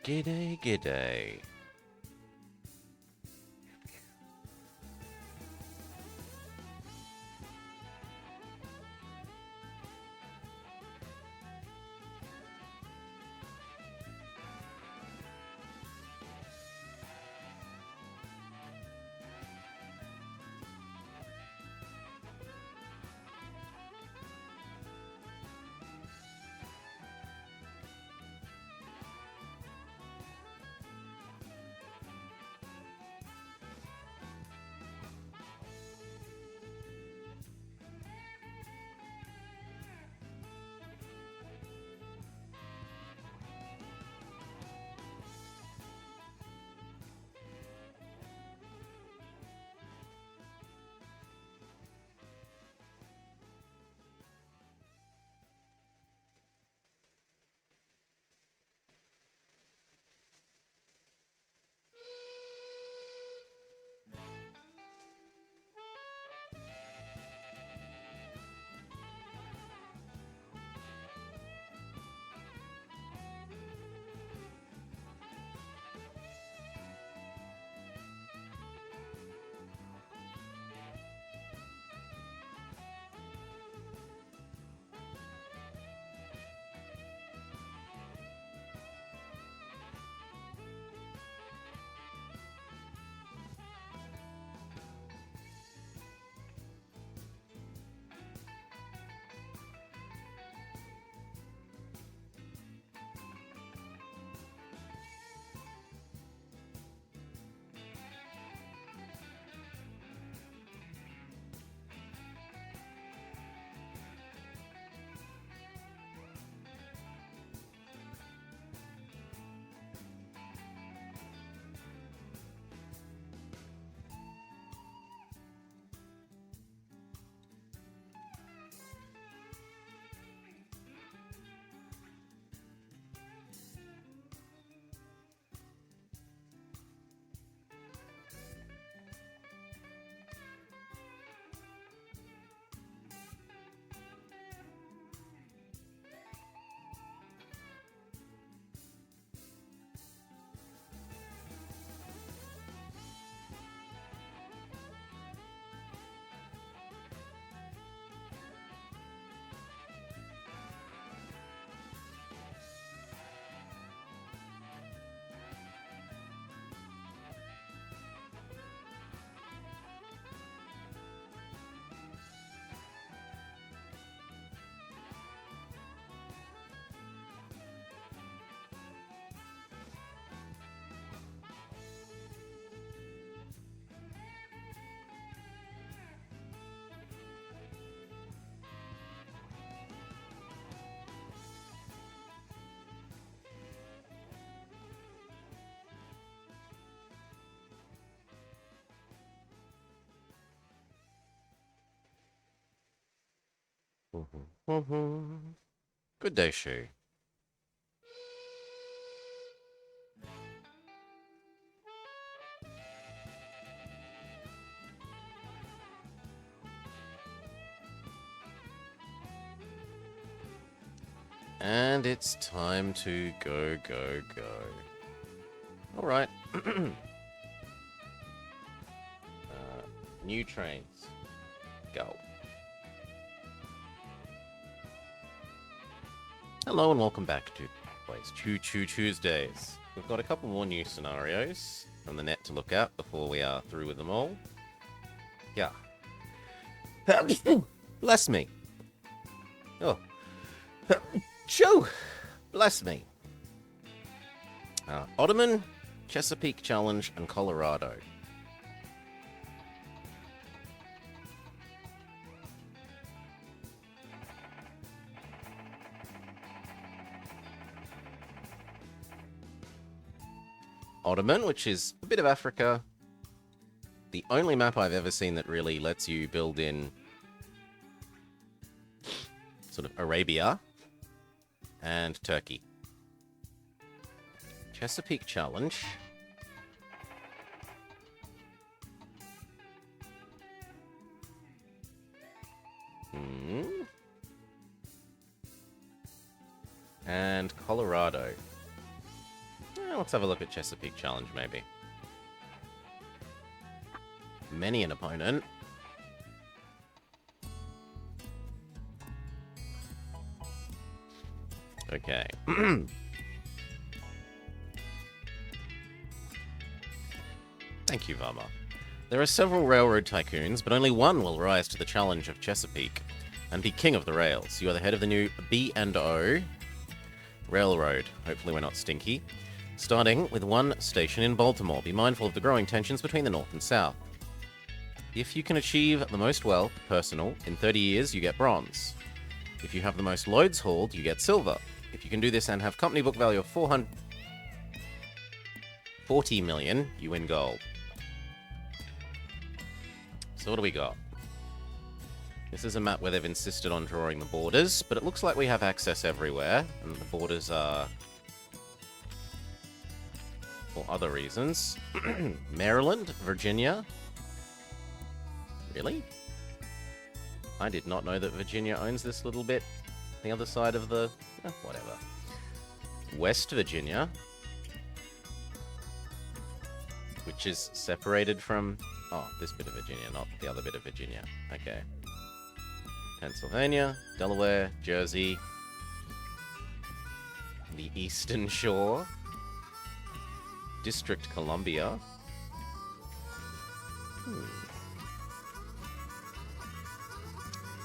G'day, g'day. Good day, Choo. And it's time to go. Alright. New trains. Go. Hello and welcome back to Choo Tuesdays. We've got a couple more new scenarios from the net to look at before we are through with them all. Yeah. Bless me. Oh. Choo! Bless me. Ottoman, Chesapeake Challenge, and Colorado. Ottoman, which is a bit of Africa. The only map I've ever seen that really lets you build in sort of Arabia and Turkey. Chesapeake Challenge. And Colorado. Well, let's have a look at Chesapeake Challenge, maybe. Many an opponent. Okay. Thank you, Varma. There are several railroad tycoons, but only one will rise to the challenge of Chesapeake and be king of the rails. You are the head of the new B&O Railroad. Hopefully we're not stinky. Starting with one station in Baltimore. Be mindful of the growing tensions between the North and South. If you can achieve the most wealth, personal, in 30 years, you get bronze. If you have the most loads hauled, you get silver. If you can do this and have company book value of 440 million, you win gold. So what do we got? This is a map where they've insisted on drawing the borders, but it looks like we have access everywhere, and the borders are for other reasons. Maryland, Virginia. Really? I did not know that Virginia owns this little bit. The other side of the... whatever. West Virginia. Which is separated from... oh, this bit of Virginia, not the other bit of Virginia. Okay. Pennsylvania, Delaware, Jersey, the Eastern Shore, District Columbia.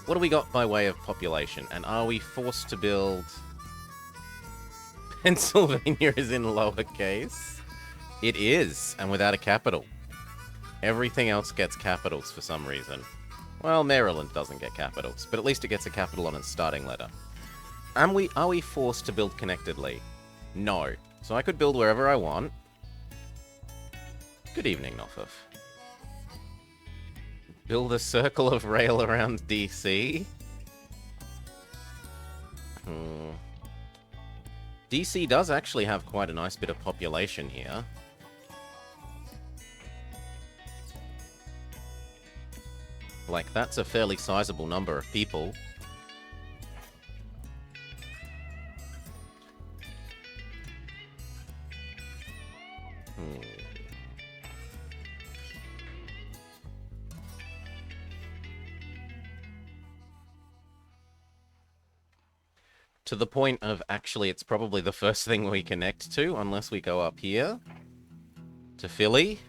What do we got by way of population? And are we forced to build... Pennsylvania is in lowercase? It is, and without a capital. Everything else gets capitals for some reason. Well, Maryland doesn't get capitals, but at least it gets a capital on its starting letter. Are we forced to build connectedly? No. So I could build wherever I want. Good evening, Nofif. Build a circle of rail around DC. DC does actually have quite a nice bit of population here. Like, that's a fairly sizable number of people. To the point of, actually, it's probably the first thing we connect to, unless we go up here. To Philly.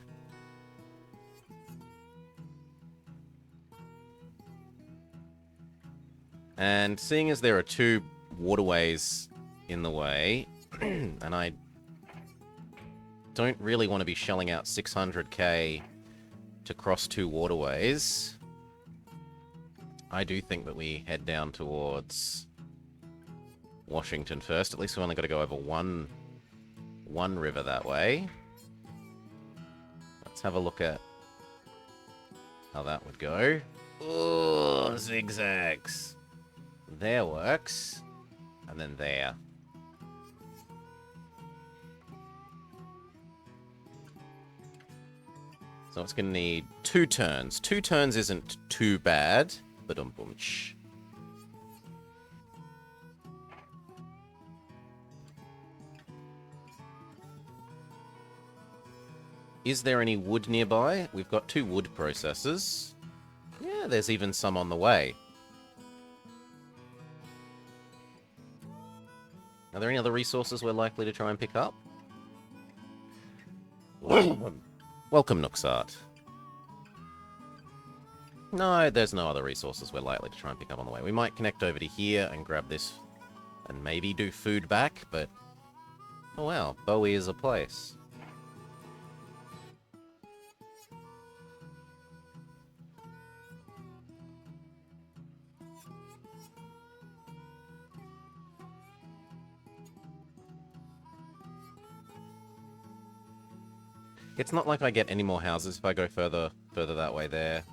And seeing as there are two waterways in the way, and I don't really want to be shelling out 600k to cross two waterways, I do think that we head down towards Washington first. At least we've only got to go over one river that way. Let's have a look at how that would go. Oh, zigzags. There works. And then there. So it's going to need 2 turns. 2 turns isn't too bad. Ba-dum-bum-ch. Is there any wood nearby? We've got 2 wood processors. Yeah, there's even some on the way. Are there any other resources we're likely to try and pick up? Welcome, Nooksart. No, there's no other resources we're likely to try and pick up on the way. We might connect over to here and grab this and maybe do food back, but... oh wow, Bowie is a place. It's not like I get any more houses if I go further that way there.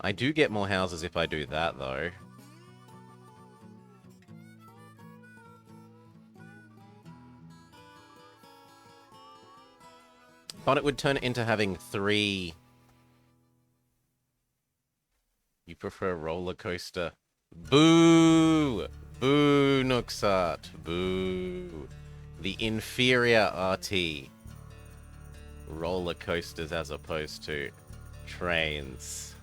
I do get more houses if I do that, though. Thought it would turn it into having 3... You prefer roller coaster? Boo! Boo, Nooksat. Boo. The inferior RT. Roller coasters as opposed to trains.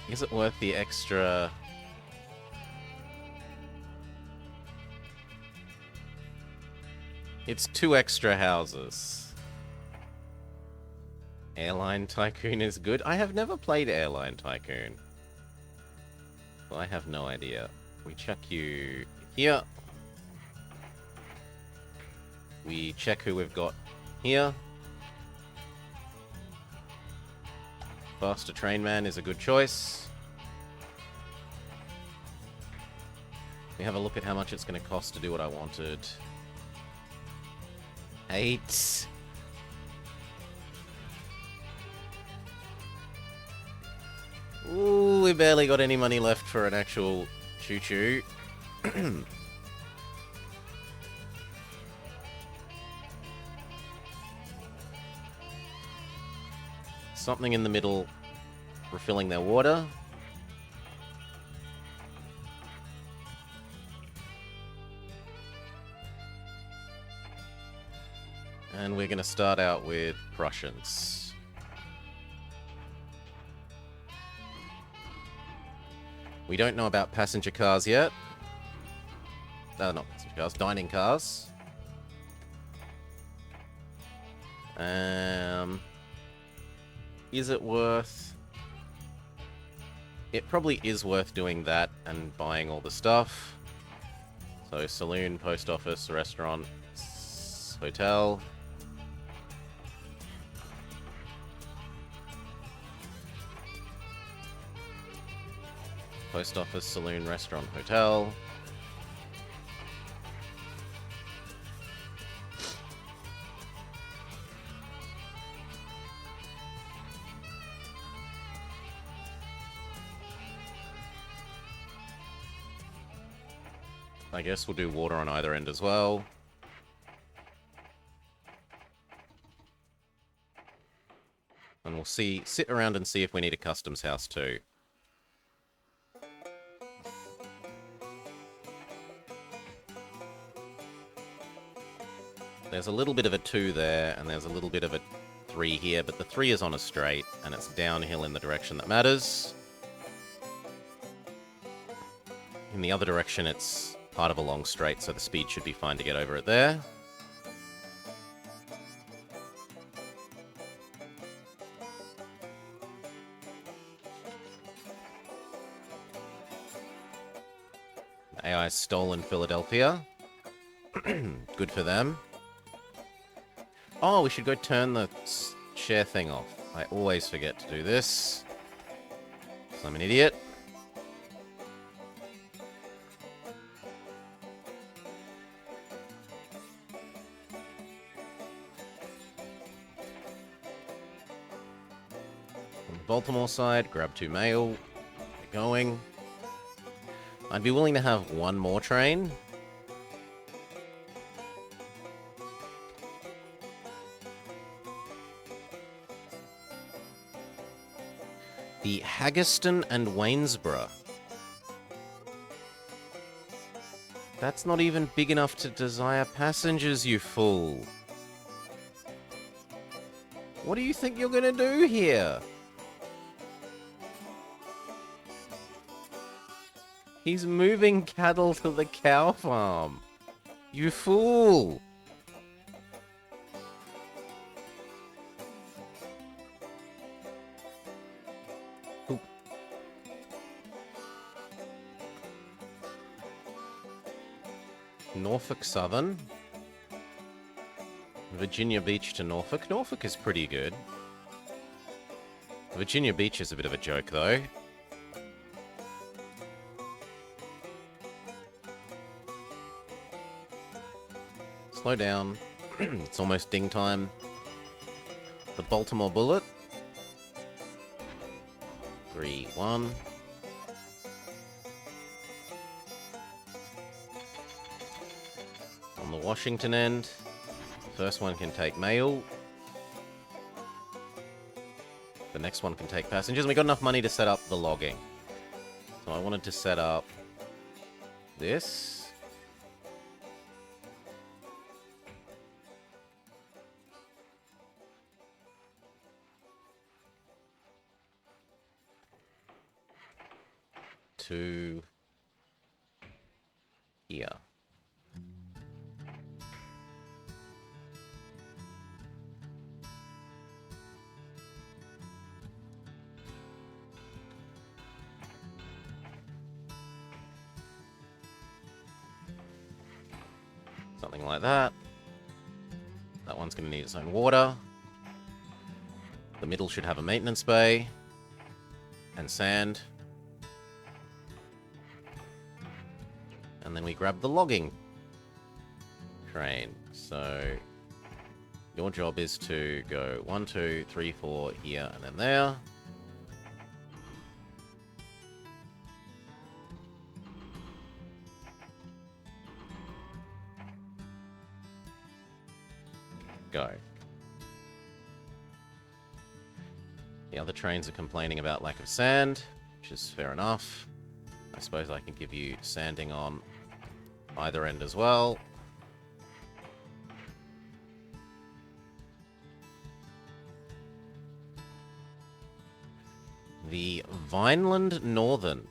Is it worth the extra... It's 2 extra houses. Airline Tycoon is good. I have never played Airline Tycoon. So I have no idea. We chuck you here. We check who we've got here. Faster Train Man is a good choice. We have a look at how much it's going to cost to do what I wanted. 8. Ooh, we barely got any money left for an actual choo-choo. Something in the middle refilling their water. And we're going to start out with Prussians. We don't know about passenger cars yet. Not passenger cars, dining cars. Is it worth... It probably is worth doing that and buying all the stuff. So, saloon, post office, restaurant, hotel. Post office, saloon, restaurant, hotel. I guess we'll do water on either end as well. And we'll sit around and see if we need a customs house too. There's a little bit of a 2 there, and there's a little bit of a 3 here, but the 3 is on a straight, and it's downhill in the direction that matters. In the other direction, it's part of a long straight, so the speed should be fine to get over it there. The AI's stolen Philadelphia. Good for them. Oh, we should go turn the share thing off. I always forget to do this. 'Cause I'm an idiot. On the Baltimore side, grab 2 mail. Get going. I'd be willing to have 1 more train. The Haggerston and Waynesboro. That's not even big enough to desire passengers, you fool. What do you think you're gonna do here? He's moving cattle to the cow farm. You fool. Norfolk Southern. Virginia Beach to Norfolk. Norfolk is pretty good. Virginia Beach is a bit of a joke, though. Slow down. It's almost ding time. The Baltimore Bullet. 3, 1. On the Washington end, first one can take mail. The next one can take passengers. And we got enough money to set up the logging. So I wanted to set up this. To here. Something like that. That one's going to need its own water. The middle should have a maintenance bay. And sand. And then we grab the logging train. So your job is to go 1, 2, 3, 4 here and then there. Go. The other trains are complaining about lack of sand, which is fair enough. I suppose I can give you sanding on either end as well. The Vineland Northern.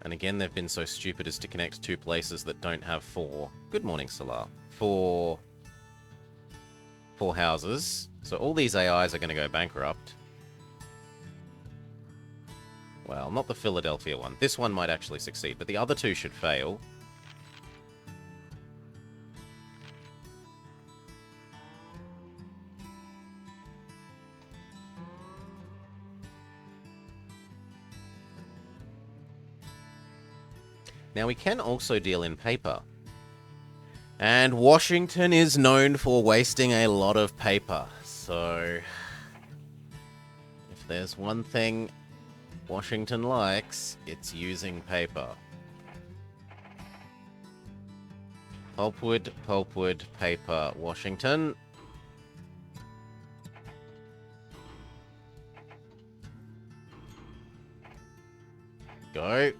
And again, they've been so stupid as to connect two places that don't have four. Good morning, Salah. Four houses. So all these AIs are going to go bankrupt. Well, not the Philadelphia one. This one might actually succeed, but the other two should fail. Now, we can also deal in paper. And Washington is known for wasting a lot of paper. So, if there's one thing Washington likes, it's using paper. Pulpwood, paper, Washington. Go.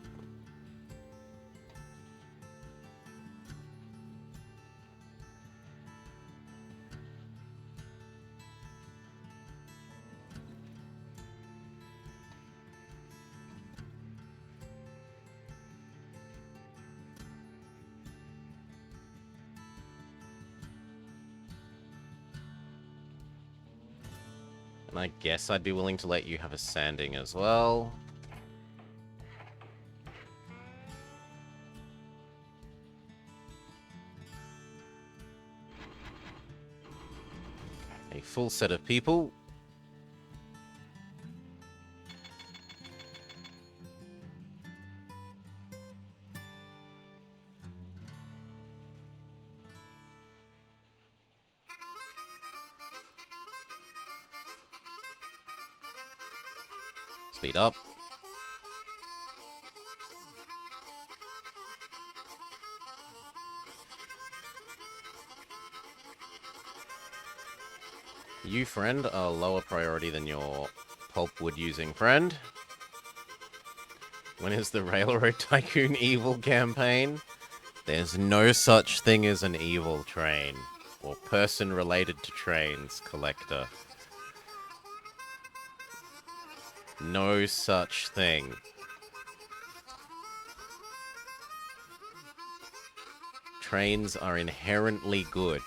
And I guess I'd be willing to let you have a sanding as well. A full set of people. Speed up. You, friend, are lower priority than your pulpwood using friend. When is the Railroad Tycoon evil campaign? There's no such thing as an evil train or person related to trains collector. No such thing. Trains are inherently good.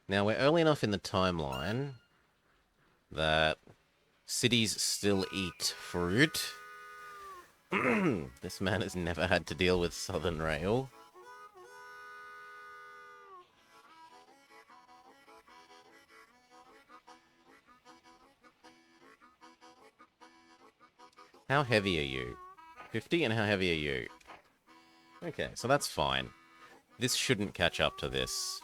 Now, we're early enough in the timeline that cities still eat fruit. This man has never had to deal with Southern Rail. How heavy are you? 50, and how heavy are you? Okay, so that's fine. This shouldn't catch up to this.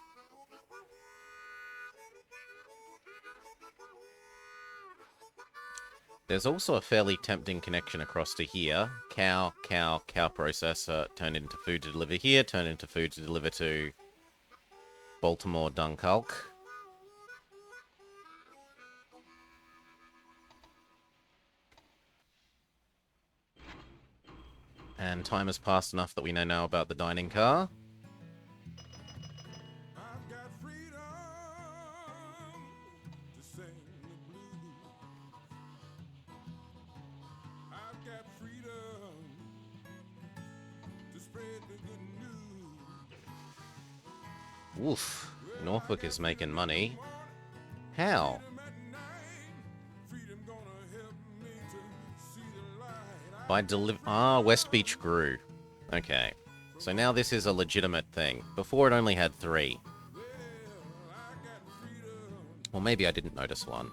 There's also a fairly tempting connection across to here. Cow processor, turn into food to deliver here, turn into food to deliver to Baltimore, Dunkirk. And time has passed enough that we know now about the dining car. Oof. Norfolk is making money. How? West Beach grew. Okay. So now this is a legitimate thing. Before it only had 3. Well, maybe I didn't notice one.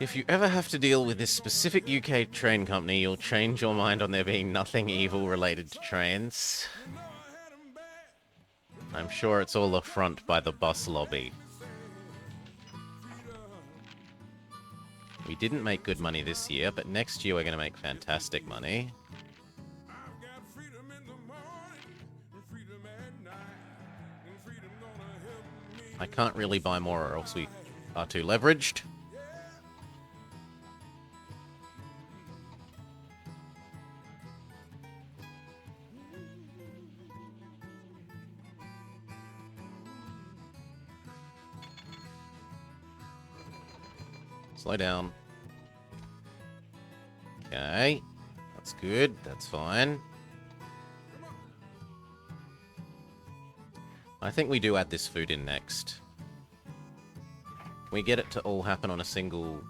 If you ever have to deal with this specific UK train company, you'll change your mind on there being nothing evil related to trains. I'm sure it's all a front by the bus lobby. We didn't make good money this year, but next year we're going to make fantastic money. I can't really buy more or else we are too leveraged. Slow down. Okay. That's good. That's fine. I think we do add this food in next. Can we get it to all happen on a single...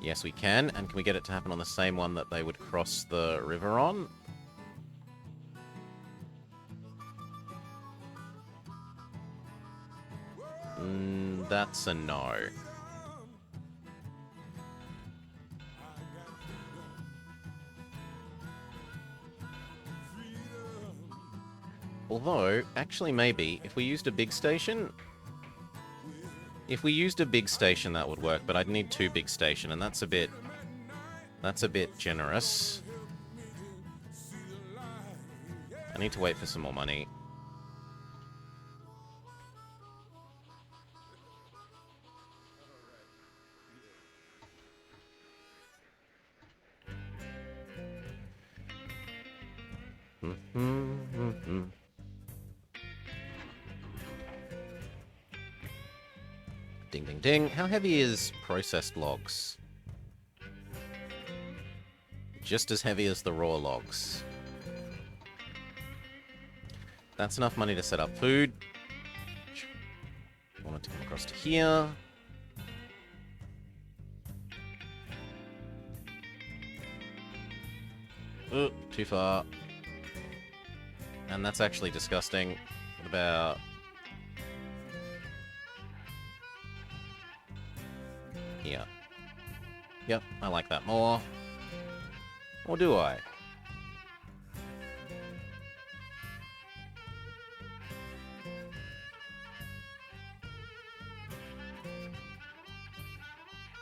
Yes, we can. And can we get it to happen on the same one that they would cross the river on? That's a no. Although, actually maybe, if we used a big station... If we used a big station, that would work, but I'd need 2 big station, and that's a bit... That's a bit generous. I need to wait for some more money. Ding, ding, ding. How heavy is processed logs? Just as heavy as the raw logs. That's enough money to set up food. I want it to come across to here. Oh, too far. And that's actually disgusting. What about... Here. Yep, I like that more. Or do I?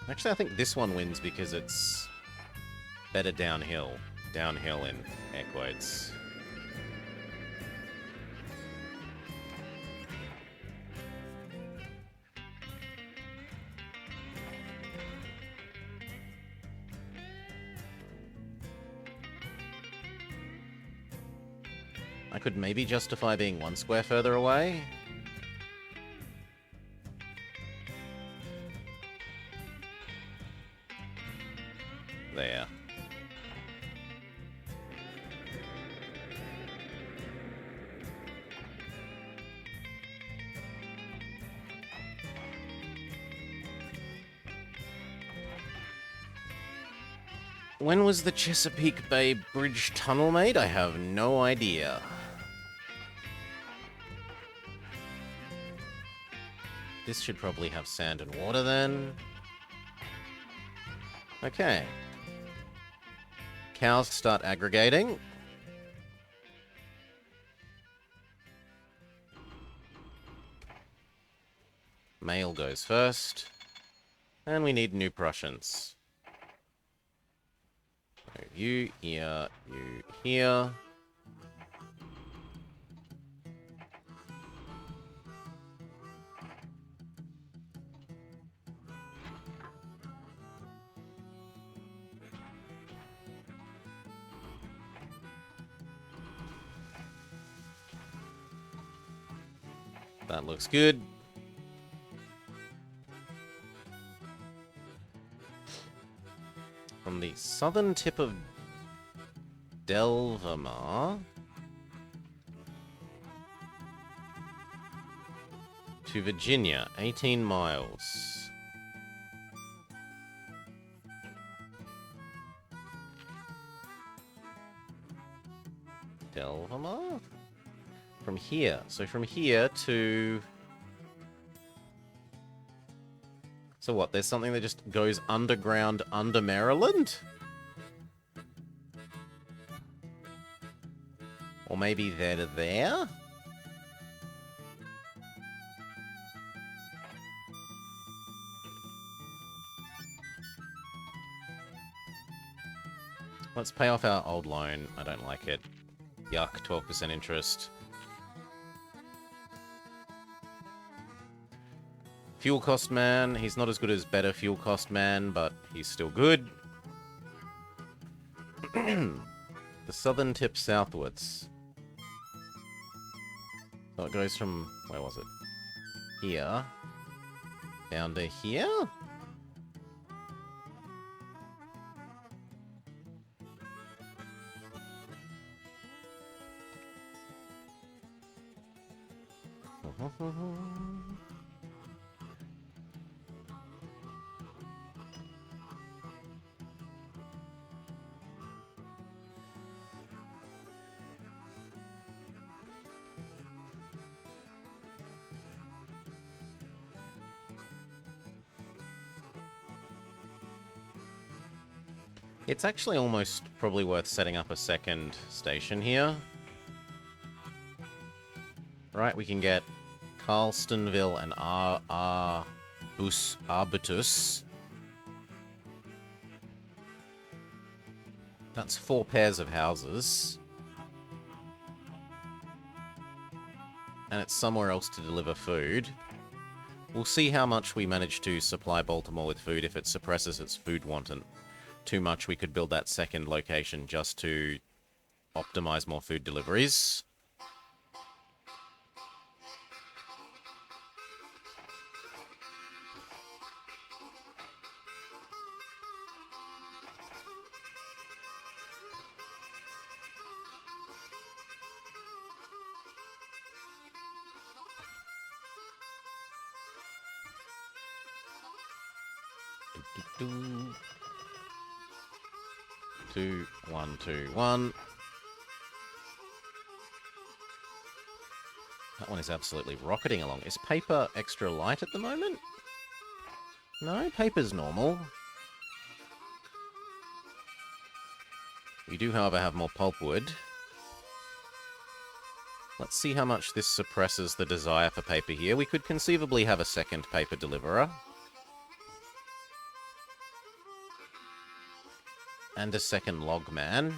Actually, I think this one wins because it's better downhill. Downhill in air quotes. I could maybe justify being 1 square further away. There. When was the Chesapeake Bay Bridge tunnel made? I have no idea. This should probably have sand and water then. Okay. Cows start aggregating. Mail goes first. And we need new Prussians. So you here, you here. That looks good. From the southern tip of Delvamar to Virginia, 18 miles. Delvamar? From here. So from here to... So what, there's something that just goes underground under Maryland? Or maybe there to there? Let's pay off our old loan. I don't like it. Yuck, 12% interest. Fuel cost man. He's not as good as better fuel cost man, but he's still good. The southern tip southwards. So it goes from... Where was it? Here. Down to here? It's actually almost probably worth setting up a second station here. Right, we can get Carlstonville and Arbutus. That's 4 pairs of houses. And it's somewhere else to deliver food. We'll see how much we manage to supply Baltimore with food. If it suppresses its food want and too much, we could build that second location just to optimize more food deliveries. Do. 2, 1, 2, 1. That one is absolutely rocketing along. Is paper extra light at the moment? No, paper's normal. We do, however, have more pulpwood. Let's see how much this suppresses the desire for paper here. We could conceivably have a second paper deliverer. And a second logman.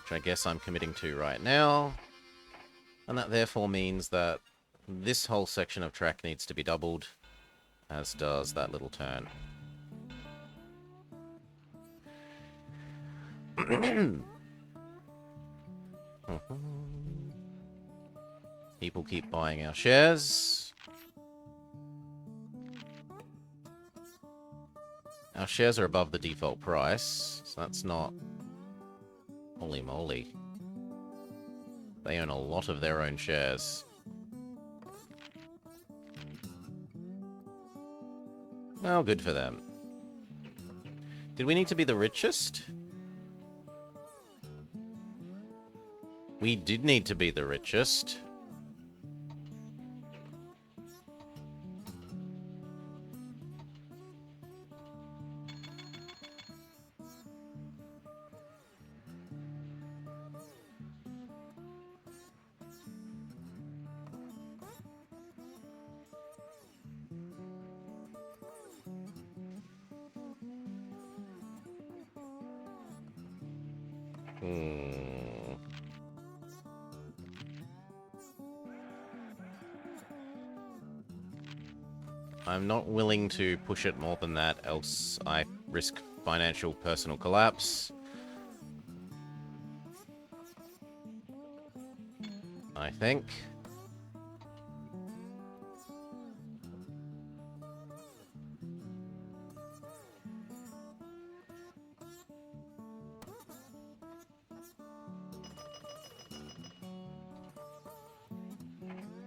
Which I guess I'm committing to right now. And that therefore means that this whole section of track needs to be doubled, as does that little turn. People keep buying our shares. Our shares are above the default price, so that's not... Holy moly. They own a lot of their own shares. Well, good for them. Did we need to be the richest? We did need to be the richest. Hmm. I'm not willing to push it more than that, else I risk financial personal collapse. I think.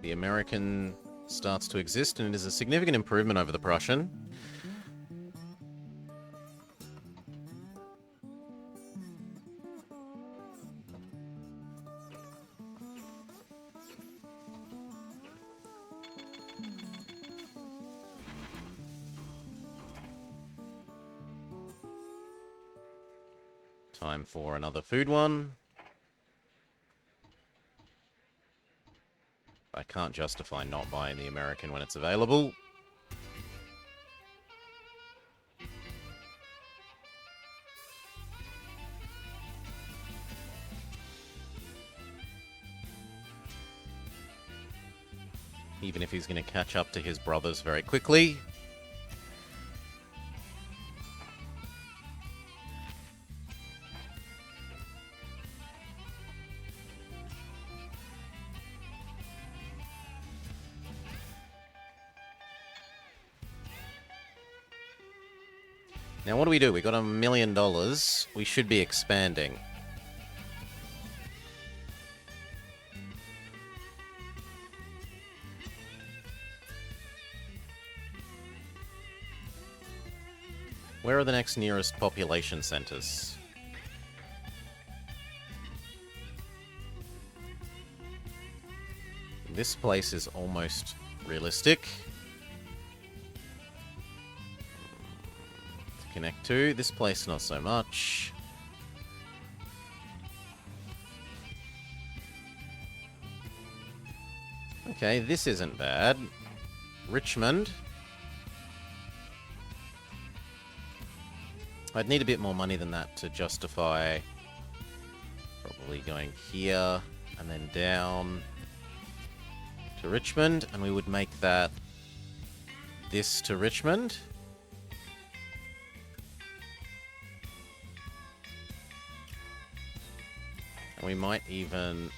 The American starts to exist, and it is a significant improvement over the Prussian. Time for another food one. I can't justify not buying the American when it's available. Even if he's going to catch up to his brothers very quickly. Now, what do? We got $1 million. We should be expanding. Where are the next nearest population centers? This place is almost realistic to connect to. This place, not so much. Okay, this isn't bad. Richmond. I'd need a bit more money than that to justify probably going here and then down to Richmond, and we would make that this to Richmond. And we might even...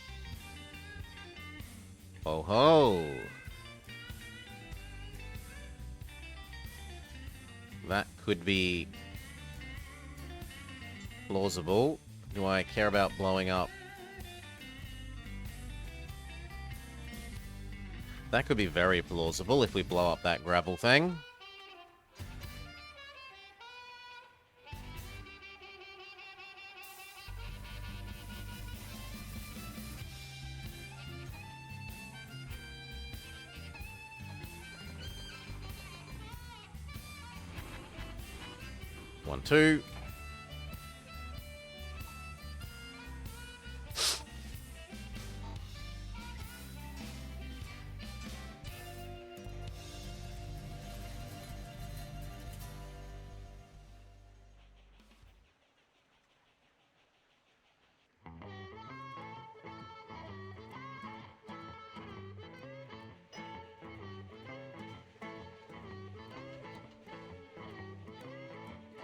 Oh ho! That could be plausible. Do I care about blowing up? That could be very plausible if we blow up that gravel thing. One, two.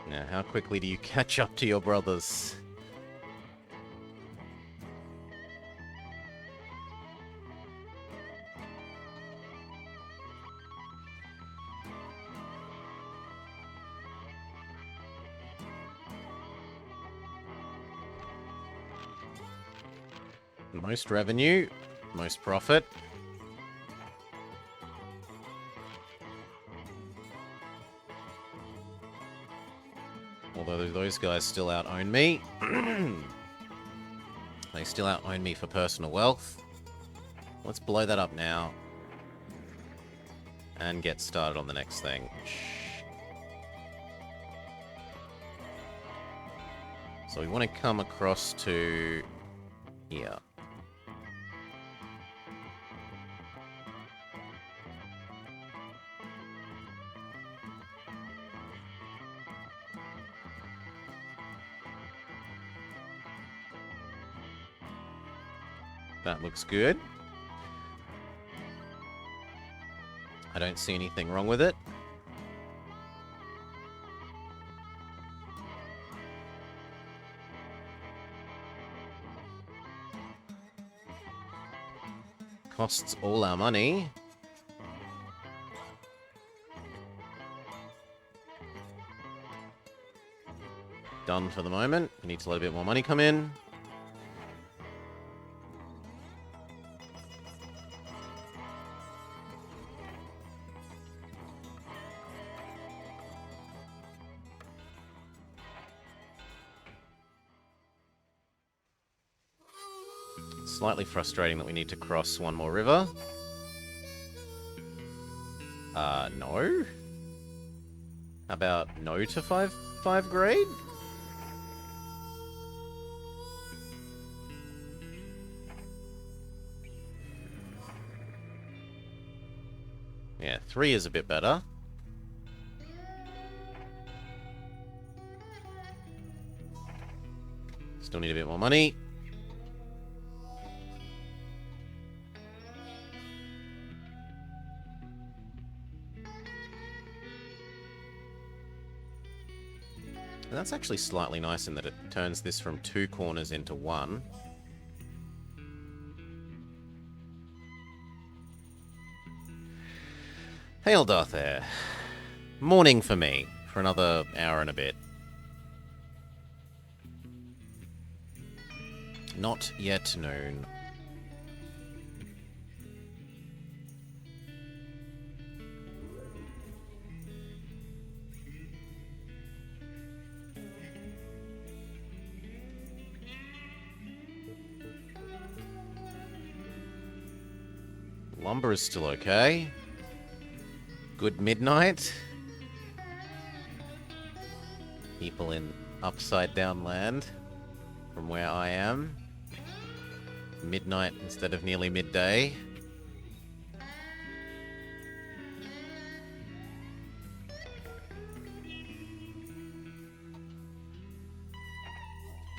Now, how quickly do you catch up to your brothers? Most revenue, most profit. Although those guys still out-own me. They still out-own me for personal wealth. Let's blow that up now. And get started on the next thing. So we want to come across to here. That looks good. I don't see anything wrong with it. Costs all our money. Done for the moment. We need to let a bit more money come in. Slightly frustrating that we need to cross one more river. No? How about no to 5 grade? Yeah, 3 is a bit better. Still need a bit more money. And that's actually slightly nice in that it turns this from 2 corners into 1. Hail Darthair. Morning for me, for another hour and a bit. Not yet noon. Lumber is still okay. Good midnight. People in upside down land from where I am. Midnight instead of nearly midday.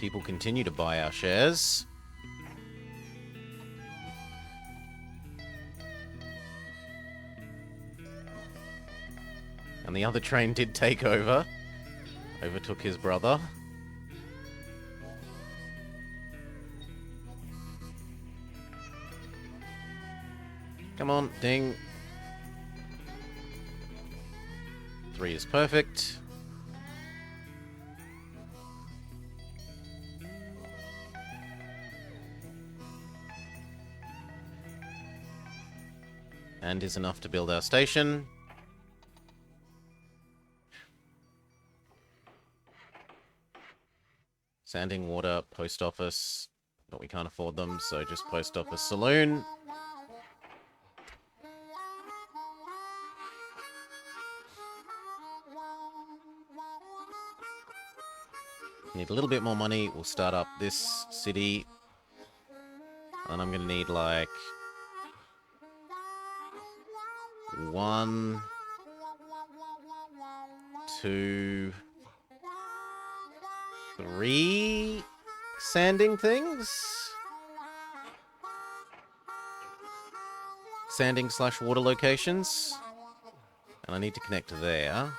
People continue to buy our shares. And the other train did take over. Overtook his brother. Come on, ding. 3 is perfect. And is enough to build our station. Sanding, water, post office. But we can't afford them, so just post office, saloon. Need a little bit more money. We'll start up this city. And I'm going to need like 1, 2, 3 sanding things. Sanding / water locations. And I need to connect to there.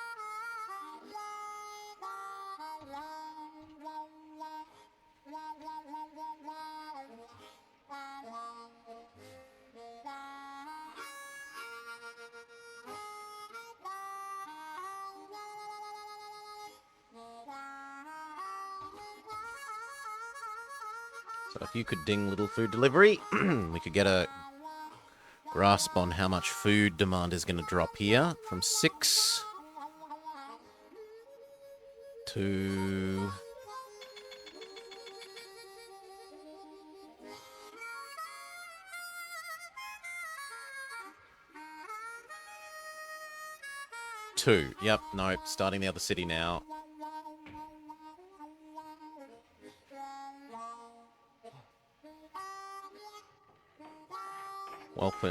So if you could ding little food delivery, we could get a grasp on how much food demand is going to drop here from 6 to 2. Yep, no, starting the other city now.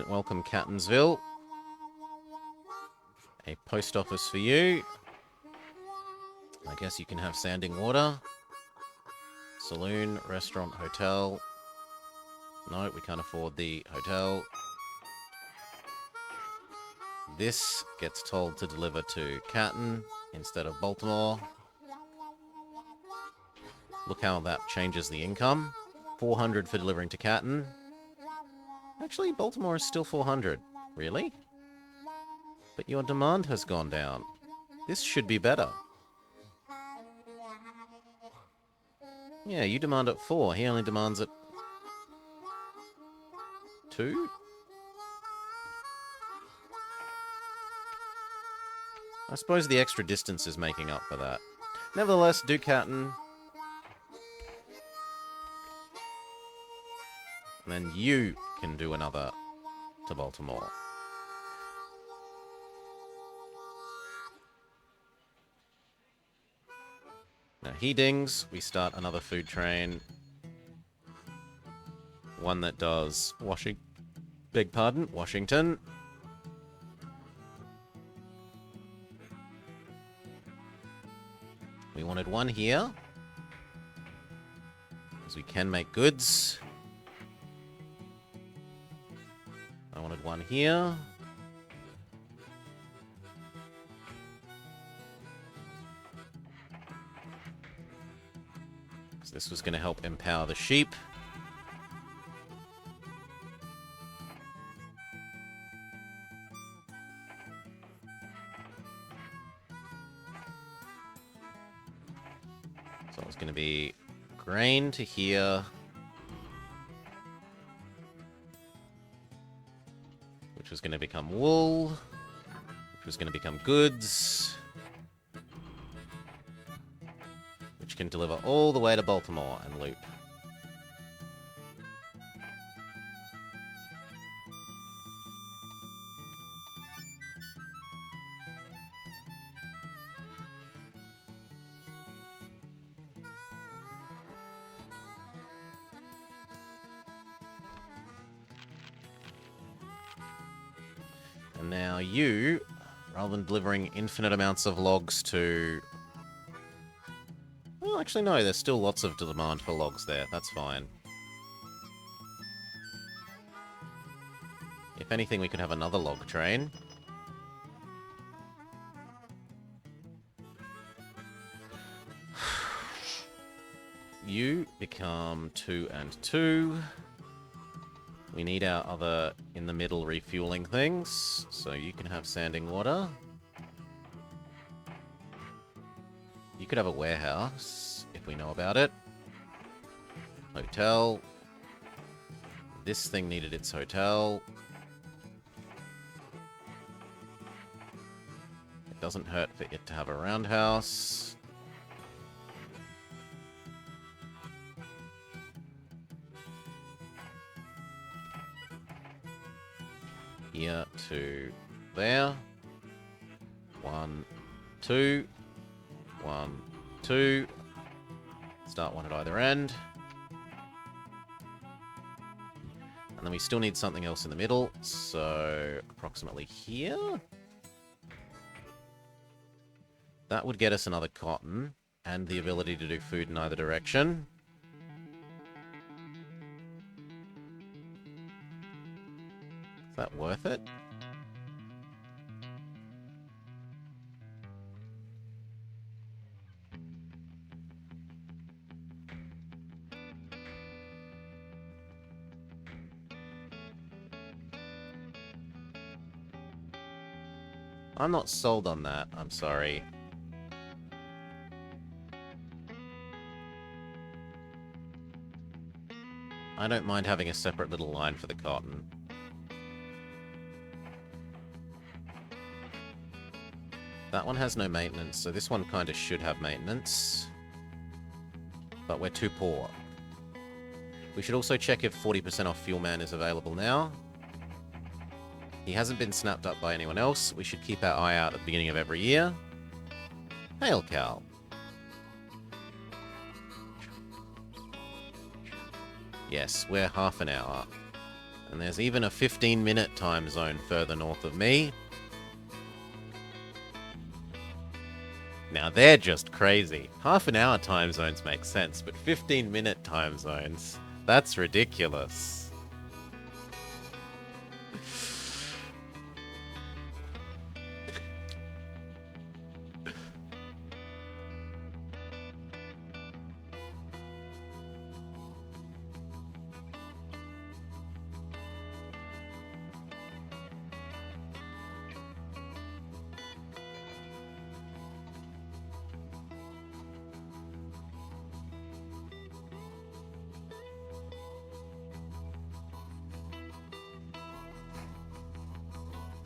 Welcome, Catonsville. A post office for you. I guess you can have sanding water. Saloon, restaurant, hotel. No, we can't afford the hotel. This gets told to deliver to Canton instead of Baltimore. Look how that changes the income. 400 for delivering to Canton. Actually, Baltimore is still 400. Really? But your demand has gone down. This should be better. Yeah, you demand at 4. He only demands at 2? I suppose the extra distance is making up for that. Nevertheless, do Canton. And then you can do another to Baltimore. Now he dings, we start another food train. One that does Washington. We wanted one here. Because we can make goods. I wanted one here. So this was going to help empower the sheep. So it's going to be grain to here. Which was going to become wool. Which was going to become goods. Which can deliver all the way to Baltimore and loop. And now you, rather than delivering infinite amounts of logs to... Well, actually no, there's still lots of demand for logs there. That's fine. If anything, we could have another log train. You become 2 and 2. We need our other in the middle refueling things, so you can have standing water. You could have a warehouse, if we know about it. Hotel. This thing needed its hotel. It doesn't hurt for it to have a roundhouse. Here to there. 1, 2. 1, 2. Start one at either end. And then we still need something else in the middle, so approximately here. That would get us another cotton and the ability to do food in either direction. Is that worth it? I'm not sold on that, I'm sorry. I don't mind having a separate little line for the cotton. That one has no maintenance, so this one kind of should have maintenance. But we're too poor. We should also check if 40% off Fuel Man is available now. He hasn't been snapped up by anyone else. We should keep our eye out at the beginning of every year. Hail, Cal. Yes, we're half an hour. And there's even a 15-minute time zone further north of me. Now they're just crazy. Half an hour time zones make sense, but 15-minute time zones, that's ridiculous.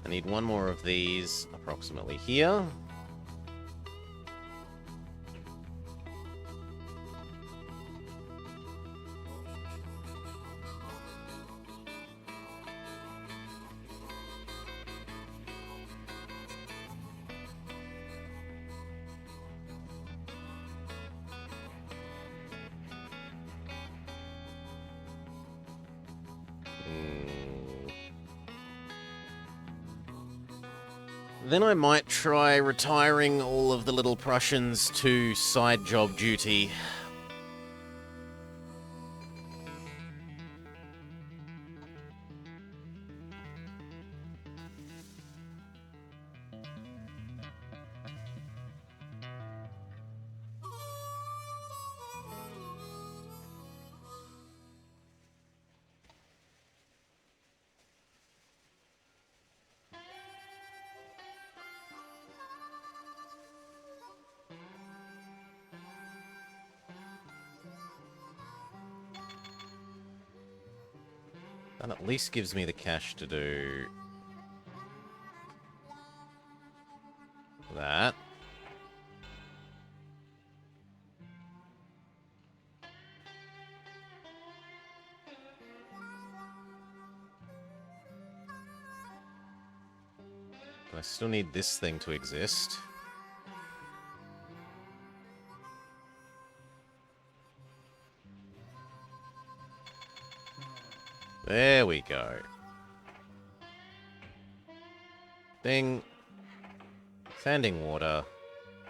I need one more of these approximately here. Then I might try retiring all of the little Prussians to side job duty. That at least gives me the cash to do that. But I still need this thing to exist. There we go. Ding. Sanding water.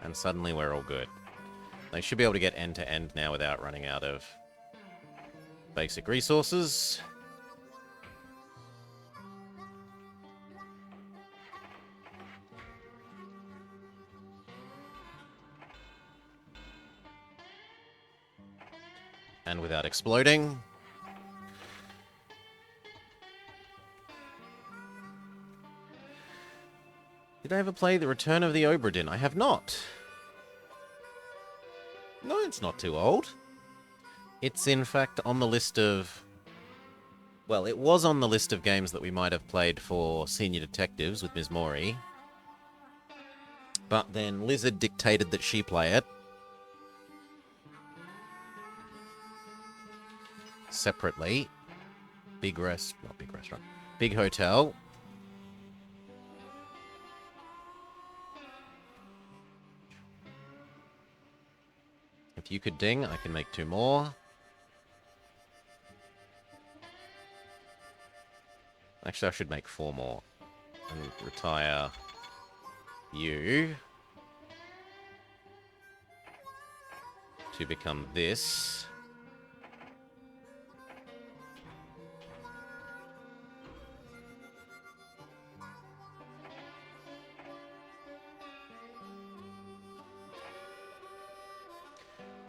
And suddenly we're all good. They should be able to get end to end now without running out of basic resources. And without exploding. Did I ever play The Return of the Obra Dinn? I have not. No, it's not too old. It's in fact on the list of... Well, it was on the list of games that we might have played for Senior Detectives with Ms. Mori. But then Lizard dictated that she play it. Separately. Big restaurant. Big hotel. If you could ding, I can make 2 more. Actually, I should make 4 more. And retire you to become this.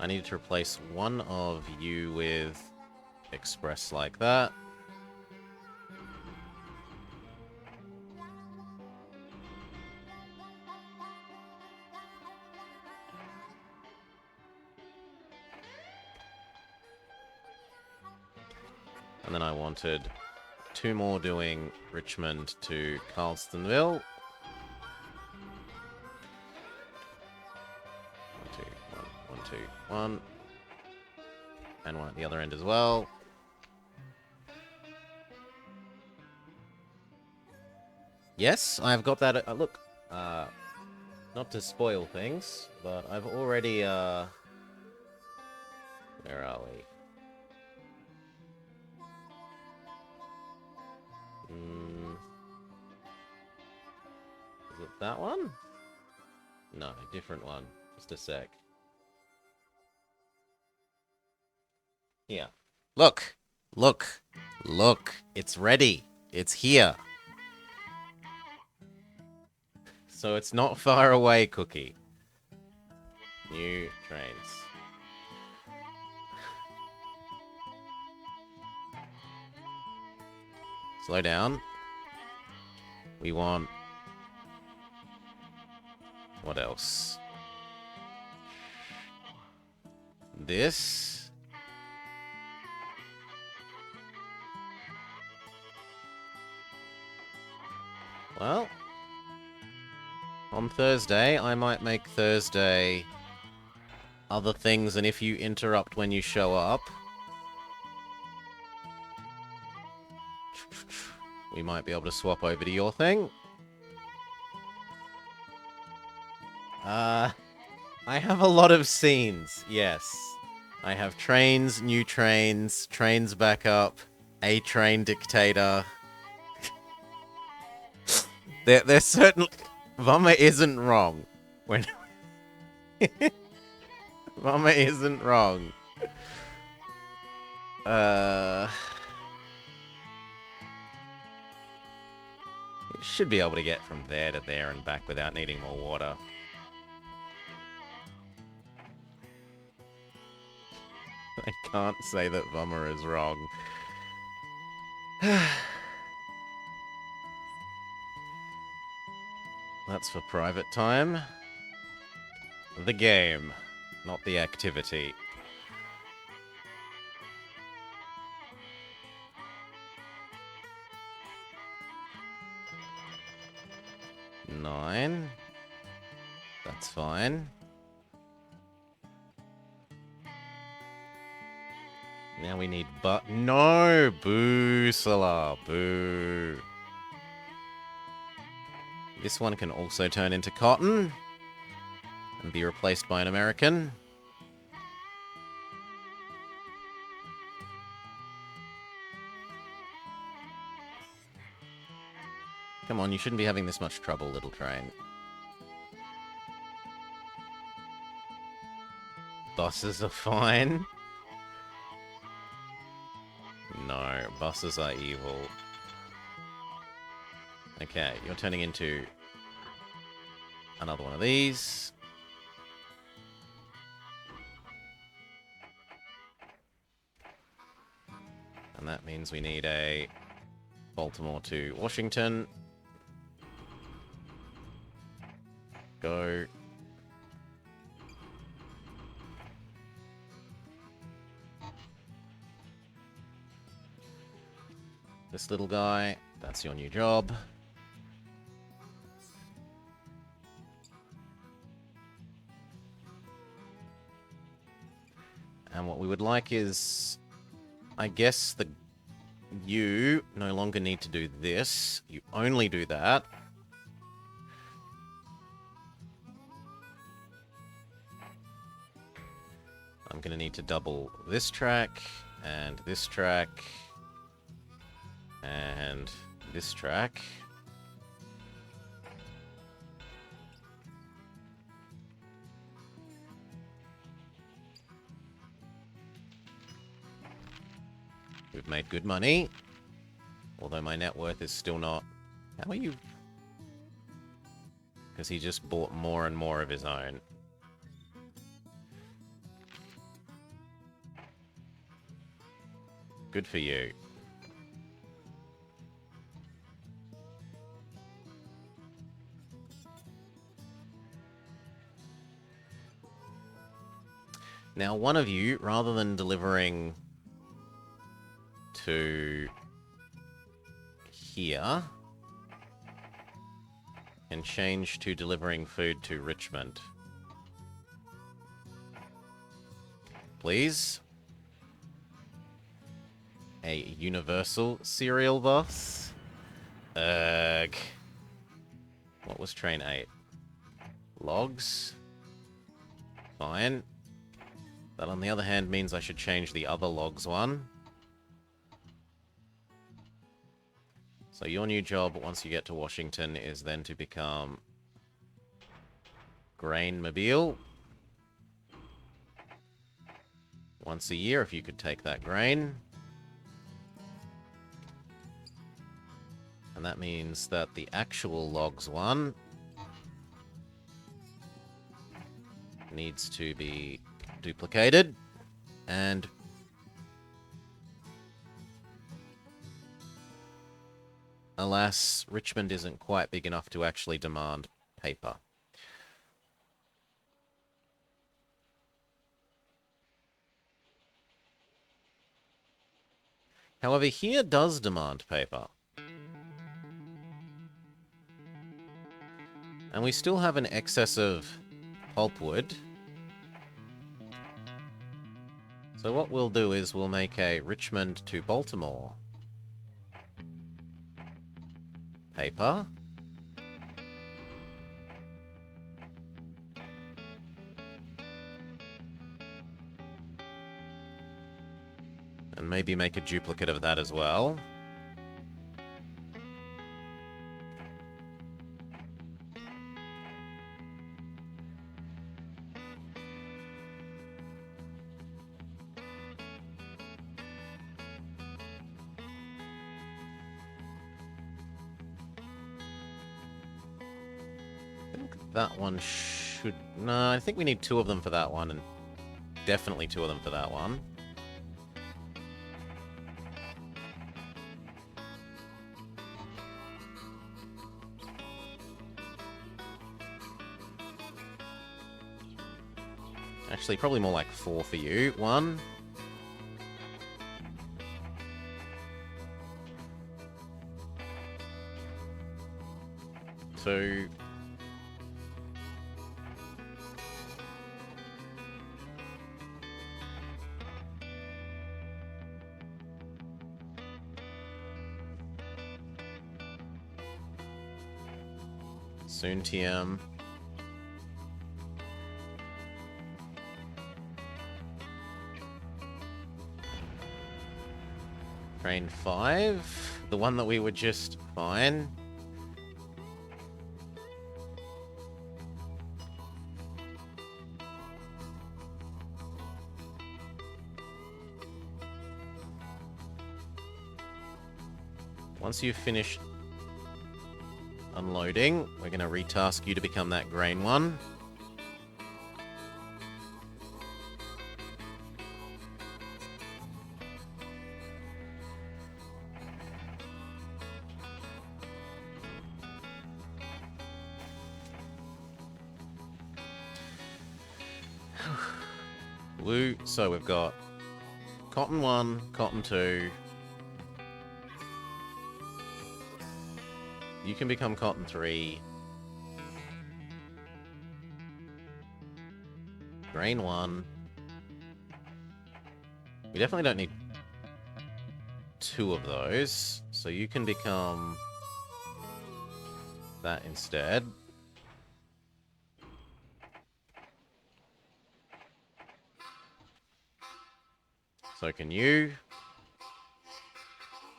I need to replace one of you with Express like that. And then I wanted 2 more doing Richmond to Carlstonville. 1. And one at the other end as well. Yes, I've got that. Look, not to spoil things, but I've already, where are we? Is it that one? No, different one. Just a sec. Here. Look! Look! Look! It's ready! It's here! So it's not far away, Cookie. New trains. Slow down. We want... What else? This... Well, on Thursday, I might make Thursday other things, and if you interrupt when you show up, we might be able to swap over to your thing. I have a lot of scenes, yes. I have trains, new trains, trains back up, a train dictator. They're certainly... Vama isn't wrong. When... Vama isn't wrong. You should be able to get from there to there and back without needing more water. I can't say that Vama is wrong. That's for private time. The game, not the activity. Nine. That's fine. Now we need no! Boo, Salah. Boo. This one can also turn into cotton and be replaced by an American. Come on, you shouldn't be having this much trouble, little train. Buses are fine. No, buses are evil. Okay, you're turning into another one of these. And that means we need a Baltimore to Washington. Go. This little guy, that's your new job. And what we would like is, I guess, you no longer need to do this. You only do that. I'm going to need to double this track, and this track, and this track. We've made good money, although my net worth is still not... How are you? Because he just bought more and more of his own. Good for you. Now, one of you, rather than delivering to here, can change to delivering food to Richmond. Please. A universal cereal bus. Ugh. What was train 8? Logs. Fine. That, on the other hand, means I should change the other logs one. So your new job, once you get to Washington, is then to become Grain-mobile. Once a year, if you could take that grain. And that means that the actual logs one needs to be duplicated. And alas, Richmond isn't quite big enough to actually demand paper. However, here does demand paper. And we still have an excess of pulpwood. So what we'll do is we'll make a Richmond to Baltimore paper. And maybe make a duplicate of that as well. I think that one should... No, I think we need 2 of them for that one, and definitely 2 of them for that one. Actually, probably more like 4 for you. 1. So... Soon TM. Train 5. The one that we were just fine. Once you've finished unloading, we're going to retask you to become that grain one. Blue. So we've got cotton 1, cotton 2. You can become cotton 3. Grain 1. We definitely don't need 2 of those. So you can become that instead. So can you.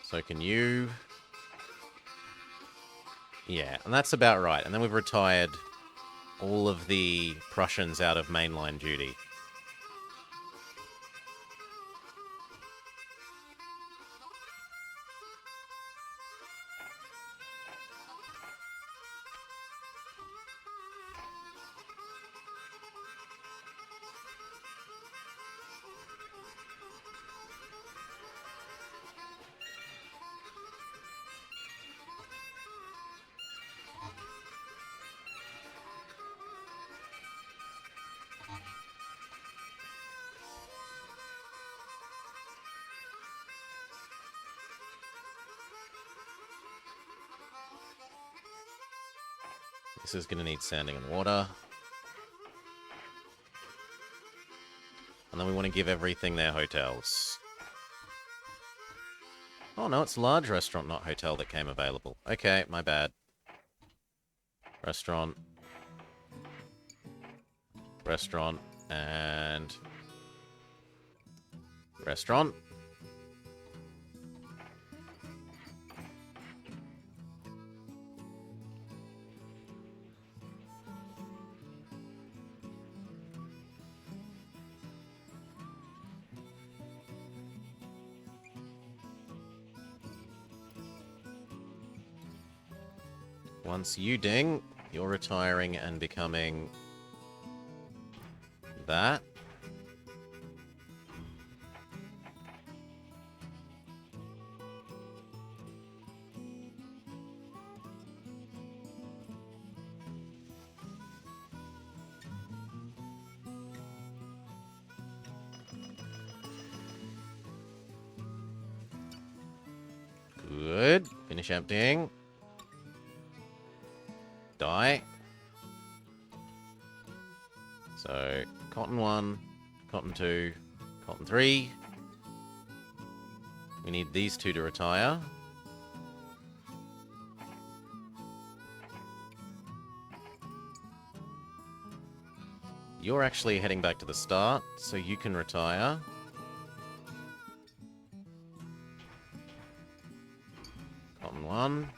So can you. Yeah, and that's about right. And then we've retired all of the Prussians out of mainline duty. This is going to need sanding and water. And then we want to give everything their hotels. Oh no, it's large restaurant, not hotel that came available. Okay, my bad. Restaurant. Restaurant. And... restaurant. Once you ding, you're retiring and becoming that. Good. Finish emptying. Die. Cotton 1, Cotton 2, Cotton 3. We need these two to retire. You're actually heading back to the start, so you can retire. Cotton 1.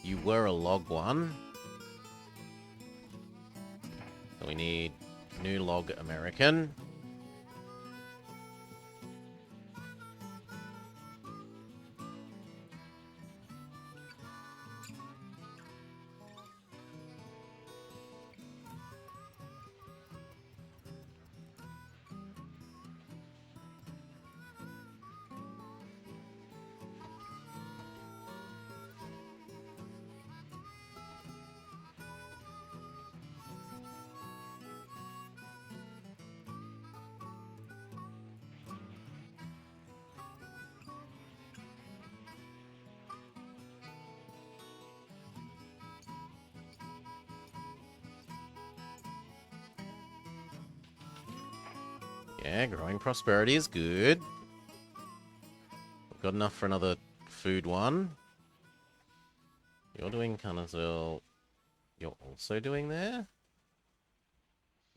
You were a log 1. So we need new log American. Yeah, growing prosperity is good. We've got enough for another food one. You're doing Connellsville. You're also doing there?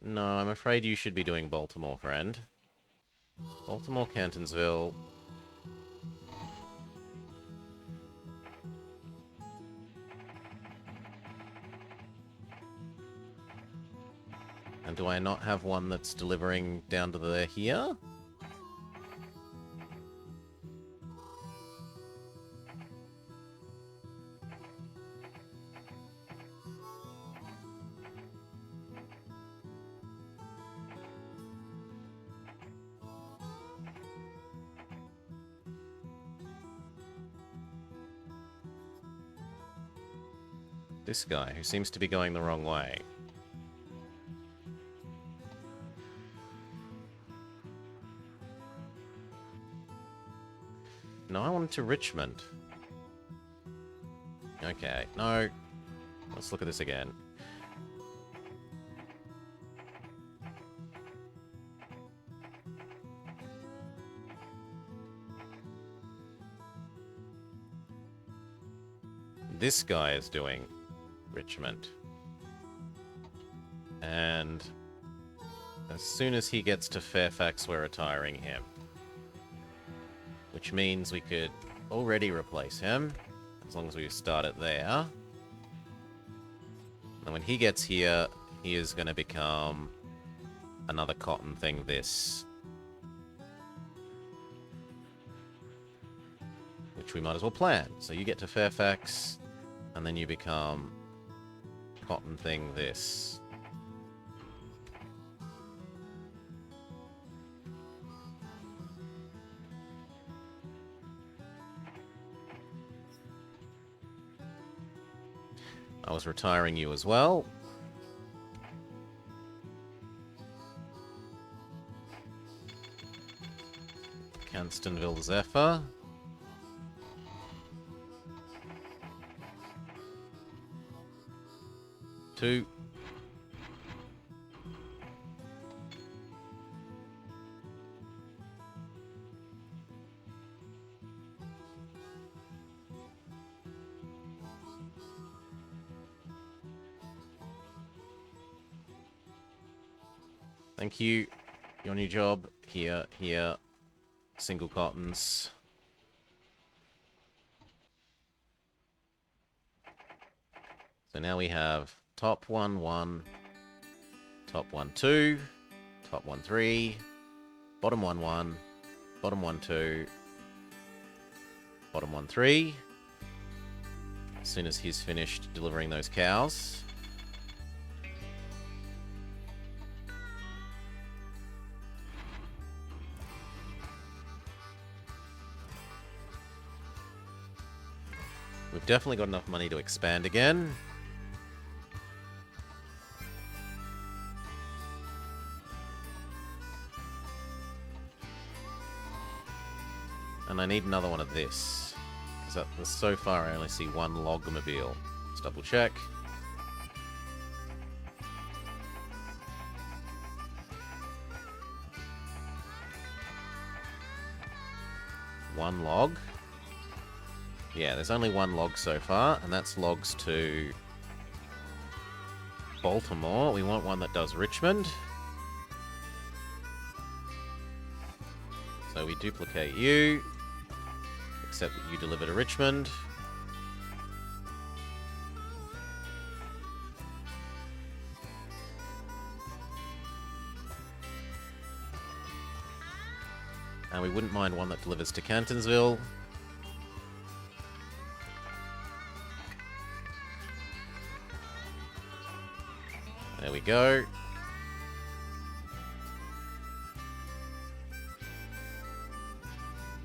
No, I'm afraid you should be doing Baltimore, friend. Baltimore, Cantonsville. And do I not have one that's delivering down to the here? This guy, who seems to be going the wrong way. No, I wanted to Richmond. Okay, no. Let's look at this again. This guy is doing Richmond. And as soon as he gets to Fairfax, we're retiring him. Which means we could already replace him, as long as we start it there. And when he gets here, he is going to become another cotton thing this. Which we might as well plan. So you get to Fairfax, and then you become cotton thing this. I was retiring you as well. Canstonville Zephyr. Two. Thank you. Your new job. Here, here. Single cottons. So now we have top 1, 1, top 1, 2, top 1, 3, bottom 1, 1, bottom 1, 2, bottom 1, 3. As soon as he's finished delivering those cows. We've definitely got enough money to expand again. And I need another one of this. Because so far I only see one logmobile. Let's double check. one log. Yeah, there's only one log so far, and that's logs to Baltimore. We want one that does Richmond. So we duplicate you, except that you deliver to Richmond. And we wouldn't mind one that delivers to Cantonsville. There we go.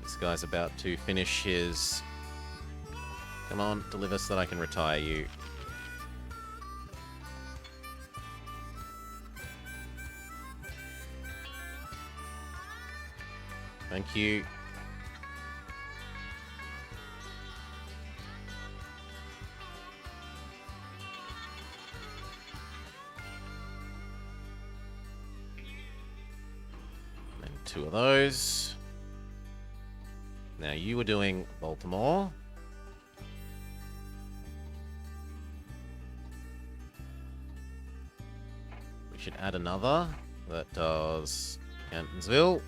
This guy's about to finish his... Come on, deliver so that I can retire you. Thank you. And 2 of those. Now you were doing Baltimore. We should add another that does Cantonsville.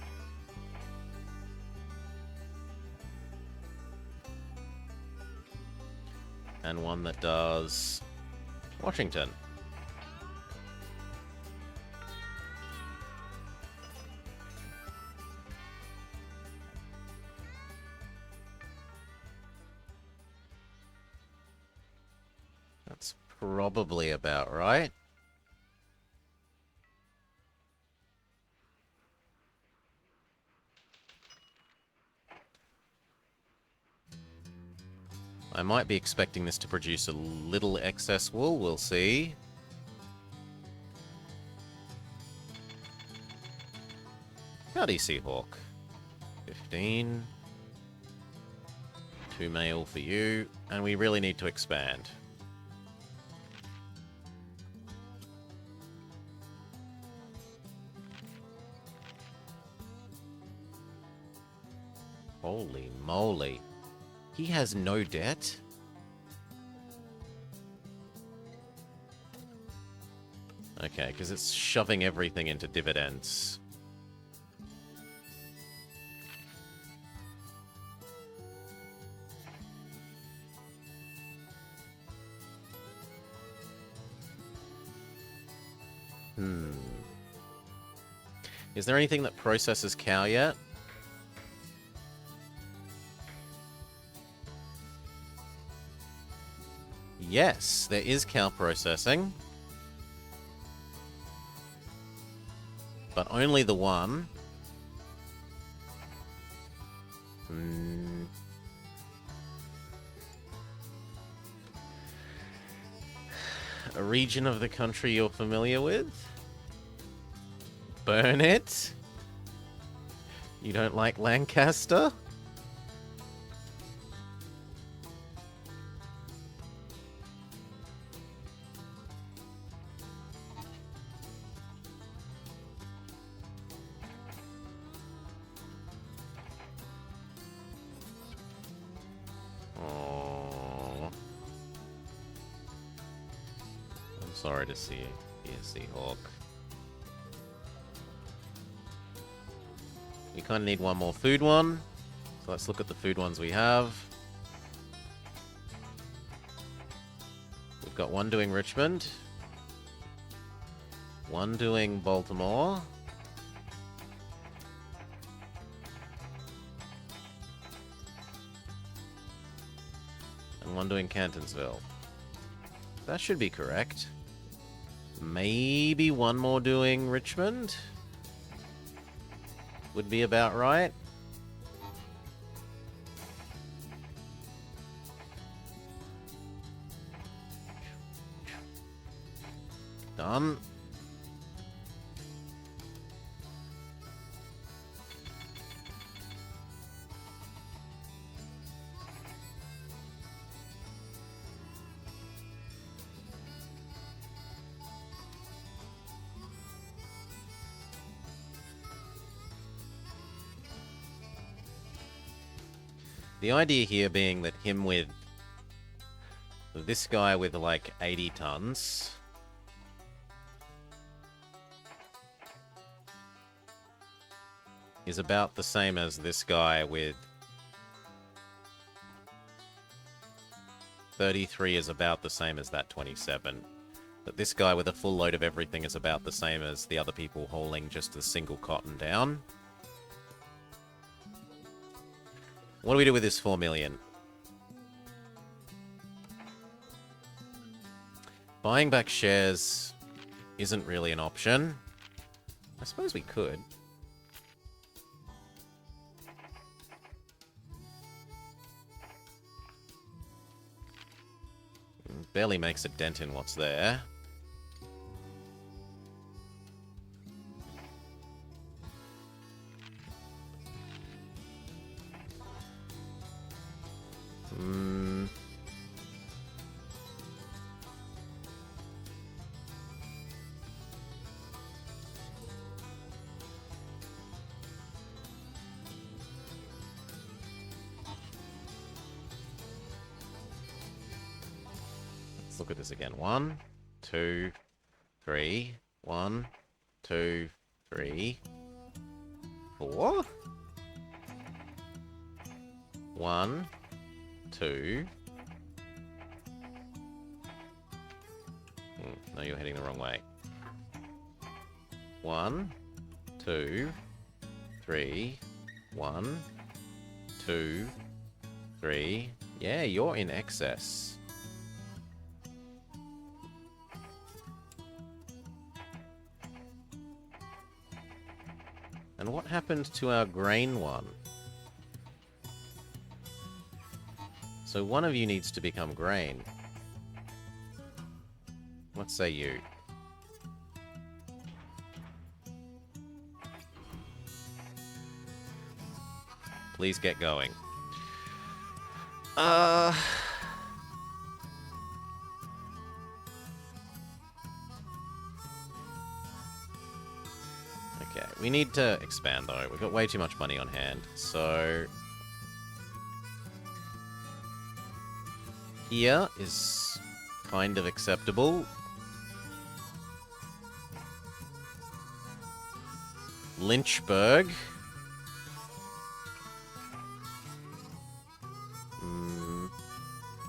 And one that does Washington. That's probably about right. I might be expecting this to produce a little excess wool, we'll see. Howdy, Seahawk. 15. 2 mail for you, and we really need to expand. Holy moly. He has no debt? Okay, because it's shoving everything into dividends. Is there anything that processes cow yet? Yes, there is cow processing. But only the one. A region of the country you're familiar with? Burn it? You don't like Lancaster? Sorry to see you, Seahawk. We kind of need one more food one. So let's look at the food ones we have. We've got one doing Richmond. One doing Baltimore. And one doing Cantonsville. That should be correct. Maybe one more doing Richmond would be about right. Done. The idea here being that him with... This guy with, like, 80 tons... is about the same as this guy with 33 is about the same as that 27. That this guy with a full load of everything is about the same as the other people hauling just a single cotton down. What do we do with this 4 million? Buying back shares isn't really an option. I suppose we could. Barely makes a dent in what's there. Let's look at this again. 1, 2, 3. 1, 2, 3, 4. 1, 2. No, you're heading the wrong way. 1, 2, 3. 1, 2, 3. Yeah, you're in excess. And what happened to our grain one? So one of you needs to become grain. What say you? Please get going. Okay, we need to expand though. We've got way too much money on hand, so... Here is kind of acceptable. Lynchburg.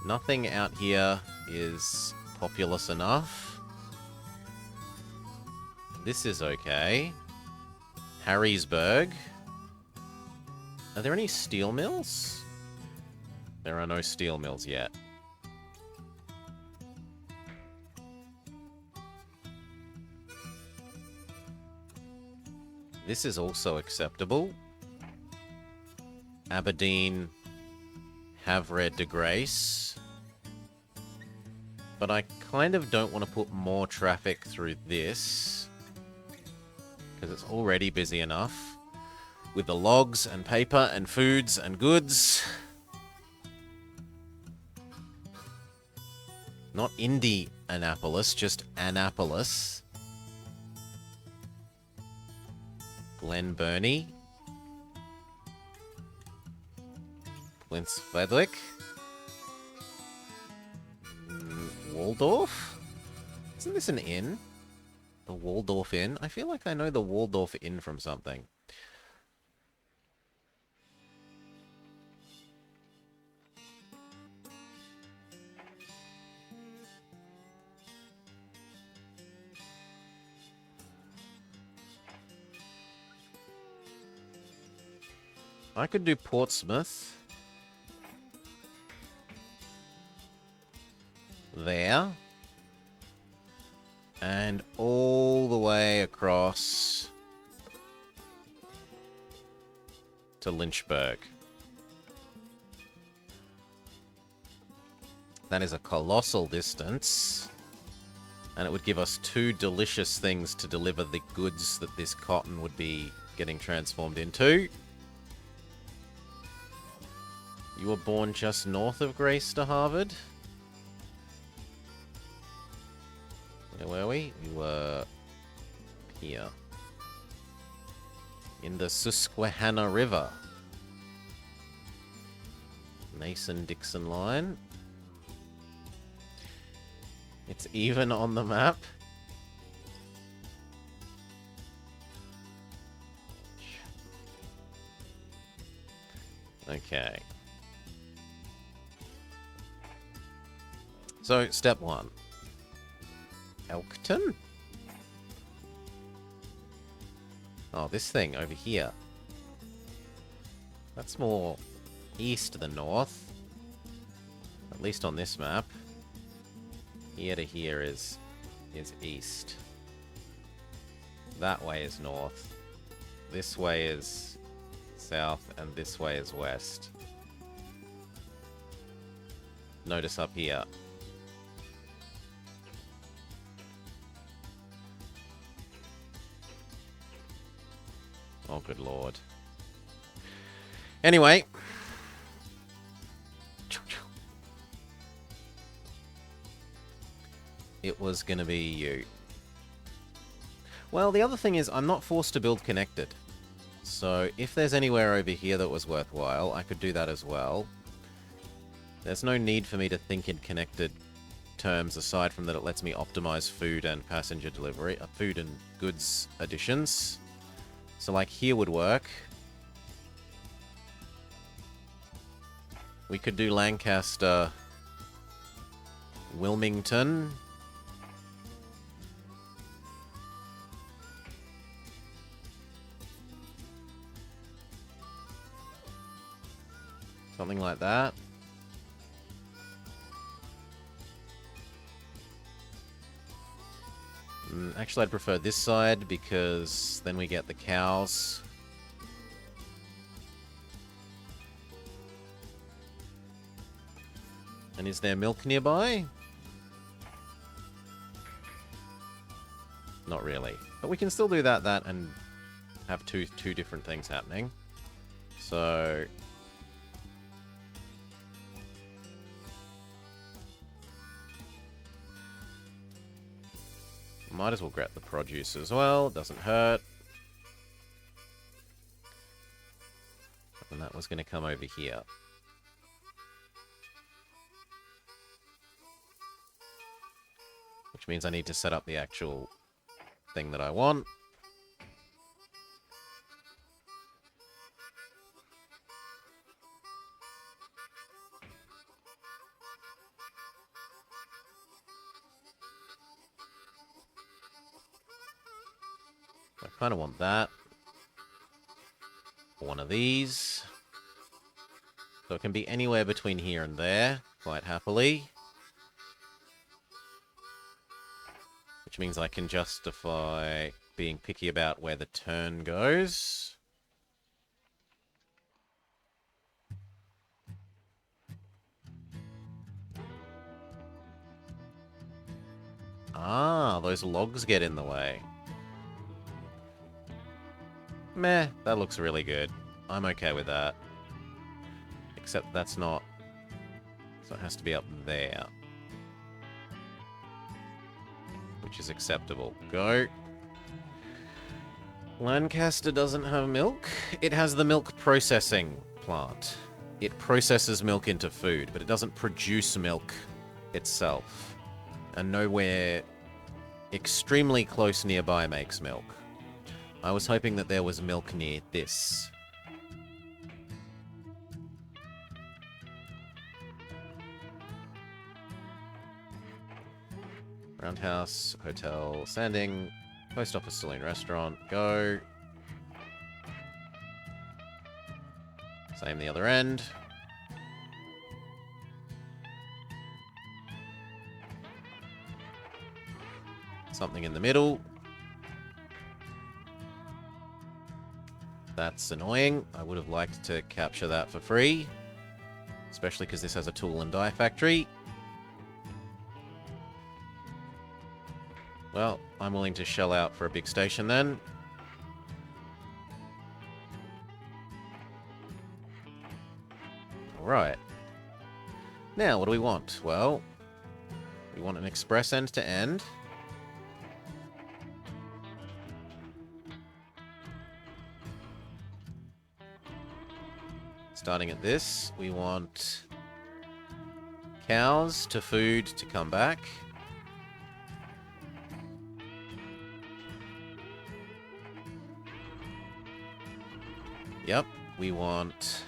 Nothing out here is populous enough. This is okay. Harrisburg. Are there any steel mills? There are no steel mills yet. This is also acceptable. Aberdeen, Havre de Grace. But I kind of don't want to put more traffic through this, because it's already busy enough with the logs and paper and foods and goods. Not Indianapolis, just Annapolis. Glen Burnie. Prince Frederick. Waldorf? Isn't this an inn? The Waldorf Inn? I feel like I know the Waldorf Inn from something. I could do Portsmouth. There. And all the way across to Lynchburg. That is a colossal distance. And it would give us 2 delicious things to deliver the goods that this cotton would be getting transformed into. You were born just north of Grace to Harvard? Where were we? We were here. In the Susquehanna River. Mason-Dixon line. It's even on the map. Okay. So, step 1. Elkton? Oh, this thing over here. That's more east than north. At least on this map. Here to here is east. That way is north. This way is south, and this way is west. Notice up here. Oh, good lord. Anyway. It was gonna be you. Well, the other thing is, I'm not forced to build connected. So, if there's anywhere over here that was worthwhile, I could do that as well. There's no need for me to think in connected terms, aside from that it lets me optimize food and passenger delivery, food and goods additions. So, like, here would work. We could do Lancaster, Wilmington. Something like that. Actually, I'd prefer this side because then we get the cows. And is there milk nearby? Not really. But we can still do that, and have two different things happening. So... might as well get the produce as well. Doesn't hurt. And that was going to come over here. Which means I need to set up the actual thing that I want. I kind of want that. One of these. So it can be anywhere between here and there, quite happily. Which means I can justify being picky about where the turn goes. Ah, those logs get in the way. Meh, that looks really good. I'm okay with that. Except that's not... so it has to be up there. Which is acceptable. Go. Lancaster doesn't have milk. It has the milk processing plant. It processes milk into food, but it doesn't produce milk itself. And nowhere extremely close nearby makes milk. I was hoping that there was milk near this. Roundhouse, hotel, sanding, post office, saloon, restaurant, go. Same the other end. Something in the middle. That's annoying. I would have liked to capture that for free. Especially because this has a tool and die factory. Well, I'm willing to shell out for a big station then. Alright. Now, what do we want? Well, we want an express end-to-end. Starting at this, we want cows to food to come back. Yep, we want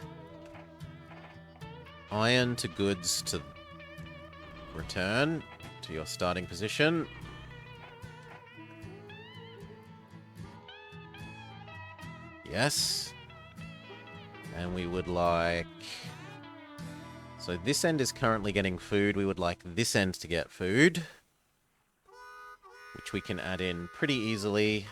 iron to goods to return to your starting position. Yes. And we would like... So this end is currently getting food. We would like this end to get food, which we can add in pretty easily.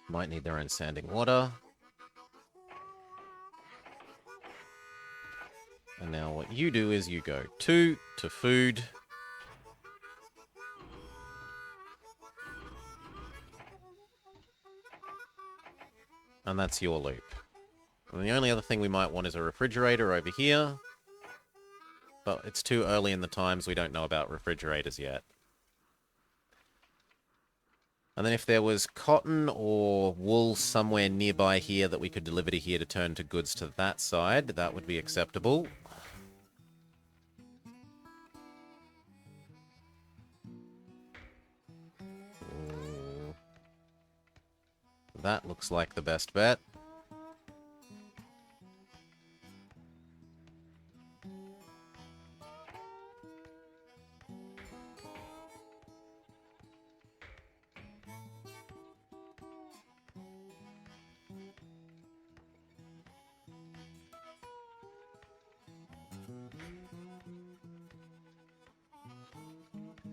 Might need their own sanding water. And now what you do is you go 2 to food. And that's your loop. And the only other thing we might want is a refrigerator over here. But it's too early in the times, we don't know about refrigerators yet. And then if there was cotton or wool somewhere nearby here that we could deliver to here to turn to goods to that side, that would be acceptable. That looks like the best bet.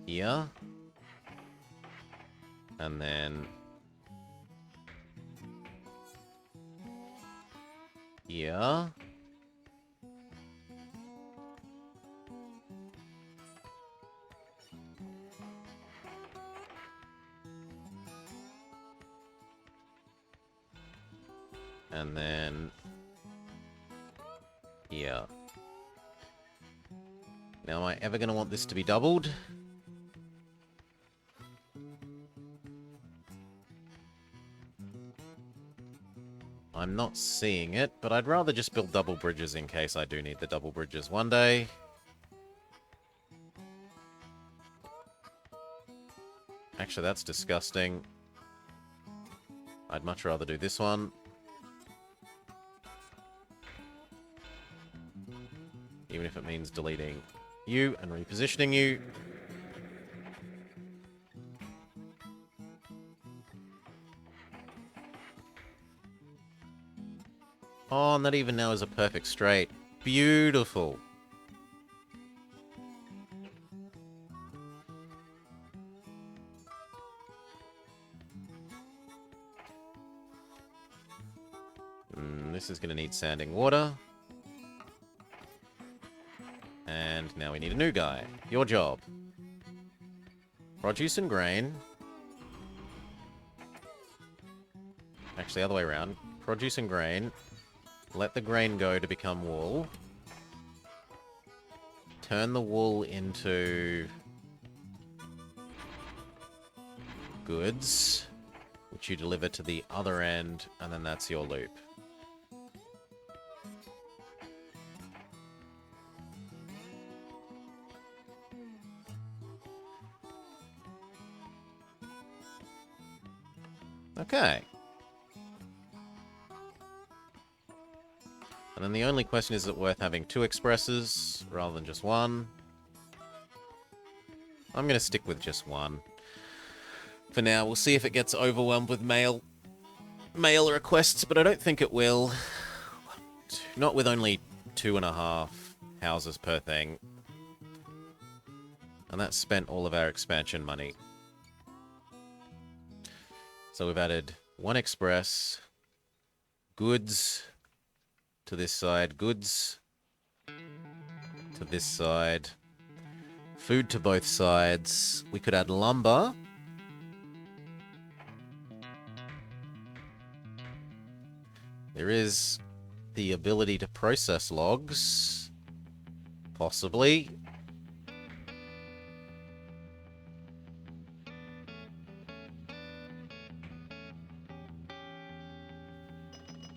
Here. And then... here. And then... here. Now, am I ever going to want this to be doubled? I'm not seeing it, but I'd rather just build double bridges in case I do need the double bridges one day. Actually, that's disgusting. I'd much rather do this one. Even if it means deleting you and repositioning you. Oh, and that even now is a perfect straight. Beautiful. This is going to need sanding water. And now we need a new guy. Your job. Produce and grain. Actually, the other way around. Produce and grain. Let the grain go to become wool. Turn the wool into goods, which you deliver to the other end, and then that's your loop. Okay. And then the only question is it worth having 2 expresses rather than just 1? I'm going to stick with just 1. For now, we'll see if it gets overwhelmed with mail requests, but I don't think it will. Not with only 2.5 houses per thing. And that spent all of our expansion money. So we've added 1 express, goods to this side, goods to this side, food to both sides. We could add lumber. There is the ability to process logs. Possibly.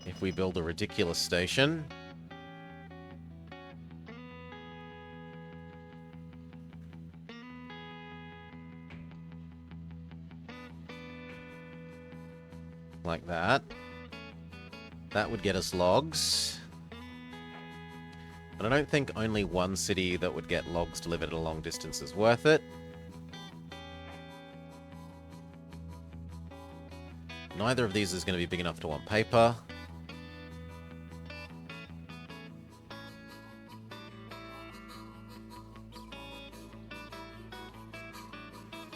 If we build a ridiculous station. Like that. That would get us logs. But I don't think only one city that would get logs delivered at a long distance is worth it. Neither of these is going to be big enough to want paper.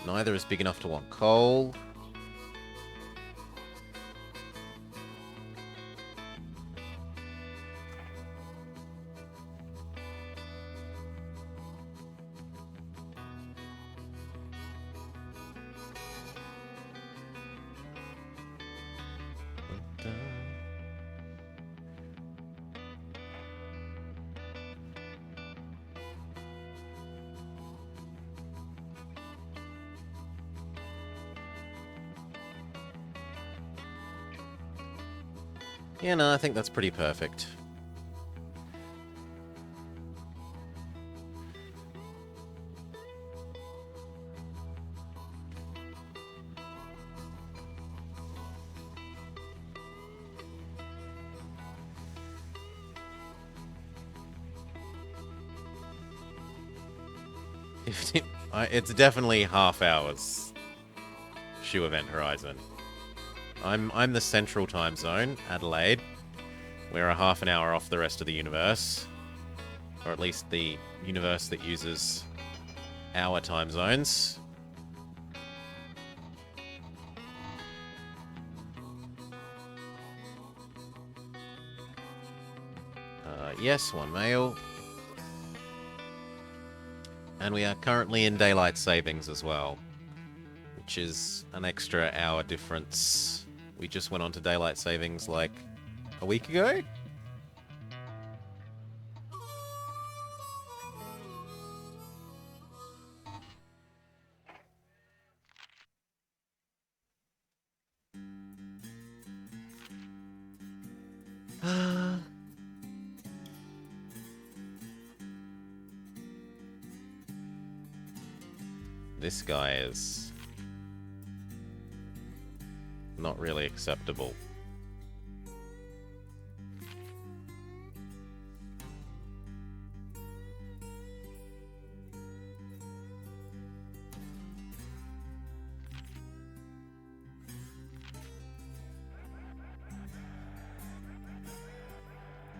Neither is big enough to want coal. Yeah, no, I think that's pretty perfect. It's definitely half hours. Choo Event Horizon. I'm the central time zone, Adelaide. We're a half an hour off the rest of the universe. Or at least the universe that uses our time zones. Yes, one mail. And we are currently in daylight savings as well, which is an extra hour difference. We just went on to daylight savings like a week ago? This guy is not really acceptable.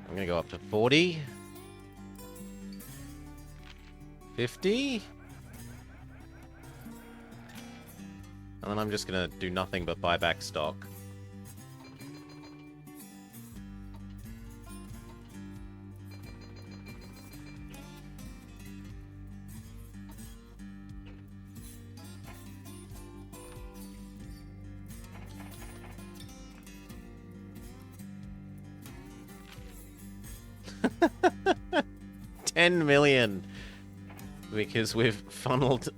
I'm gonna go up to 40. 50. And then I'm just gonna do nothing but buy back stock. $10 million, because we've funneled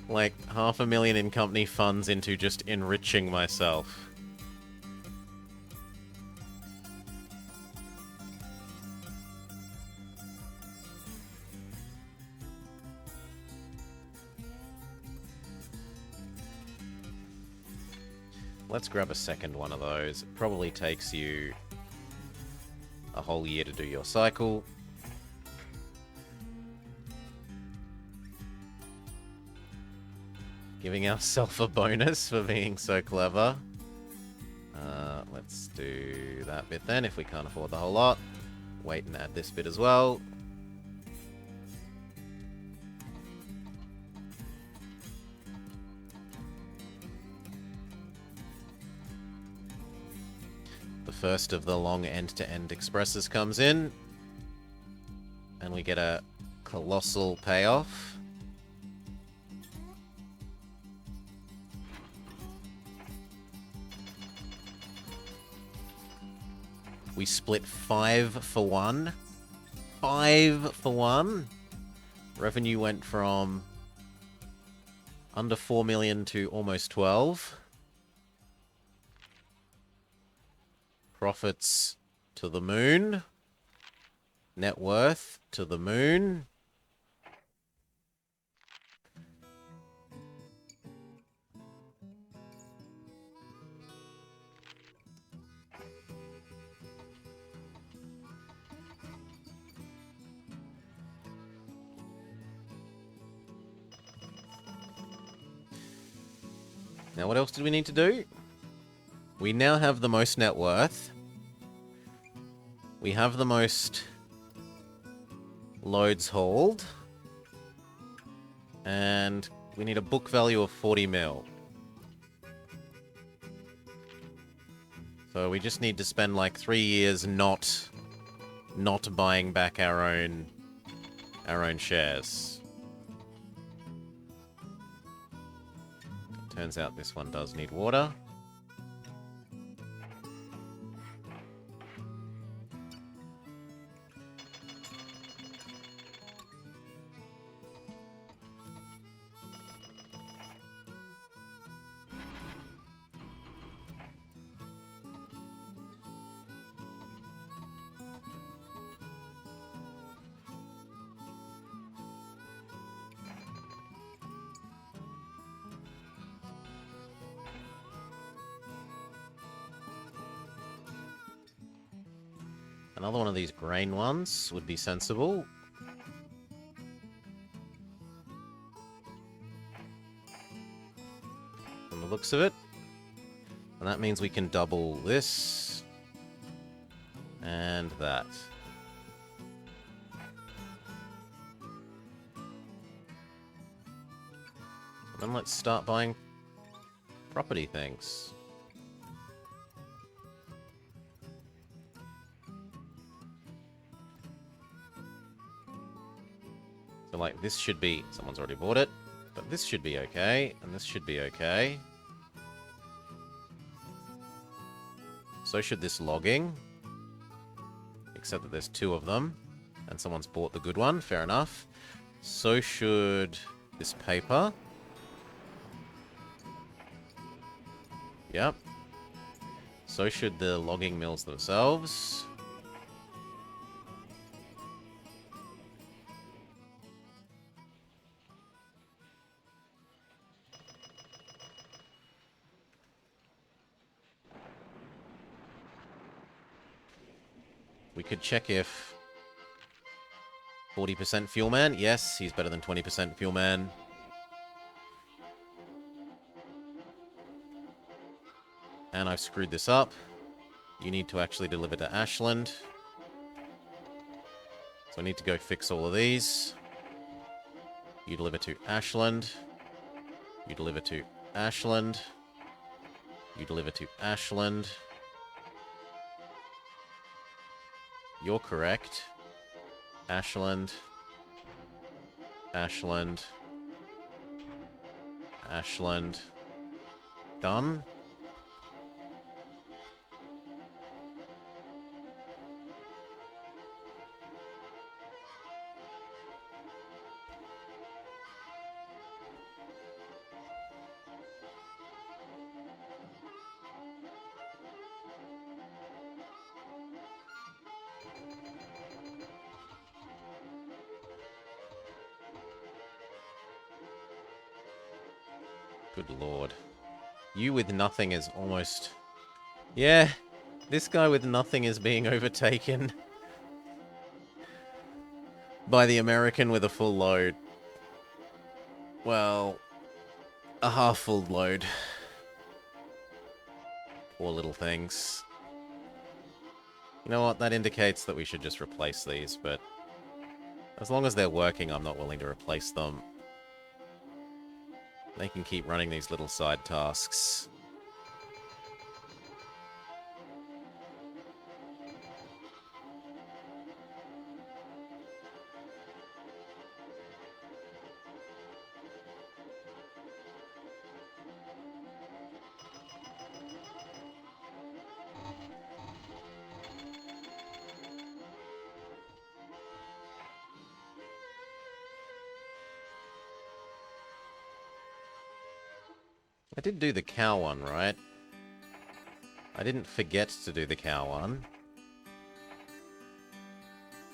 like $500,000 in company funds into just enriching myself. Let's grab a second one of those. It probably takes you a whole year to do your cycle. Giving ourselves a bonus for being so clever. Let's do that bit then, if we can't afford the whole lot. Wait and add this bit as well. The first of the long end-to-end expresses comes in. And we get a colossal payoff. We split 5 for 1. 5 for 1. Revenue went from under 4 million to almost 12. Profits to the moon. Net worth to the moon. Now, what else did we need to do? We now have the most net worth. We have the most loads hauled. And we need a book value of 40 mil. So we just need to spend like 3 years not buying back our own shares. Turns out this one does need water. Another one of these grain ones would be sensible. From the looks of it. And that means we can double this. And that. And then let's start buying property things. So, like, this should be... Someone's already bought it. But this should be okay. And this should be okay. So should this logging. Except that there's 2 of them. And someone's bought the good one. Fair enough. So should this paper. Yep. So should the logging mills themselves. We could check if 40% fuel man. Yes, he's better than 20% fuel man. And I've screwed this up. You need to actually deliver to Ashland. So I need to go fix all of these. You deliver to Ashland. You deliver to Ashland. You deliver to Ashland. You're correct. Ashland. Ashland. Ashland. Done. Good lord. You with nothing is almost... Yeah, this guy with nothing is being overtaken by the American with a full load. Well, a half-full load. Poor little things. You know what? That indicates that we should just replace these, but as long as they're working, I'm not willing to replace them. They can keep running these little side tasks. I did do the cow one, right? I didn't forget to do the cow one.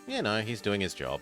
Yeah, no, he's doing his job.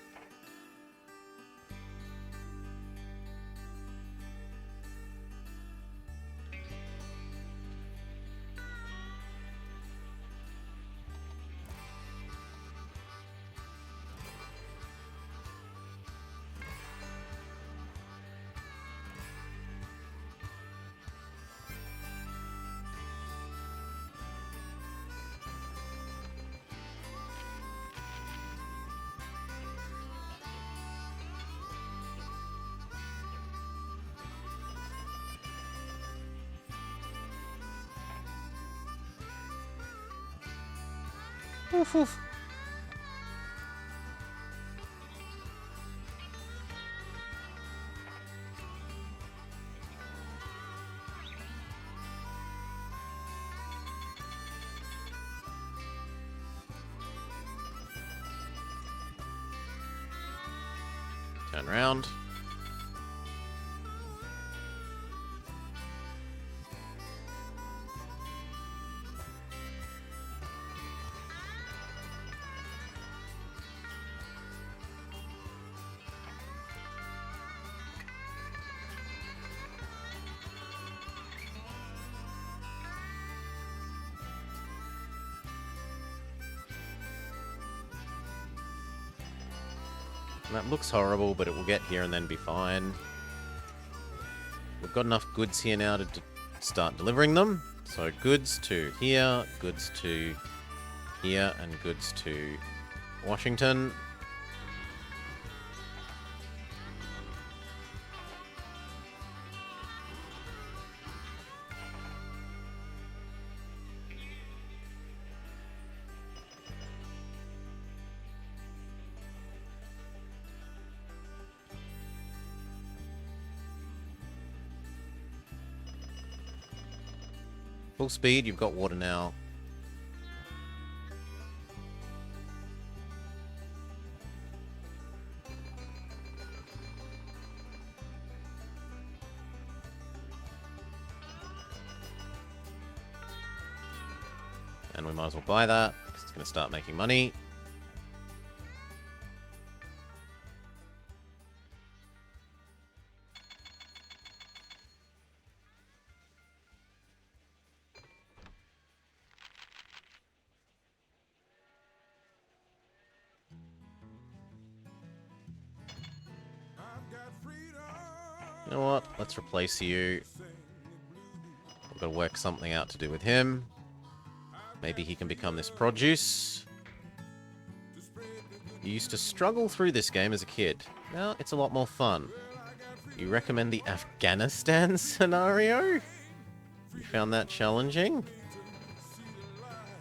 Oof, oof. Turn around. That looks horrible, but it will get here and then be fine. We've got enough goods here now to start delivering them. So goods to here, goods to here, and goods to Washington. Full speed, you've got water now. And we might as well buy that, because it's going to start making money. You know what? Let's replace you. We've got to work something out to do with him. Maybe he can become this produce. You used to struggle through this game as a kid. Now it's a lot more fun. You recommend the Afghanistan scenario? You found that challenging?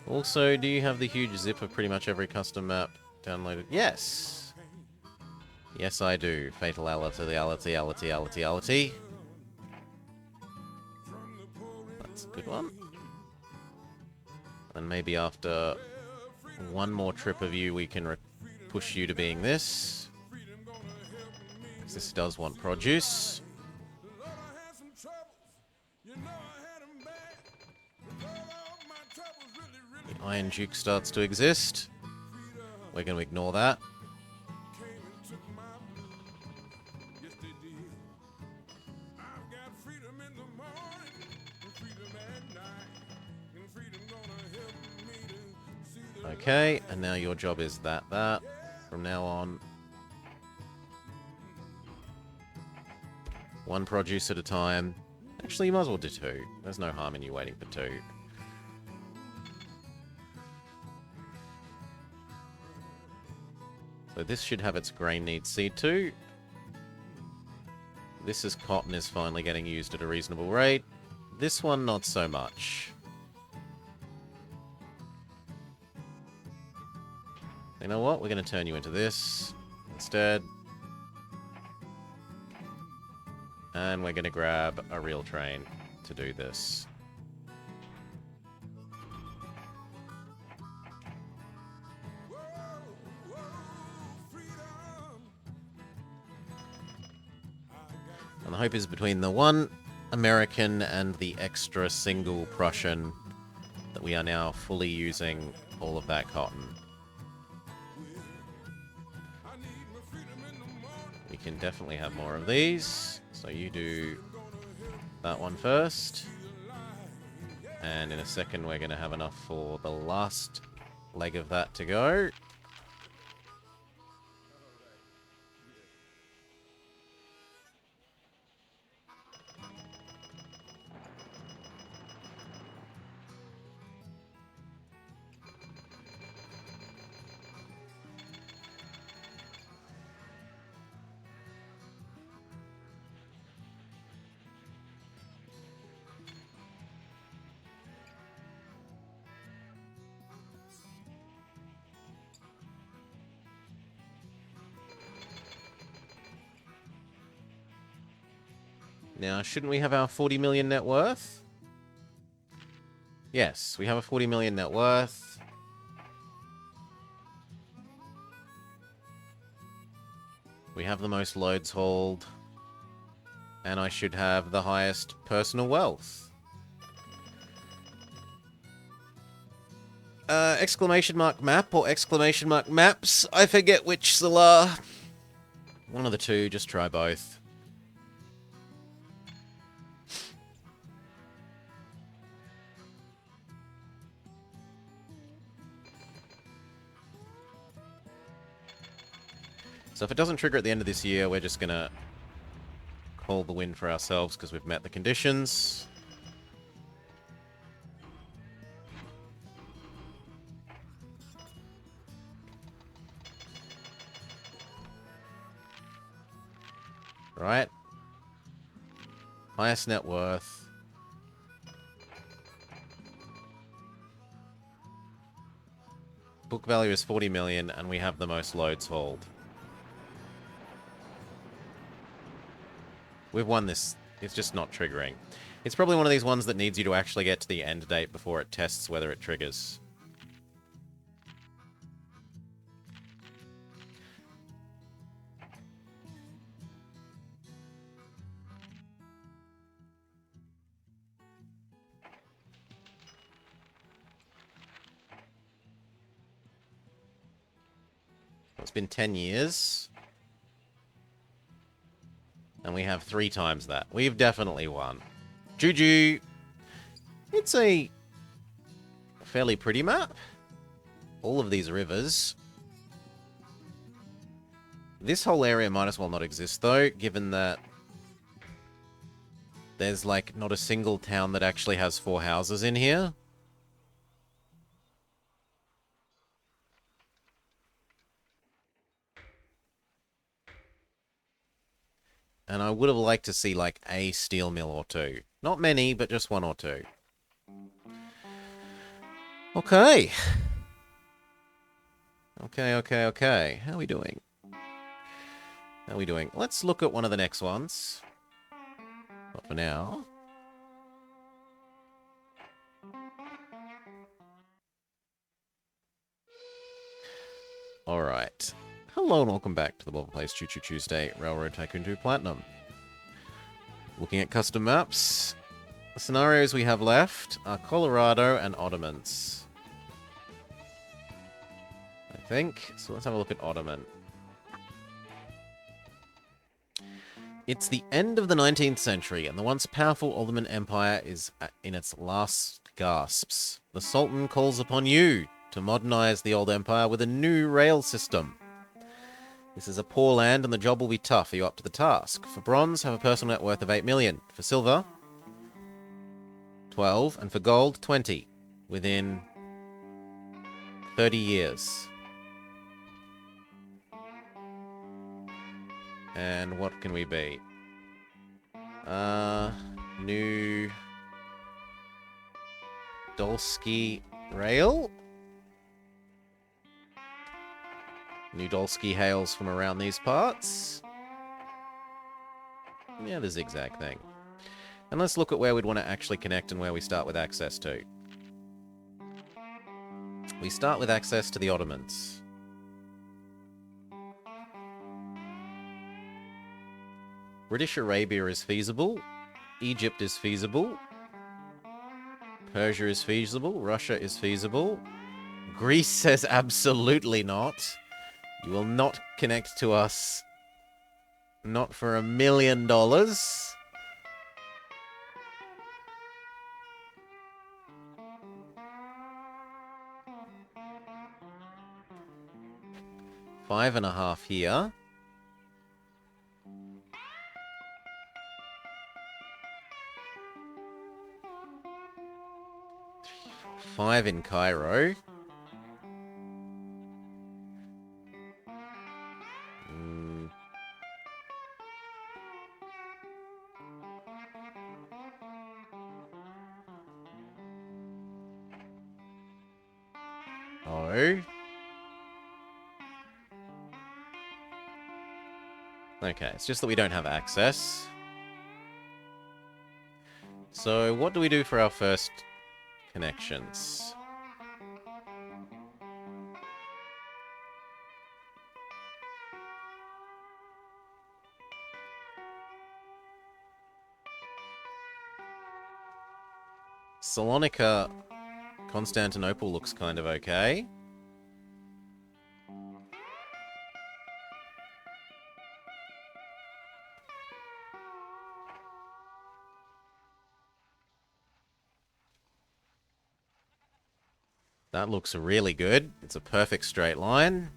Also, do you have the huge zip of pretty much every custom map downloaded? Yes! Yes, I do. Fatality. That's a good one. And maybe after one more trip of you, we can push you to being this. Because this does want produce. The Iron Duke starts to exist. We're going to ignore that. Okay, and now your job is that. From now on. One produce at a time. Actually, you might as well do two. There's no harm in you waiting for two. So this should have its grain needs seed too. This is cotton is finally getting used at a reasonable rate. This one, not so much. You know what? We're going to turn you into this instead. And we're going to grab a real train to do this. And the hope is between the 1 American and the extra single Prussian that we are now fully using all of that cotton. We can definitely have more of these. So you do that one first. And in a second, we're going to have enough for the last leg of that to go. Now, shouldn't we have our 40 million net worth? Yes, we have a 40 million net worth. We have the most loads hauled. And I should have the highest personal wealth. Exclamation mark map or exclamation mark maps? I forget which are. One of the two, just try both. So if it doesn't trigger at the end of this year, we're just going to call the win for ourselves because we've met the conditions. Right. Highest net worth. Book value is 40 million and we have the most loads hauled. We've won this. It's just not triggering. It's probably one of these ones that needs you to actually get to the end date before it tests whether it triggers. It's been 10 years. And we have 3 times that. We've definitely won. Choo. It's a fairly pretty map. All of these rivers. This whole area might as well not exist, though, given that there's, like, not a single town that actually has 4 houses in here. And I would have liked to see, like, a steel mill or 2. Not many, but just 1 or 2. Okay. Okay. How are we doing? Let's look at one of the next ones. Not for now. Alright. Hello and welcome back to the Bobble Plays Choo Choo Tuesday, Railroad Tycoon 2 Platinum. Looking at custom maps, the scenarios we have left are Colorado and Ottomans. I think. So let's have a look at Ottoman. It's the end of the 19th century, and the once powerful Ottoman Empire is in its last gasps. The Sultan calls upon you to modernize the old empire with a new rail system. This is a poor land, and the job will be tough. Are you up to the task? For bronze, have a personal net worth of 8 million. For silver, 12. And for gold, 20. Within 30 years. And what can we be? New Dolsky Rail? New Dolsky hails from around these parts. Yeah, the zigzag thing. And let's look at where we'd want to actually connect and where we start with access to. We start with access to the Ottomans. British Arabia is feasible. Egypt is feasible. Persia is feasible. Russia is feasible. Greece says absolutely not. You will not connect to us. Not for $1 million. $5.5 here. 5 in Cairo. Oh. Okay, it's just that we don't have access. So what do we do for our first connections? Salonika, Constantinople looks kind of okay. That looks really good. It's a perfect straight line.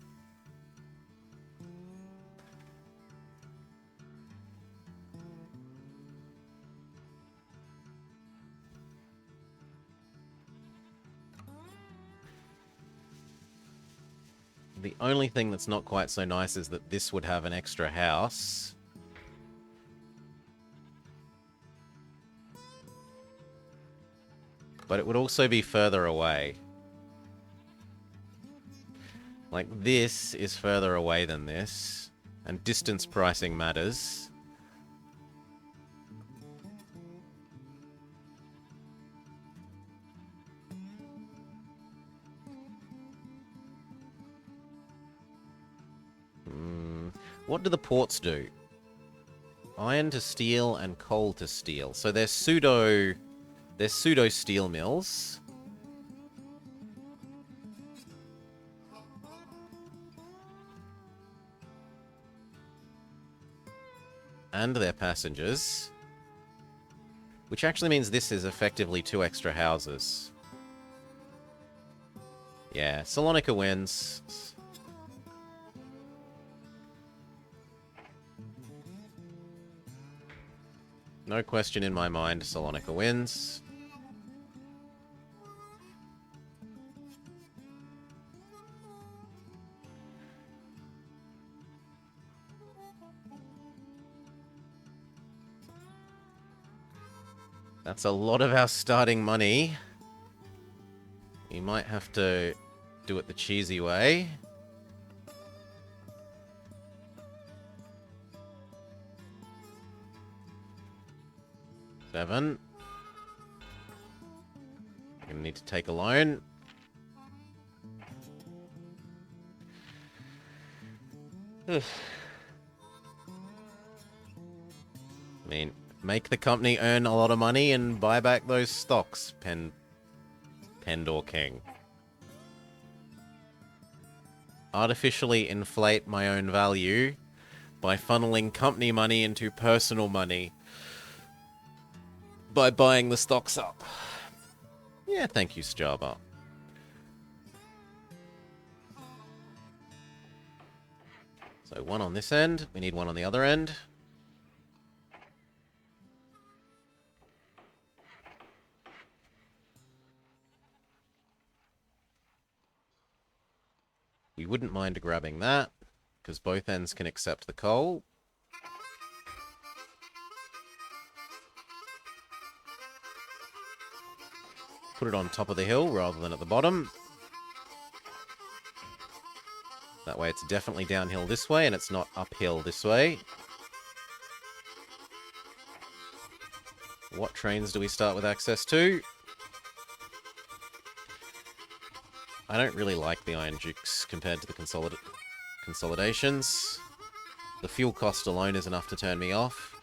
The only thing that's not quite so nice is that this would have an extra house. But it would also be further away. Like, this is further away than this. And distance pricing matters. What do the ports do? Iron to steel and coal to steel. So they're pseudo steel mills. And their passengers. Which actually means this is effectively 2 extra houses. Yeah, Salonika wins. No question in my mind, Salonika wins. That's a lot of our starting money. You might have to do it the cheesy way. $7. I'm gonna need to take a loan. I mean, make the company earn a lot of money and buy back those stocks, Pendor King. Artificially inflate my own value by funneling company money into personal money by buying the stocks up. Yeah, thank you, Strava. So 1 on this end. We need 1 on the other end. We wouldn't mind grabbing that, because both ends can accept the coal. Put it on top of the hill rather than at the bottom. That way it's definitely downhill this way and it's not uphill this way. What trains do we start with access to? I don't really like the Iron Dukes compared to the consolidations. The fuel cost alone is enough to turn me off.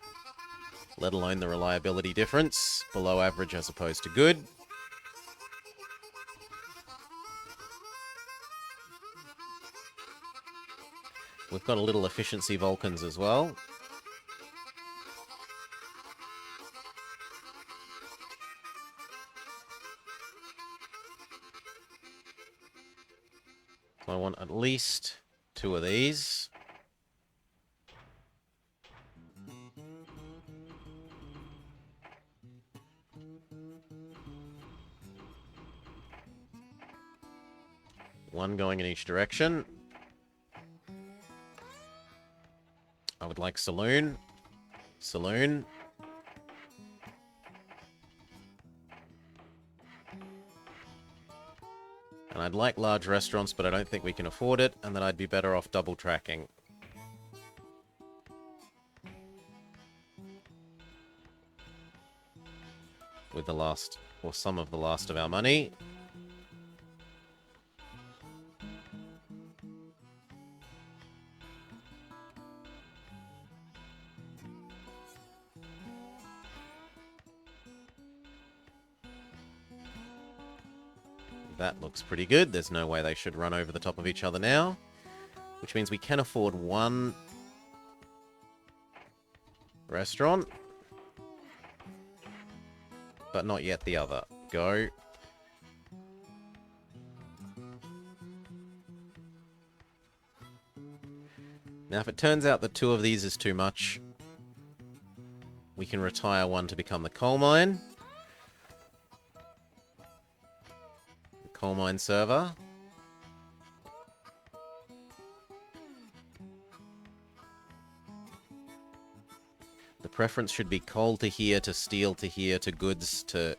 let alone the reliability difference. Below average as opposed to good. We've got a little efficiency Vulcans as well. I want at least 2 of these. One going in each direction. I would like saloon. Saloon. And I'd like large restaurants, but I don't think we can afford it, and that I'd be better off double tracking. With the last, or some of the last of our money. That looks pretty good. There's no way they should run over the top of each other now. Which means we can afford one restaurant. But not yet the other. Go. Now, if it turns out that 2 of these is too much, we can retire one to become the coal mine. The coal mine server. The preference should be coal to here, to steel to here, to goods to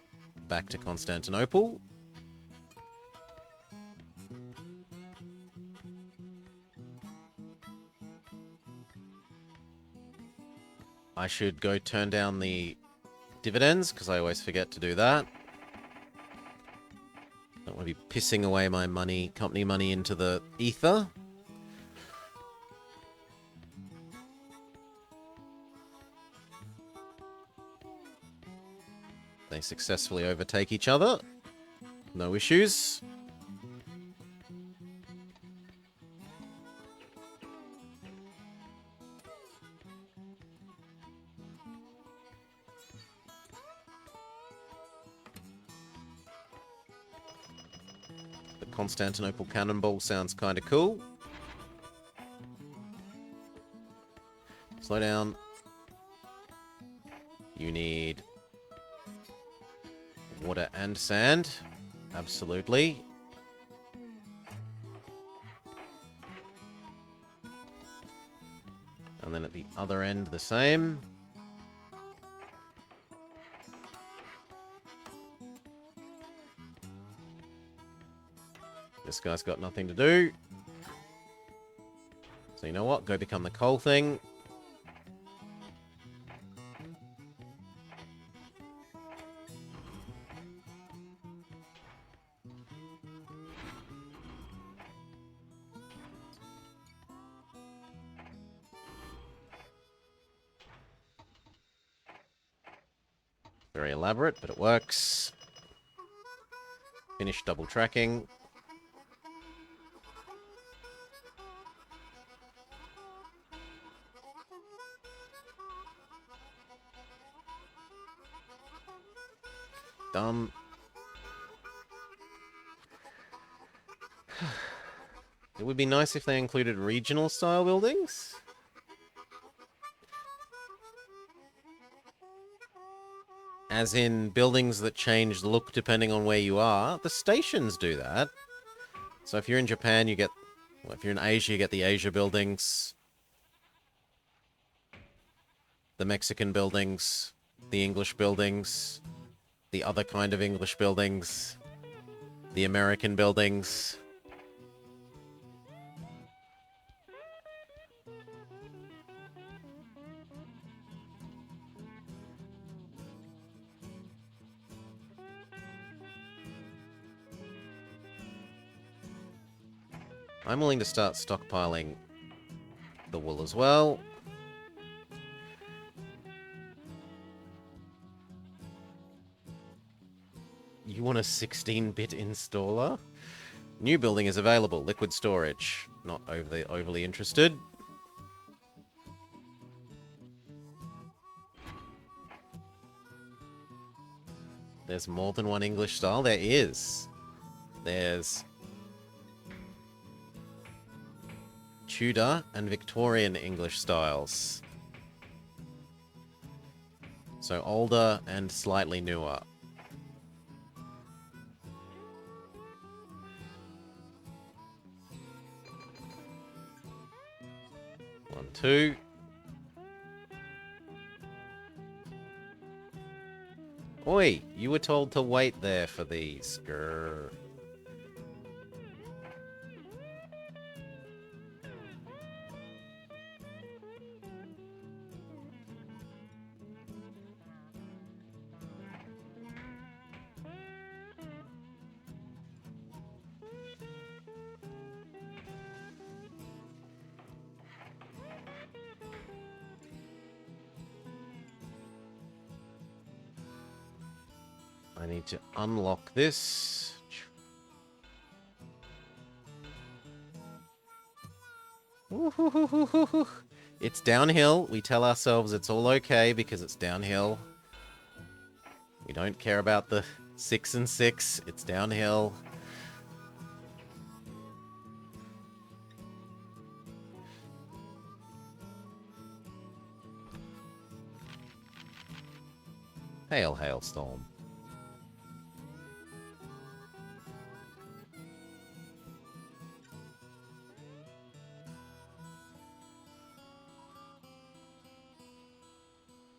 back to Constantinople. I should go turn down the dividends, because I always forget to do that. Don't want to be pissing away my money, company money, into the ether. They successfully overtake each other. No issues. The Constantinople Cannonball sounds kind of cool. Slow down. You need water and sand. Absolutely. And then at the other end, the same. This guy's got nothing to do. So you know what? Go become the coal thing. Very elaborate, but it works. Finish double tracking. Done. It would be nice if they included regional style buildings. As in buildings that change look depending on where you are. The stations do that. So if you're in Japan, you get... Well, if you're in Asia, you get the Asia buildings. The Mexican buildings. The English buildings. The other kind of English buildings. The American buildings. I'm willing to start stockpiling the wool as well. You want a 16-bit installer? New building is available. Liquid storage. Not overly interested. There's more than one English style? There is. There's Tudor and Victorian English styles. So older and slightly newer. One, two. Oi, you were told to wait there for these. Grr. I need to unlock this. It's downhill. We tell ourselves it's all okay because it's downhill. We don't care about the 6 and 6. It's downhill. Hail, hailstorm.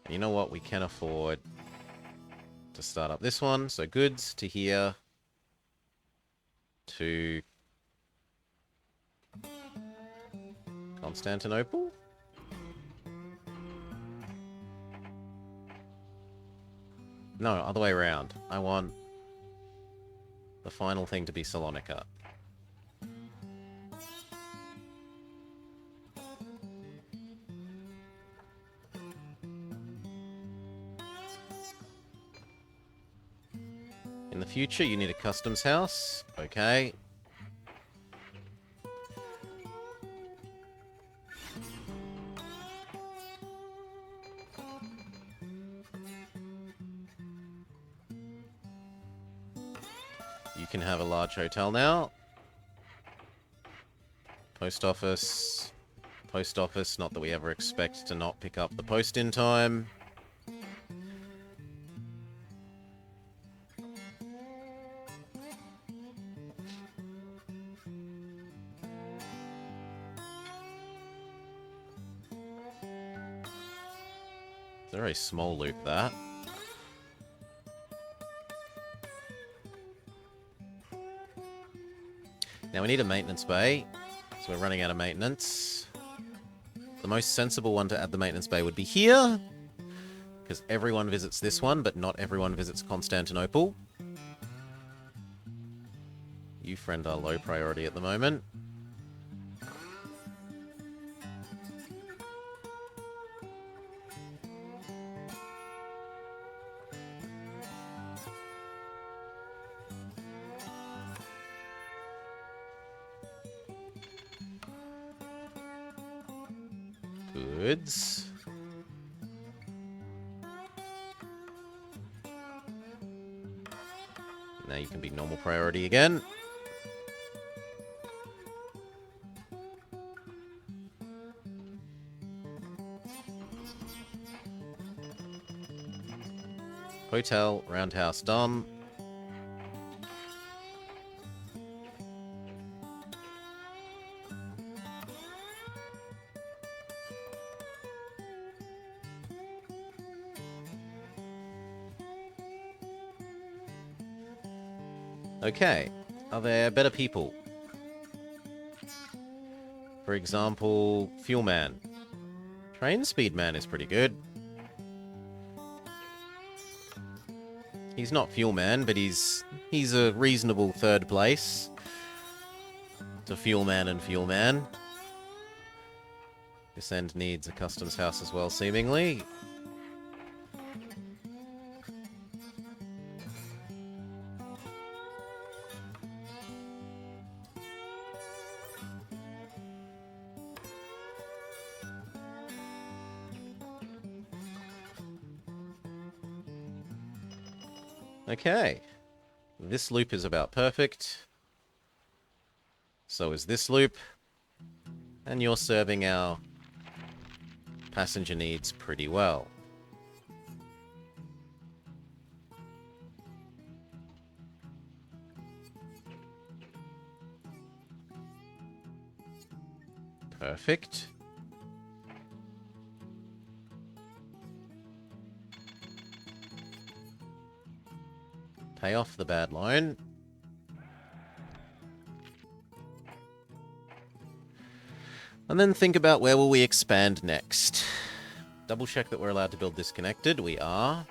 You know what? We can afford to start up this one. So goods to here to Constantinople. No, other way around. I want the final thing to be Salonika. In the future, you need a customs house. Okay. You can have a large hotel now. Post office. Post office. Not that we ever expect to not pick up the post in time. It's a very small loop, that. Now we need a maintenance bay, so we're running out of maintenance. The most sensible one to add the maintenance bay would be here, because everyone visits this one, but not everyone visits Constantinople. You, friend, are low priority at the moment. Goods. Now you can be normal priority again. Hotel, roundhouse done. Okay, are there better people? For example, Fuel Man. Train Speed Man is pretty good. He's not Fuel Man, but he's a reasonable third place to Fuel Man and Fuel Man. This end needs a customs house as well, seemingly. Okay. This loop is about perfect. So is this loop. And you're serving our passenger needs pretty well. Perfect. Pay off the bad loan. And then think about where will we expand next. Double check that we're allowed to build disconnected. We are.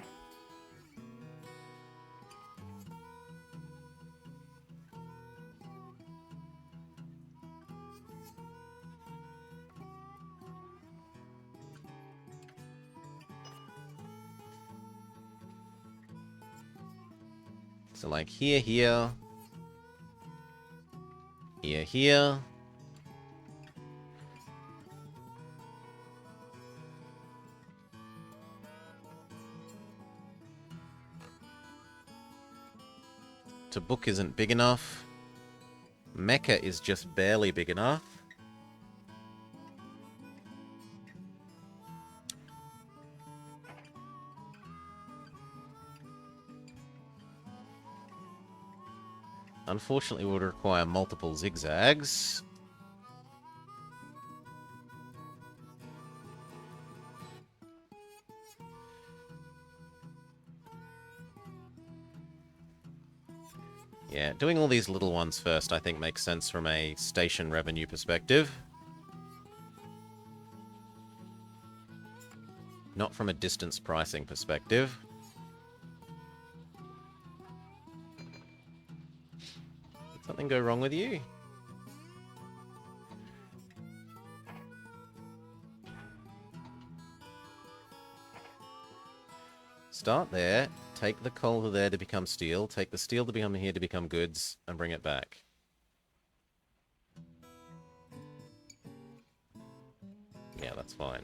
So like here, here. Here, here. Tabuk isn't big enough. Mecca is just barely big enough. Unfortunately, we would require multiple zigzags. Yeah, doing all these little ones first, I think, makes sense from a station revenue perspective. Not from a distance pricing perspective. Did something go wrong with you? Start there, take the coal to there to become steel, take the steel to become here to become goods, and bring it back. Yeah, that's fine.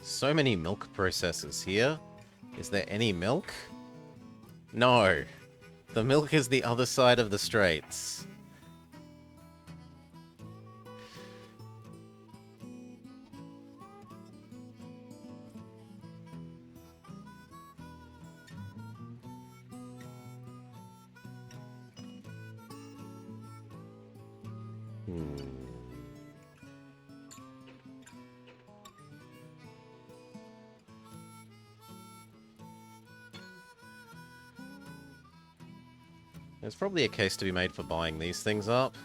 So many milk processors here. Is there any milk? No. The milk is the other side of the straits. There's probably a case to be made for buying these things up,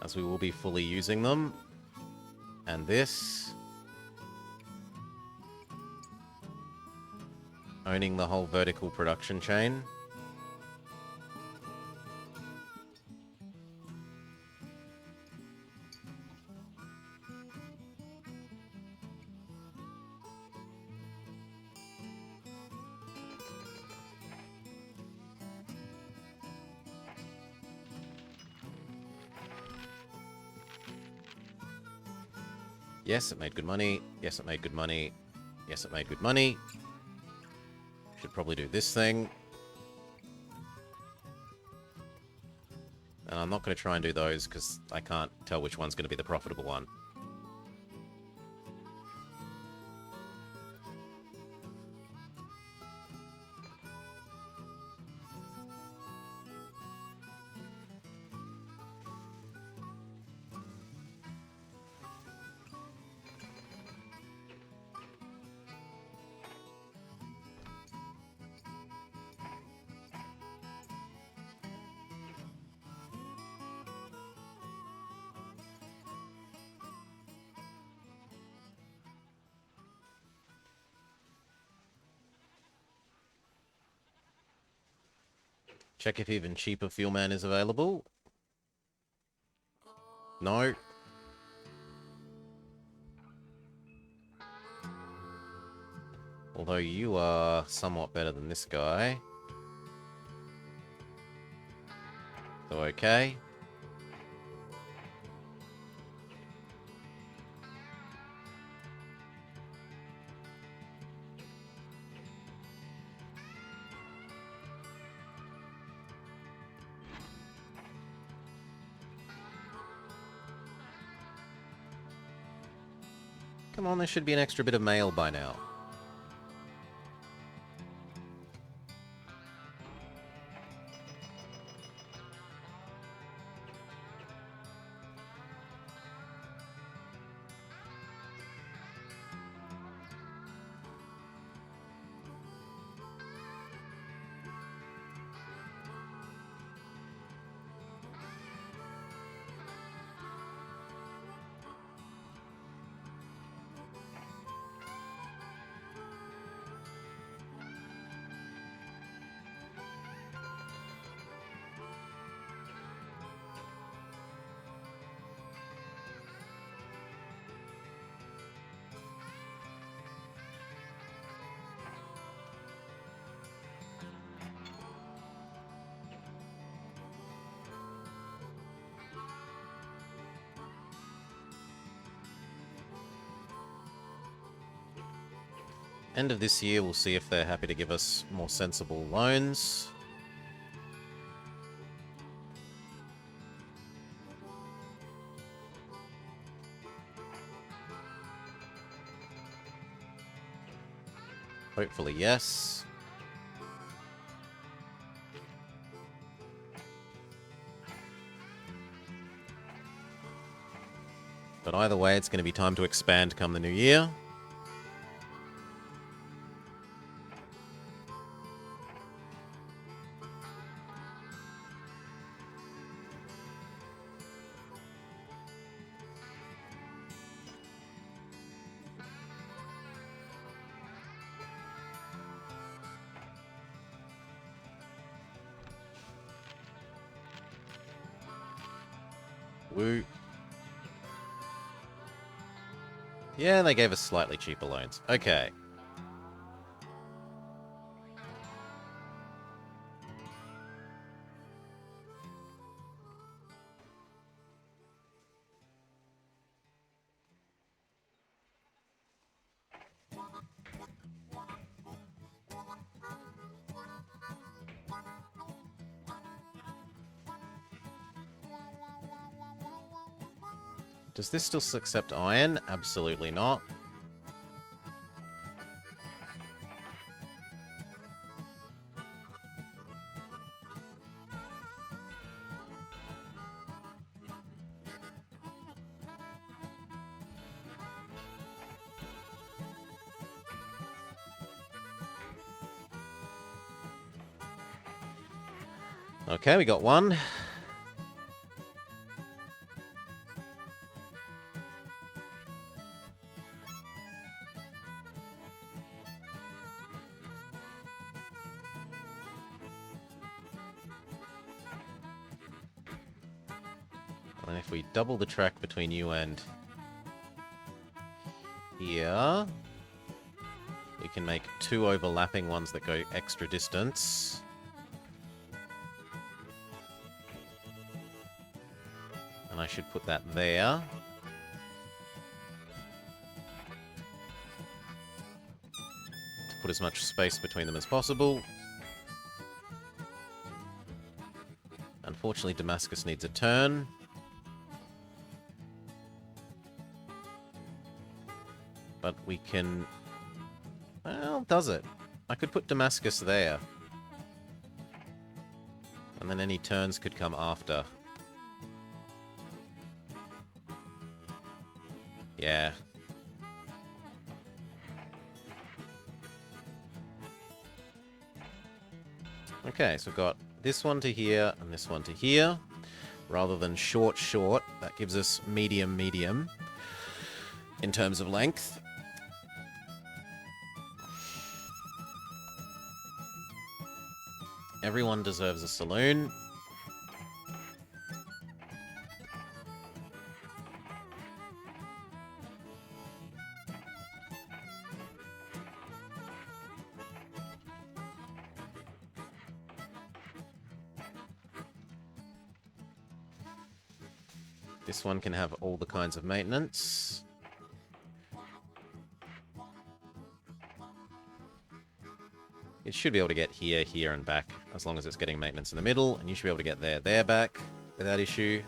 as we will be fully using them. And this. Owning the whole vertical production chain. Yes, it made good money. Yes, it made good money. Yes, it made good money. Should probably do this thing. And I'm not going to try and do those because I can't tell which one's going to be the profitable one. Check if even cheaper fuel man is available. No. Although you are somewhat better than this guy. So okay. Come on, there should be an extra bit of mail by now. End of this year, we'll see if they're happy to give us more sensible loans. Hopefully, yes. But either way, it's going to be time to expand come the new year. Woo. Yeah, they gave us slightly cheaper loans. Okay. Does this still accept iron? Absolutely not. Okay, we got one. And if we double the track between you and here, we can make 2 overlapping ones that go extra distance. And I should put that there. To put as much space between them as possible. Unfortunately, Damascus needs a turn. But we can... Well, does it? I could put Damascus there. And then any turns could come after. Yeah. Okay, so we've got this one to here and this one to here. Rather than short, short, that gives us medium, medium in terms of length. Everyone deserves a saloon. This one can have all the kinds of maintenance. It should be able to get here, here, and back, as long as it's getting maintenance in the middle, and you should be able to get there, there, back, without issue.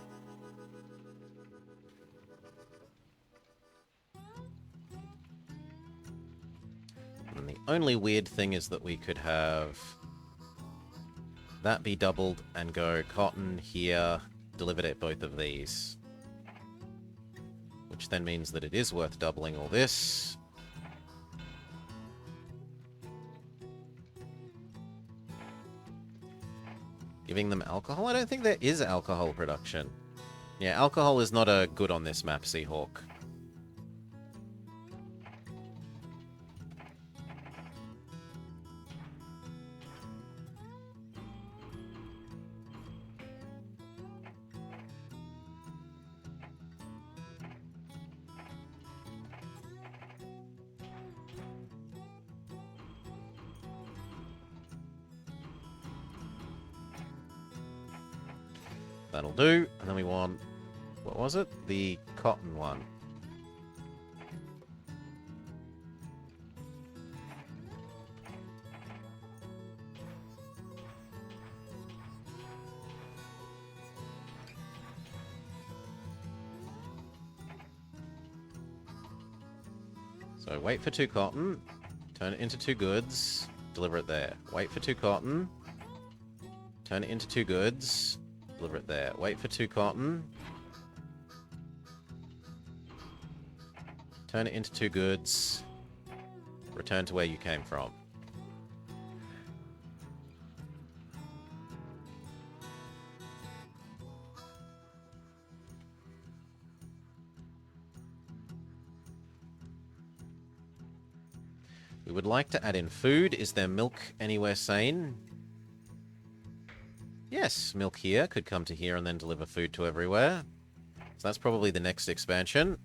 And the only weird thing is that we could have that be doubled and go cotton here, delivered at both of these. Which then means that it is worth doubling all this. Giving them alcohol? I don't think there is alcohol production. Yeah, alcohol is not a good on this map, Seahawk. That'll do. And then we want, what was it? The cotton one. So wait for 2 cotton, turn it into 2 goods, deliver it there. Wait for 2 cotton, turn it into 2 goods, deliver it there. Wait for 2 cotton, turn it into 2 goods, return to where you came from. We would like to add in food. Is there milk anywhere sane? Yes, milk here could come to here and then deliver food to everywhere. So that's probably the next expansion.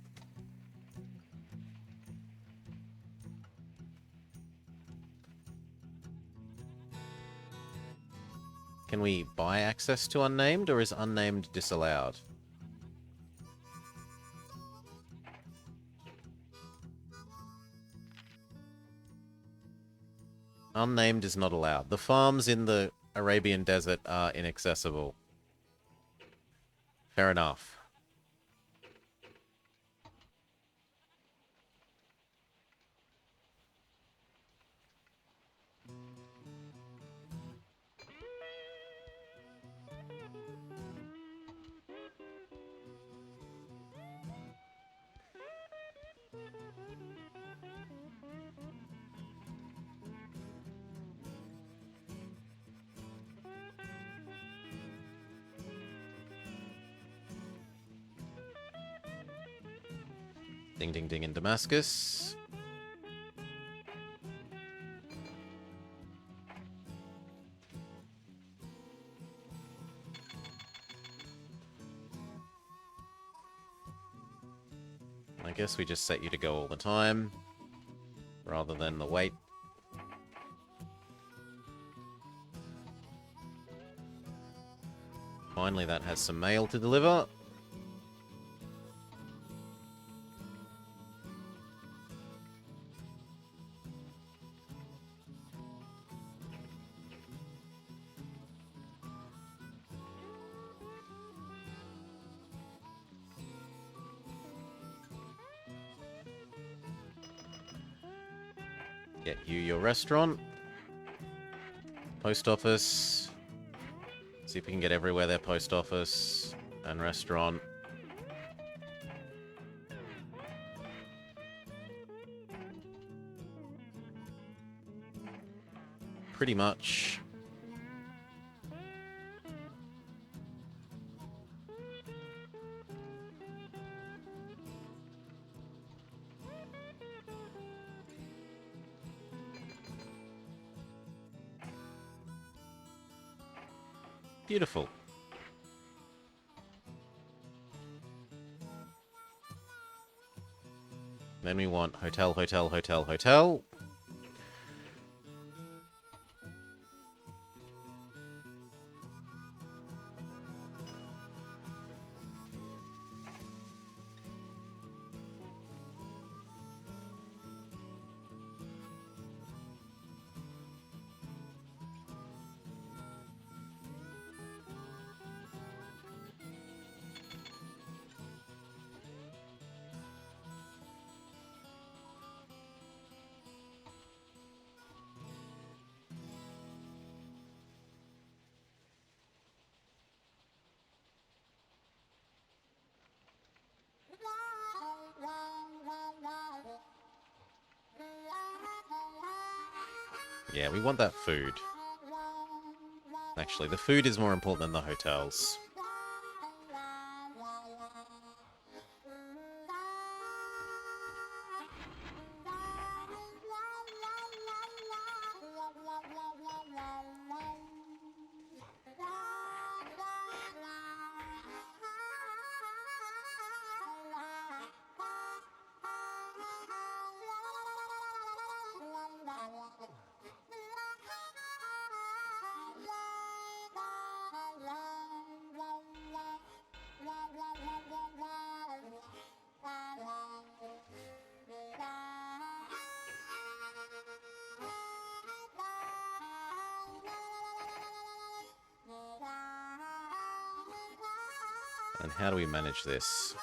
Can we buy access to unnamed, or is unnamed disallowed? Unnamed is not allowed. The farms in the Arabian desert are inaccessible. Fair enough. Ding, ding, ding in Damascus. I guess we just set you to go all the time, rather than the wait. Finally, that has some mail to deliver. Get you your restaurant. Post office. See if we can get everywhere there. Post office and restaurant. Pretty much. Beautiful. Then we want hotel, hotel, hotel, hotel. Yeah, we want that food. Actually, the food is more important than the hotels. And how do we manage this?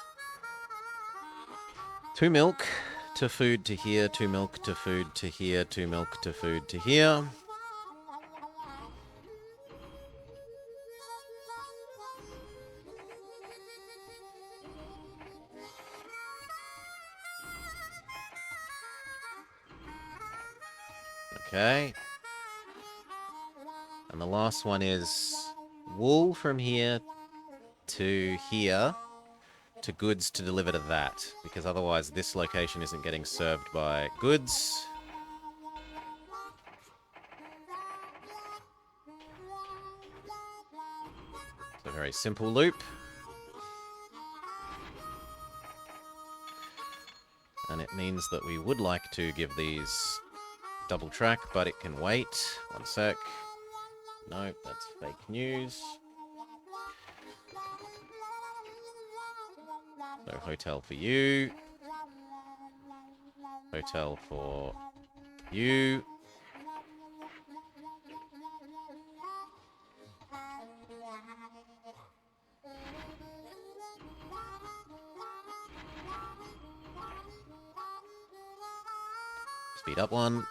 2 milk to food to here, 2 milk to food to here, 2 milk to food to here. Okay. And the last one is wool from here to here to goods to deliver to that, because otherwise this location isn't getting served by goods. It's a very simple loop. And it means that we would like to give these double track, but it can wait. One sec. Nope, that's fake news. So hotel for you. Hotel for you. Speed up one.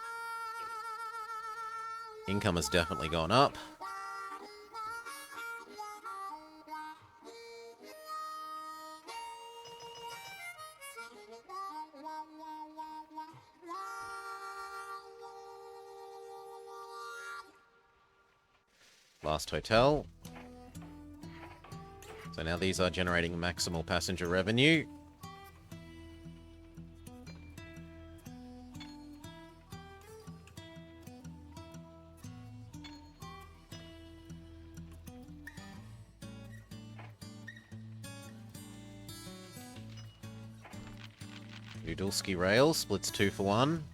Income has definitely gone up. Last hotel. So now these are generating maximal passenger revenue. Udulski Rail splits 2 for 1.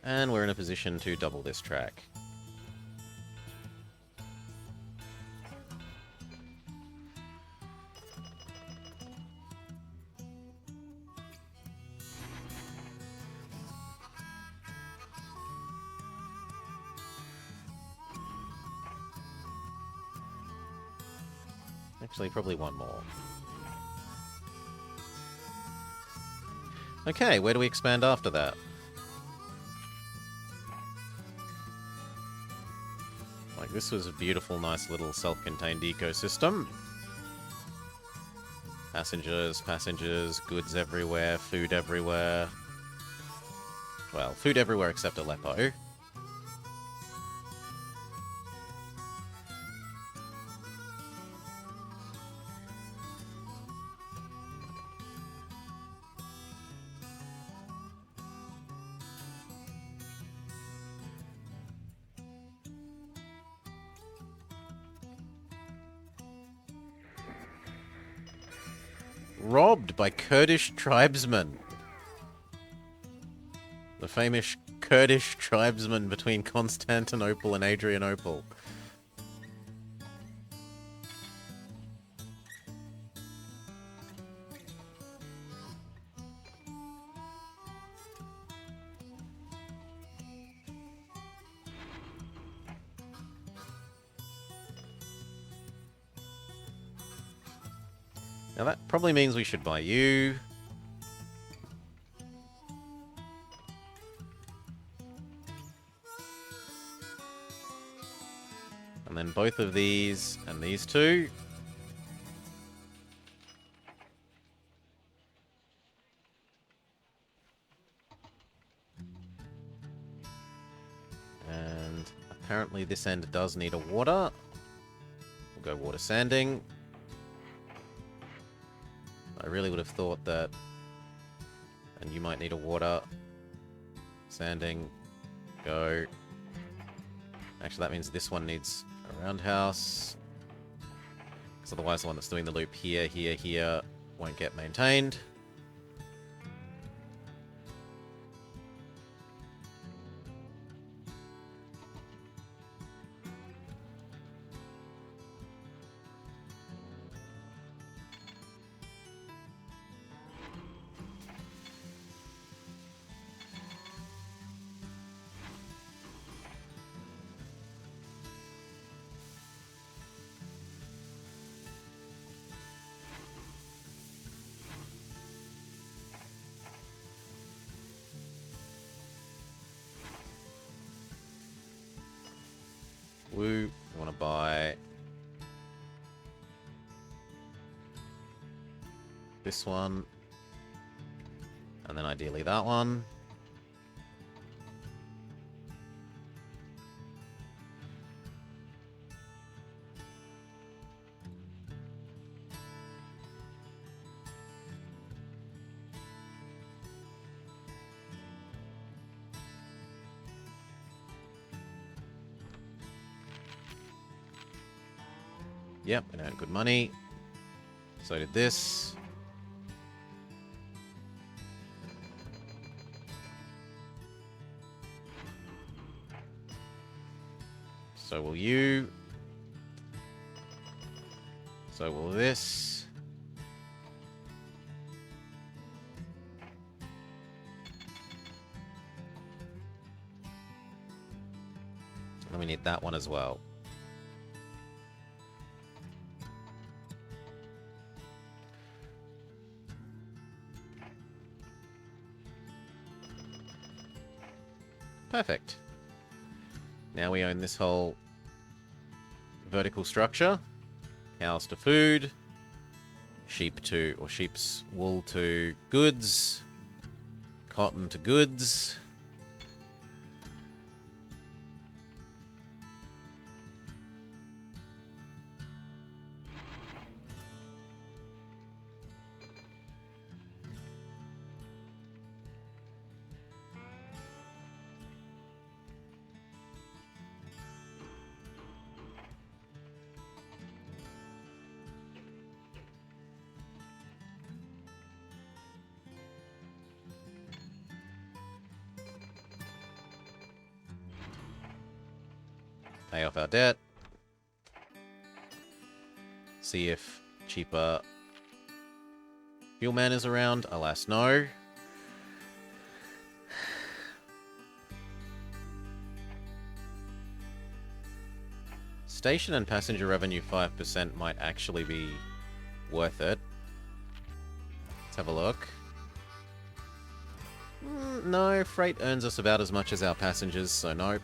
And we're in a position to double this track. Actually, probably one more. Okay, where do we expand after that? Like, this was a beautiful, nice little self-contained ecosystem. Passengers, goods everywhere, food everywhere. Well, food everywhere except Aleppo. Robbed by Kurdish tribesmen. The famous Kurdish tribesmen between Constantinople and Adrianople. Now that probably means we should buy you. And then both of these and these two. Apparently this end does need a water. We'll go water sanding. I really would have thought that... And you might need a water. Sanding. Go. Actually, that means this one needs a roundhouse. Because otherwise the one that's doing the loop here, here, here won't get maintained. Woo, you want to buy this one, and then ideally that one. Yep, it earned good money. So did this. So will you. So will this. And we need that one as well. Perfect. Now we own this whole vertical structure. Cows to food. Sheep to, or sheep's wool to goods. Cotton to goods. Pay off our debt. See if cheaper fuel man is around. Alas, no. Station and passenger revenue 5% might actually be worth it. Let's have a look. No, freight earns us about as much as our passengers, so no.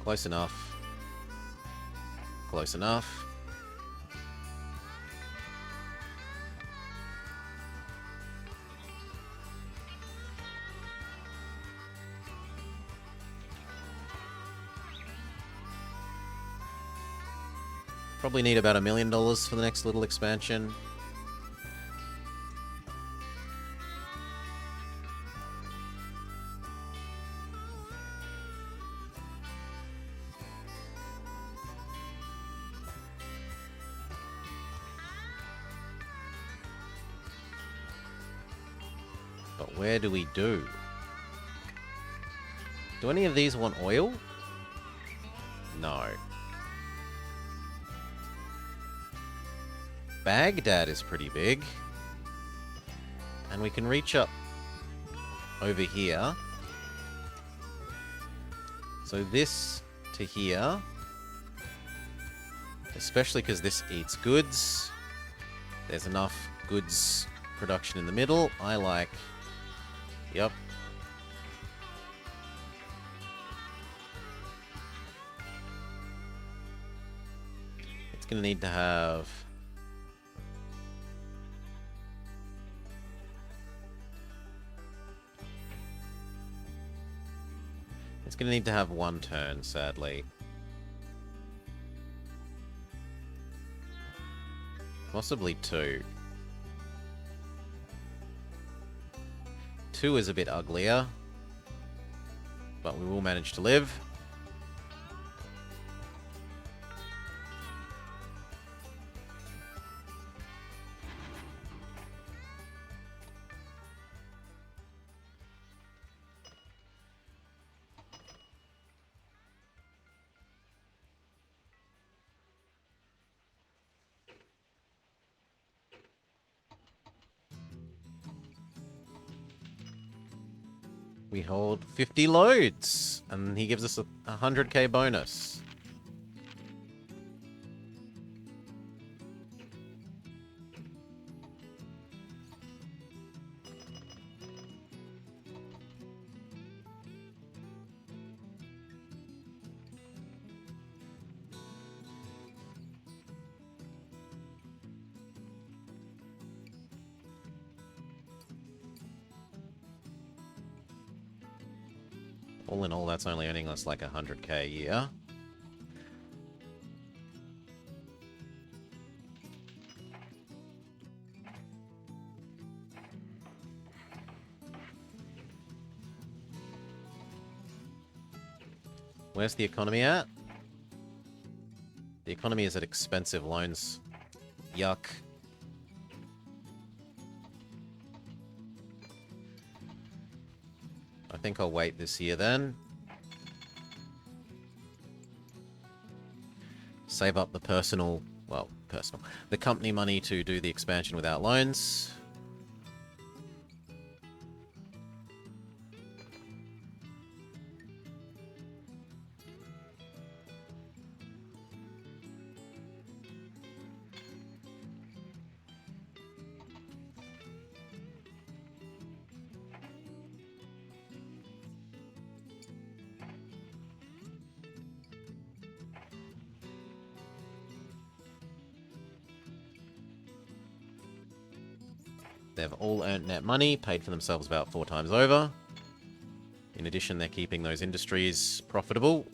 Close enough. Close enough. Probably need about $1 million for the next little expansion. But where do we do? Do any of these want oil? No. Baghdad is pretty big. And we can reach up over here. So this to here. Especially because this eats goods. There's enough goods production in the middle. I like... Yep. going to need to have... It's going to need to have one turn, sadly. Possibly two. Two is a bit uglier, but we will manage to live. We hold 50 loads, and he gives us a 100k bonus. All in all, that's only earning us like 100k a year. Where's the economy at? The economy is at expensive loans. Yuck. I think I'll wait this year then. Save up the the company money to do the expansion without loans. They've all earned net money, paid for themselves about 4 times over. In addition, they're keeping those industries profitable.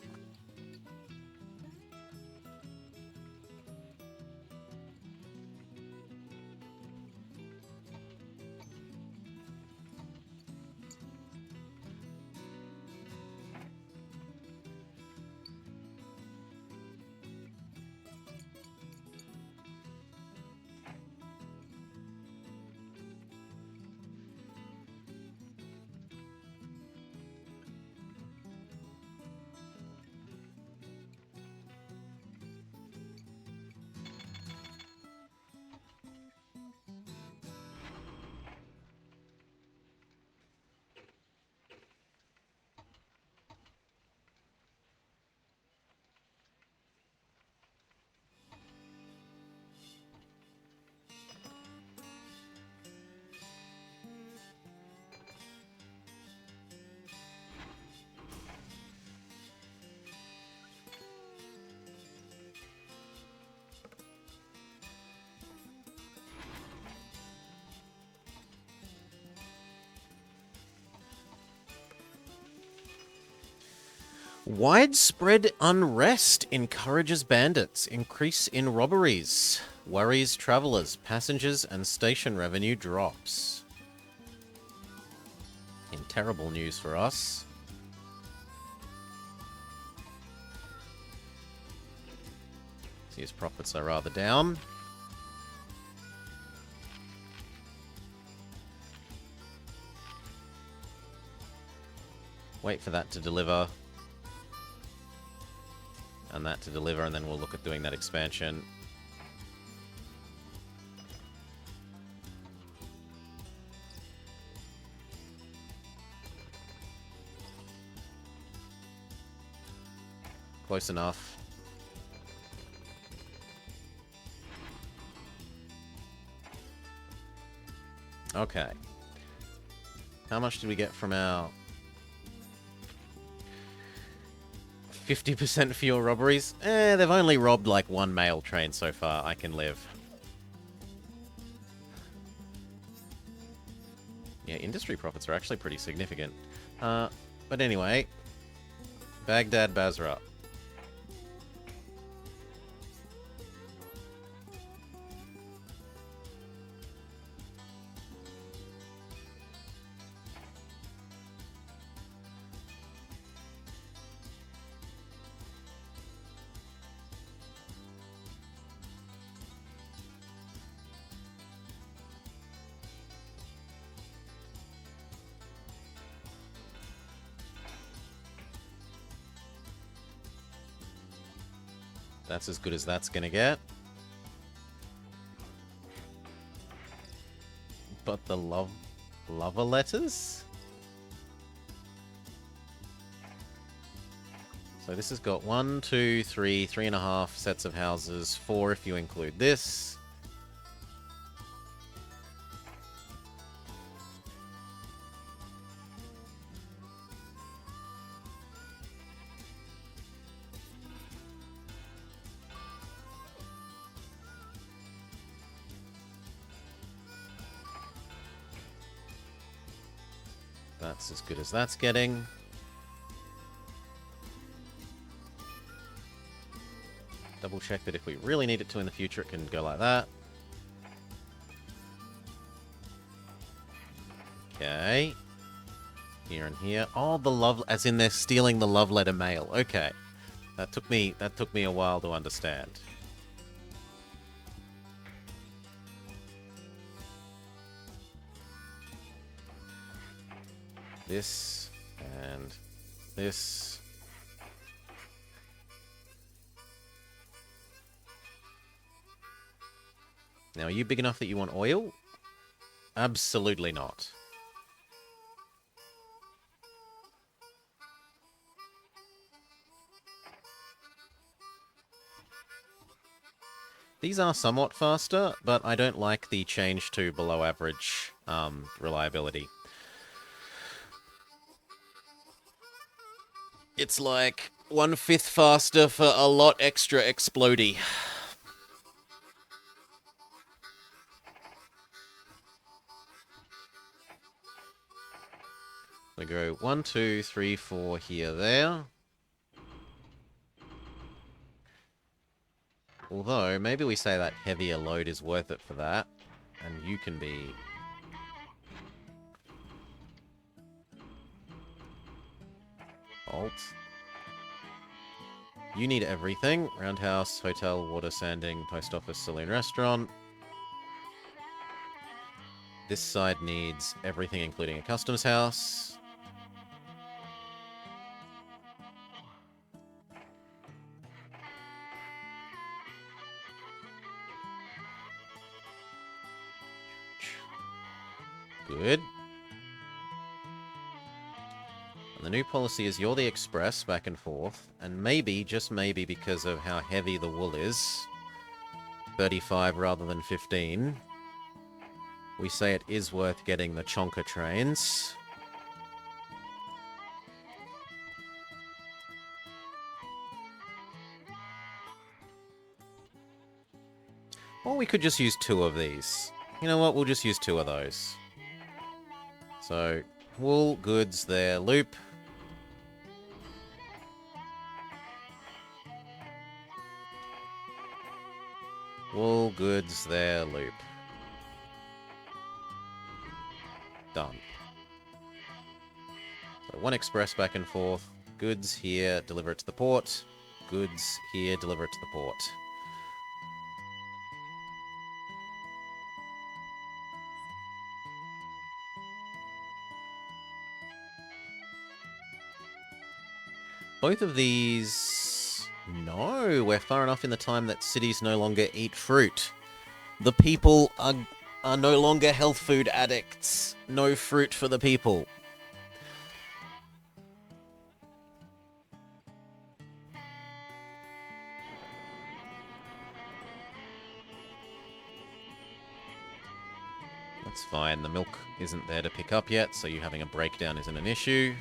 Widespread unrest encourages bandits. Increase in robberies. Worries travelers, passengers, and station revenue drops. In terrible news for us. See, his profits are rather down. Wait for that to deliver. And that to deliver, and then we'll look at doing that expansion. Close enough. Okay. How much did we get from our 50% fewer robberies. They've only robbed like one mail train so far. I can live. Yeah, industry profits are actually pretty significant. But anyway, Baghdad Basra. That's as good as that's gonna get. But the lover letters? So this has got 1, 2, 3, 3.5 sets of houses, 4 if you include this. That's as good as that's getting. Double check that if we really need it to in the future, it can go like that. Okay. Here and here. Oh, the love, as in they're stealing the love letter mail. Okay. That took me a while to understand. This and this. Now, are you big enough that you want oil? Absolutely not. These are somewhat faster, but I don't like the change to below average reliability. It's like 1/5 faster for a lot extra explodey. We go 1, 2, 3, 4 here, there. Although, maybe we say that heavier load is worth it for that. And you can be... Alt. You need everything. Roundhouse, hotel, water, sanding, post office, saloon, restaurant. This side needs everything, including a customs house. Good. And the new policy is you're the express back and forth, and maybe, just maybe because of how heavy the wool is, 35 rather than 15, we say it is worth getting the chonker trains. Or we could just use 2 of these. You know what, we'll just use 2 of those. So, wool, goods there, loop. Wool, goods there, loop. Done. So 1 express back and forth. Goods here, deliver it to the port. Goods here, deliver it to the port. Both of these... No, we're far enough in the time that cities no longer eat fruit. The people are no longer health food addicts. No fruit for the people. That's fine. The milk isn't there to pick up yet, so you having a breakdown isn't an issue.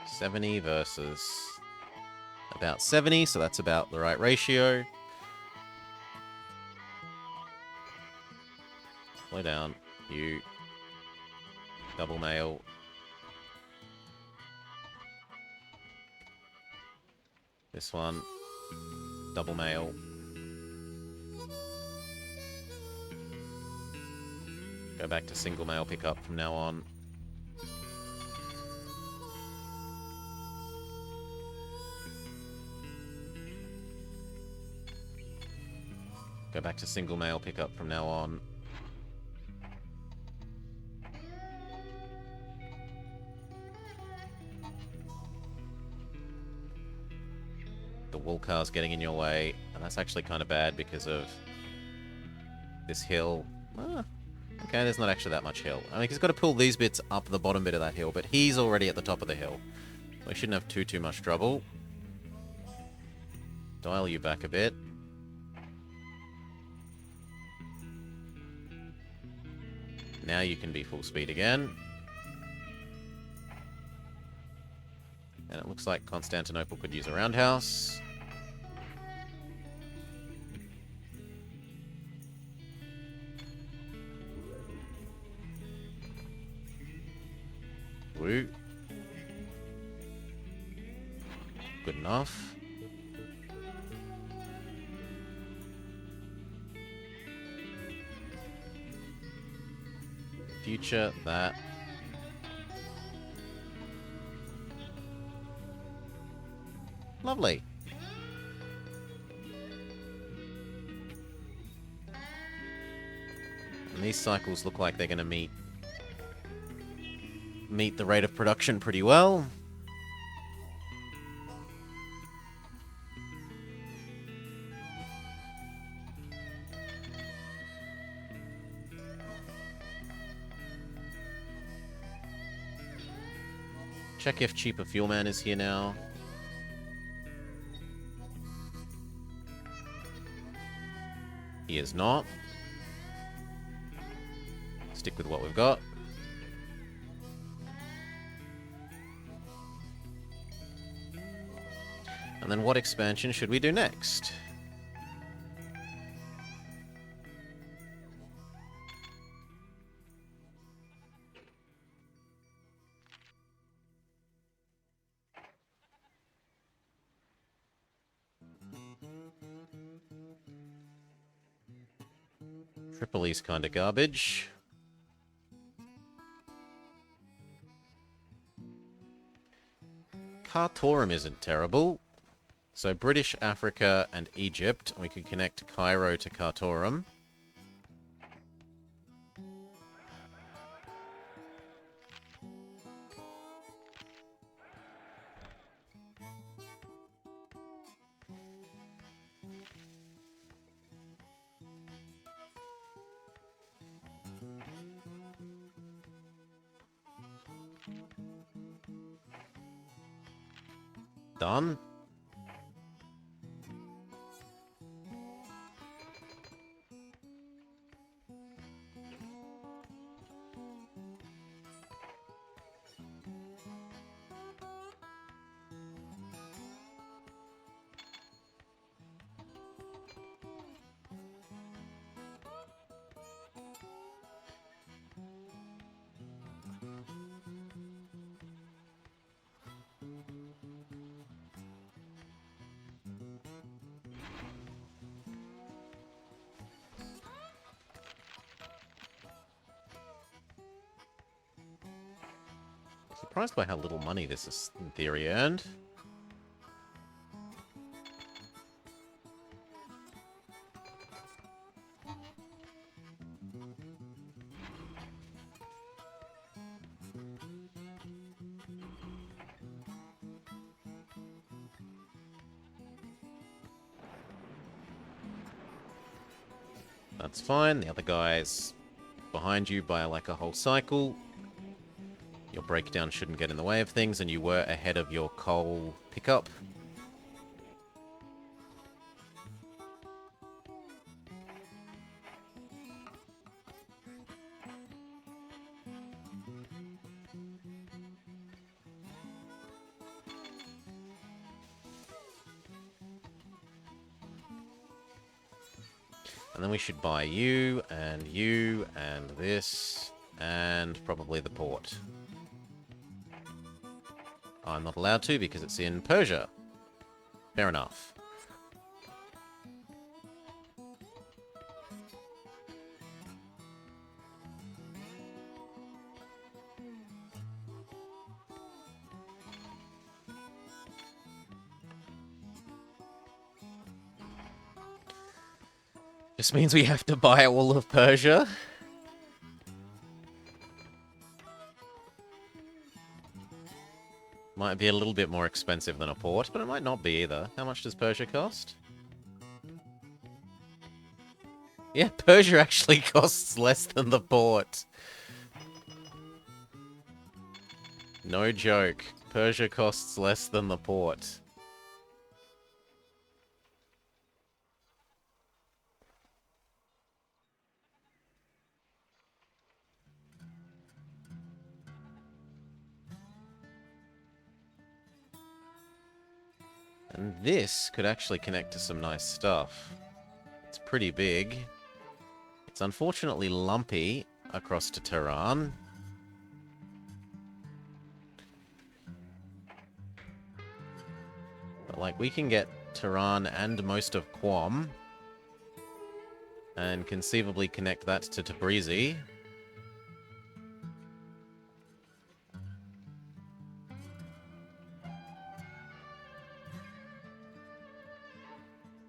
70 versus about 70, so that's about the right ratio. Slow down. You. Double mail. This one. Double mail. Go back to single mail pickup from now on. Go back to single mail pickup from now on. The wool car's getting in your way, and that's actually kind of bad because of this hill. Okay, there's not actually that much hill. I mean, he's got to pull these bits up the bottom bit of that hill, but he's already at the top of the hill. We shouldn't have too much trouble. Dial you back a bit. Now you can be full speed again. And it looks like Constantinople could use a roundhouse. Woo. Good enough. Future that. Lovely. And these cycles look like they're going to meet the rate of production pretty well. Check if Cheaper Fuel Man is here now. He is not. Stick with what we've got. And then what expansion should we do next? Tripoli's kind of garbage. Khartoum isn't terrible. So British, Africa, and Egypt. We could connect Cairo to Khartoum. Done. Surprised by how little money this is, in theory, earned. That's fine. The other guy's behind you by like a whole cycle. Your breakdown shouldn't get in the way of things, and you were ahead of your coal pickup. And then we should buy you, and this, and probably the port. I'm not allowed to because it's in Persia. Fair enough. Just means we have to buy all of Persia. Might be a little bit more expensive than a port, but it might not be either. How much does Persia cost? Yeah, Persia actually costs less than the port. No joke. Persia costs less than the port. And this could actually connect to some nice stuff. It's pretty big. It's unfortunately lumpy across to Tehran. But, like, we can get Tehran and most of Qom. And conceivably connect that to Tabrizi.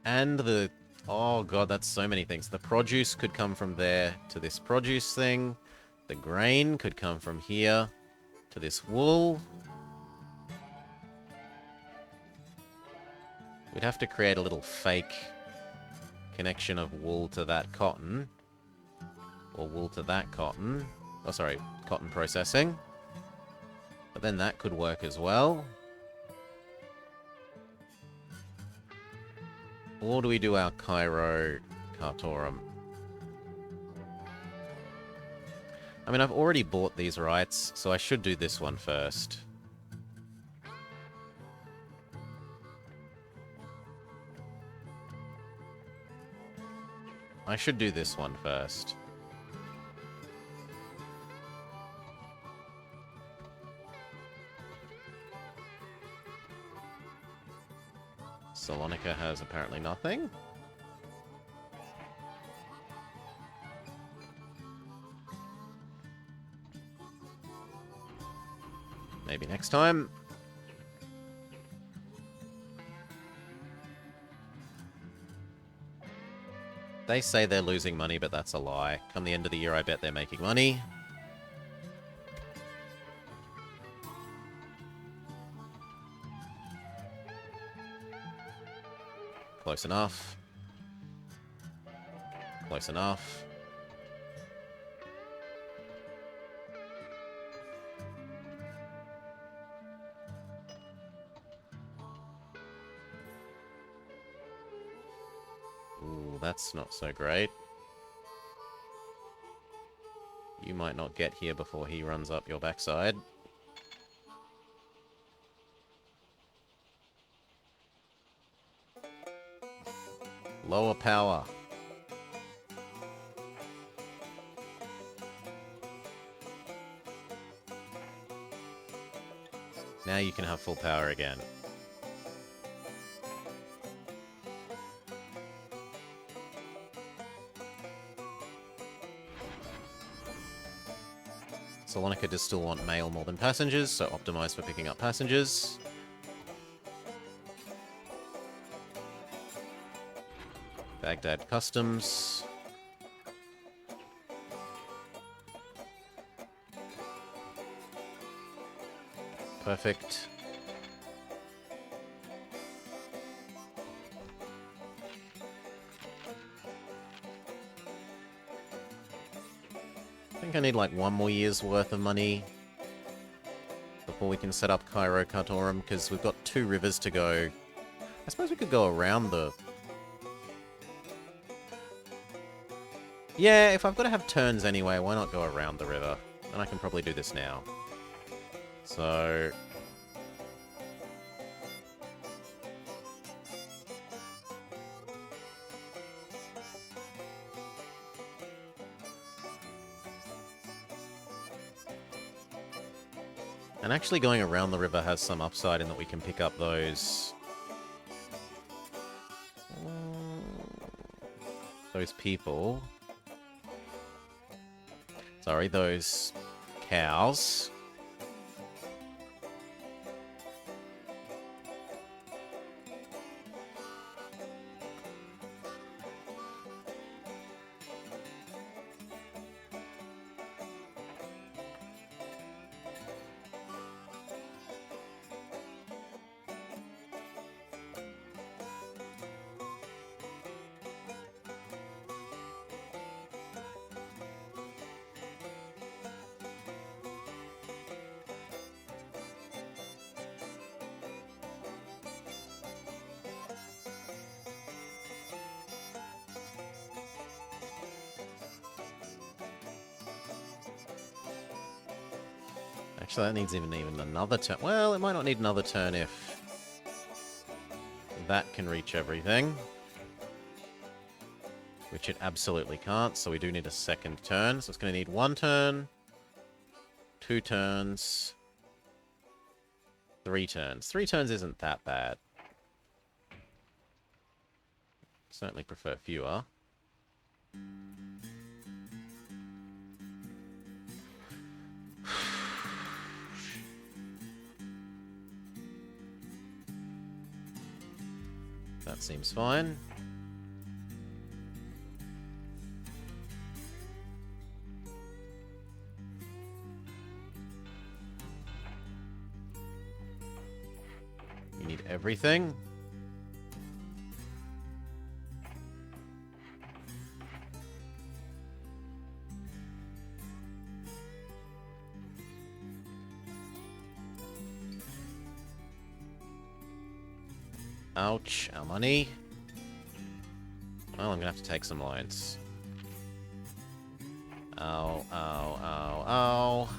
And the... Oh god, that's so many things. The produce could come from there to this produce thing. The grain could come from here to this wool. We'd have to create a little fake connection of wool to that cotton. Or wool to that cotton. Oh, sorry, cotton processing. But then that could work as well. Or do we do our Cairo Khartoum? I mean, I've already bought these rights, so I should do this one first. I should do this one first. Salonika has apparently nothing. Maybe next time. They say they're losing money, but that's a lie. Come the end of the year, I bet they're making money. Close enough. Close enough. Ooh, that's not so great. You might not get here before he runs up your backside. Lower power. Now you can have full power again. Salonika does still want mail more than passengers, so optimize for picking up passengers. Baghdad Customs. Perfect. I think I need like one more year's worth of money before we can set up Cairo Khartoum, because we've got 2 rivers to go. I suppose we could go around the... Yeah, if I've got to have turns anyway, why not go around the river? And I can probably do this now. So... And actually going around the river has some upside in that we can pick up those... those people. Sorry, those cows. Actually, that needs even another turn. Well, it might not need another turn if that can reach everything. Which it absolutely can't, so we do need a second turn. So it's going to need 1 turn, 2 turns, 3 turns. 3 turns isn't that bad. Certainly prefer fewer. That seems fine. You need everything. Ouch, our money. Well, I'm gonna have to take some loans. Ow, ow, ow, ow.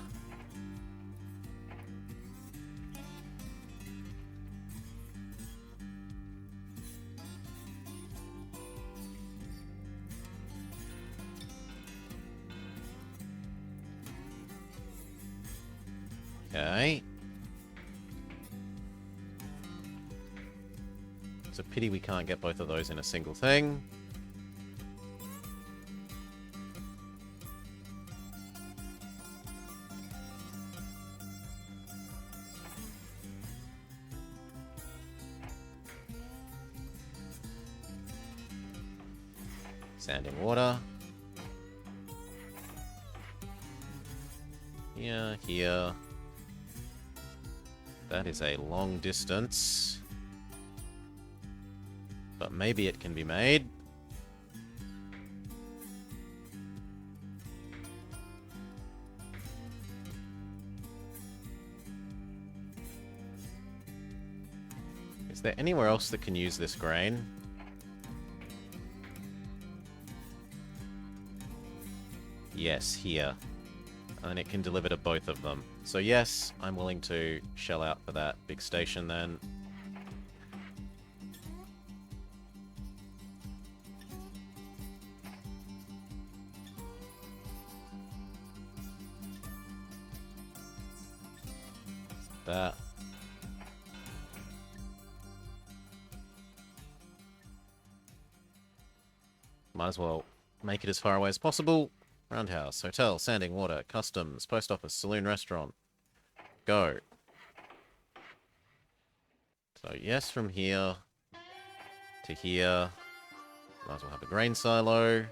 Okay. It's a pity we can't get both of those in a single thing. Sand and water. Here, here. That is a long distance. But maybe it can be made. Is there anywhere else that can use this grain? Yes, here. And it can deliver to both of them. So yes, I'm willing to shell out for that big station then. That. Might as well make it as far away as possible. Roundhouse, hotel, sanding, water, customs, post office, saloon, restaurant. Go. So yes, from here to here. Might as well have a grain silo.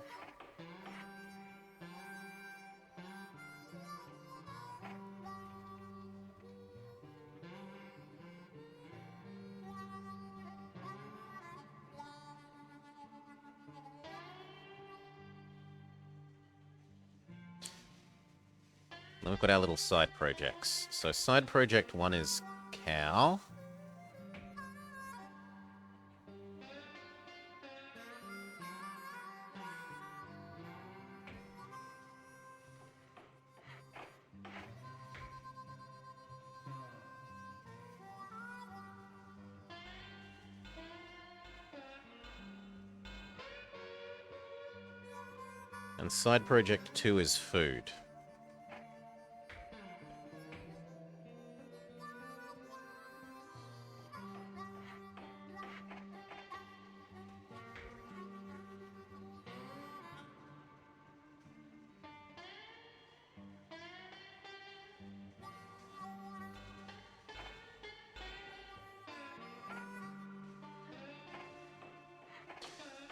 Then we've got our little side projects. So side project 1 is cow. And side project 2 is food.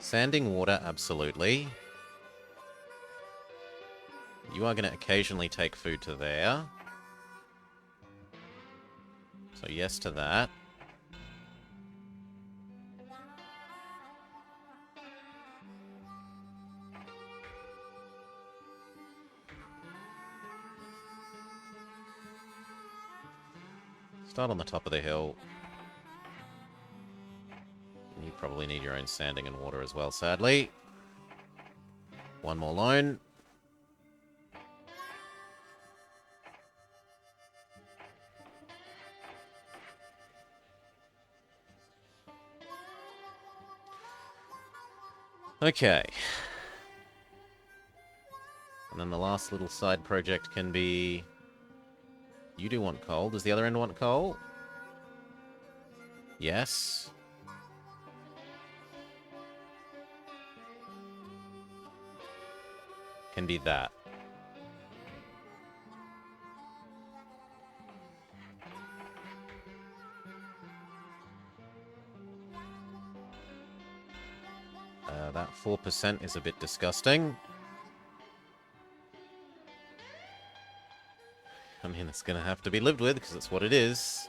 Sanding water, absolutely. You are going to occasionally take food to there. So yes to that. Start on the top of the hill. You probably need your own sanding and water as well, sadly. One more loan. Okay. And then the last little side project can be... You do want coal. Does the other end want coal? Yes. Can be that. That 4% is a bit disgusting. I mean, it's going to have to be lived with, because it's what it is.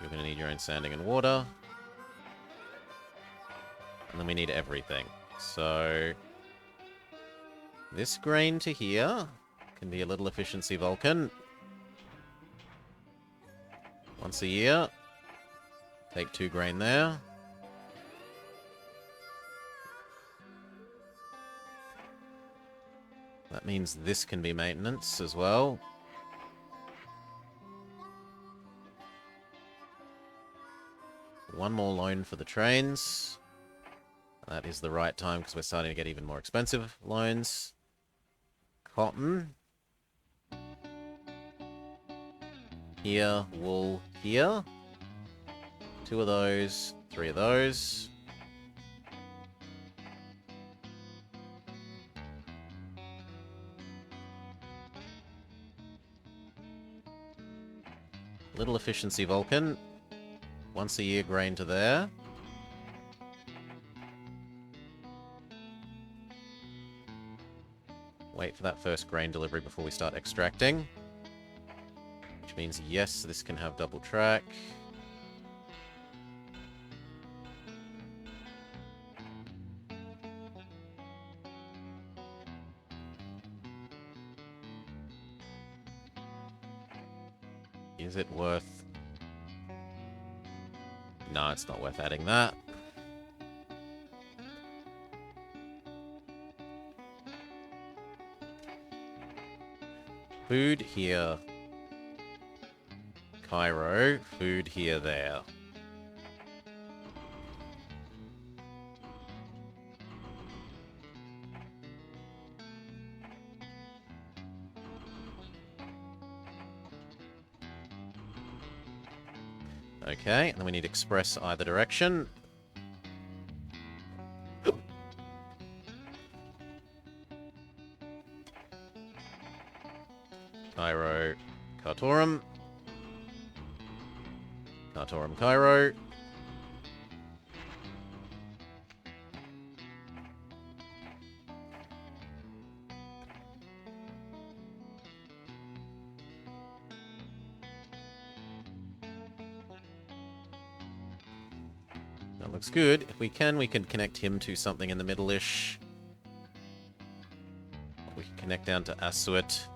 You're going to need your own sanding and water. And then we need everything. So... this grain to here can be a little efficiency Vulcan. Once a year. Take 2 grain there. That means this can be maintenance as well. One more loan for the trains. That is the right time because we're starting to get even more expensive loans. Cotton. Here, wool, here. 2 of those, 3 of those. Little efficiency Vulcan. Once a year grain to there. Wait for that first grain delivery before we start extracting. Which means, yes, this can have double track. Is it worth... No, it's not worth adding that. Food here. Cairo. Food here, there. Okay, and then we need express either direction. Cairo, Khartoum. Khartoum, Cairo. That looks good. If we can connect him to something in the middle-ish. We can connect down to Asuit.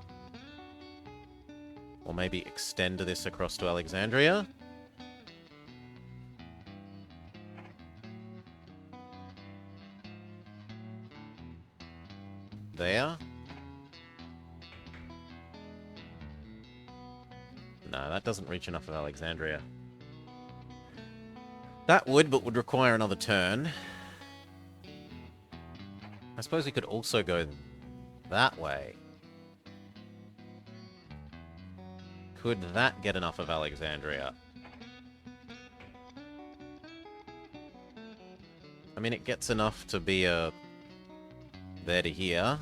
Or maybe extend this across to Alexandria. There. No, that doesn't reach enough of Alexandria. That would, but would require another turn. I suppose we could also go that way. Could that get enough of Alexandria? I mean, it gets enough to be a... there to here.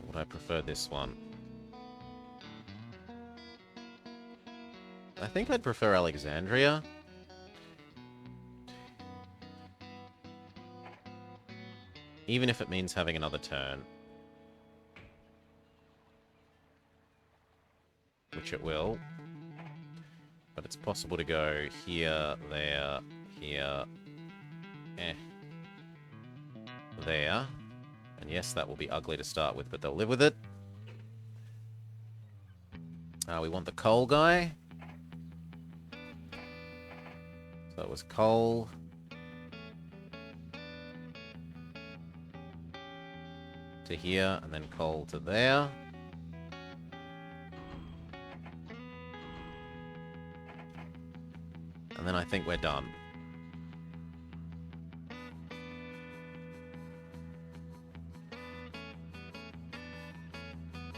Would I prefer this one? I think I'd prefer Alexandria. Even if it means having another turn. Which it will. But it's possible to go here, there, here, there. And yes, that will be ugly to start with, but they'll live with it. We want the coal guy. So it was coal. To here, and then coal to there. And then I think we're done.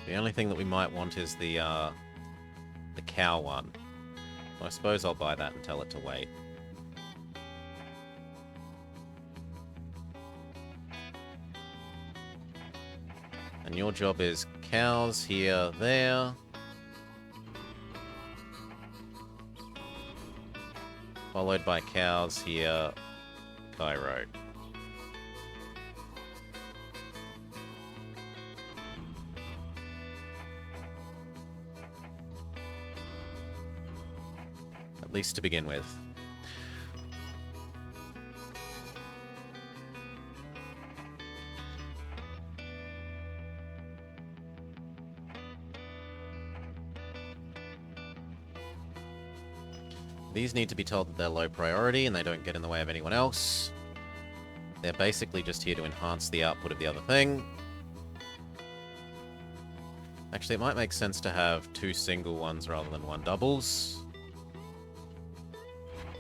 The only thing that we might want is the cow one. I suppose I'll buy that and tell it to wait. And your job is cows here, there. Followed by cows here, Cairo. At least to begin with. These need to be told that they're low priority and they don't get in the way of anyone else. They're basically just here to enhance the output of the other thing. Actually, it might make sense to have 2 single ones rather than 1 doubles.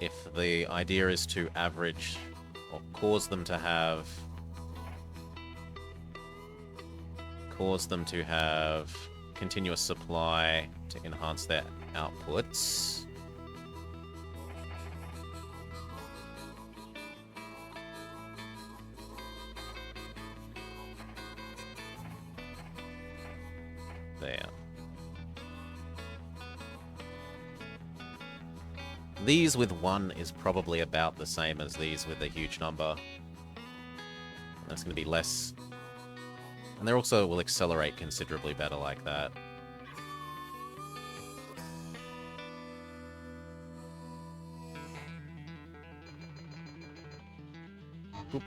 If the idea is to average or cause them to have continuous supply to enhance their outputs. There. These with 1 is probably about the same as these with a huge number. That's going to be less. And they also will accelerate considerably better like that. Boop.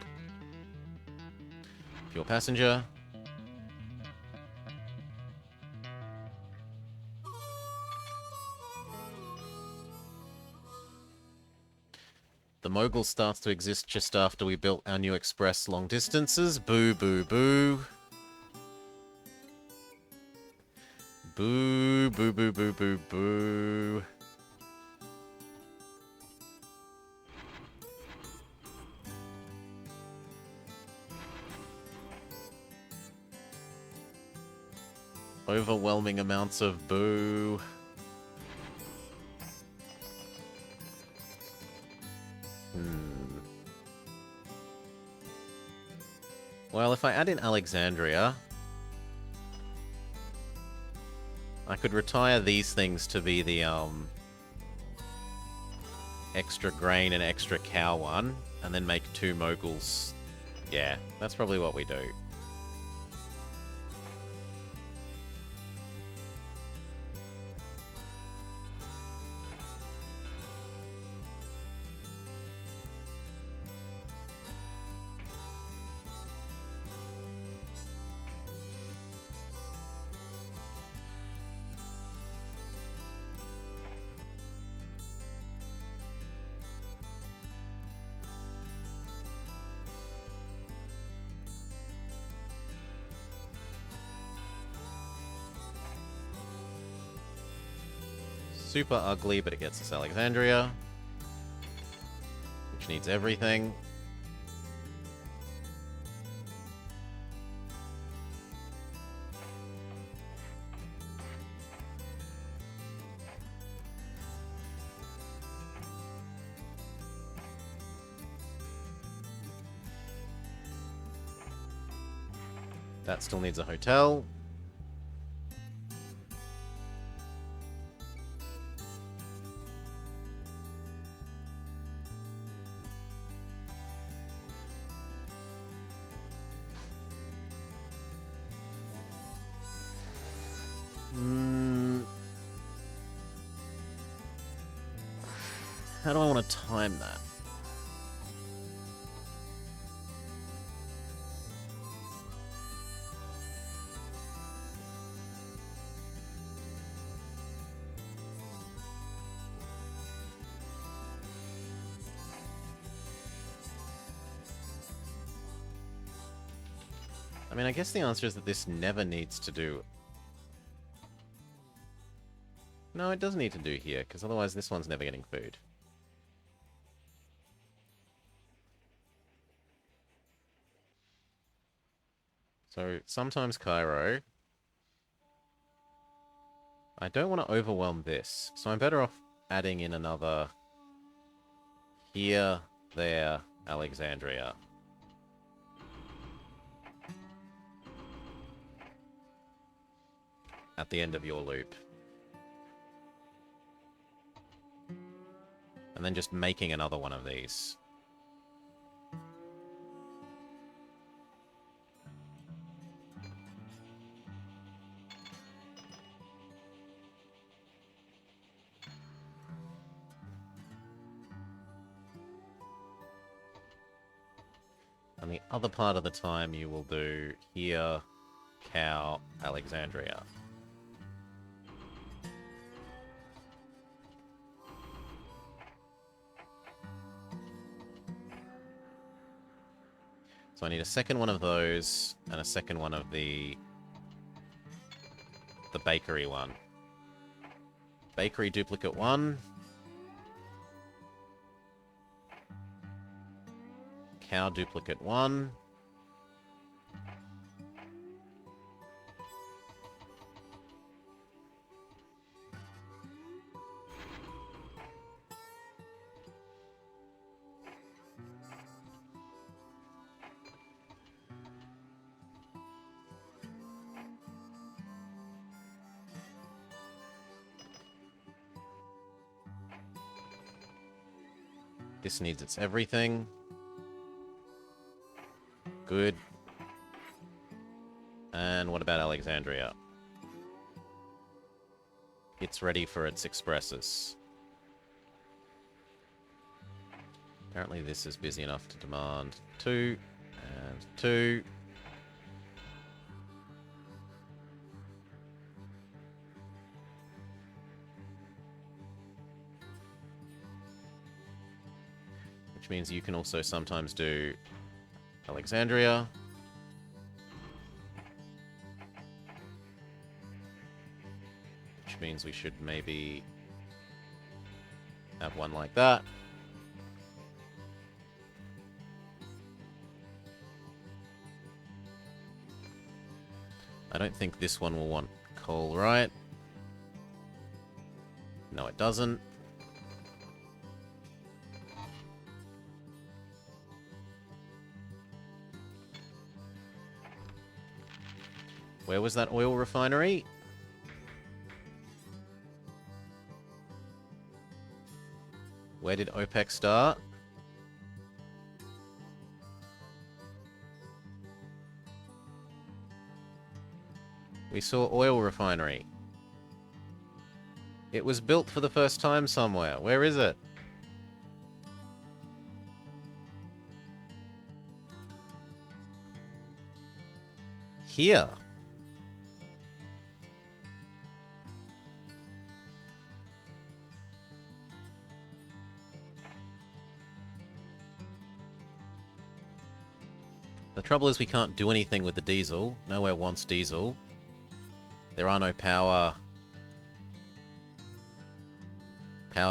Fuel passenger. The mogul starts to exist just after we built our new express long distances. Boo, boo, boo. Boo, boo, boo, boo, boo, boo. Overwhelming amounts of boo. Well, if I add in Alexandria, I could retire these things to be the extra grain and extra cow one, and then make 2 moguls. Yeah, that's probably what we do. Super ugly, but it gets us Alexandria, which needs everything. That still needs a hotel. How do I want to time that? I mean, I guess the answer is that this never needs to do... No, it does need to do here, because otherwise this one's never getting food. So, sometimes Cairo... I don't want to overwhelm this, so I'm better off adding in another... Here, there, Alexandria. At the end of your loop. And then just making another one of these. And the other part of the time you will do here, cow, Alexandria. So I need a second one of those, and a second one of the bakery one. Bakery duplicate 1. Cow duplicate 1. This needs its everything. Good. And what about Alexandria? It's ready for its expresses. Apparently this is busy enough to demand 2 and 2. Which means you can also sometimes do Alexandria. Which means we should maybe have one like that. I don't think this one will want coal, right? No, it doesn't. Where was that oil refinery? Where did OPEC start? We saw oil refinery. It was built for the first time somewhere. Where is it? Here. The trouble is we can't do anything with the diesel. Nowhere wants diesel. There are no power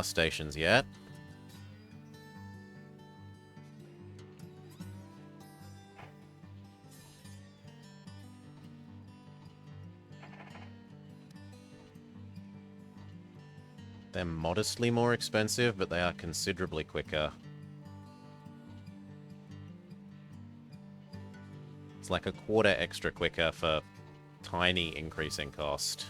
stations yet. They're modestly more expensive, but they are considerably quicker. It's like a quarter extra quicker for tiny increase in cost.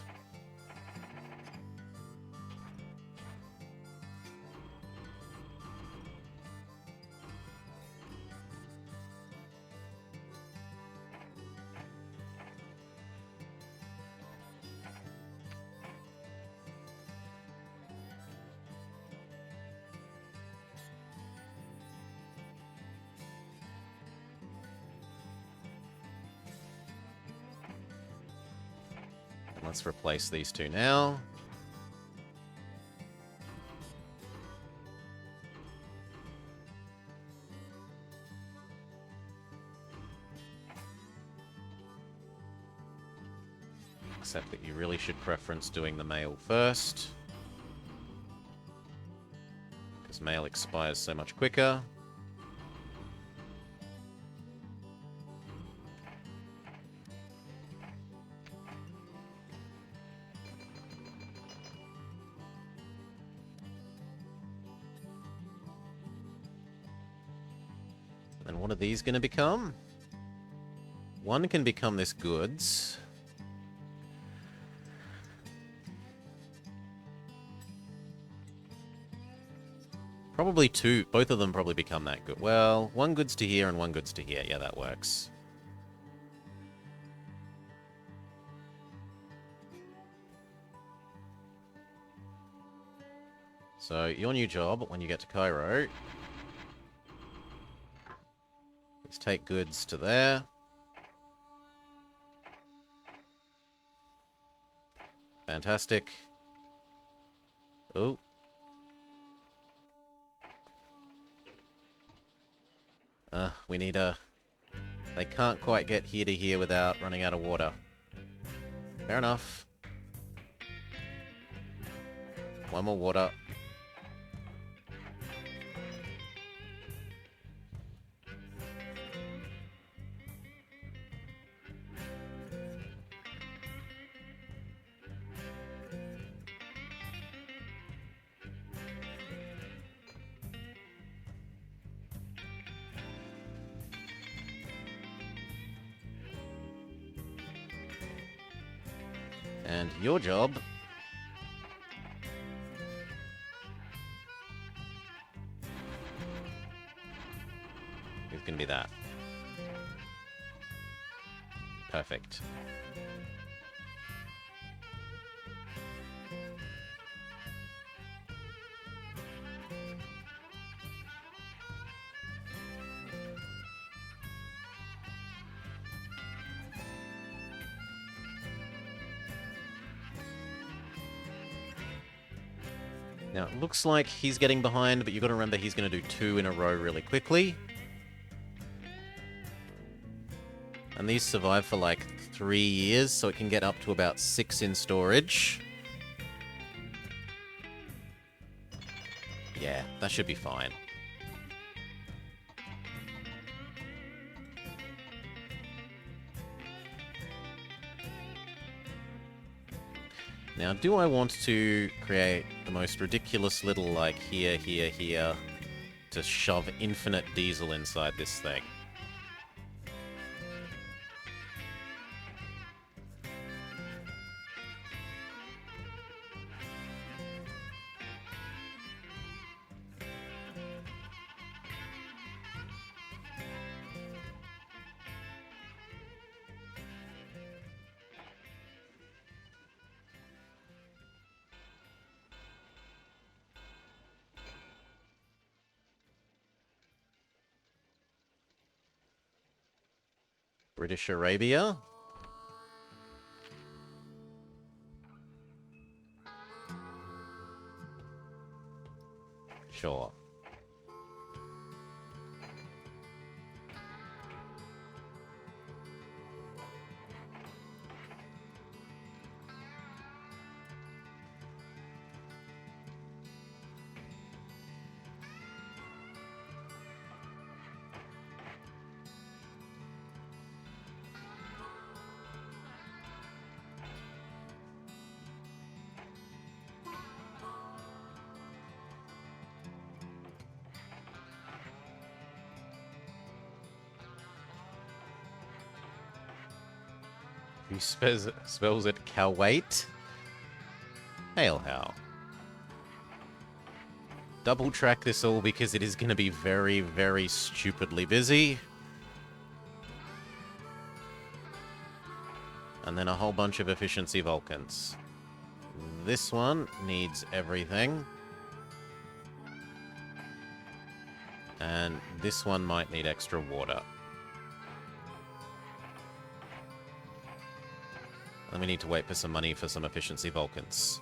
Let's replace these two now. Except that you really should preference doing the mail first, because mail expires so much quicker. And what are these going to become? One can become this goods. Probably two. Both of them probably become that good. Well, one goods to here and one goods to here. Yeah, that works. So, your new job, when you get to Cairo, is take goods to there. Fantastic. Oh. We need a... They can't quite get here to here without running out of water. Fair enough. One more water. And your job is going to be that. Perfect. Now, it looks like he's getting behind, but you've got to remember he's going to do 2 in a row really quickly. And these survive for like 3 years, so it can get up to about 6 in storage. Yeah, that should be fine. Now, do I want to create the most ridiculous little, like, here, to shove infinite diesel inside this thing? British Arabia. Sure. Who spells it Kuwait? Hail how. Double track this all because it is going to be very, very stupidly busy. And then a whole bunch of efficiency Vulcans. This one needs everything. And this one might need extra water. And we need to wait for some money for some efficiency Vulcans.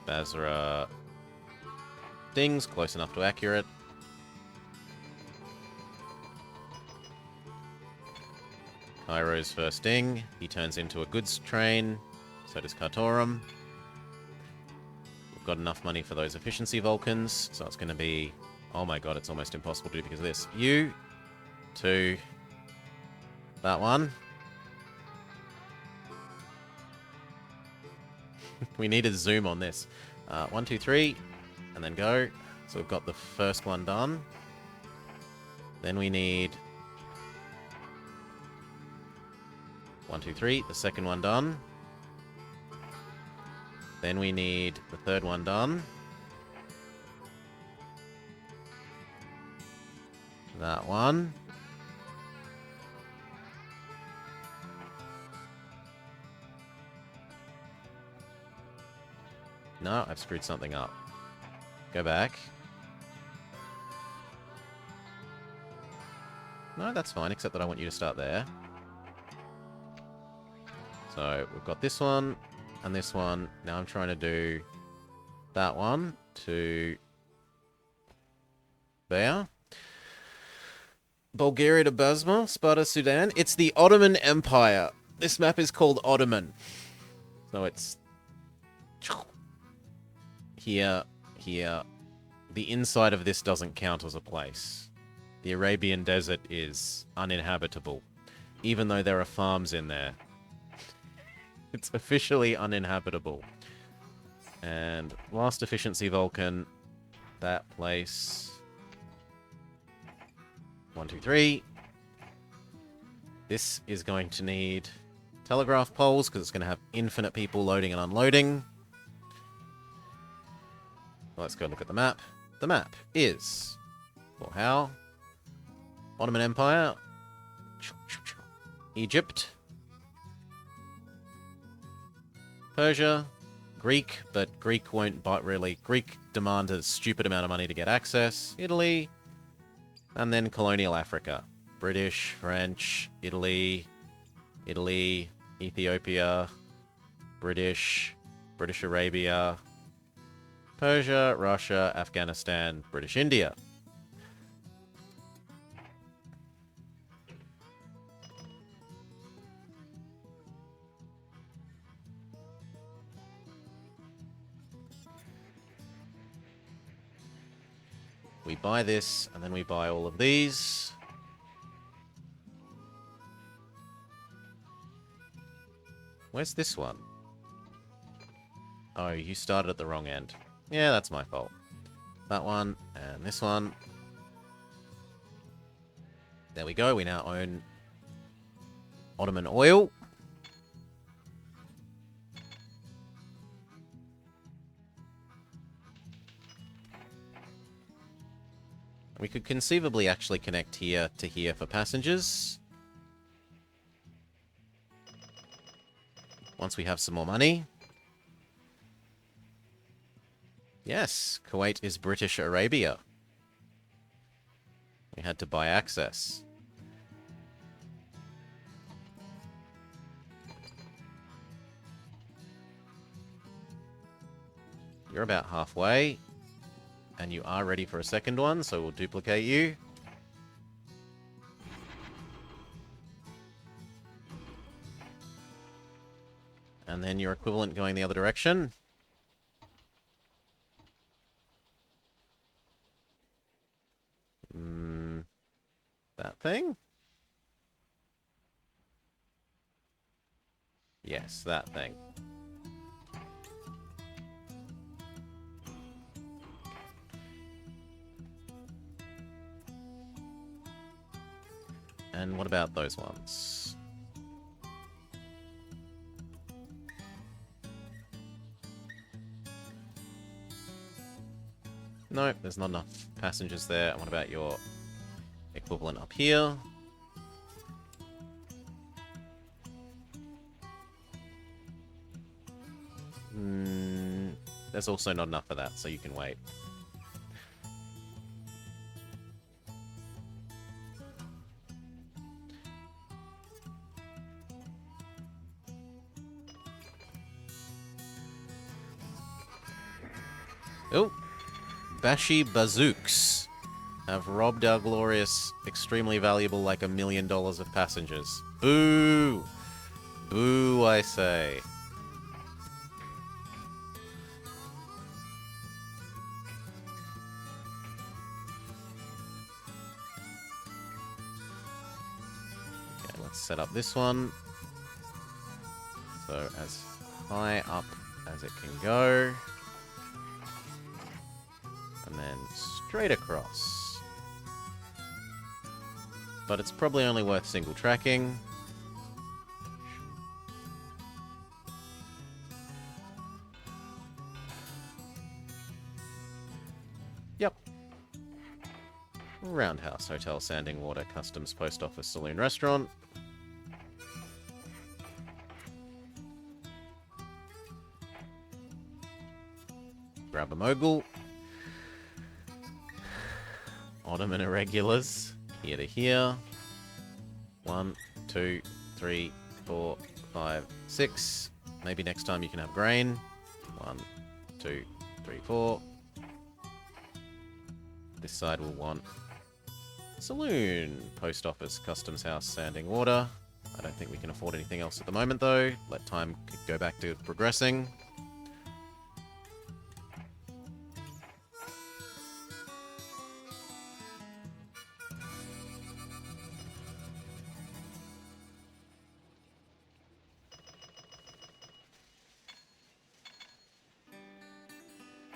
Basra dings, close enough to accurate. Cairo's first ding. He turns into a goods train. So does Kartorum. We've got enough money for those efficiency Vulcans. So it's going to be... Oh my god, it's almost impossible to do because of this. You to that one. We need a zoom on this. 1, 2, 3, and then go. So we've got the first one done. Then we need 1, 2, 3, the second one done. Then we need the third one done. That one. No, I've screwed something up. Go back. No, that's fine, except that I want you to start there. So, we've got this one, and this one. Now I'm trying to do that one to there. Bulgaria to Basma, Sparta, Sudan. It's the Ottoman Empire. This map is called Ottoman. So it's... Here. The inside of this doesn't count as a place. The Arabian Desert is uninhabitable. Even though there are farms in there. It's officially uninhabitable. And last efficiency Vulcan. That place. 1, 2, 3. This is going to need telegraph poles because it's going to have infinite people loading and unloading. Let's go look at the map. The map is for how? Ottoman Empire, Egypt, Persia, Greek, but Greek won't bite really. Greek demand a stupid amount of money to get access. Italy, and then colonial Africa. British, French, Italy, Ethiopia, British Arabia, Persia, Russia, Afghanistan, British India. We buy this, and then we buy all of these. Where's this one? Oh, you started at the wrong end. Yeah, that's my fault. That one, and this one. There we go, we now own Ottoman oil. We could conceivably actually connect here to here for passengers. Once we have some more money. Yes, Kuwait is British Arabia. We had to buy access. You're about halfway. And you are ready for a second one, so we'll duplicate you. And then your equivalent going the other direction. That thing? Yes, that thing. And what about those ones? Nope, there's not enough passengers there. And what about your equivalent up here? There's also not enough for that, so you can wait. Oh! Bashi Bazooks have robbed our glorious, extremely valuable, like $1 million of passengers. Boo! Boo, I say. Okay, let's set up this one. So, as high up as it can go. And then straight across. But it's probably only worth single tracking. Yep. Roundhouse Hotel, Sanding Water, Customs, Post Office, Saloon, Restaurant. Grab a mogul. Ottoman Irregulars. Here to here. 1, 2, 3, 4, 5, 6. Maybe next time you can have grain. 1, 2, 3, 4. This side will want saloon, post office, customs house, sanding, water. I don't think we can afford anything else at the moment, though. Let time go back to progressing.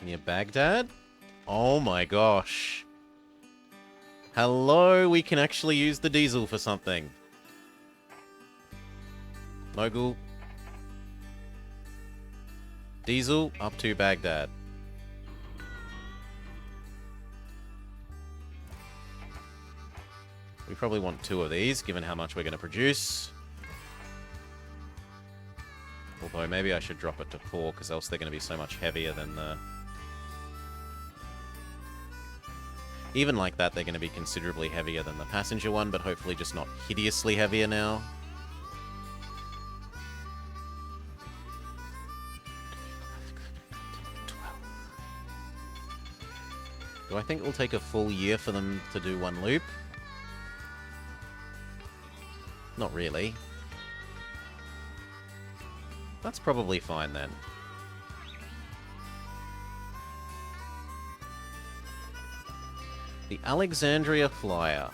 Near Baghdad? Oh my gosh. Hello, we can actually use the diesel for something. Mogul. Diesel up to Baghdad. We probably want 2 of these, given how much we're going to produce. Although maybe I should drop it to 4, because else they're going to be so much heavier than the... Even like that, they're going to be considerably heavier than the passenger one, but hopefully just not hideously heavier now. Do I think it will take a full year for them to do one loop? Not really. That's probably fine then. The Alexandria Flyer.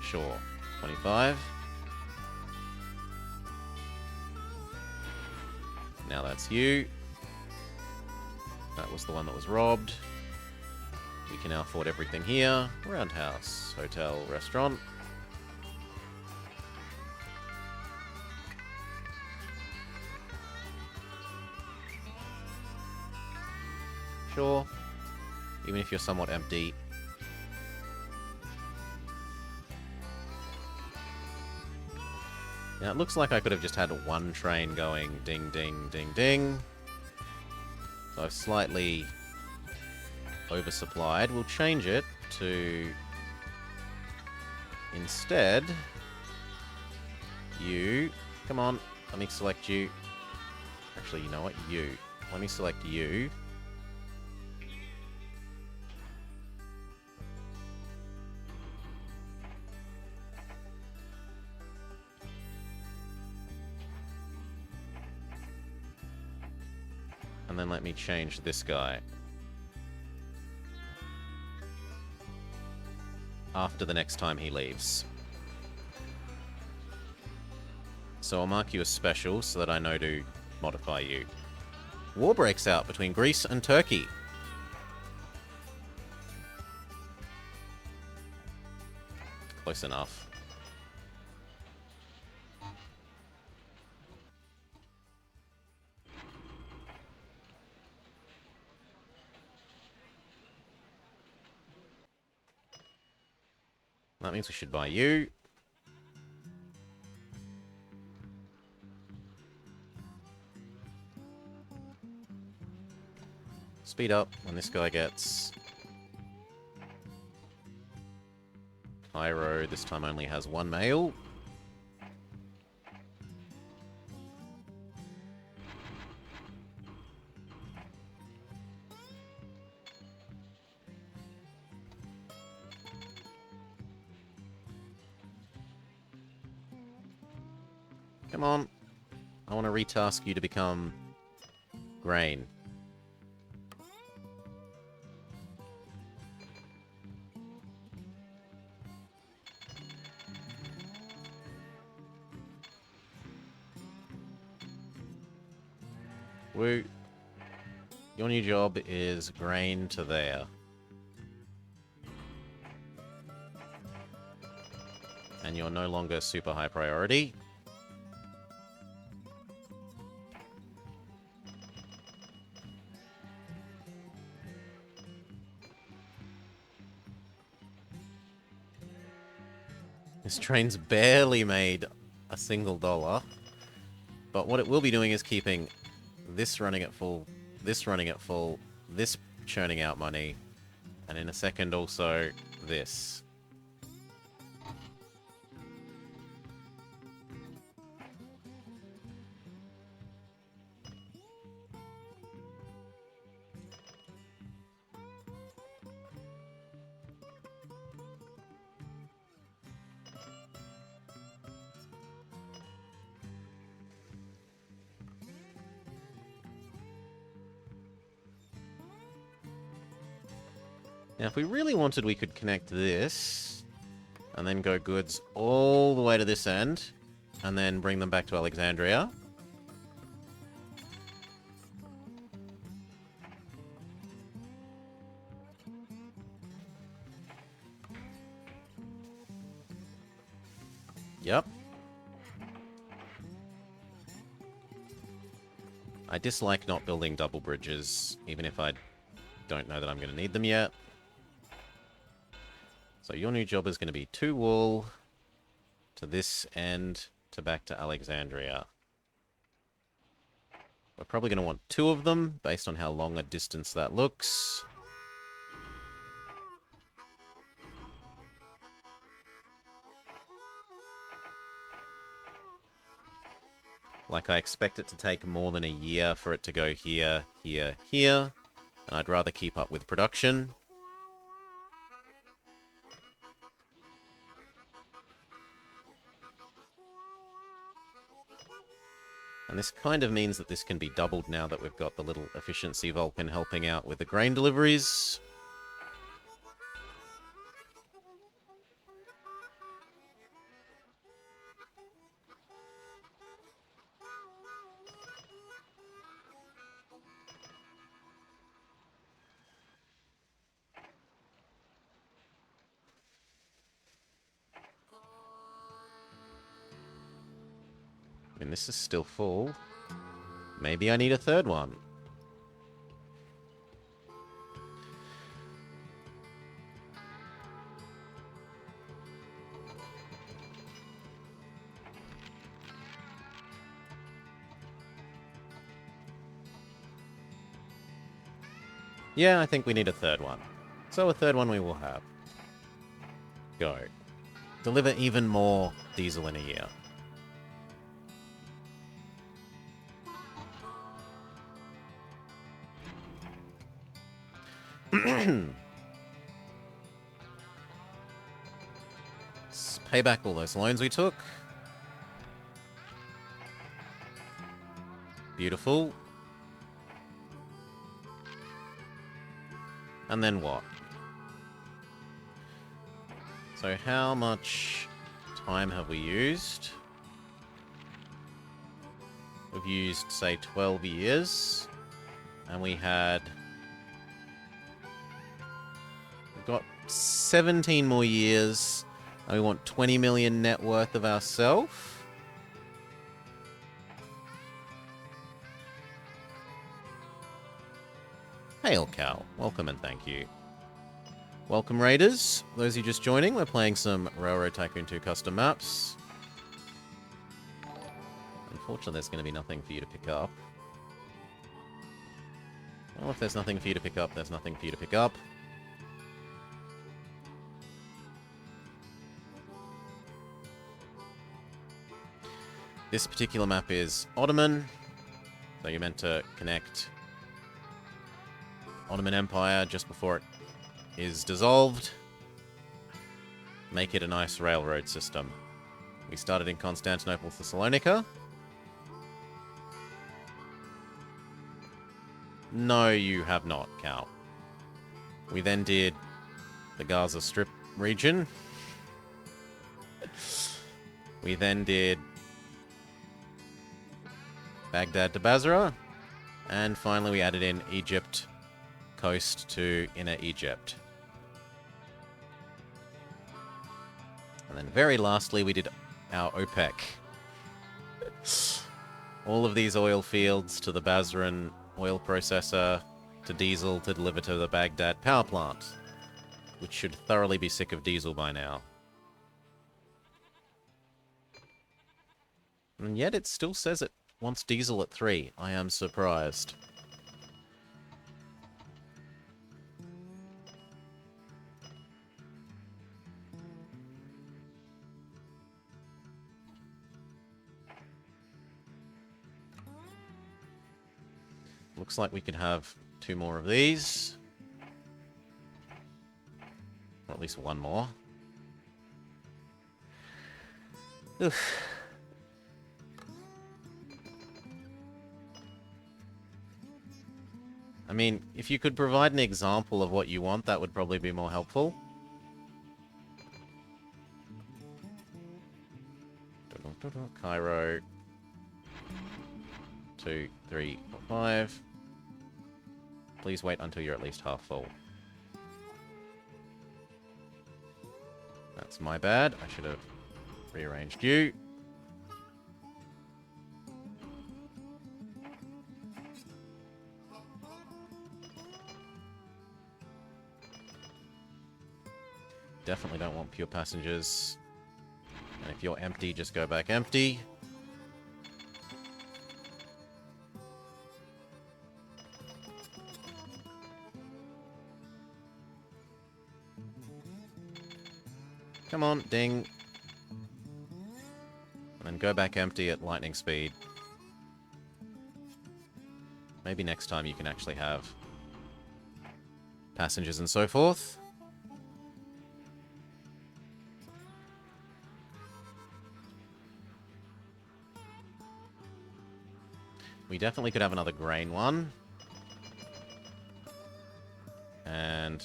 Sure. 25. Now that's you. That was the one that was robbed. We can now afford everything here. Roundhouse, hotel, restaurant. Sure. Even if you're somewhat empty. Now, it looks like I could have just had one train going ding, ding, ding, ding. So I've slightly oversupplied. We'll change it to... Instead... You. Come on. Let me select you. Actually, you know what? You. Let me select you. And then let me change this guy. After the next time he leaves. So I'll mark you as special so that I know to modify you. War breaks out between Greece and Turkey. Close enough. That means we should buy you. Speed up when this guy gets... Pyro this time only has one male. Come on. I want to retask you to become grain. Woo. Your new job is grain to there. And you're no longer super high priority. This train's barely made a single dollar. But what it will be doing is keeping this running at full, this running at full, this churning out money, and in a second also this. Now, if we really wanted, we could connect this, and then go goods all the way to this end, and then bring them back to Alexandria. Yep. I dislike not building double bridges, even if I don't know that I'm going to need them yet. So your new job is going to be 2 wool to this end to back to Alexandria. We're probably going to want 2 of them based on how long a distance that looks. Like, I expect it to take more than a year for it to go here, here, here. And I'd rather keep up with production. And this kind of means that this can be doubled now that we've got the little efficiency Vulcan helping out with the grain deliveries. I mean, this is still full. Maybe I need a 3rd one. Yeah, I think we need a 3rd one. So a 3rd one we will have. Go. Deliver even more diesel in a year. Let's pay back all those loans we took. Beautiful. And then what? So how much time have we used? We've used, say, 12 years. And we had... We've got 17 more years And we want 20 million net worth of ourselves. Hail Cal, welcome and thank you. Welcome Raiders, those of you just joining, we're playing some Railroad Tycoon 2 custom maps. Unfortunately, there's going to be nothing for you to pick up. Well, if there's nothing for you to pick up, there's nothing for you to pick up. This particular map is Ottoman, so you're meant to connect Ottoman Empire just before it is dissolved. Make it a nice railroad system. We started in Constantinople, Thessalonica. No, you have not, Cal. We then did the Gaza Strip region. We then did Baghdad to Basra. And finally we added in Egypt coast to Inner Egypt. And then very lastly we did our OPEC. All of these oil fields to the Basran oil processor, to diesel to deliver to the Baghdad power plant, which should thoroughly be sick of diesel by now. And yet it still says it wants diesel at 3. I am surprised. Looks like we could have 2 more of these. Or at least 1 more. Oof. I mean, if you could provide an example of what you want, that would probably be more helpful. Cairo. 2, 3, 4, 5. Please wait until you're at least half full. That's my bad. I should have rearranged you. Definitely don't want pure passengers. And if you're empty, just go back empty. Come on, ding. And then go back empty at lightning speed. Maybe next time you can actually have passengers and so forth. We definitely could have another grain one. And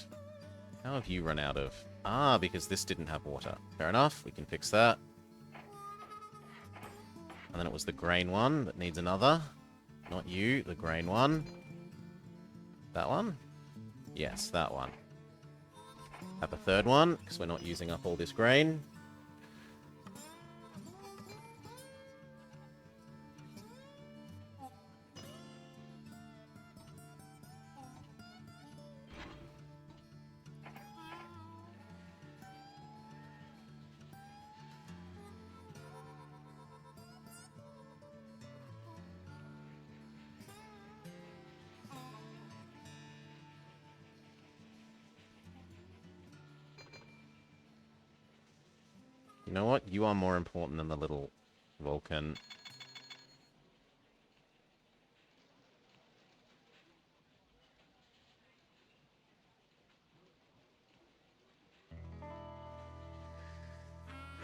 how have you run out of... Ah, because this didn't have water. Fair enough, we can fix that. And then it was the grain one that needs another. Not you, the grain one. That one? Yes, that one. Have a third one, because we're not using up all this grain. You know what? You are more important than the little Vulcan.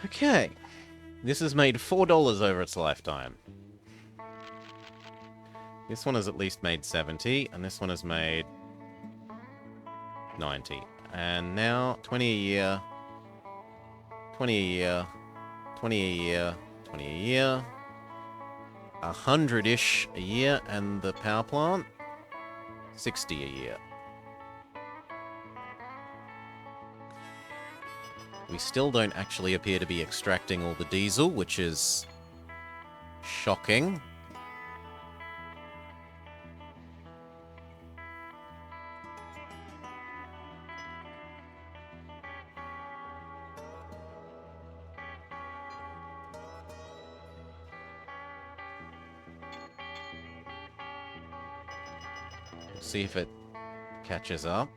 Okay. This has made $4 over its lifetime. This one has at least made 70, and this one has made 90. And now 20 a year, 20 a year, 20 a year, 20 a year, 100-ish a year, and the power plant, 60 a year. We still don't actually appear to be extracting all the diesel, which is shocking. See if it catches up.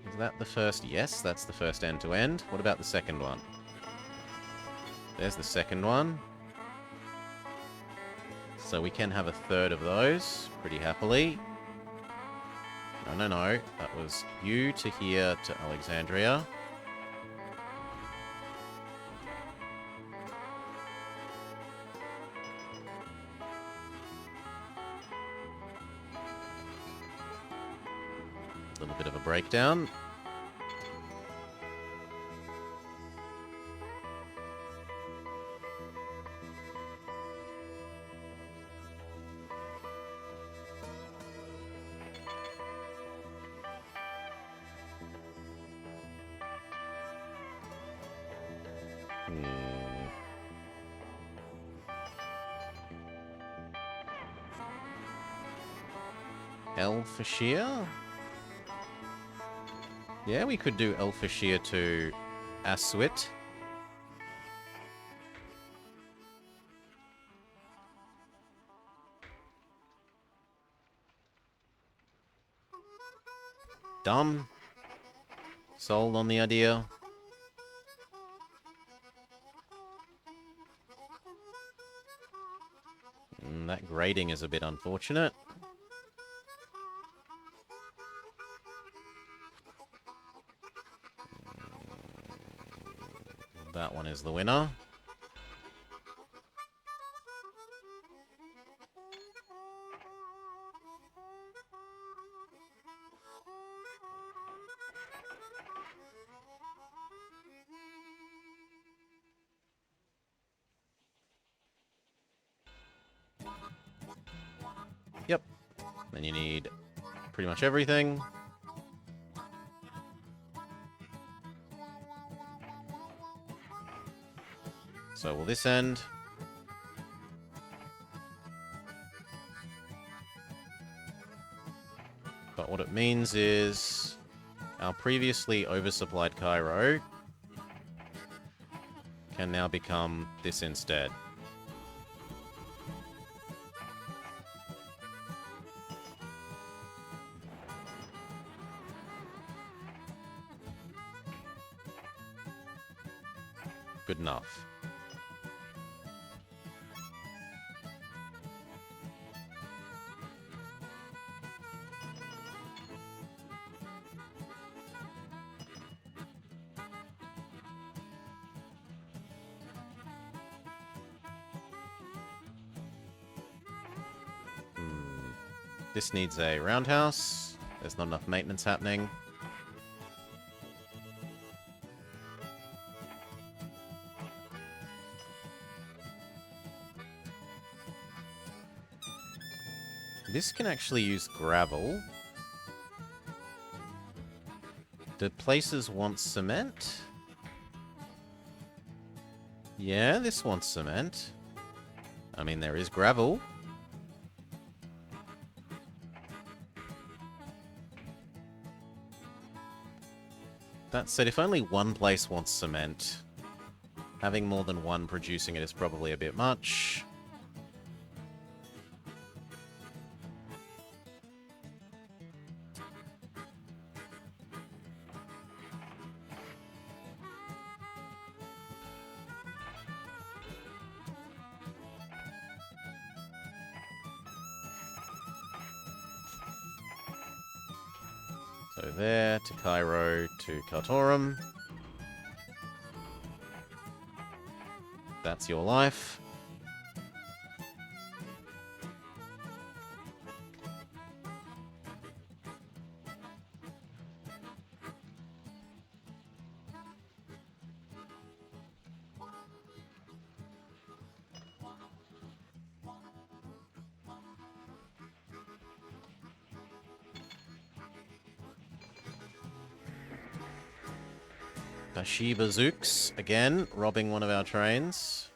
Is that the first? Yes, that's the first end-to-end. What about the second one? There's the second one. So we can have a third of those pretty happily. No. That was you to here to Alexandria. A little bit of a breakdown. El Fashir? Yeah, we could do El Fashir to Aswit. Done. Sold on the idea. That grading is a bit unfortunate. That one is the winner. Yep. Then you need pretty much everything. So will this end? But what it means is our previously oversupplied Cairo can now become this instead. Good enough. This needs a roundhouse. There's not enough maintenance happening. This can actually use gravel. Do places want cement? Yeah, this wants cement. I mean, there is gravel. That said, if only one place wants cement, having more than one producing it is probably a bit much. So there, to Cairo, to Kartorum. That's your life. Bathsheba Zooks, again, robbing one of our trains.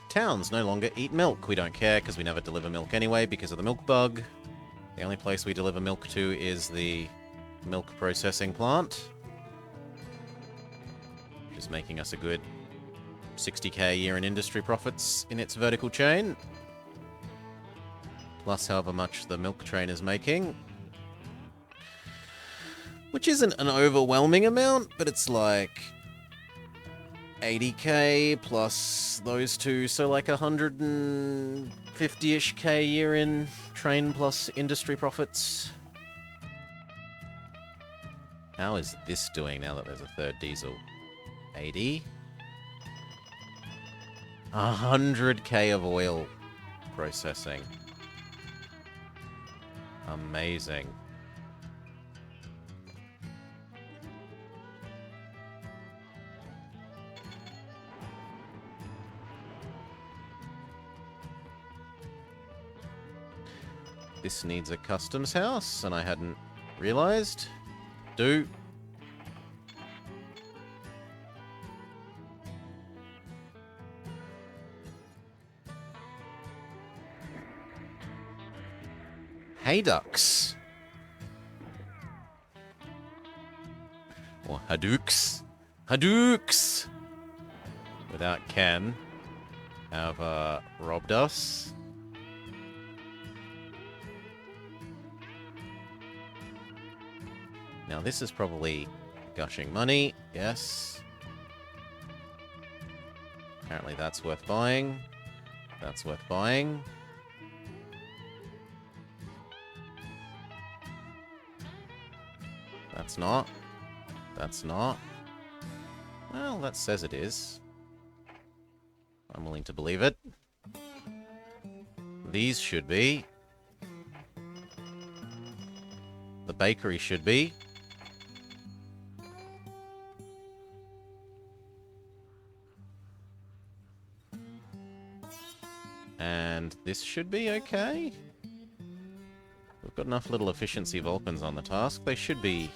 Towns no longer eat milk. We don't care because we never deliver milk anyway because of the milk bug. The only place we deliver milk to is the milk processing plant, which is making us a good 60k a year in industry profits in its vertical chain, plus however much the milk train is making, which isn't an overwhelming amount, but it's like 80k plus those two, so like 150-ish k a year in train plus industry profits. How is this doing now that there's a third diesel? 80? 100k of oil processing. Amazing. This needs a customs house, and I hadn't realized. Do. Hay ducks. Or Hadooks. Hadooks! Without Ken, have robbed us. Now this is probably gushing money, yes. Apparently that's worth buying. That's worth buying. That's not. That's not. Well, that says it is. I'm willing to believe it. These should be. The bakery should be. And this should be okay. We've got enough little efficiency Vulcans on the task. They should be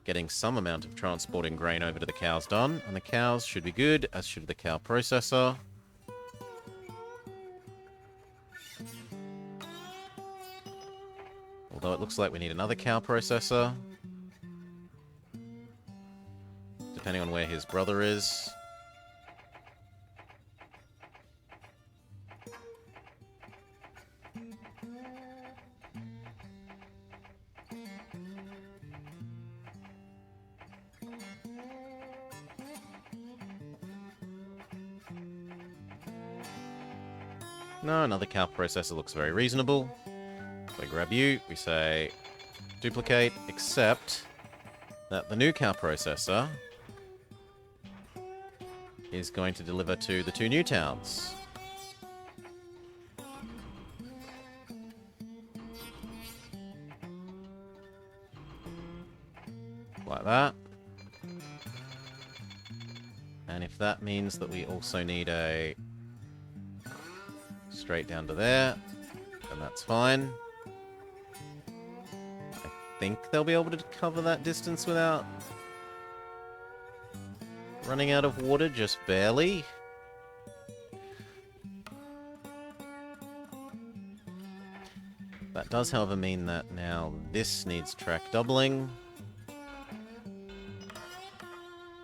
getting some amount of transporting grain over to the cows done. And the cows should be good, as should the cow processor. Although it looks like we need another cow processor. Depending on where his brother is. No, another cow processor looks very reasonable. So we grab you, we say duplicate, except that the new cow processor is going to deliver to the two new towns. Like that. And if that means that we also need a straight down to there, then that's fine. I think they'll be able to cover that distance without running out of water, just barely. That does, however, mean that now this needs track doubling.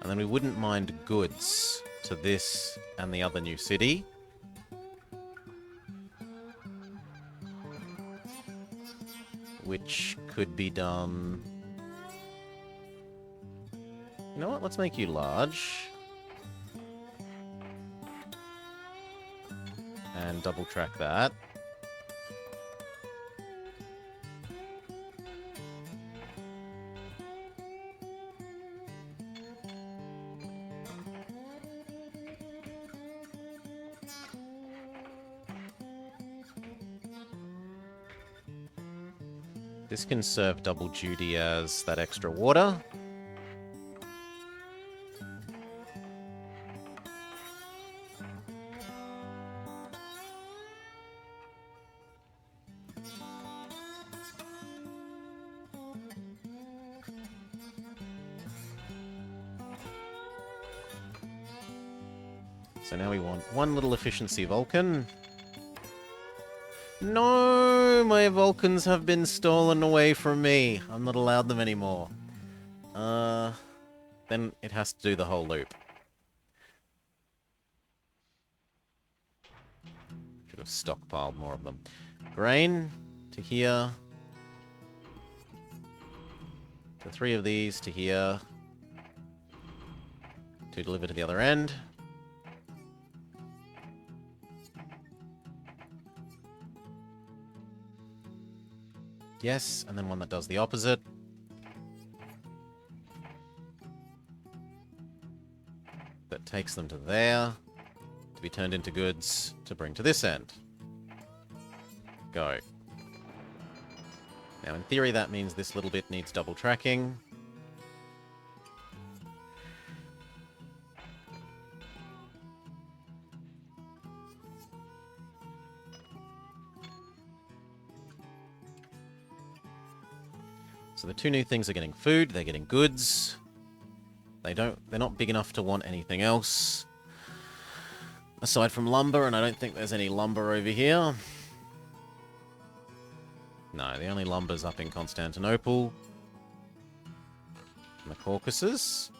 And then we wouldn't mind goods to this and the other new city. Which could be done... You know what? Let's make you large. And double track that. This can serve double duty as that extra water. So now we want one little efficiency Vulcan. No, my Vulcans have been stolen away from me. I'm not allowed them anymore. Then it has to do the whole loop. Should have stockpiled more of them. Grain to here. To 3 of these to here. To deliver to the other end. Yes, and then one that does the opposite. That takes them to there, to be turned into goods, to bring to this end. Go. Now, in theory, that means this little bit needs double tracking. So the 2 new things are getting food, they're getting goods. They're not big enough to want anything else. Aside from lumber, and I don't think there's any lumber over here. No, the only lumber's up in Constantinople. And the Caucasus.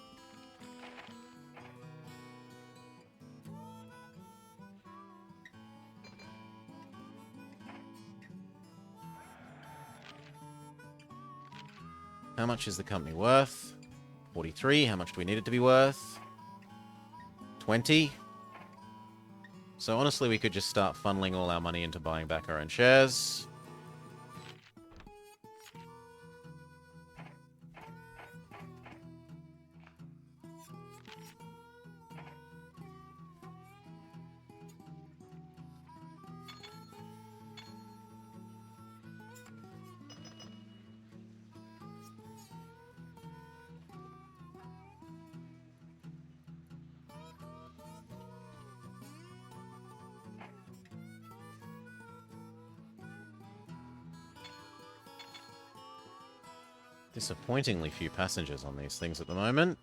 How much is the company worth? 43. How much do we need it to be worth? 20. So honestly, we could just start funneling all our money into buying back our own shares. Disappointingly few passengers on these things at the moment.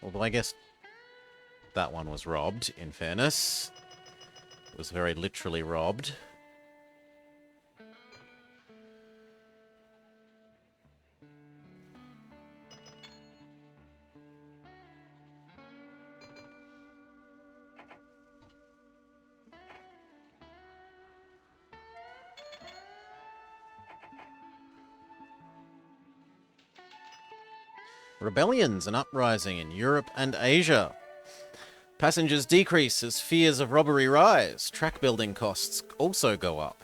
Although I guess that one was robbed, in fairness. It was very literally robbed. Rebellions and uprising in Europe and Asia. Passengers decrease as fears of robbery rise. Track building costs also go up.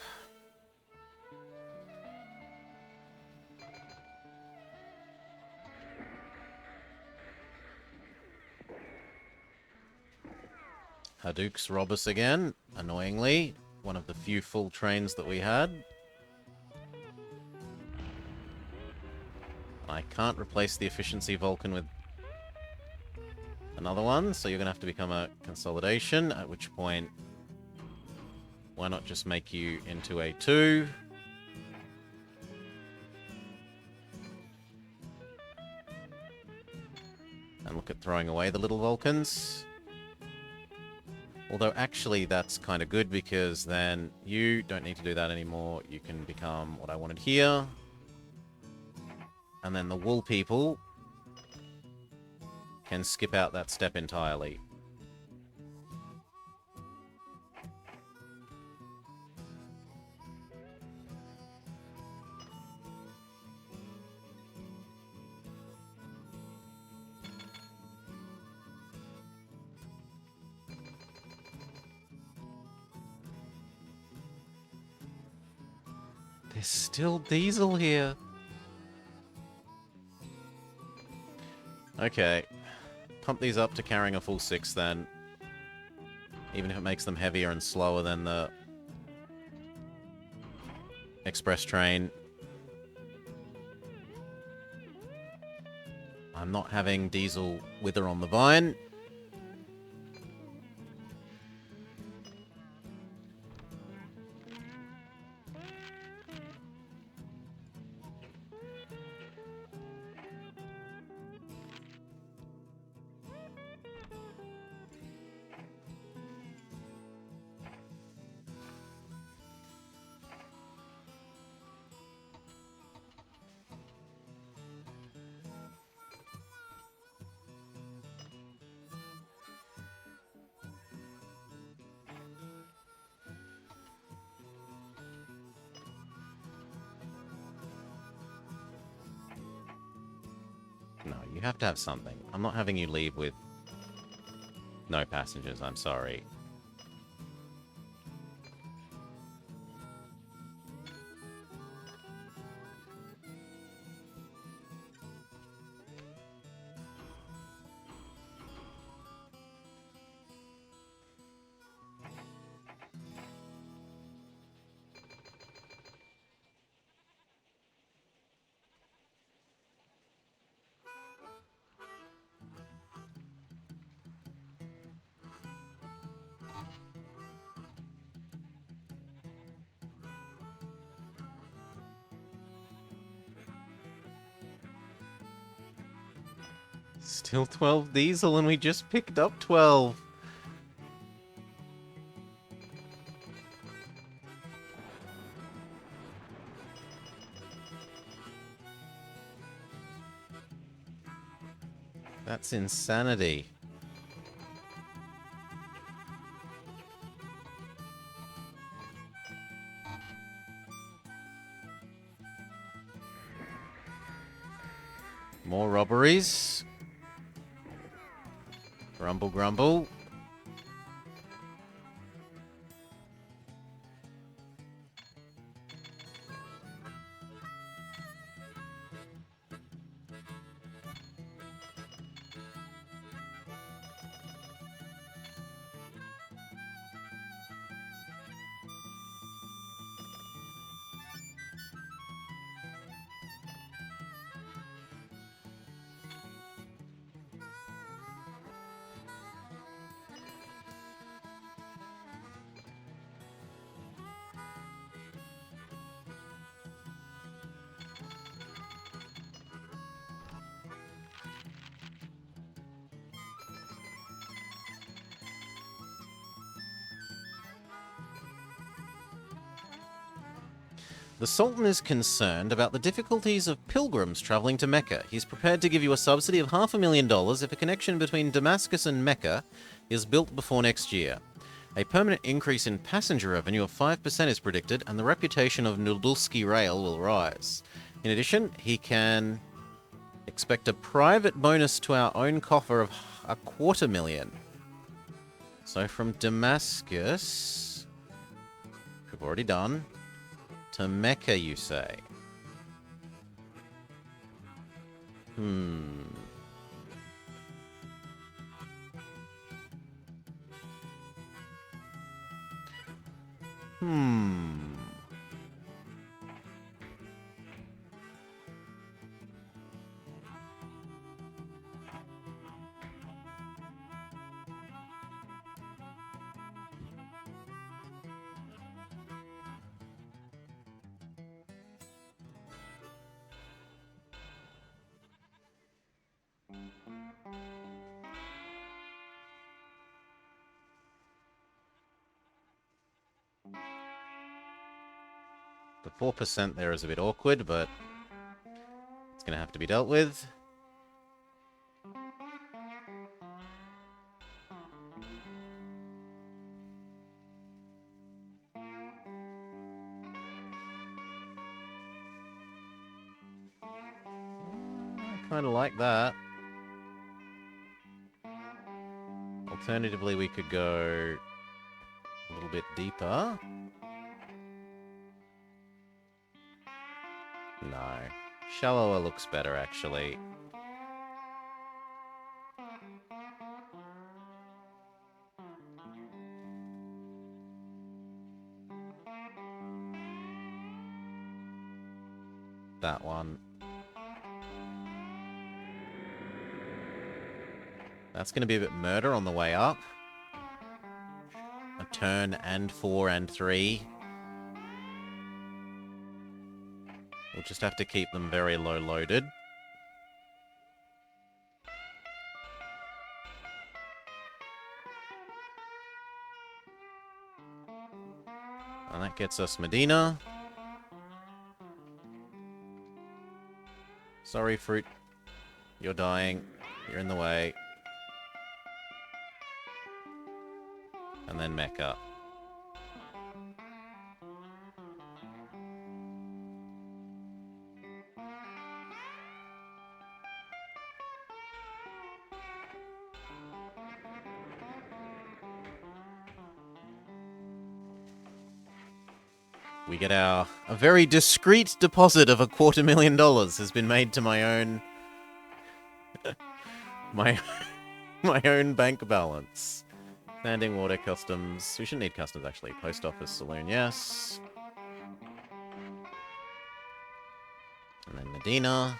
Hadouks rob us again, annoyingly. One of the few full trains that we had. I can't replace the efficiency Vulcan with another one, so you're going to have to become a consolidation, at which point, why not just make you into a 2? And look at throwing away the little Vulcans. Although, actually, that's kind of good, because then you don't need to do that anymore. You can become what I wanted here. And then the wool people can skip out that step entirely. There's still diesel here. Okay. Pump these up to carrying a full 6 then. Even if it makes them heavier and slower than the express train. I'm not having diesel wither on the vine. No, you have to have something. I'm not having you leave with no passengers, I'm sorry. Still 12 diesel and we just picked up 12. That's insanity. More robberies. Grumble, grumble. The Sultan is concerned about the difficulties of pilgrims travelling to Mecca. He's prepared to give you a subsidy of $500,000 if a connection between Damascus and Mecca is built before next year. A permanent increase in passenger revenue of 5% is predicted, and the reputation of Nudulski Rail will rise. In addition, he can expect a private bonus to our own coffer of $250,000. So from Damascus, we've already done, to Mecca, you say? Hmm. The 4% there is a bit awkward, but it's going to have to be dealt with. I kind of like that. Alternatively, we could go a little bit deeper. No. Shallower looks better, actually. that one. That's going to be a bit murder on the way up. A turn and 4 and 3. We'll just have to keep them very low loaded. And that gets us Medina. Sorry, fruit. You're dying. You're in the way. And then Mecca. We get a very discreet deposit of $250,000 has been made to my own my own bank balance. Standing water customs. We shouldn't need customs actually. Post office saloon, yes. And then Medina.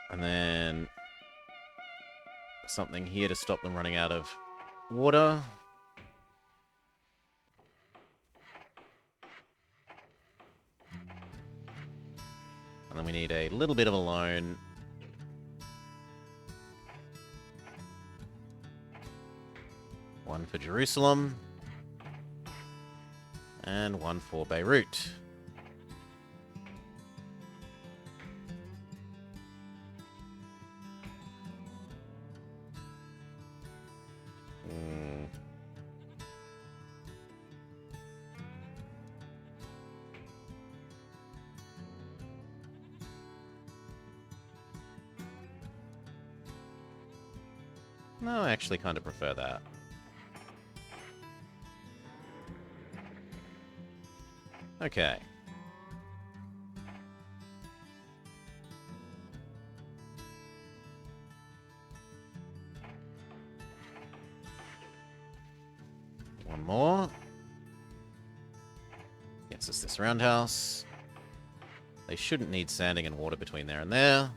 And then something here to stop them running out of water. And then we need a little bit of a loan. One for Jerusalem. And one for Beirut. No, I actually kind of prefer that. Okay. One more. Gets us this roundhouse. They shouldn't need sanding and water between there and there.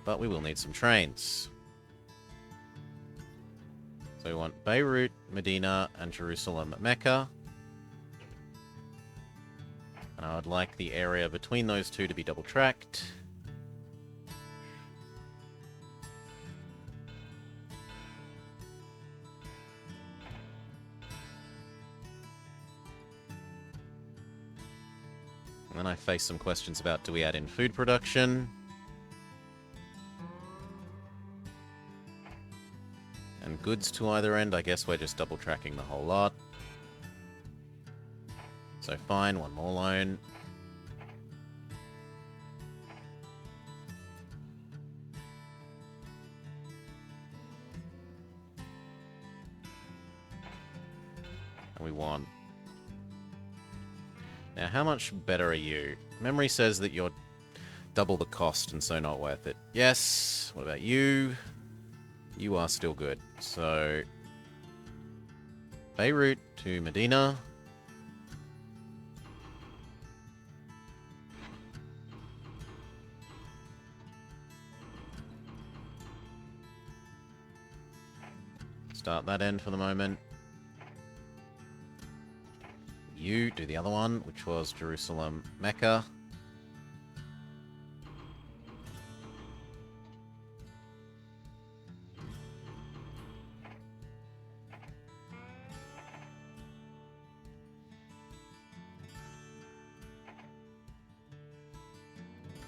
But we will need some trains. So we want Beirut, Medina, and Jerusalem, Mecca. And I would like the area between those two to be double-tracked. And then I face some questions about, do we add in food production? And goods to either end, I guess we're just double tracking the whole lot. So fine, one more loan. And we want... Now, how much better are you? Memory says that you're double the cost and so not worth it. Yes. What about you? You are still good. So, Beirut to Medina. Start that end for the moment. You do the other one, which was Jerusalem, Mecca.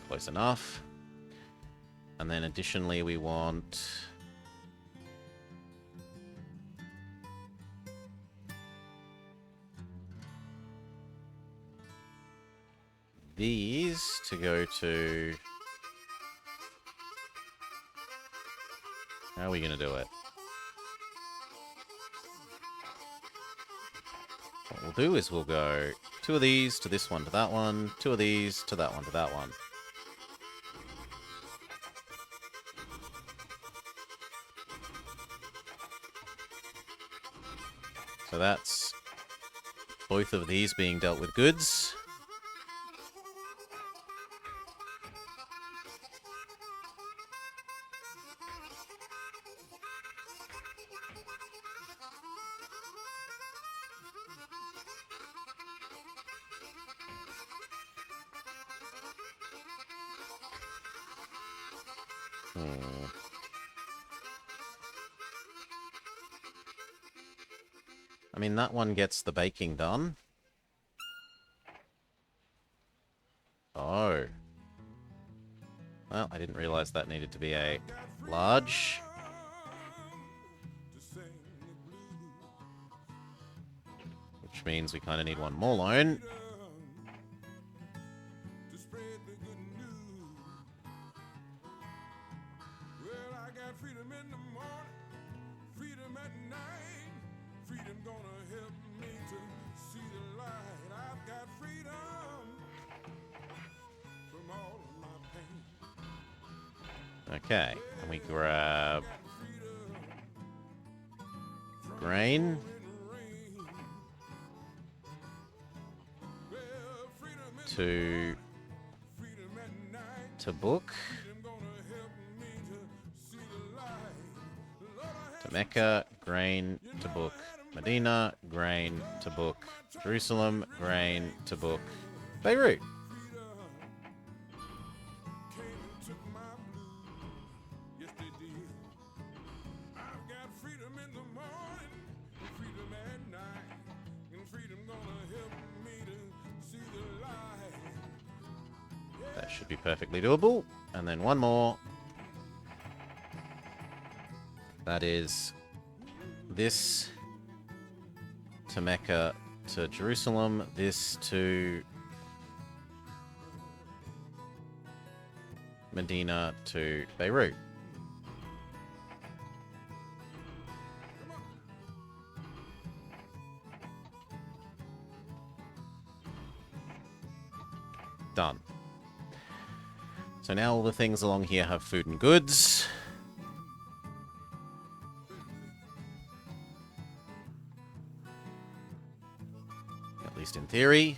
Close enough. And then additionally we want... these to go to... How are we going to do it? What we'll do is we'll go 2 of these to this one to that one. 2 of these to that one to that one. So that's both of these being dealt with goods. I mean, that one gets the baking done. Oh. Well, I didn't realize that needed to be a large. Which means we kind of need one more loan. Okay, and we grab grain. To book. To Mecca, grain to book. Medina, grain to book. Jerusalem, grain to book. Beirut. That should be perfectly doable. And then one more. That is this to Mecca to Jerusalem, this to Medina to Beirut. Done. So now all the things along here have food and goods. At least in theory.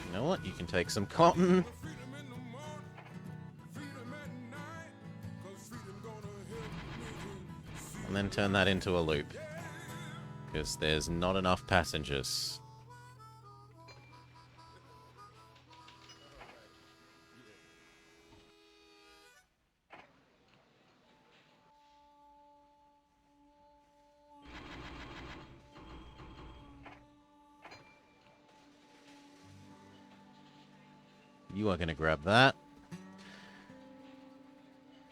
You know what? You can take some cotton. And then turn that into a loop. Because there's not enough passengers. You are going to grab that.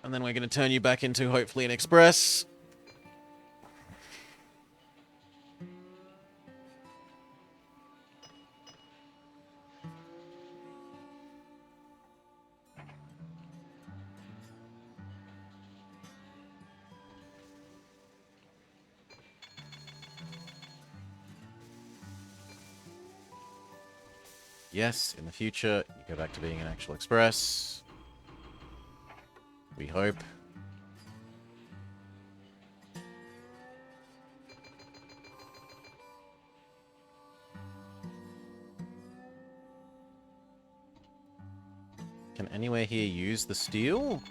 And then we're going to turn you back into, hopefully, an express. Yes, in the future, you go back to being an actual express. We hope. Can anywhere here use the steel?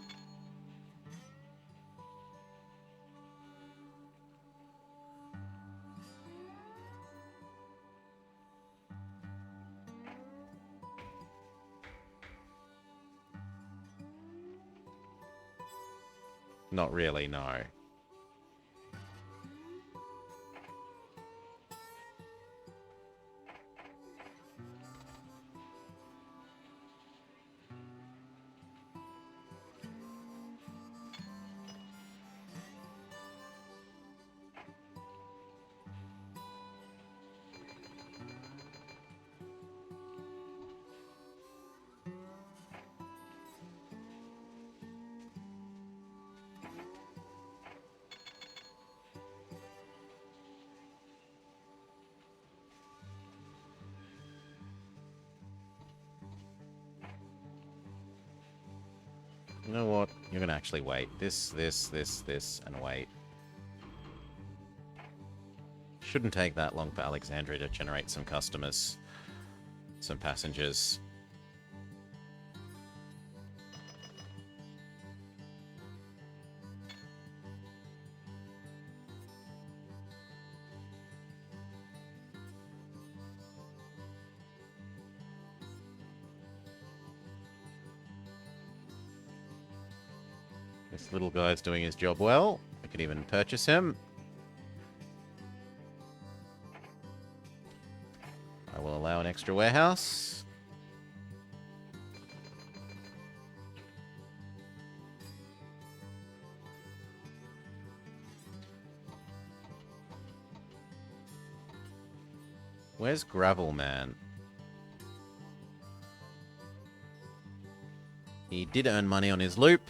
Not really, no. You know what? You're gonna actually wait. This, and wait. Shouldn't take that long for Alexandria to generate some customers. Some passengers. This little guy's doing his job well. I could even purchase him. I will allow an extra warehouse. Where's Gravel Man? He did earn money on his loop.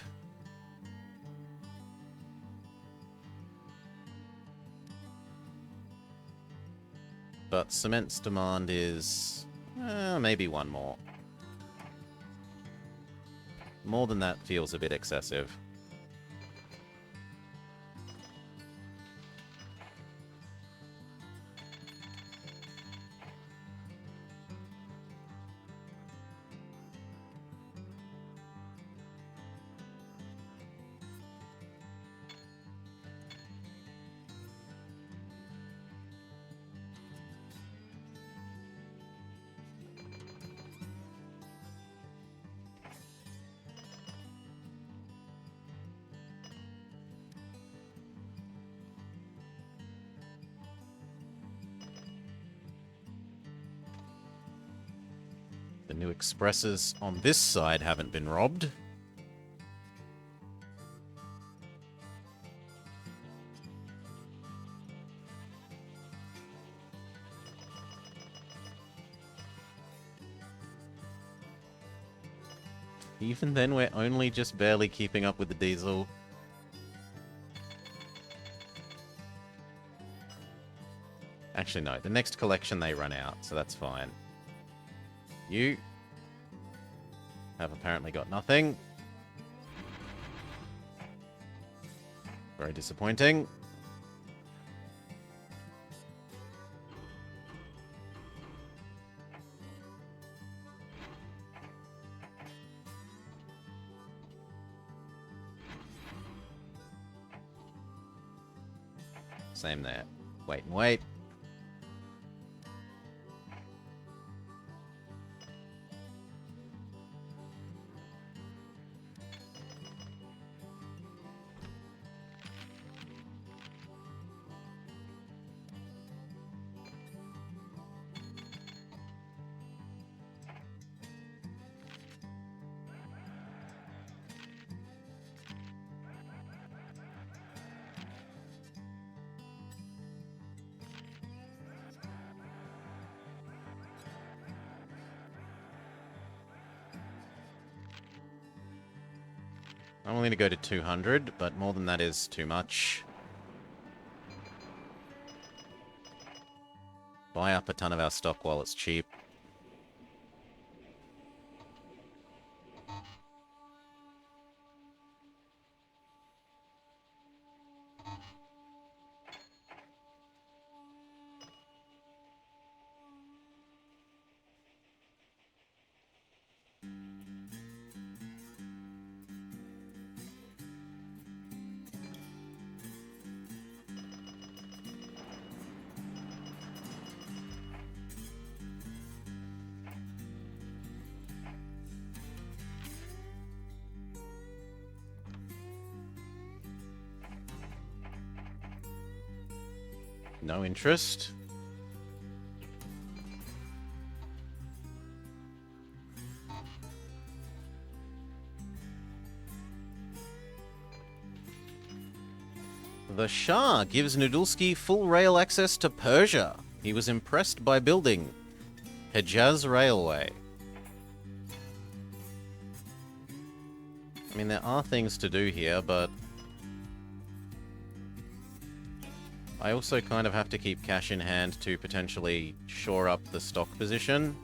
But cement's demand is maybe one more. More than that feels a bit excessive. The new expresses on this side haven't been robbed. Even then, we're only just barely keeping up with the diesel. Actually, no. The next collection, they run out, so that's fine. You have apparently got nothing. Very disappointing. Same there. Wait and wait. I'm only going to go to 200, but more than that is too much. Buy up a ton of our stock while it's cheap. No interest. The Shah gives Nudulski full rail access to Persia. He was impressed by building Hejaz Railway. I mean, there are things to do here, but I also kind of have to keep cash in hand to potentially shore up the stock position.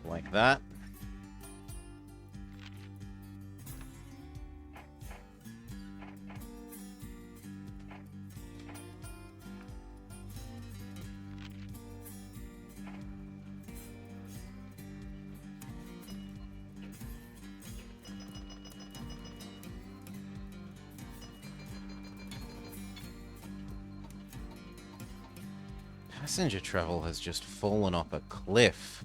Like that. Passenger travel has just fallen off a cliff.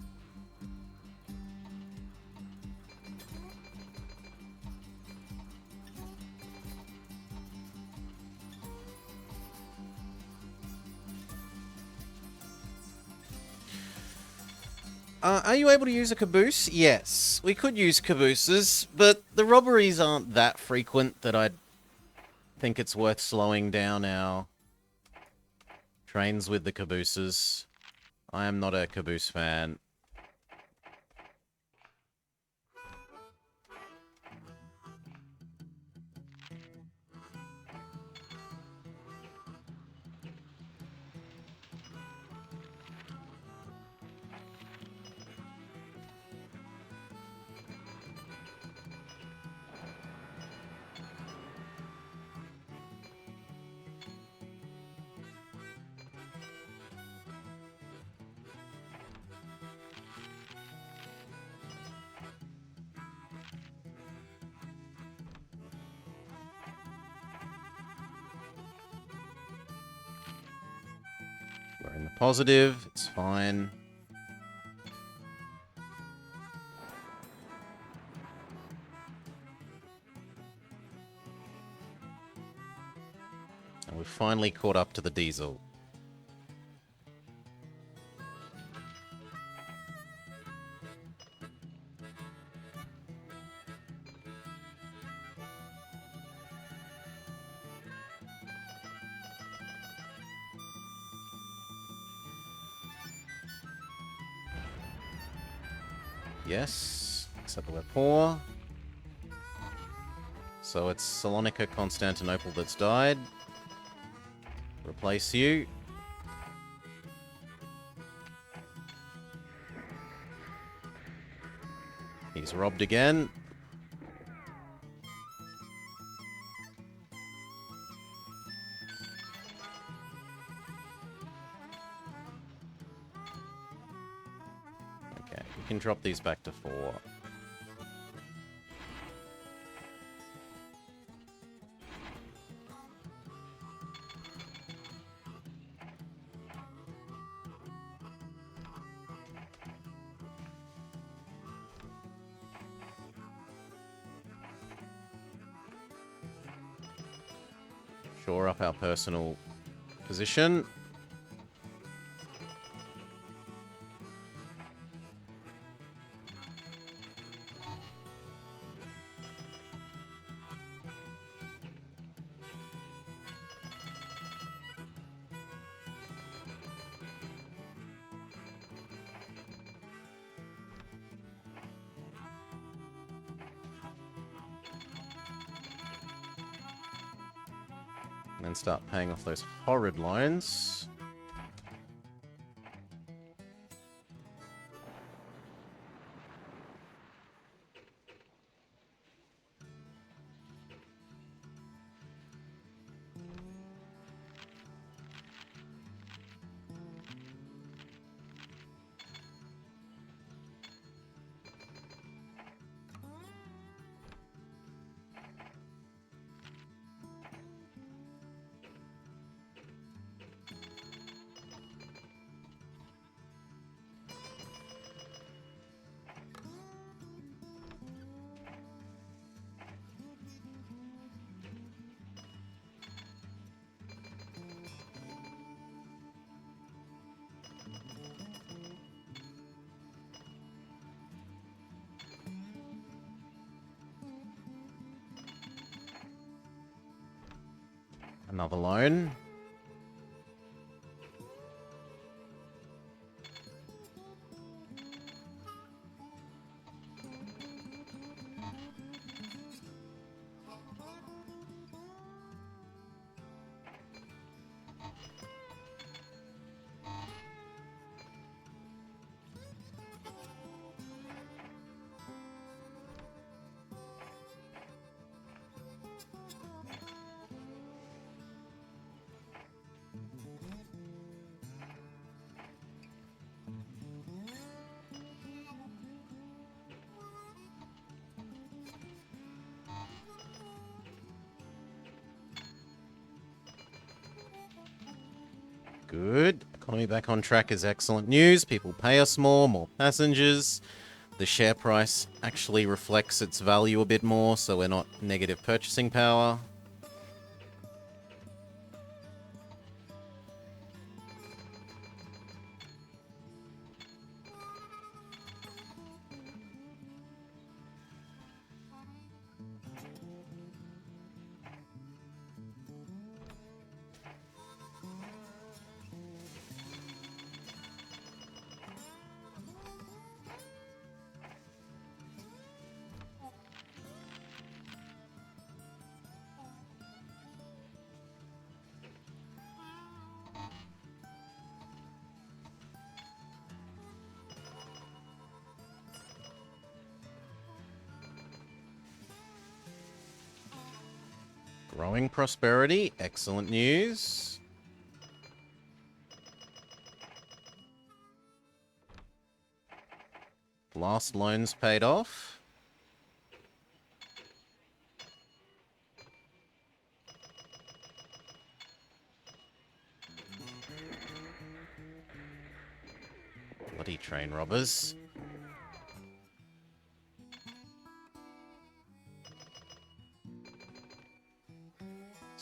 Are you able to use a caboose? Yes, we could use cabooses, but the robberies aren't that frequent that I'd think it's worth slowing down our trains with the cabooses. I am not a caboose fan. We're in the positive, it's fine. And we've finally caught up to the diesel. Yes, except we're poor. So it's Salonika, Constantinople that's died. Replace you. He's robbed again. Okay, we can drop these back to 4. Shore up our personal position. And then start paying off those horrid loans. Another loan. Good. Economy back on track is excellent news. People pay us more passengers. The share price actually reflects its value a bit more, so we're not negative purchasing power. Growing prosperity, excellent news. Last loans paid off. Bloody train robbers.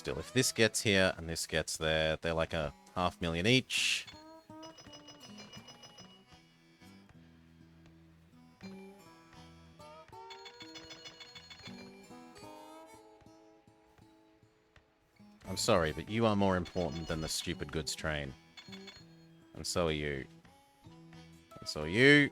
Still, if this gets here and this gets there, they're like a 500,000 each. I'm sorry, but you are more important than the stupid goods train. And so are you. And so are you.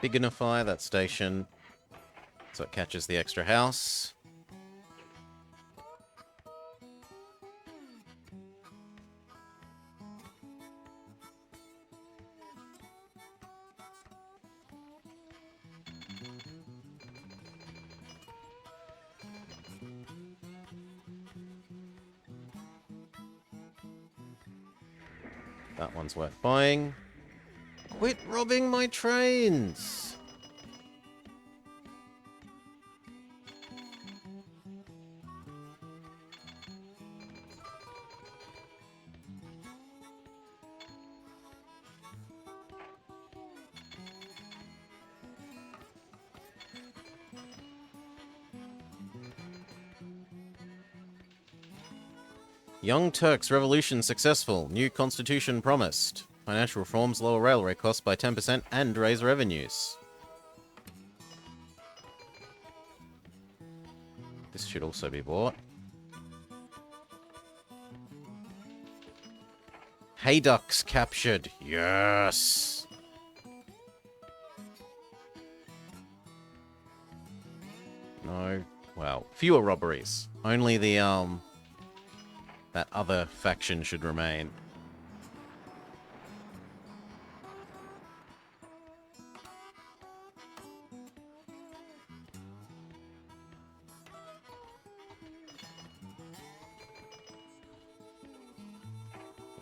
Bignify that station so it catches the extra house. That one's worth buying. Quit robbing my trains! Young Turks revolution successful. New constitution promised. Financial reforms lower railway costs by 10% and raise revenues. This should also be bought. Hayducks captured. Yes! No. Well, fewer robberies. Only the, that other faction should remain.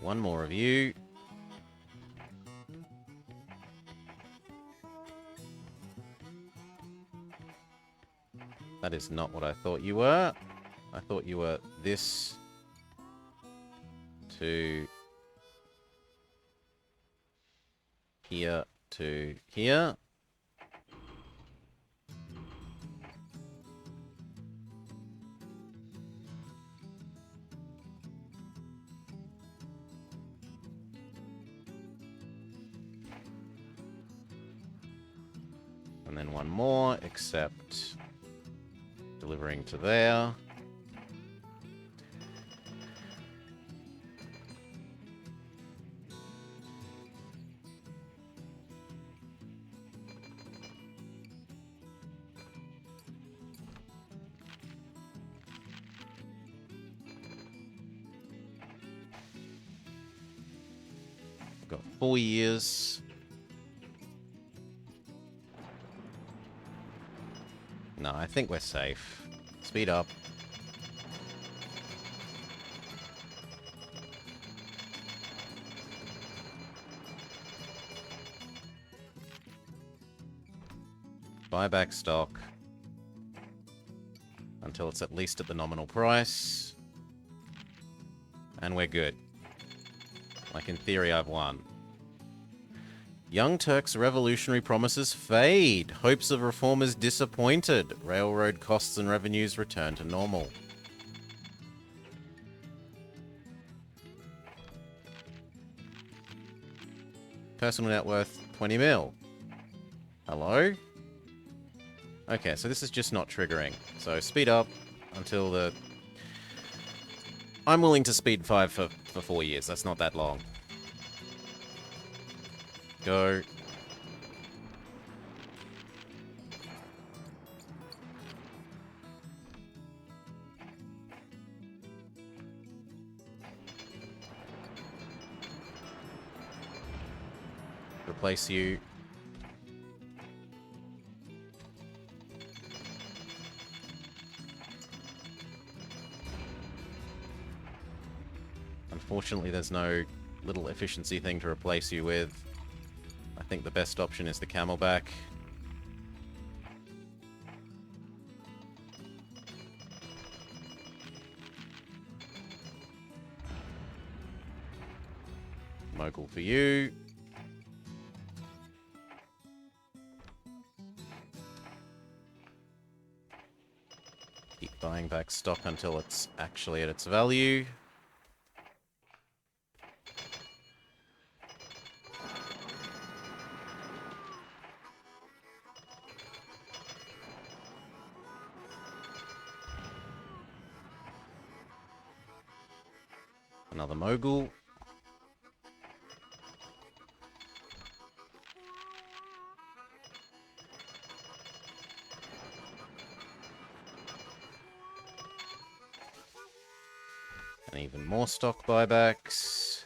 One more of you. That is not what I thought you were. I thought you were this to here to here. And then one more, except delivering to there. We've got 4 years. No, I think we're safe. Speed up. Buy back stock until it's at least at the nominal price. And we're good. Like, in theory, I've won. Young Turk's revolutionary promises fade. Hopes of reformers disappointed. Railroad costs and revenues return to normal. Personal net worth, 20 mil. Hello? Okay, so this is just not triggering. So speed up until the... I'm willing to speed 5 for 4 years. That's not that long. Go. Replace you. Unfortunately, there's no little efficiency thing to replace you with. I think the best option is the Camelback. Mogul for you. Keep buying back stock until it's actually at its value. Another Mogul. And even more stock buybacks.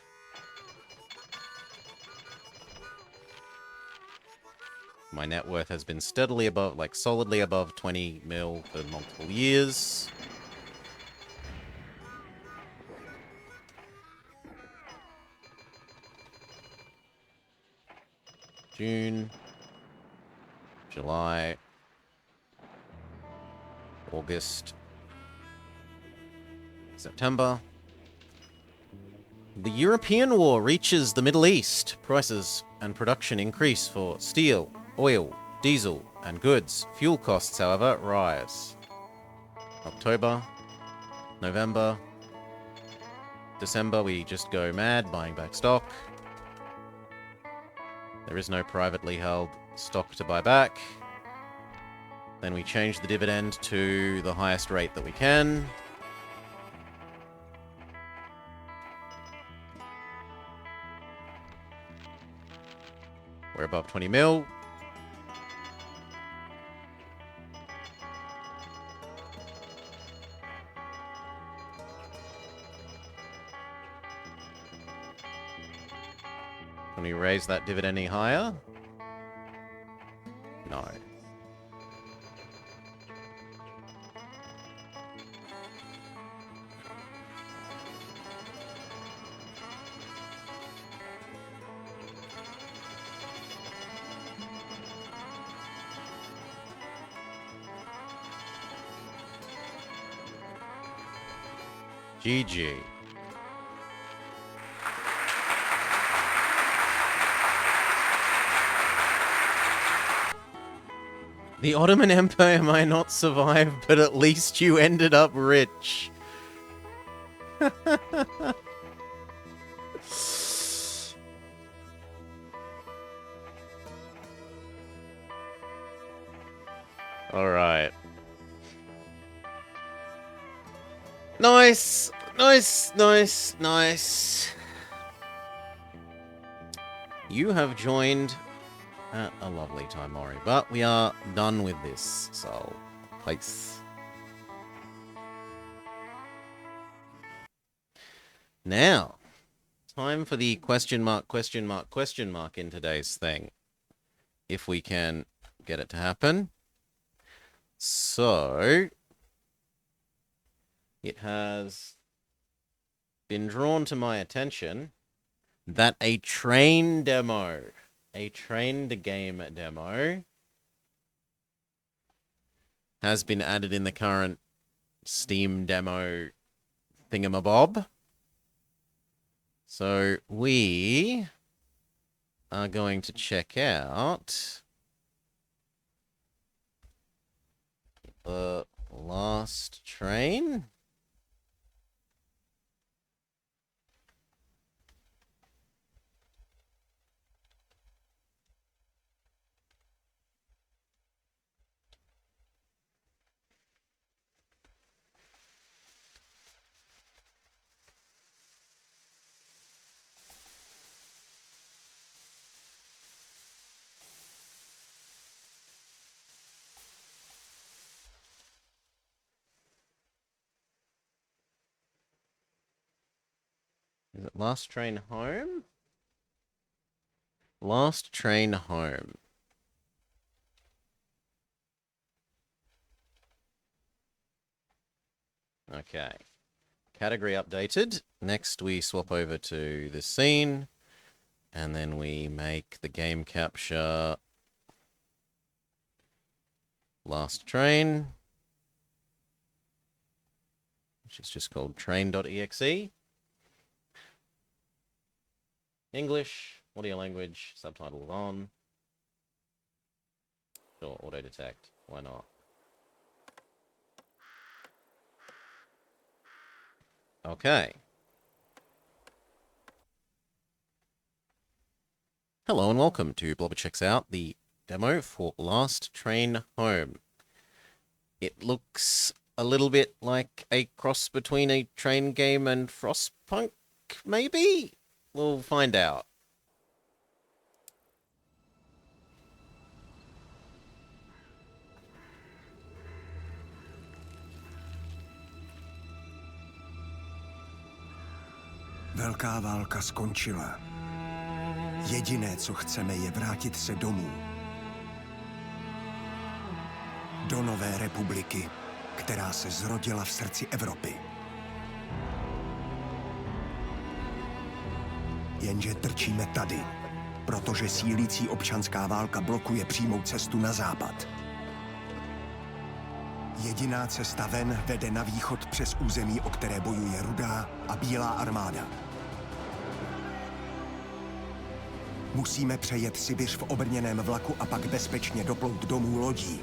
My net worth has been steadily above, like solidly above 20 mil for multiple years. June, July, August, September. The European war reaches the Middle East. Prices and production increase for steel, oil, diesel, and goods. Fuel costs, however, rise. October, November, December, we just go mad buying back stock. There is no privately held stock to buy back. Then we change the dividend to the highest rate that we can. We're above 20 mil. Can we raise that dividend any higher? No. GG. The Ottoman Empire might not survive, but at least you ended up rich. Alright. Nice! Nice, nice, nice. You have joined at a lovely time, Mori. But we are done with this, so peace. Now, Time for the question mark in today's thing. If we can get it to happen. So, it has been drawn to my attention that a train game demo, has been added in the current Steam demo thingamabob. So we are going to check out the last train. Is it Last Train Home? Last Train Home. Okay. Category updated. Next, we swap over to the scene. And then we make the game capture Last Train, which is just called train.exe. English, audio language, subtitles on. Sure, auto detect. Why not? Okay. Hello and welcome to Blobber Checks Out, the demo for Last Train Home. It looks a little bit like a cross between a train game and Frostpunk, maybe? We'll find out. Velká válka skončila. Jediné, co chceme, je vrátit se domů. Do nové republiky, která se zrodila v srdci Evropy. Jenže trčíme tady, protože sílící občanská válka blokuje přímou cestu na západ. Jediná cesta ven vede na východ přes území, o které bojuje Rudá a Bílá armáda. Musíme přejet Sibiř v obrněném vlaku a pak bezpečně doplout domů lodí.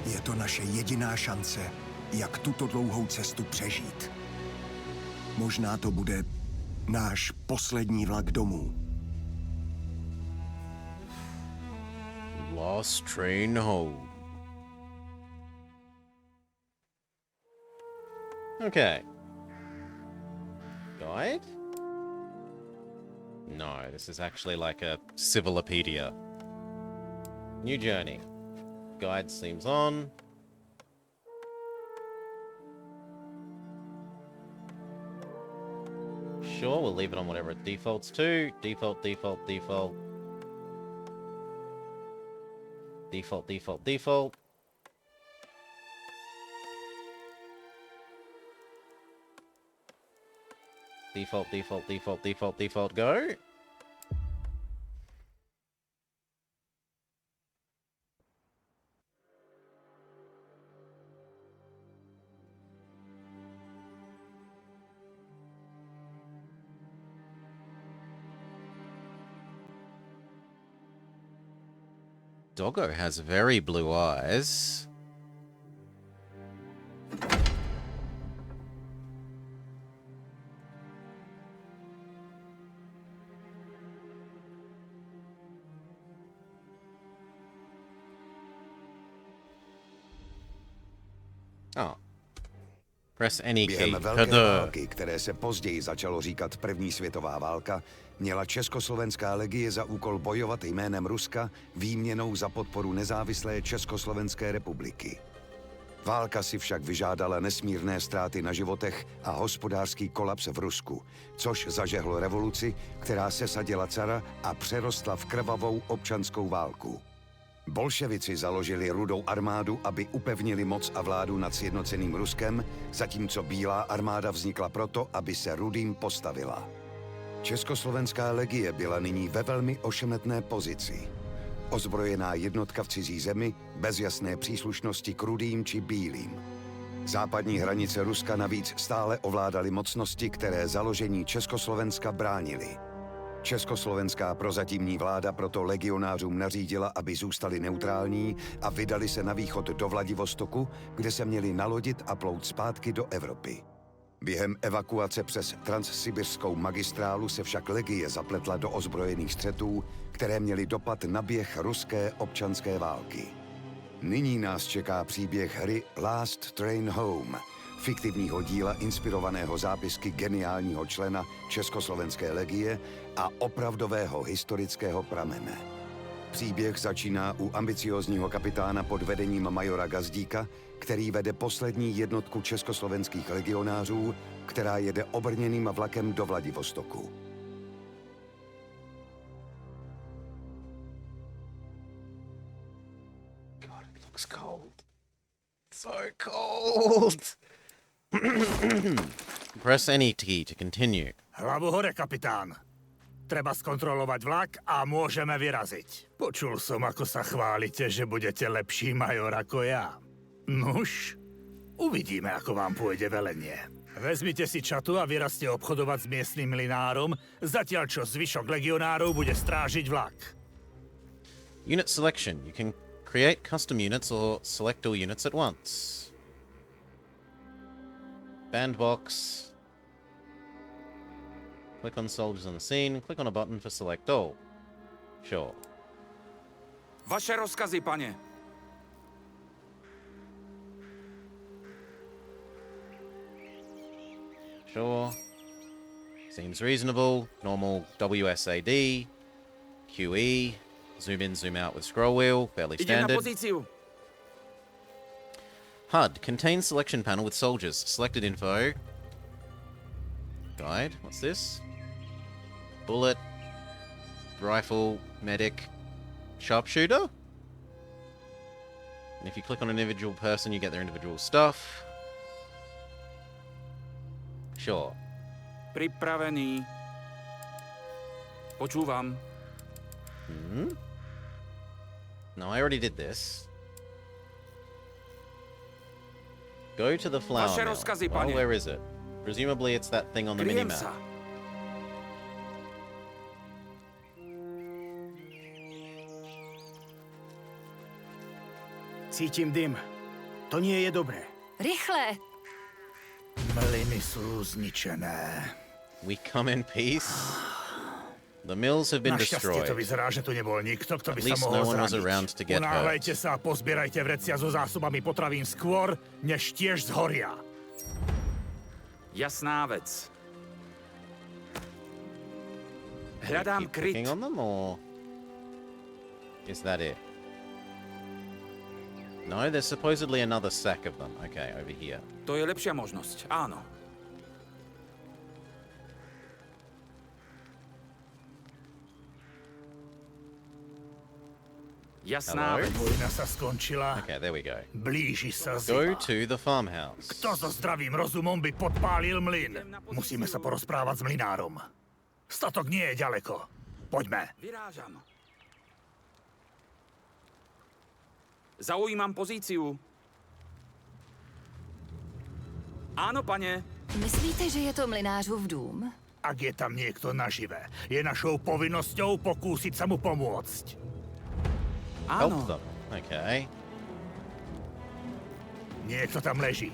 Je to naše jediná šance, jak tuto dlouhou cestu přežít. Možná to bude náš poslední vlak domů. Last Train Home. Okay. Guide? No, this is actually like a Civilopedia. New journey. Guide seems on. Sure, we'll leave it on whatever it defaults to. Default, default, default. Default, default, default. Default, default, default, default, default, go. Doggo has very blue eyes. Oh. Press any key. Během velké války, které se později začalo říkat První světová válka, měla Československá legie za úkol bojovat jménem Ruska výměnou za podporu nezávislé Československé republiky. Válka si však vyžádala nesmírné ztráty na životech a hospodářský kolaps v Rusku, což zažehlo revoluci, která sesadila cara a přerostla v krvavou občanskou válku. Bolševici založili Rudou armádu, aby upevnili moc a vládu nad sjednoceným Ruskem, zatímco Bílá armáda vznikla proto, aby se Rudým postavila. Československá legie byla nyní ve velmi ošemetné pozici. Ozbrojená jednotka v cizí zemi, bez jasné příslušnosti k Rudým či Bílým. Západní hranice Ruska navíc stále ovládaly mocnosti, které založení Československa bránily. Československá prozatímní vláda proto legionářům nařídila, aby zůstali neutrální a vydali se na východ do Vladivostoku, kde se měli nalodit a plout zpátky do Evropy. Během evakuace přes transsibirskou magistrálu se však legie zapletla do ozbrojených střetů, které měly dopad na běh ruské občanské války. Nyní nás čeká příběh hry Last Train Home, fiktivního díla inspirovaného zápisky geniálního člena Československé legie a opravdového historického pramene. Příběh začíná u ambiciózního kapitána pod vedením majora Gazdíka, který vede poslední jednotku československých legionářů, která jede obrněným vlakem do Vladivostoku. God, it looks cold. So cold. Press any key to continue. Hlavu hore, kapitán. Treba skontrolovať vlak a môžeme vyraziť. Počul som, ako sa chválite, že budete lepší major ako ja. Nuž, uvidíme, ako vám pôjde velenie. Vezmite si čatu a vyrazte obchodovať s miestnym mlynárom, zatiaľ čo zvyšok legionárov bude strážiť vlak. Unit selection. You can create custom units or select all units at once. Bandbox. Click on soldiers on the scene. Click on a button for select all. Sure. Vaše rozkazy, pane. Sure. Seems reasonable. Normal WSAD. QE. Zoom in, zoom out with scroll wheel. Fairly Idem na standard. pozíciu. HUD. Contains selection panel with soldiers. Selected info. Guide. What's this? Bullet. Rifle. Medic. Sharpshooter? And if you click on an individual person, you get their individual stuff. Sure. Pripravený. Počúvam. No, I already did this. Go to the flower Vaše mill. rozkazy, Well, pane. where is it? Presumably it's that thing on the Kryjem minimap. sa. Cítim dym. To nie je dobré. Rychle! Mlyny sú zničené. We come in peace. The mills have been Našťastie to destroyed. vyzerá, že tu nebol nikto, kto by At sa least mohol no one was around zraniť. to get hurt. Unáhľajte sa a pozbierajte vrecia so zásobami potravín skôr, než tiež zhoria. Jasná vec. Hľadám Keep clicking kryt. on them, or is that it? No, there's supposedly another sack of them. Okay, over here. To je lepšia možnosť. Áno. Jasná Hello? vec. Vojna sa skončila. Okay, there we go. Blíži sa Go zima. to the farmhouse. Kto so zdravým rozumom by podpálil mlyn? Musíme sa porozprávať s mlynárom. Statok nie je ďaleko. Poďme. Vyrážam. Zaujímam pozíciu. Áno, pane. Myslíte, že je to mlynářův dům? Ak je tam niekto nažive, je našou povinnosťou pokúsiť sa mu pomôcť. Help Áno. them. Okay. Niekto tam leží.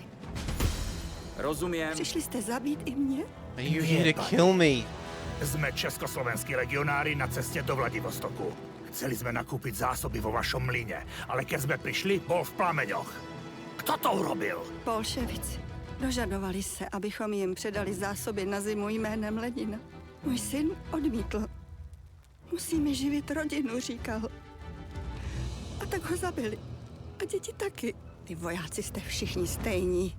Rozumiem. Přišli jste zabít i mě? Are you here to kill me? Sme československí legionári na ceste do Vladivostoku. Chceli sme nakúpiť zásoby vo vašom mlyne, ale keď sme prišli, bol v plameňoch. Kto to urobil? Bolševici. Dožadovali se, abychom jim předali zásoby na zimu jménem Lenina. Můj syn odmítl. Musíme živit rodinu, říkal. A tak ho zabili. A děti taky. Ty vojáci jste všichni stejní.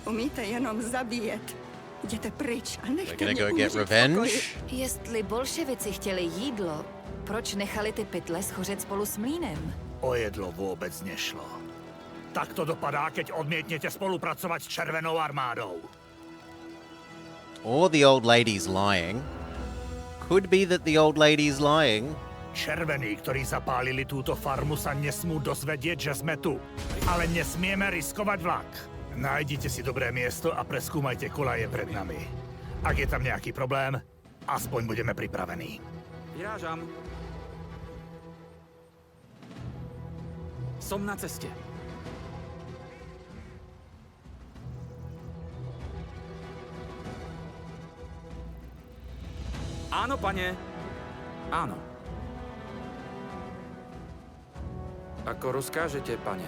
Umíte jenom zabíjet. Jděte pryč a We're nechte gonna mě go umřít get v revenge. pokoji. Jestli bolševici chtěli jídlo, proč nechali ty pytle schořet spolu s mlýnem? O jedlo vůbec nešlo. Tak to dopadá, keď odmietnete spolupracovať s Červenou armádou. Or the old lady's lying. Could be that the old lady's lying. Červení, ktorí zapálili túto farmu, sa nesmú dozvedieť, že sme tu. Ale nesmieme riskovať vlak. Nájdite si dobré miesto a preskúmajte kolaje pred nami. Ak je tam nejaký problém, aspoň budeme pripravení. Vyrážam. Som na ceste. Áno, pane. Áno. Ako rozkážete, pane.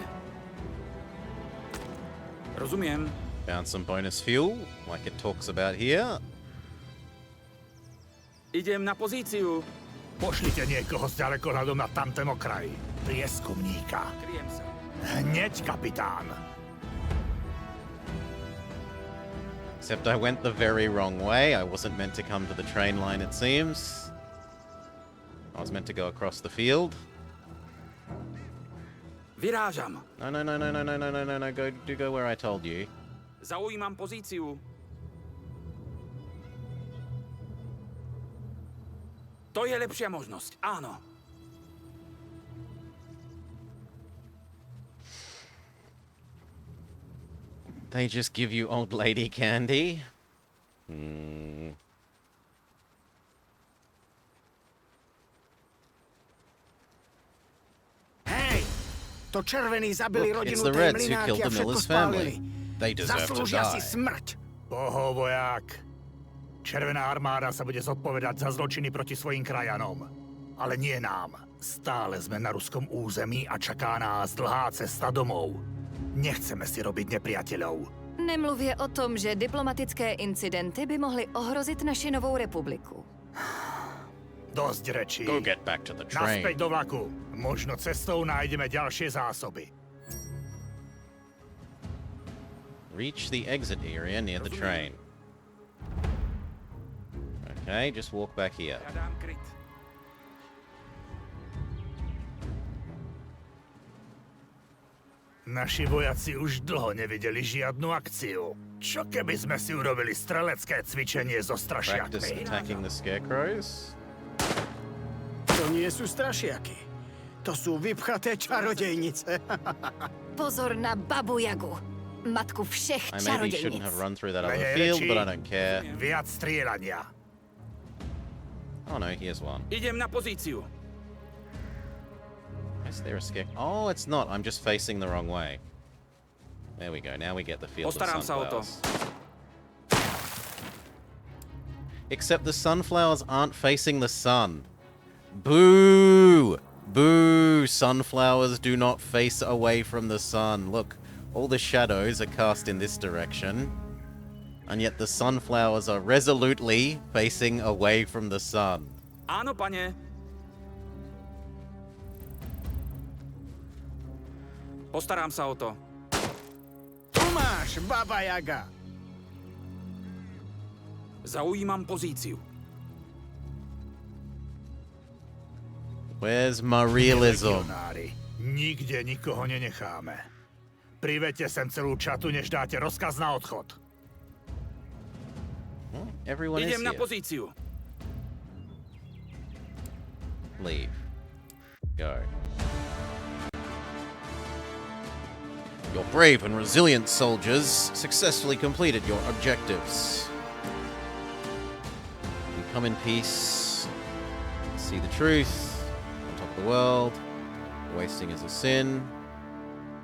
Rozumiem. Found some bonus fuel, like it talks about here. Idem na pozíciu. Pošlite niekoho s ďalekohľadom na tamten okraj. Prieskumníka. Kryjem sa. Hneď, kapitán. Except I went the very wrong way. I wasn't meant to come to the train line, it seems. I was meant to go across the field. Vyrážam. No. Go where I told you. Zaujímam pozíciu. To je lepšia možnosť, áno. They just give you old lady candy? Hej! To červení zabili Look, it's rodinu the tej Reds who mlynárky killed a the všetko Miller's spálili. family. They deserve to Zaslúžia si die. smrť. Voják. Červená armáda sa bude zodpovedať za zločiny proti svojim krajanom. Ale nie nám. Stále sme na ruskom území a čaká nás dlhá cesta domov. Nechceme si robiť nepriateľov. Nemluvě o tom, že diplomatické incidenty by mohly ohrozit naši novou republiku. Dosť rečí. Go get back to the train. Naspäť do vlaku. Možno cestou nájdeme ďalšie zásoby. Reach the exit area near the train. Okay, just walk back here. Hľadám kryt. Naši vojaci už dlho nevideli žiadnu akciu. Čo keby sme si urobili strelecké cvičenie so Practice strašiakmi? attacking the scarecrows. To nie sú strašiaky. To sú vypchaté čarodejnice. Pozor na Babu Jagu, matku všech I maybe shouldn't čarodějnic. have run through that other Menej field, rečí. but I don't care. Viac strieľania. Oh no, here's one. Idem na pozíciu. Is there a scare? Oh, it's not. I'm just facing the wrong way. There we go. Now we get the field of Postaram sa o to. sunflowers. Except the sunflowers aren't facing the sun. Boo! Boo! Sunflowers do not face away from the sun. Look, all the shadows are cast in this direction. And yet the sunflowers are resolutely facing away from the sun. Áno, pane. Postaram sa o to. Tu máš, Baba Jaga. Zaujímam pozíciu. Where's my realism? Legionári. Nikde nikoho nenecháme. Privete sem celú čatu, než dáte rozkaz na odchod. Everyone is Idem na here. pozíciu. Leave. Go. Your brave and resilient soldiers successfully completed your objectives. You come in peace, see the truth on top of the world. Wasting is a sin.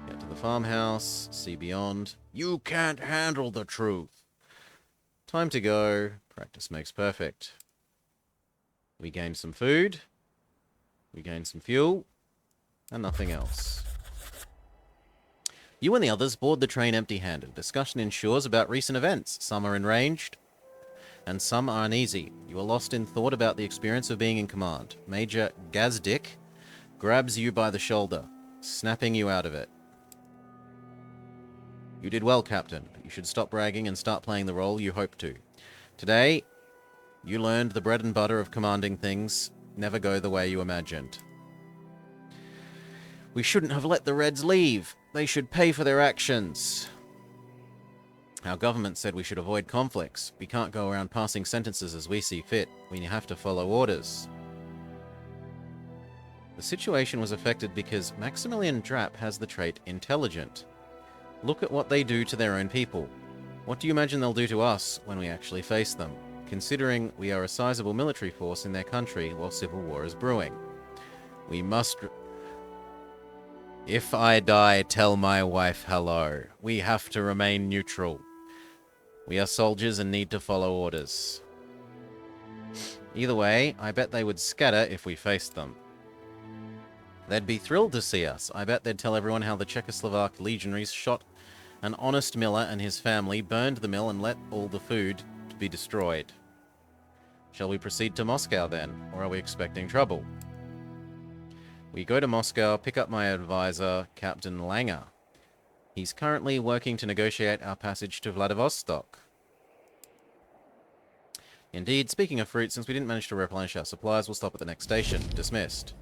Get to the farmhouse, see beyond. You can't handle the truth. Time to go. Practice makes perfect. We gain some food. We gain some fuel. And nothing else. You and the others board the train empty-handed. Discussion ensures about recent events. Some are enraged, and some are uneasy. You are lost in thought about the experience of being in command. Major Gazdick grabs you by the shoulder, snapping you out of it. You did well, Captain, but you should stop bragging and start playing the role you hope to. Today, you learned the bread and butter of commanding things never go the way you imagined. We shouldn't have let the Reds leave. They should pay for their actions. Our government said we should avoid conflicts. We can't go around passing sentences as we see fit. We have to follow orders. The situation was affected because Maximilian Drapp has the trait intelligent. Look at what they do to their own people. What do you imagine they'll do to us when we actually face them, considering we are a sizable military force in their country while civil war is brewing? We must... If I die, tell my wife hello. We have to remain neutral. We are soldiers and need to follow orders. Either way, I bet they would scatter if we faced them. They'd be thrilled to see us. I bet they'd tell everyone how the Czechoslovak legionaries shot an honest miller and his family, burned the mill, and let all the food be destroyed. Shall we proceed to Moscow then, or are we expecting trouble? We go to Moscow, pick up my advisor, Captain Langer. He's currently working to negotiate our passage to Vladivostok. Indeed, speaking of fruit, since we didn't manage to replenish our supplies, we'll stop at the next station. Dismissed.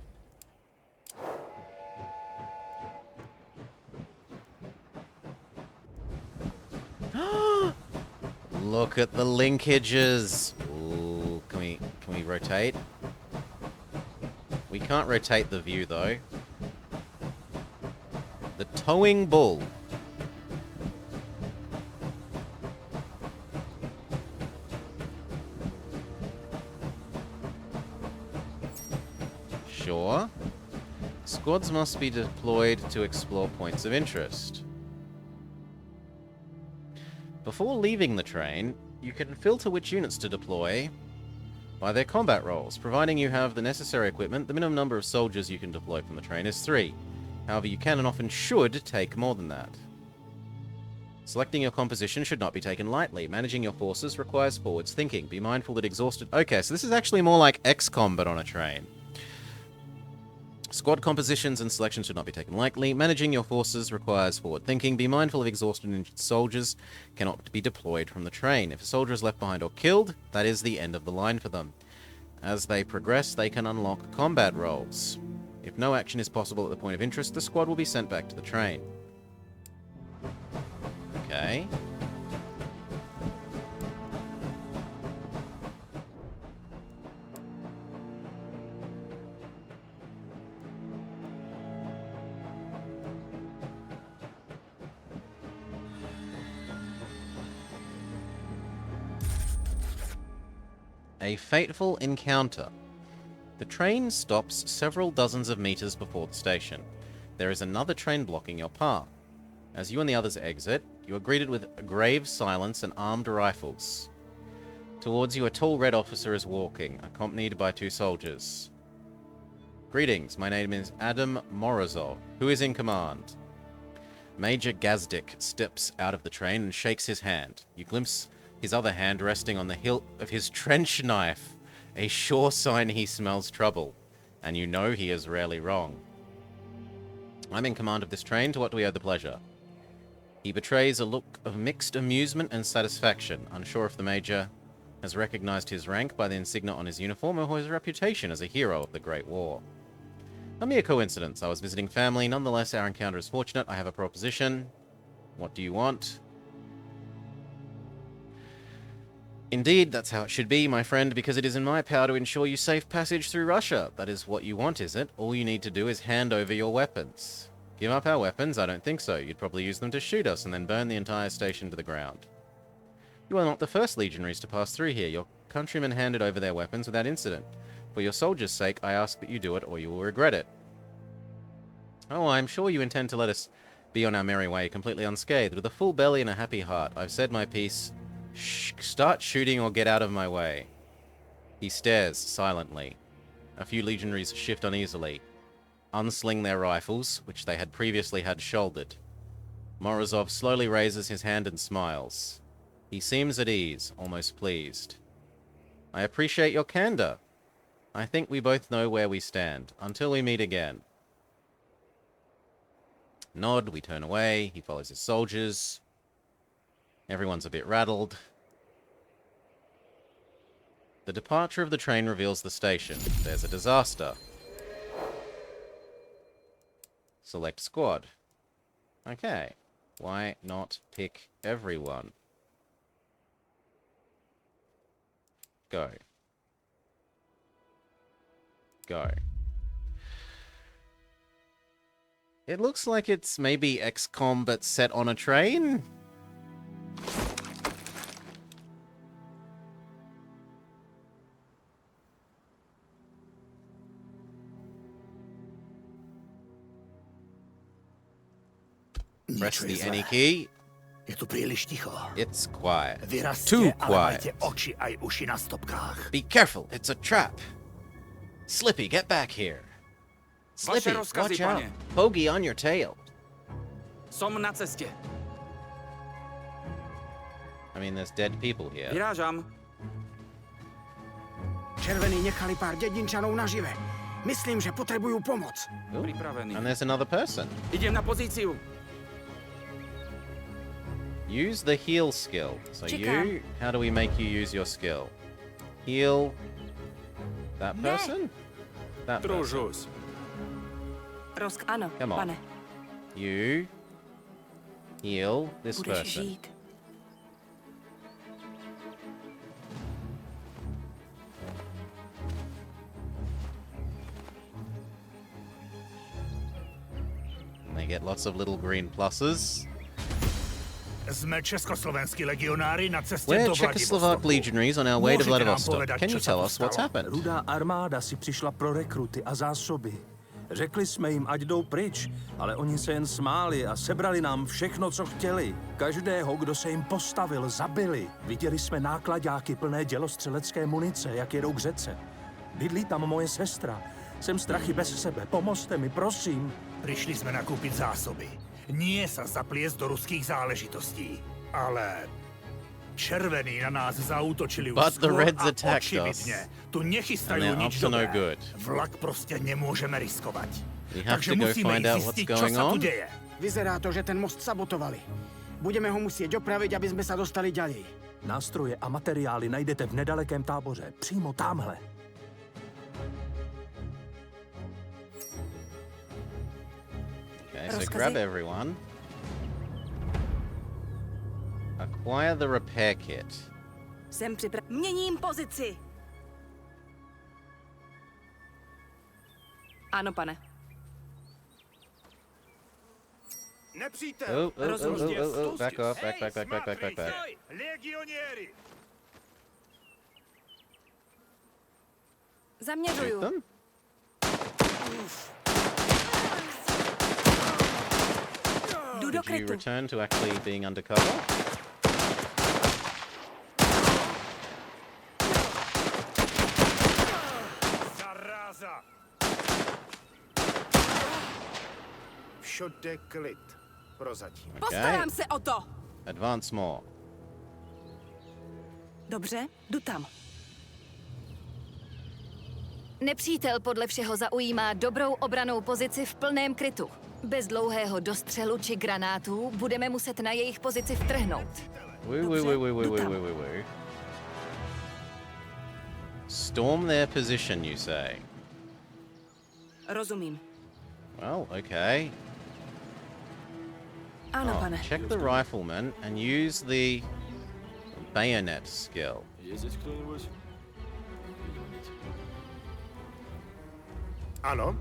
Look at the linkages. Ooh, can we rotate? We can't rotate the view though. The towing bull. Sure. Squads must be deployed to explore points of interest. Before leaving the train, you can filter which units to deploy by their combat roles. Providing you have the necessary equipment, the minimum number of soldiers you can deploy from the train is 3. However, you can and often should take more than that. Selecting your composition should not be taken lightly. Managing your forces requires forwards thinking. Be mindful that exhausted... Okay, so this is actually more like XCOM, but on a train. Squad compositions and selections should not be taken lightly. Managing your forces requires forward thinking. Be mindful of exhausted and injured soldiers cannot be deployed from the train. If a soldier is left behind or killed, that is the end of the line for them. As they progress, they can unlock combat roles. If no action is possible at the point of interest, the squad will be sent back to the train. Okay. A fateful encounter. The train stops several dozens of meters before the station. There is another train blocking your path. As you and the others exit, you are greeted with a grave silence and armed rifles. Towards you, a tall red officer is walking, accompanied by 2 soldiers. Greetings, my name is Adam Morozov. Who is in command? Major Gazdik steps out of the train and shakes his hand. You glimpse his other hand resting on the hilt of his trench knife, a sure sign he smells trouble, and you know he is rarely wrong. I'm in command of this train. To what do we owe the pleasure? He betrays a look of mixed amusement and satisfaction, unsure if the Major has recognized his rank by the insignia on his uniform or his reputation as a hero of the Great War. A mere coincidence. I was visiting family. Nonetheless, our encounter is fortunate. I have a proposition. What do you want? Indeed, that's how it should be, my friend, because it is in my power to ensure you safe passage through Russia. That is what you want, is it? All you need to do is hand over your weapons. Give up our weapons? I don't think so. You'd probably use them to shoot us and then burn the entire station to the ground. You are not the first legionaries to pass through here. Your countrymen handed over their weapons without incident. For your soldiers' sake, I ask that you do it or you will regret it. Oh, I'm sure you intend to let us be on our merry way, completely unscathed, with a full belly and a happy heart. I've said my piece. Start shooting or get out of my way. He stares silently. A few legionaries shift uneasily, unsling their rifles, which they had previously had shouldered. Morozov slowly raises his hand and smiles. He seems at ease, almost pleased. I appreciate your candor. I think we both know where we stand. Until we meet again. Nod, we turn away. He follows his soldiers. Everyone's a bit rattled. The departure of the train reveals the station. There's a disaster. Select squad. Okay. Why not pick everyone? Go. Go. It looks like it's maybe XCOM but set on a train? Press the any key. Je tu príliš ticho. It's quiet. Vyrazte, Too ale quiet. majte oči aj uši na stopkách. Be careful, it's a trap. Slippy, get back here. Slippy, Vaše rozkazy, watch out. pane. Bogey on your tail. Som na ceste. I mean, there's dead people here. Vyrážam. Červení nechali pár dedinčanov nažive. Myslím, že potrebujú pomoc. Ooh, Pripravený. and there's another person. Idem na pozíciu. Use the heal skill. So Čekám. you, how do we make you use your skill? Heal that Ne. person? That person. Družus. Ano, Come on. pane. You heal this Budeš person. žít. And they get lots of little green pluses. Jsme československí legionáři na cestě We're do Czechoslovak Vladivostoku. legionaries on our way to Můžete nám Vladivostok. povedat, Can you čo sa tell tu us what's stalo? happened? Rudá armáda si přišla pro rekruty a zásoby. Řekli jsme jim, ať jdou pryč, ale oni se jen smáli a sebrali nám všechno, co chtěli. Každého, kdo se jim postavil, zabili. Viděli jsme nákladáky plné dělostřelecké munice, jak jedou k řece. Bydlí tam moje sestra. Jsem strachy bez sebe. Pomozte mi, prosím. Prišli sme nakúpiť zásoby. Nie sa zapliesť do ruských záležitostí. Ale červení na nás zaútočili už But the skôr Reds a attacked očividne us. tu nechystajú And they're nič up to no dobré. good. Vlak proste nemôžeme riskovať. We have Takže to go musíme find ísť out what's zistiť, čo going sa tu on. deje. Vyzerá to, že ten most sabotovali. Budeme ho musieť opraviť, aby sme sa dostali ďalej. Nástroje a materiály najdete v nedalekém táboře. Přímo tamhle. Okay, so Rozkazy? grab everyone. Acquire the repair kit. Jsem připraven. Měním pozici. Ano, pane. Nepřítel! Back off, back. Legionéry! Zaměřuju. Them? Jdu do Did you krytu. return to actually being undercover? Zaráza! Všude klid. Prozatím. Postarám se o to. Advance more. Dobře, jdu tam. Nepřítel podle všeho zaujímá dobrou obranou pozici v plném krytu. Bez dlouhého dostřelu či granátů budeme muset na jejich pozici vtrhnout. Wait. Storm their position, you say? Rozumím. Well, okay. Ano, Oh, pane. check the rifleman and use the bayonet skill. Ano?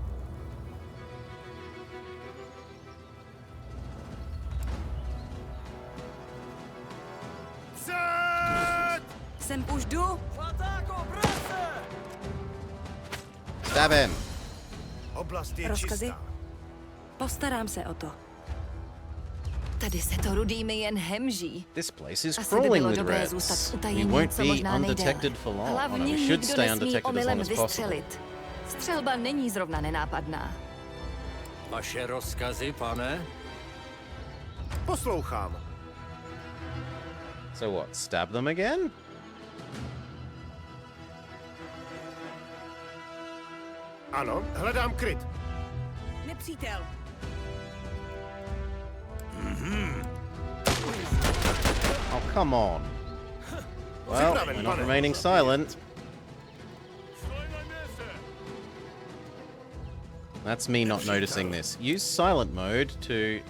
Sem už jdu. Stab him! Oblast je Rozkazy? čistá. Postarám se o to. Tady se to rudými jen hemží. This place is Asi by crawling bylo with dobré reds. zůstat We utajení won't co be možná undetected nejdéle. for long. Hlavně We should nikdo stay nesmí undetected as long omylem as possible. vystřelit. Střelba není zrovna nenápadná. Vaše rozkazy, pane? Poslouchám. So what, stab them again? Ano, hledám kryt. Nepřítel. Oh, come on. Well, we're not remaining silent. That's me not noticing this. Use silent mode to...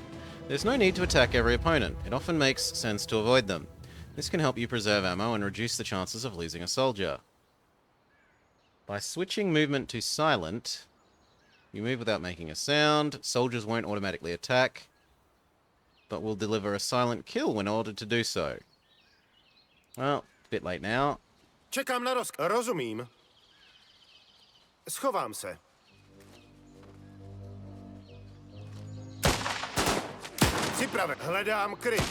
There's no need to attack every opponent. It often makes sense to avoid them. This can help you preserve ammo and reduce the chances of losing a soldier. By switching movement to silent, you move without making a sound. Soldiers won't automatically attack, but will deliver a silent kill when ordered to do so. Well, a bit late now. Čekám na rozumím. Schovám se. Připraven. Hledám kryt.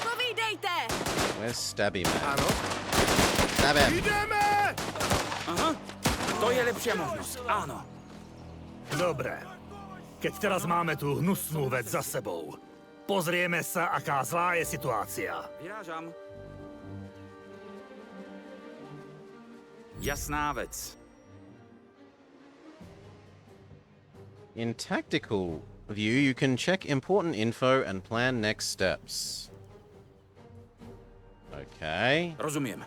Povídejte! Where's Stabby Man? Ano. Stab him! Jdeme! Aha, to je lepšia možnosť, áno. Dobre. Keď teraz máme tú hnusnú vec za sebou, pozrieme sa, aká zlá je situácia. Vyrážam. Jasná vec. In tactical view, you can check important info and plan next steps. Okay. Rozumiem.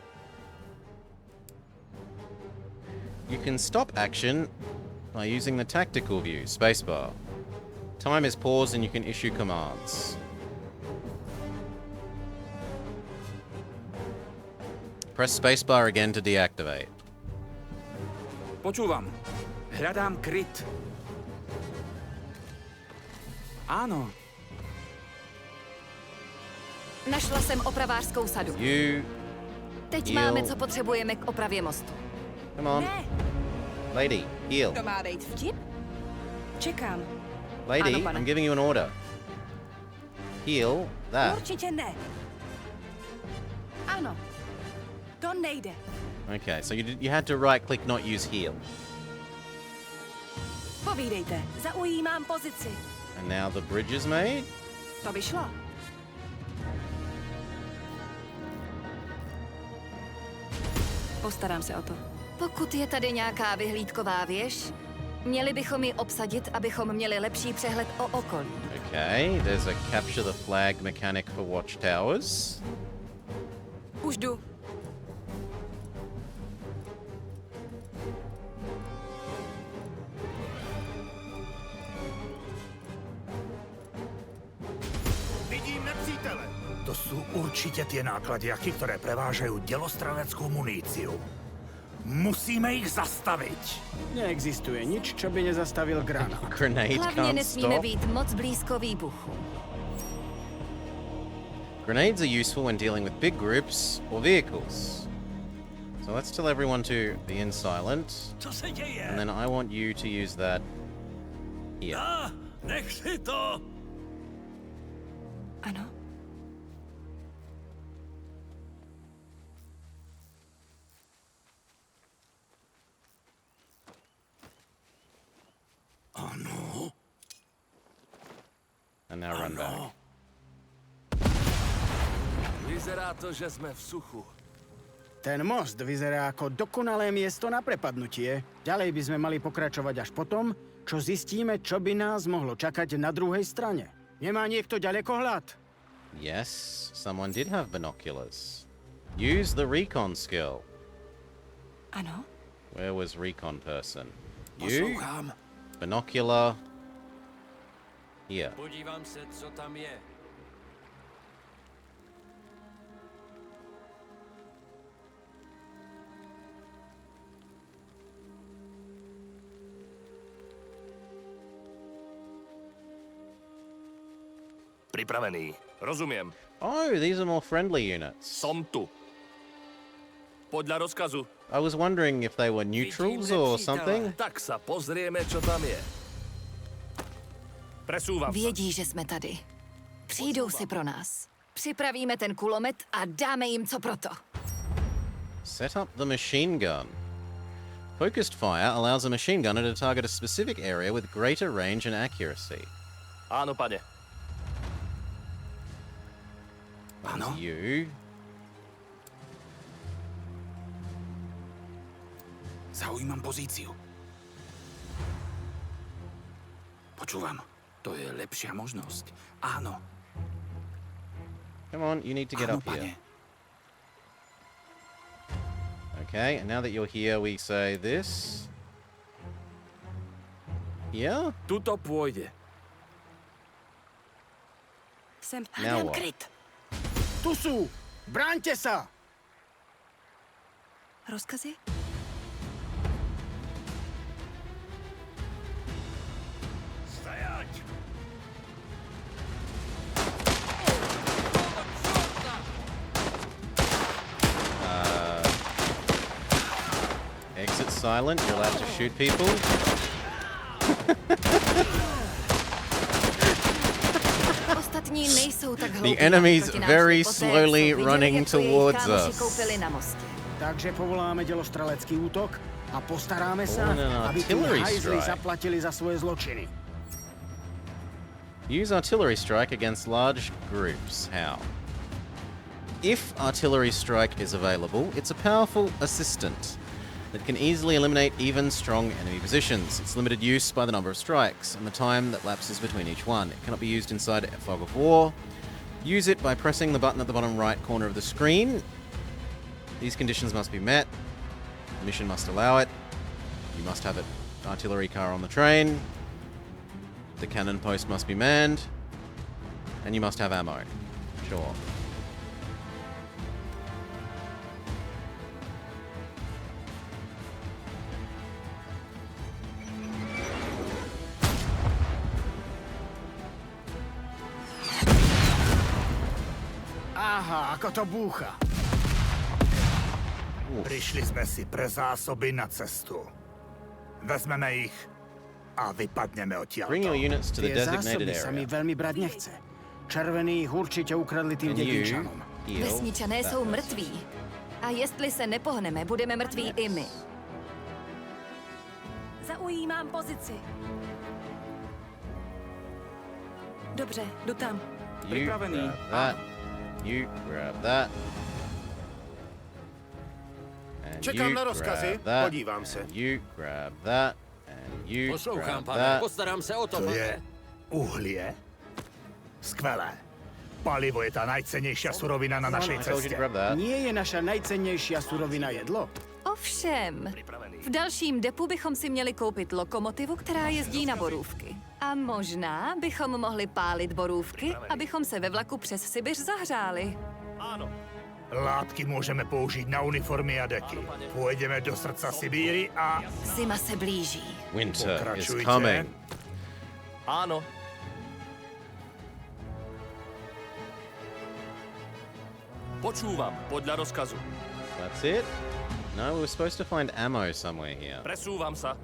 You can stop action by using the tactical view, spacebar. Time is paused and you can issue commands. Press spacebar again to deactivate. Počúvam. Hľadám kryt. Áno. Našla jsem opravářskou sadu. You... Teď heal. máme, co potřebujeme k opravě mostu. Come on. Ne, Lady, heal. to má být vtip? Čekám. Lady, Ano, pane. I'm giving you an order. Heal that. Určitě ne. Ano. To nejde. Okay, so you had to right-click, not use heal. Povídejte, zaujímám pozici. And now the bridge is made? To by šlo. Postarám se o to. Pokud je tady nějaká vyhlídková věž, měli bychom ji obsadit, abychom měli lepší přehled o okolí. Okay, there's a capture the flag mechanic for watchtowers. Už jdu. Vidím nepřítele. To sú určite tie nákladiaky, ktoré prevážajú delostreleckou muníciu. Musíme ich zastaviť. Neexistuje nič, čo by nezastavil granát. Grenade Hlavně can't nesmíme stop. být moc blízko výbuchu. Grenades are useful when dealing with big groups or vehicles. So let's tell everyone to be in silent. Co se děje? And then I want you to use that here. Nech si to! Ano. Ano. And now run back. Vyzerá to, že jsme v suchu. Ten most vyzerá ako dokonalé miesto na prepadnutie. Ďalej by sme mali pokračovať až potom, čo zistíme, čo by nás mohlo čakať na druhej strane. Nemá niekto ďalekohľad? Yes, someone did have binoculars. Use the recon skill. Ano. Where was recon person? You? Poslouchám. Binocular. Here. Podívám se, co tam je. Připravený. Rozumím. Oh, these are more friendly units. Som tu. Podľa rozkazu. I was wondering if they were neutrals or something. Tak sa pozrieme, čo tam je. Presúvam sa. Vědí, že jsme tady. Přijdou si pro nás. Připravíme ten kulomet a dáme jim co proto. Set up the machine gun. Focused fire allows a machine gunner to target a specific area with greater range and accuracy. Áno, pane. That's you. Zaujímam pozíciu. Počúvam. To je lepšia možnosť. Áno. Come on, you need to get up here. Okay, and now that you're here, we say this. Yeah? Tuto pôjde. Jsem Now hádám what? kryt. Tu sú! Bráňte sa! Rozkazy? Stajať! Exit silent, you're allowed to shoot people. Ostatní nejsou tak hloupí. The enemy's proti nám very šli poté, co slowly viděli, running jak to jejich towards kámoši us. koupili na mostě. Takže povoláme dělostrelecký útok a postaráme sa, Call in an aby tí artillery hajzli strike. zaplatili za svoje zločiny. Use artillery strike against large groups. How? If artillery strike is available, it's a powerful assistant that can easily eliminate even strong enemy positions. It's limited use by the number of strikes and the time that lapses between each one. It cannot be used inside a fog of war. Use it by pressing the button at the bottom right corner of the screen. These conditions must be met. The mission must allow it. You must have an artillery car on the train. The cannon post must be manned. And you must have ammo. Sure. Aha, ako to búcha. Prišli sme si pre zásoby na cestu. Vezmeme ich a vypadneme odtiaľto. Bring your units to the Tie designated zásoby sa mi area. veľmi brať nechce. Červení ich určite ukradli tým And you dedinčanom. heal Vesničané that jsou person. mrtví. A jestli se nepohneme, budeme mrtví i my. Zaujímám pozici. Dobře, jdu tam. You grab that. You grab that. And Čekám you na rozkazy, grab that, podívám se. and you grab that. And you Poslouchám, grab pane, that. postarám se o to, To pane. je uhlie. Skvelé. Palivo je tá najcennejšia surovina na našej I told you to ceste. grab that. Nie je naša najcennejšia surovina jedlo? Ovšem, v dalším depu bychom si měli koupit lokomotivu, která jezdí na borůvky. A možná bychom mohli pálit borůvky, abychom se ve vlaku přes Sibiř zahřáli. Áno. Látky môžeme použiť na uniformy a deky. Pôjdeme do srdca Sibíry a... Zima se blíží. Winter is Pokračujte. coming. Áno. Počúvam, podľa rozkazu. That's it? No, we were supposed to find ammo somewhere here. Presúvam sa.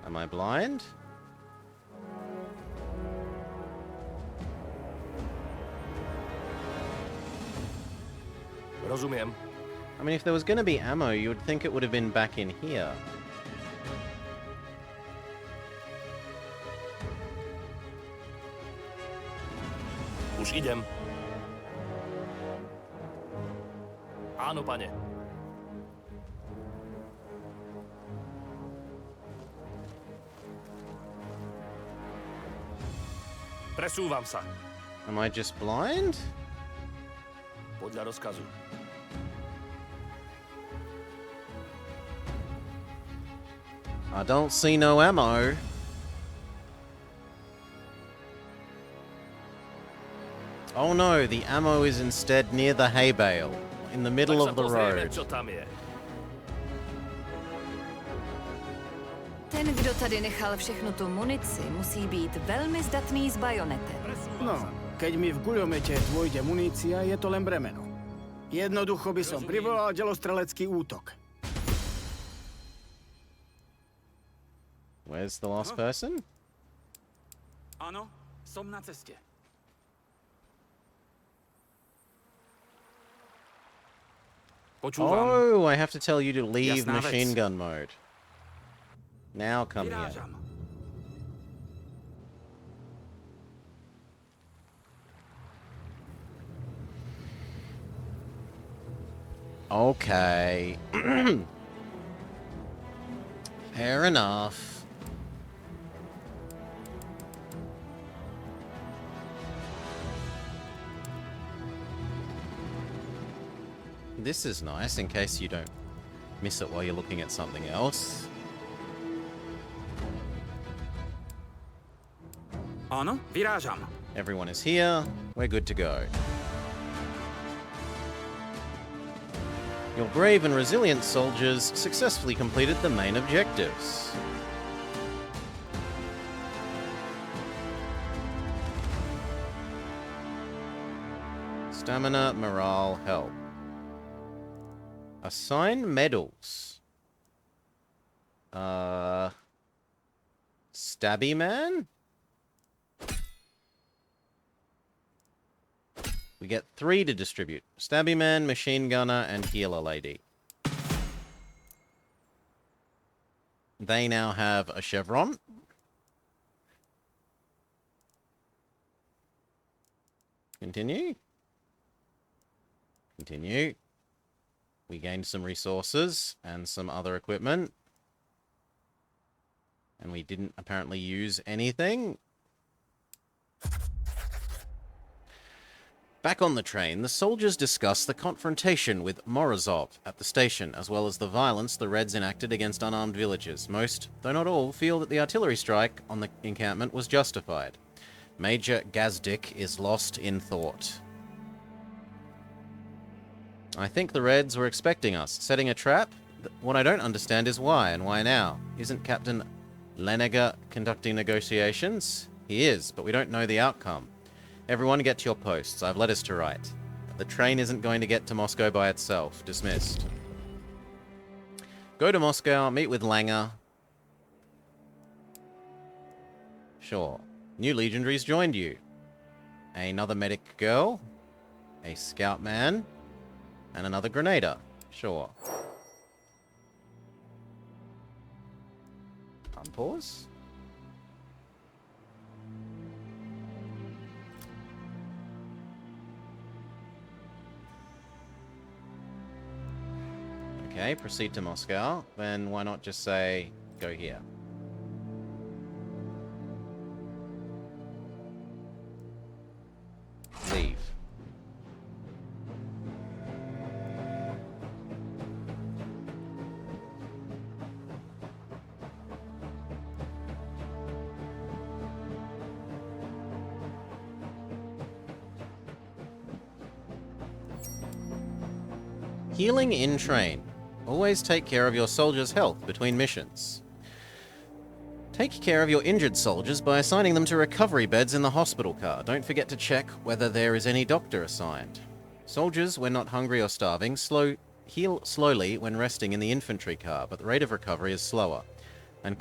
Am I blind? Rozumiem. I mean, if there was going to be ammo, you would think it would have been back in here. Už idem. Áno, pane. Presúvam sa. Am I just blind? Podľa rozkazu. I don't see no ammo. Oh no, the ammo is instead near the hay bale, in the middle Tak sa of the pozrieme, road. čo tam je. Ten, kdo tady nechal všechnu tu munici, musí být velmi zdatný s bajonetem. No, keď mi v guľomete dôjde munícia, je to len bremeno. Jednoducho by som privolal delostrelecký útok. Where's the last person? Áno, som na ceste. Počúvam. Oh, I have to tell you to leave Jasná vec. machine gun mode. Now come here. Vyrážam. Okay. Fair enough. This is nice in case you don't miss it while you're looking at something else. Ano, vyrážám. Everyone is here. We're good to go. Your brave and resilient soldiers successfully completed the main objectives. Stamina, morale, health. Assign medals. Stabby man? We get 3 to distribute. Stabby man, machine gunner, and healer lady. They now have a chevron. Continue. Continue. We gained some resources and some other equipment. And we didn't apparently use anything. Back on the train, the soldiers discuss the confrontation with Morozov at the station, as well as the violence the Reds enacted against unarmed villagers. Most, though not all, feel that the artillery strike on the encampment was justified. Major Gazdik is lost in thought. I think the Reds were expecting us, setting a trap. What I don't understand is why, and why now? Isn't Captain Lenega conducting negotiations? He is, but we don't know the outcome. Everyone get to your posts. I have letters to write. The train isn't going to get to Moscow by itself. Dismissed. Go to Moscow, meet with Langer. Sure. New legendaries joined you. Another medic girl. A scout man. And another grenader. Sure. Unpause. Okay, proceed to Moscow. Then why not just say, go here? Leave. Healing in train. Always take care of your soldiers' health between missions. Take care of your injured soldiers by assigning them to recovery beds in the hospital car. Don't forget to check whether there is any doctor assigned. Soldiers, when not hungry or starving, heal slowly when resting in the infantry car, but the rate of recovery is slower and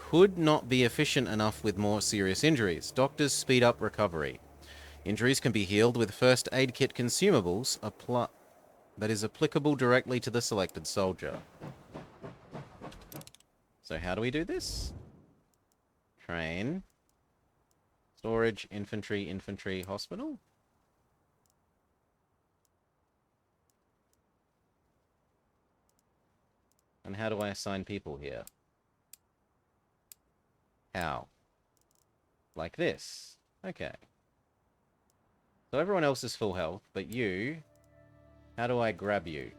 could not be efficient enough with more serious injuries. Doctors speed up recovery. Injuries can be healed with first aid kit consumables that is applicable directly to the selected soldier. So how do we do this? Train. Storage, infantry, hospital? And how do I assign people here? How? Like this. Okay. So everyone else is full health, but you... How do I grab you?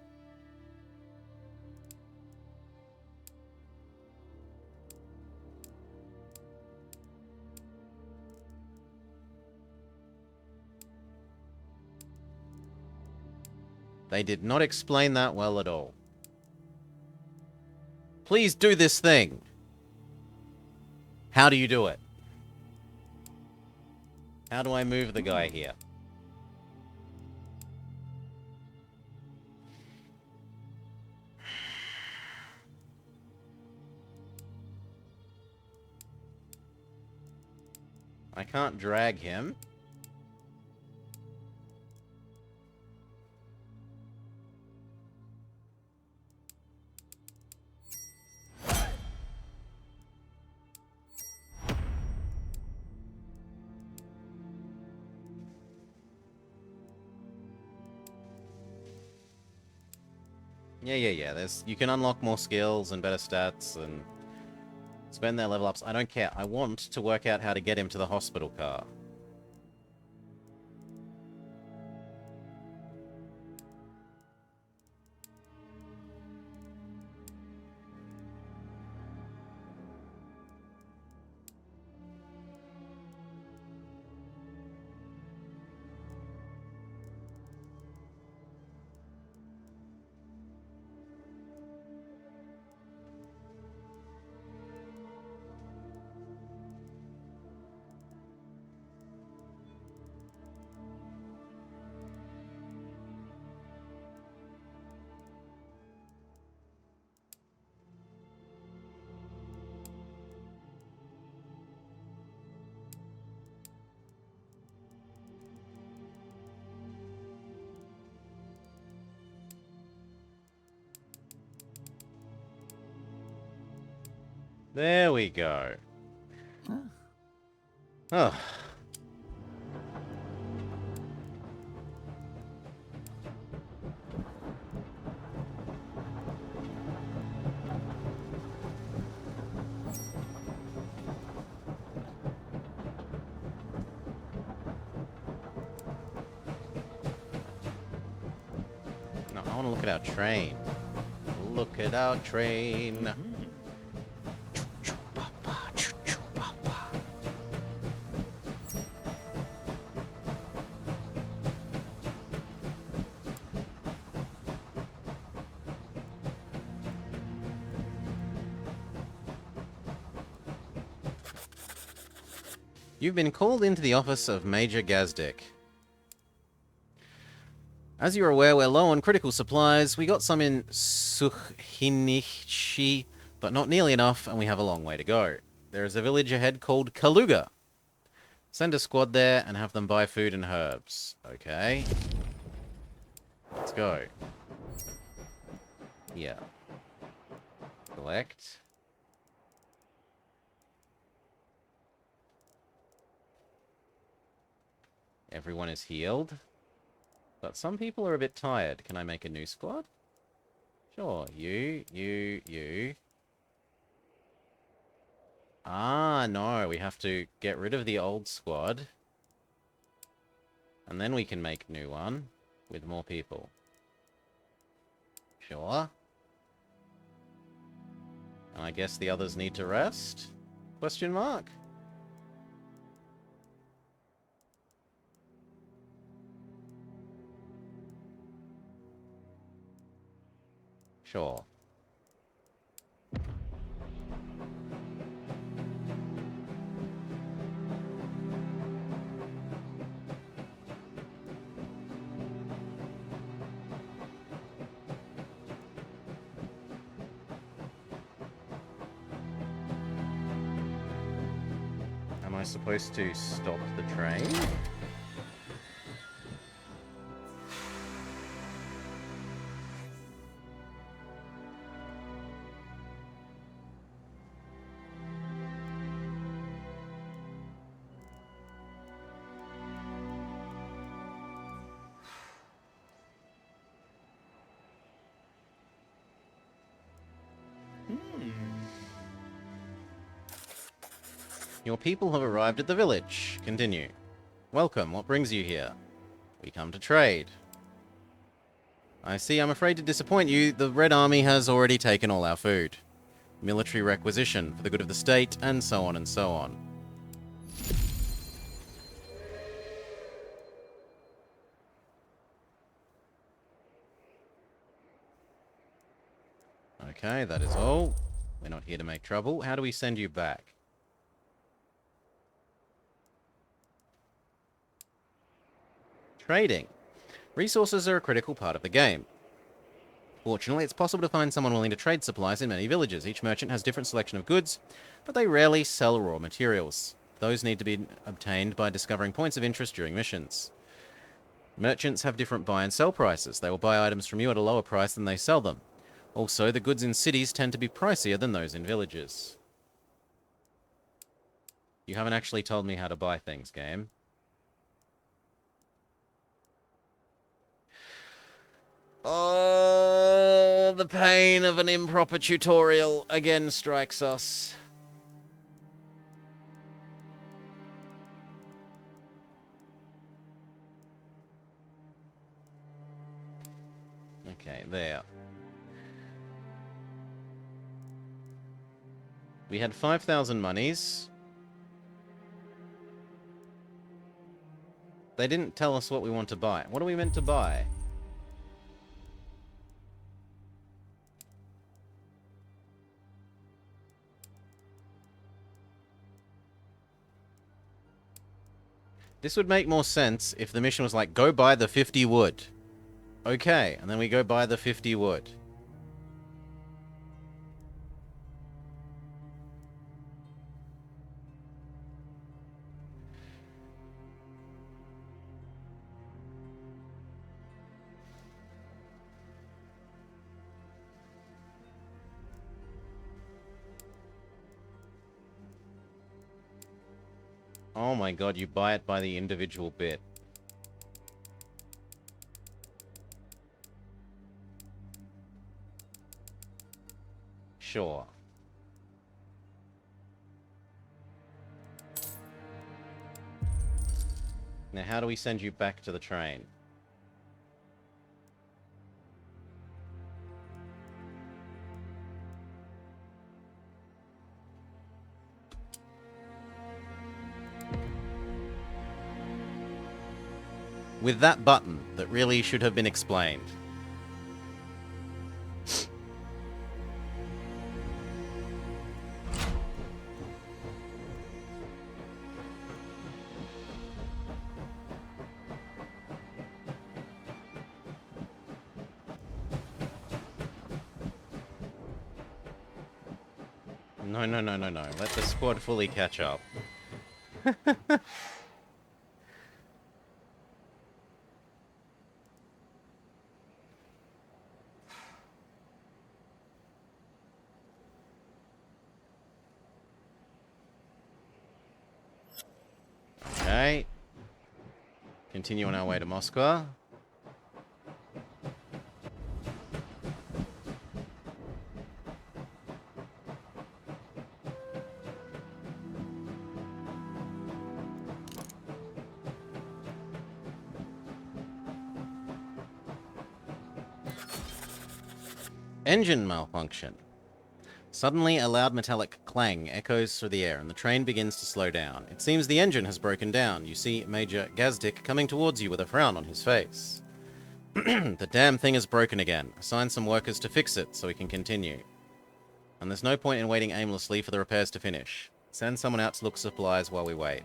They did not explain that well at all. Please do this thing. How do you do it? How do I move the guy here? I can't drag him. Yeah. You can unlock more skills and better stats and spend their level ups. I don't care. I want to work out how to get him to the hospital car. There we go. Oh. No, I want to look at our train. Look at our train. You've been called into the office of Major Gazdick. As you're aware, we're low on critical supplies. We got some in Sukhinichi, but not nearly enough, and we have a long way to go. There is a village ahead called Kaluga. Send a squad there and have them buy food and herbs. Okay. Let's go. Yeah. Collect. Everyone is healed. But some people are a bit tired. Can I make a new squad? Sure. You. Ah, no. We have to get rid of the old squad. And then we can make a new one with more people. Sure. And I guess the others need to rest? Question mark? Sure. Am I supposed to stop the train? Your people have arrived at the village. Continue. Welcome. What brings you here? We come to trade. I see. I'm afraid to disappoint you. The Red Army has already taken all our food. Military requisition for the good of the state, and so on and so on. Okay, that is all. We're not here to make trouble. How do we send you back? Trading. Resources are a critical part of the game. Fortunately, it's possible to find someone willing to trade supplies in many villages. Each merchant has a different selection of goods, but they rarely sell raw materials. Those need to be obtained by discovering points of interest during missions. Merchants have different buy and sell prices. They will buy items from you at a lower price than they sell them. Also, the goods in cities tend to be pricier than those in villages. You haven't actually told me how to buy things, game. Oh, the pain of an improper tutorial again strikes us. Okay, there. We had 5,000 monies. They didn't tell us what we want to buy. What are we meant to buy? This would make more sense if the mission was like, go buy the 50 wood. Okay, and then we go buy the 50 wood. Oh my god, you buy it by the individual bit. Sure. Now, how do we send you back to the train? With that button that really should have been explained. No, no, no, no, no. Let the squad fully catch up. Okay. Continue on our way to Moscow. Engine malfunction. Suddenly, a loud metallic clang echoes through the air, and the train begins to slow down. It seems the engine has broken down. You see Major Gazdik coming towards you with a frown on his face. The damn thing is broken again. Assign some workers to fix it so we can continue. And there's no point in waiting aimlessly for the repairs to finish. Send someone out to look supplies while we wait.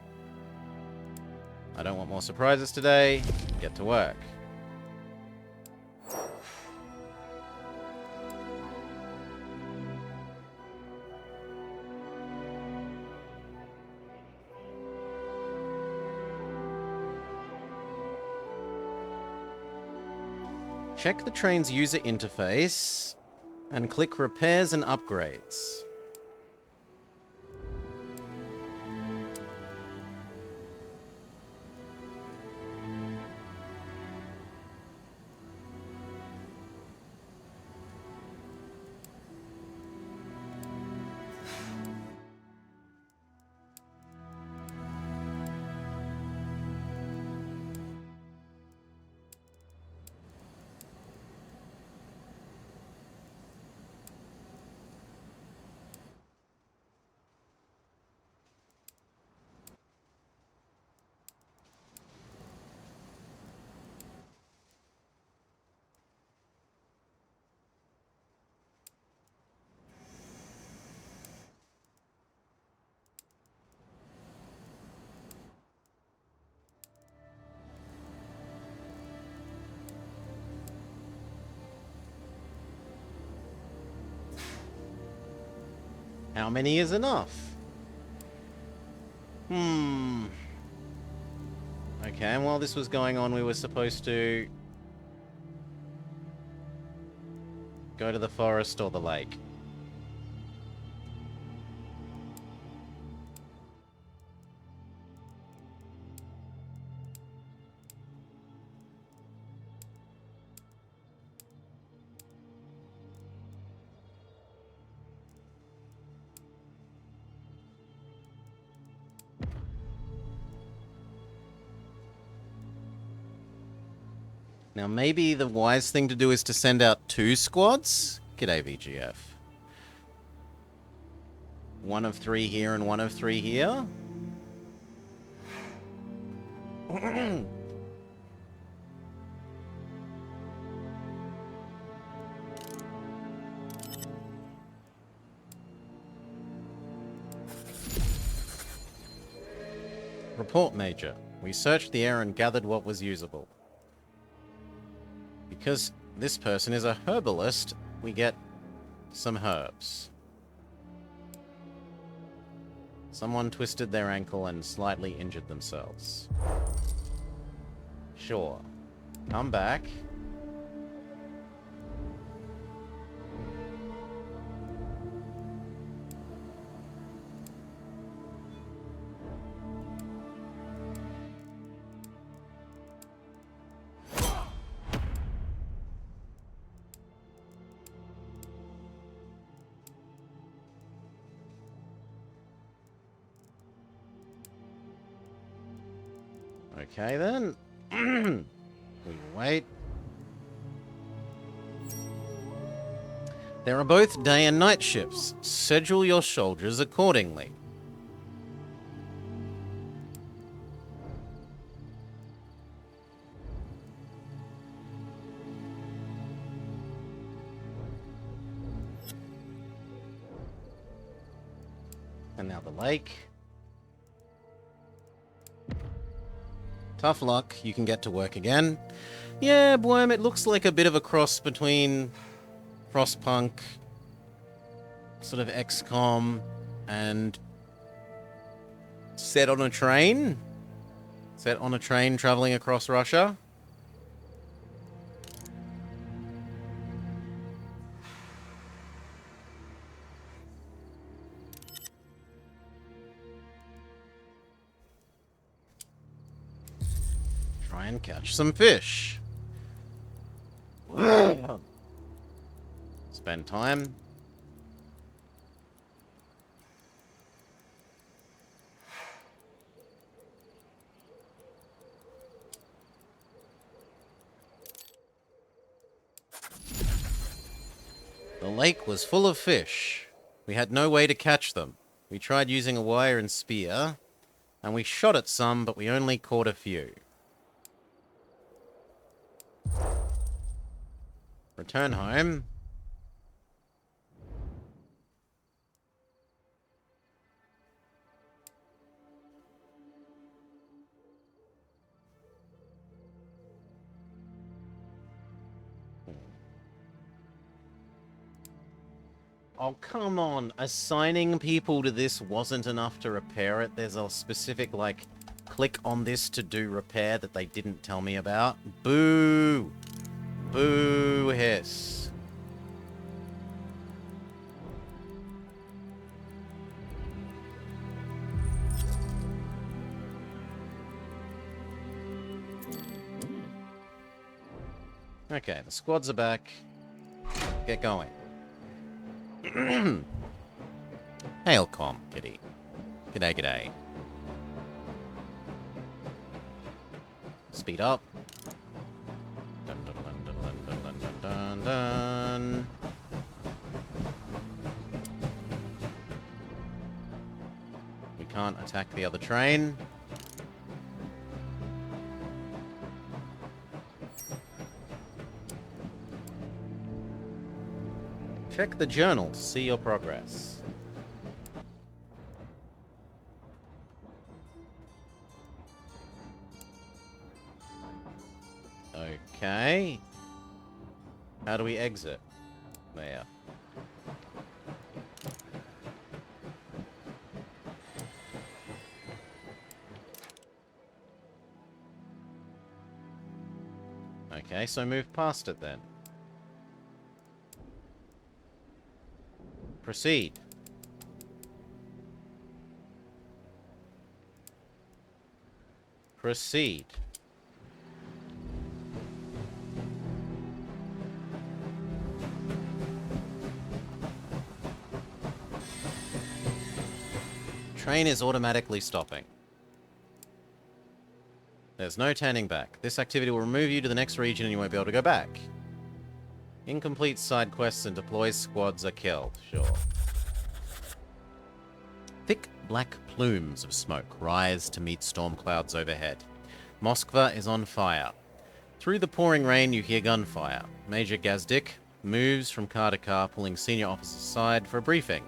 I don't want more surprises today. Get to work. Check the train's user interface and click Repairs and Upgrades. How many is enough? Okay, and while this was going on, we were supposed to go to the forest or the lake. Now, maybe the wise thing to do is to send out 2 squads? G'day, VGF. 1 of 3 here and 1 of 3 here? Report, Major. We searched the air and gathered what was usable. Because this person is a herbalist, we get some herbs. Someone twisted their ankle and slightly injured themselves. Sure. Come back. Okay, then. We wait. There are both day and night shifts. Schedule your soldiers accordingly. And now the lake. Tough luck, you can get to work again. Yeah, Worm, it looks like a bit of a cross between Frostpunk, sort of XCOM, and set on a train. Set on a train traveling across Russia. Try and catch some fish. Spend time. The lake was full of fish. We had no way to catch them. We tried using a wire and spear, and we shot at some, but we only caught a few. Return home. Oh, come on. Assigning people to this wasn't enough to repair it. There's a specific, like, click on this to do repair that they didn't tell me about. Boo! Boo hiss. Okay, the squads are back. Get going. Hail com, kitty. G'day, g'day. Speed up. Dun, dun, dun, dun, dun, dun, dun, dun, dun. We can't attack the other train. Check the journal to see your progress. Okay. How do we exit? There. Okay, so move past it then. Proceed. Proceed. Train is automatically stopping. There's no turning back. This activity will remove you to the next region and you won't be able to go back. Incomplete side quests and deploy squads are killed. Sure. Thick black plumes of smoke rise to meet storm clouds overhead. Moskva is on fire. Through the pouring rain, you hear gunfire. Major Gazdik moves from car to car, pulling senior officers aside for a briefing.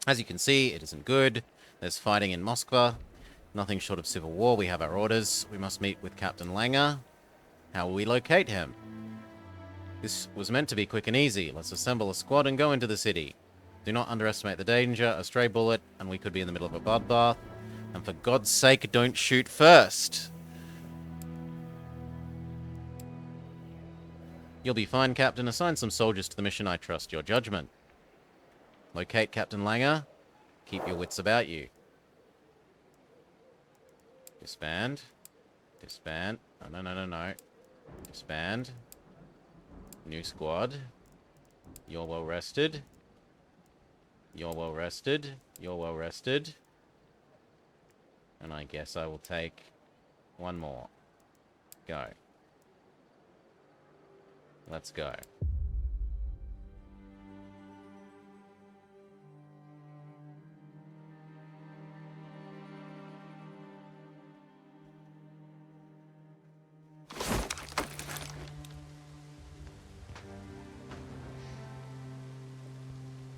As you can see, it isn't good. There's fighting in Moskva. Nothing short of civil war. We have our orders. We must meet with Captain Langer. How will we locate him? This was meant to be quick and easy. Let's assemble a squad and go into the city. Do not underestimate the danger. A stray bullet, and we could be in the middle of a bloodbath. And for God's sake, don't shoot first. You'll be fine, Captain. Assign some soldiers to the mission. I trust your judgment. Locate Captain Langer. Keep your wits about you. Disband. Disband. No, no, no, no, no. Disband. New squad. You're well rested. You're well rested. You're well rested. And I guess I will take one more. Go. Let's go.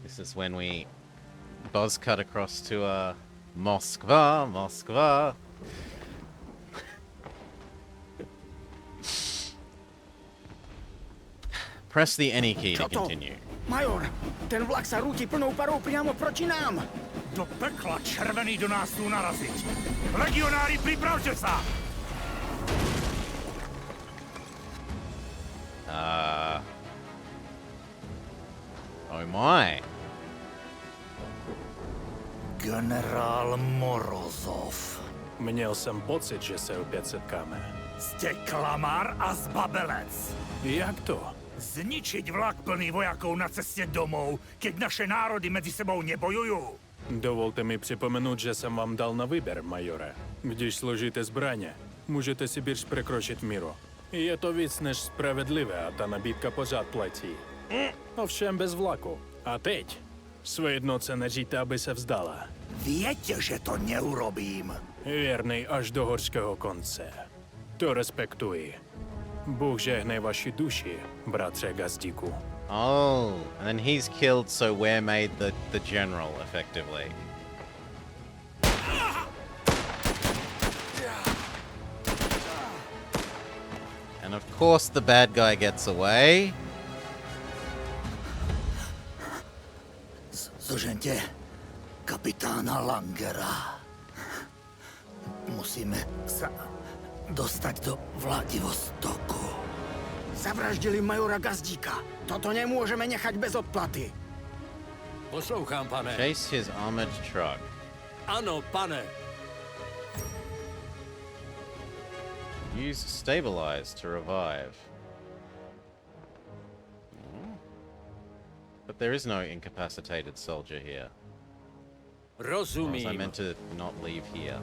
This is when we buzz cut across to Moskva, Moskva. Press the any key to continue. Major, ten vlak sa rúti plnou parou priamo proti nám. Do pekla červený do nás tu narazit. Legionári, pripravte sa! Oh my. Generál Morozov. Měl jsem pocit, že se opět setkáme. Ste klamár a zbabelec. Jak to? Zničiť vlak plný vojakov na cestě domov, keď naše národy mezi sebou nebojují. Dovolte mi připomenout, že jsem vám dal na výběr, majore. Když složíte zbraně, můžete Sibiř překročit míru. Je to víc než spravedlivé a ta nabídka pořád platí. Ovšem bez vlaku. A teď? Svojednoce nežijte, aby se vzdala. Viete, že to neurobím. Věrnej až do horského konce. To respektuji. Bůh žehnej vaši duši, bratře Gazdíku. Oh, and then he's killed, so we're made the general, effectively. And of course the bad guy gets away. Zožente kapitána Langera. Musíme sa dostať do Vladivostoku. Zavraždili majora Gazdíka. Toto nemôžeme nechať bez odplaty. Poslouchám, pane. Chase his armored truck. Ano, pane. Use stabilize to revive. But there is no incapacitated soldier here. Rozumím. I meant to not leave here.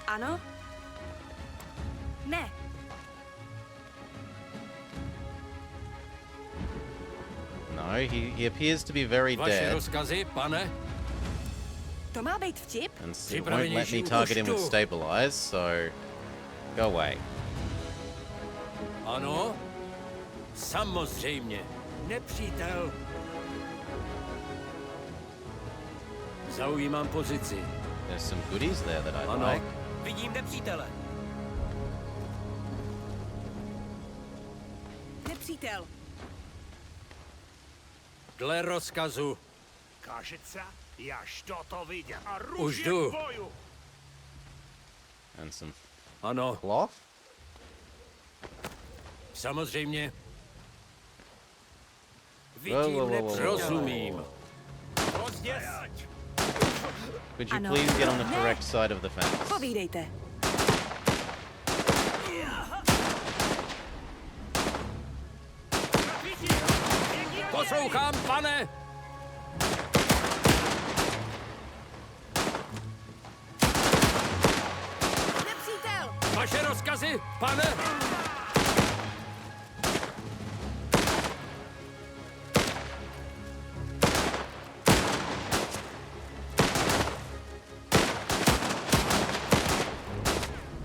Ano? Ne. No, he appears to be very Vaše dead. rozkazy, pane? To má být vtip? And it won't let me target him with stabilize, so go away. Ano? Samozřejmě. Nepřítel. Zaujímám pozici. There's some goodies there that I Ano. like. Vidím nepřítele. Nepřítel. Dle rozkazu. Кажется, я что-то видел. Už Оружие jdu. к бою! And some Ano, cloth? samozřejmě. Whoa, Vidím whoa, whoa, whoa, nepřítele. whoa. Rozumím. Rozděsť! Could you Ano. please get on the Ne. correct side of the fence? Povídejte. Poslouchám, pane. Nepřítel! Vaše rozkazy, pane.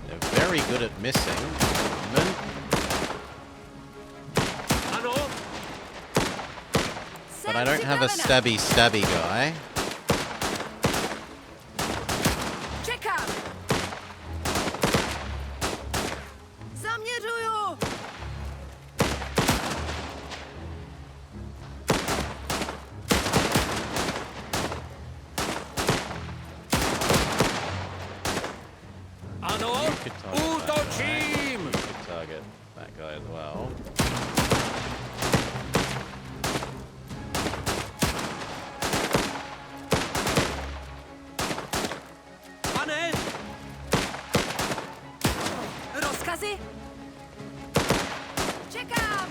They're very good at missing. Ano, But I don't have a stabby guy. Čekám! Zaměřuju! ano, Could target that guy. útočím. You could target that guy as well. Pane, Rozkazy? Čekám!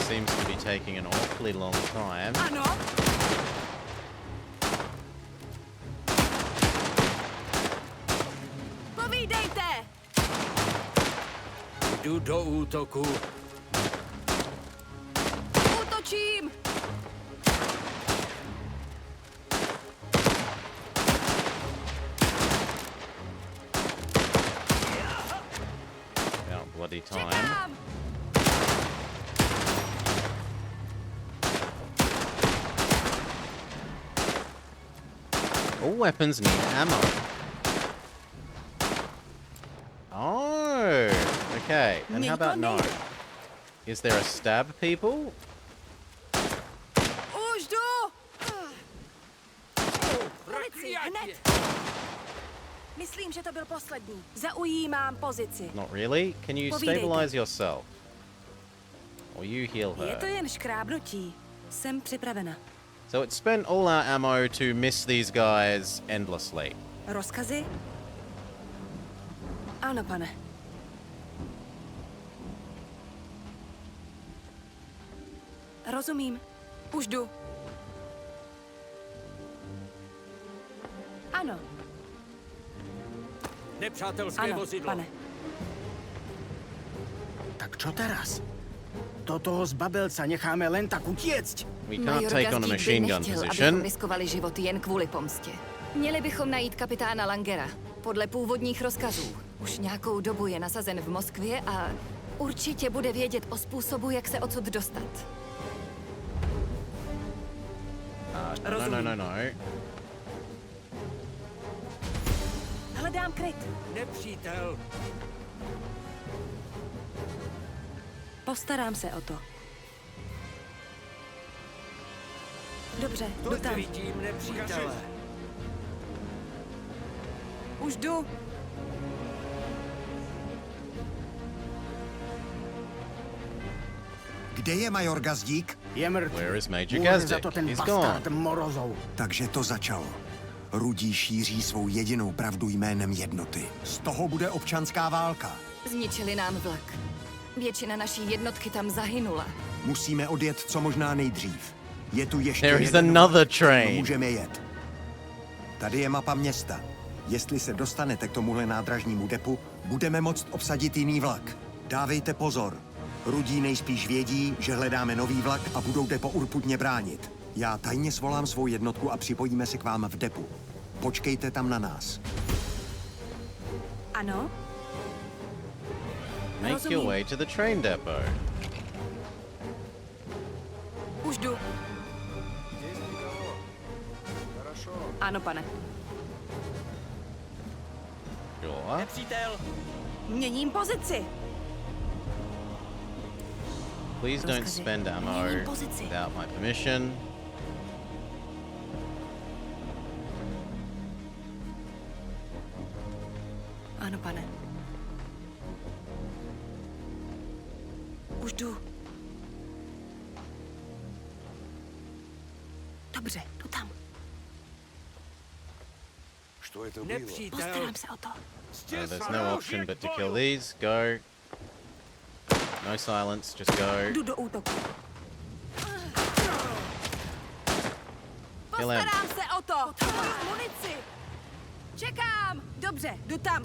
Seems to be taking an awfully long time. Ano? Jdu do útoku. Útočím! About bloody time. Čekám! All weapons need ammo. Oh, okay. And how about no? Is there a stab people? Už jdu! Policii, hned! Myslím, že to byl poslední. Zaujímám pozici. Not really. Can you Povídejte. stabilize yourself? Or you heal Je to her? jen škrábnutí. Jsem připravena. So it spent all our ammo to miss these guys endlessly. Rozkazy? Ano, pane. Rozumím. Už jdu. Ano, Nepřátelské ano, vozidlo. pane. Tak čo teraz? Do toho zbabelca necháme len tak utiecť? We can't Major take on a Gazdík by machine gun nechtěl, abychom position. riskovali život jen kvůli pomstě. Měli bychom najít kapitána Langera. Podle původních rozkazů. Už nějakou dobu je nasazen v Moskvě a určitě bude vědět o způsobu, jak se odsud dostat. No. Hledám kryt. Nepřítel. Postarám se o to. Dobře, jdu tam. Vidím nepřítele. Už jdu. Kde je major Gazdík? Je mrtvý. Where is Major Může za Gazdík? to ten He's bastard gone. Morozov. Takže to začalo. Rudí šíří svou jedinou pravdu jménem jednoty. Z toho bude občanská válka. Zničili nám vlak. Většina naší jednotky tam zahynula. Musíme odjet co možná nejdřív. Je tu ještě There is jeden another vlak, kterým train. můžeme jet. Tady je mapa města. Jestli se dostanete k tomuhle nádražnímu depu, budeme moct obsadit jiný vlak. Dávejte pozor. Rudí nejspíš vědí, že hledáme nový vlak a budou depo urputně bránit. Já tajně svolám svou jednotku a připojíme se k vám v depu. Počkejte tam na nás. Ano, Make your way to the train depot. už jdu. Ano, pane. Sure. Nepřítel. Měním pozici. Please don't Rozkazy. spend ammo Měním pozici. without my permission. Ano, pane. Už jdu. Dobře, jdu tam. Что это было? Nepřítel. Postarám se o to. There's no option but to kill these. Go. No silence, just go. Jdu do útoku. Kill him. Postarám se o to. Potřebuji munici. Čekám. Dobře, jdu tam.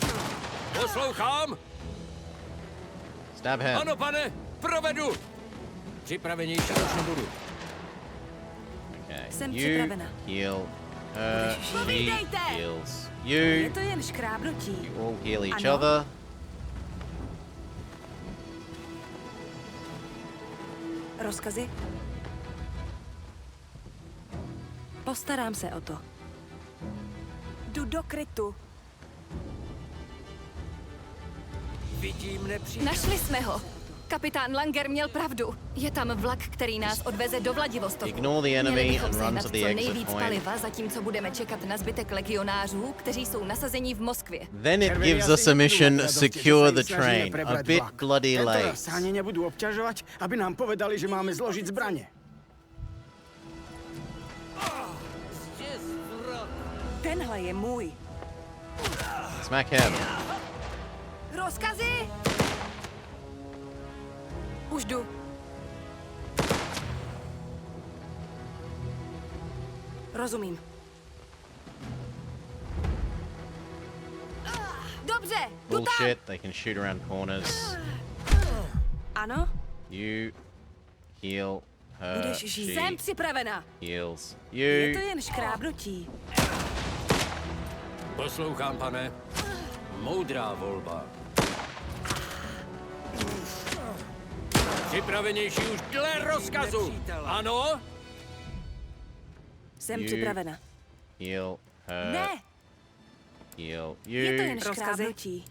Poslouchám. Stab him. Ano, pane. Provedu. Připravenější už nebudu. Okay. Jsem You připravena. heal her. She Povídejte. heals Je you. to jen škrábnutí. You all heal each Ano. other. Rozkazy? Postarám se o to. Jdu do krytu. Vidím nepřítel. Našli jsme ho. Kapitán Langer měl pravdu. Je tam vlak, který nás odveze do Vladivostoku. Ignore the enemy Měli bychom and run sehnat to co the exit nejvíc point. paliva, zatímco budeme čekat na zbytek legionářů, kteří jsou nasazeni v Moskvě. Then it Červení gives asi us a nebudú mission: mať radosti, že secure sa the im snažíme train. A prebrať bit vlak. bloody Tentoraz late. sa ani nebudú obťažovať, aby nám povedali, že máme zložiť zbrane. Tenhle je můj. Smack him. Rozkazy? Už jdu. Rozumím. Dobře, jdu tam. Bullshit. They can shoot around corners. You heal her. Budeš žít. She Jsem připravena. heals Je to you. jen škrábnutí. Poslouchám, pane. Moudrá volba. Připravenější už dle rozkazu. Ano? Jsem You připravena. Heal her. Ne, Heal je to you. jen škrábnutí.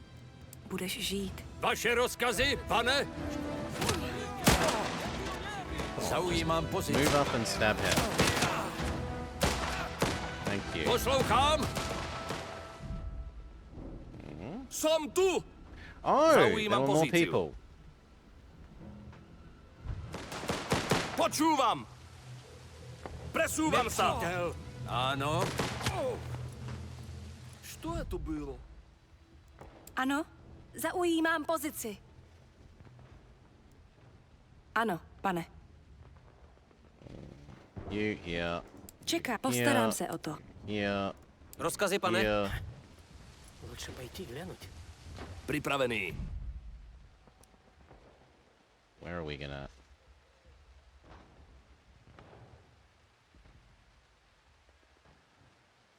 Budeš žít. Vaše rozkazy, pane? Zaujímám pozici. Move up and stab her. Thank you. Poslouchám. Jsem tu. Oh, there Zaujímám were more pozici. people. Počúvam. Presúvam sa. Ano. Что это было? Ano, zaujímám pozici. Ano, pane. You here. Postarám se o to. Here. Rozkazy, pane? Here. Лучше пойти глянуть. Připravený. Where are we gonna?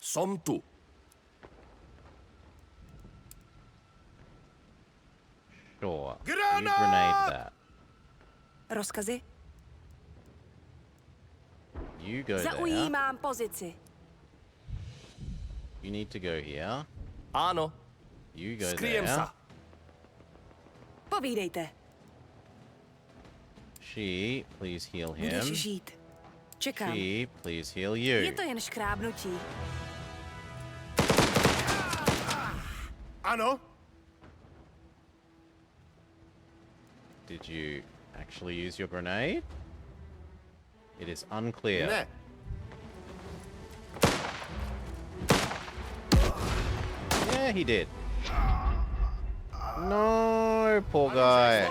Jsem tu. Sure. You grenade that. Rozkazy? You go there. Zaujímám pozici. You need to go here. Ano. You go Skryjem there. sa. Povídejte. She, please heal him. Budeš žít. Čekám. She, please heal Je you. to jen škrábnutí. Ano? Did you actually use your grenade? It is unclear. Ne. Yeah, he did. No, poor guy.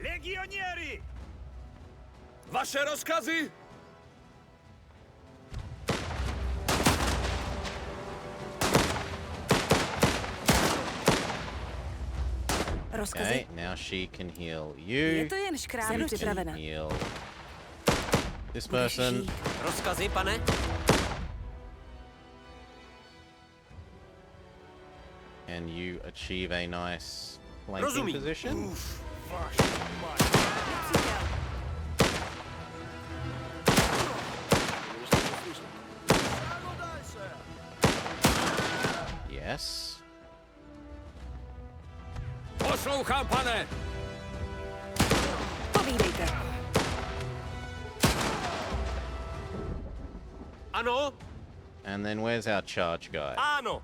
Legionéry! Vaše rozkazy? Rozkazy? Okay, now she can heal Je you. to jen škrábnutí. Jsem You připravena. can heal this Budeš person. žít. Rozkazy, pane? And you achieve a nice flanking Rozumím. position. Yes. Poslouchám, pane. Povídejte. Ano? And then where's our charge guy? Ano.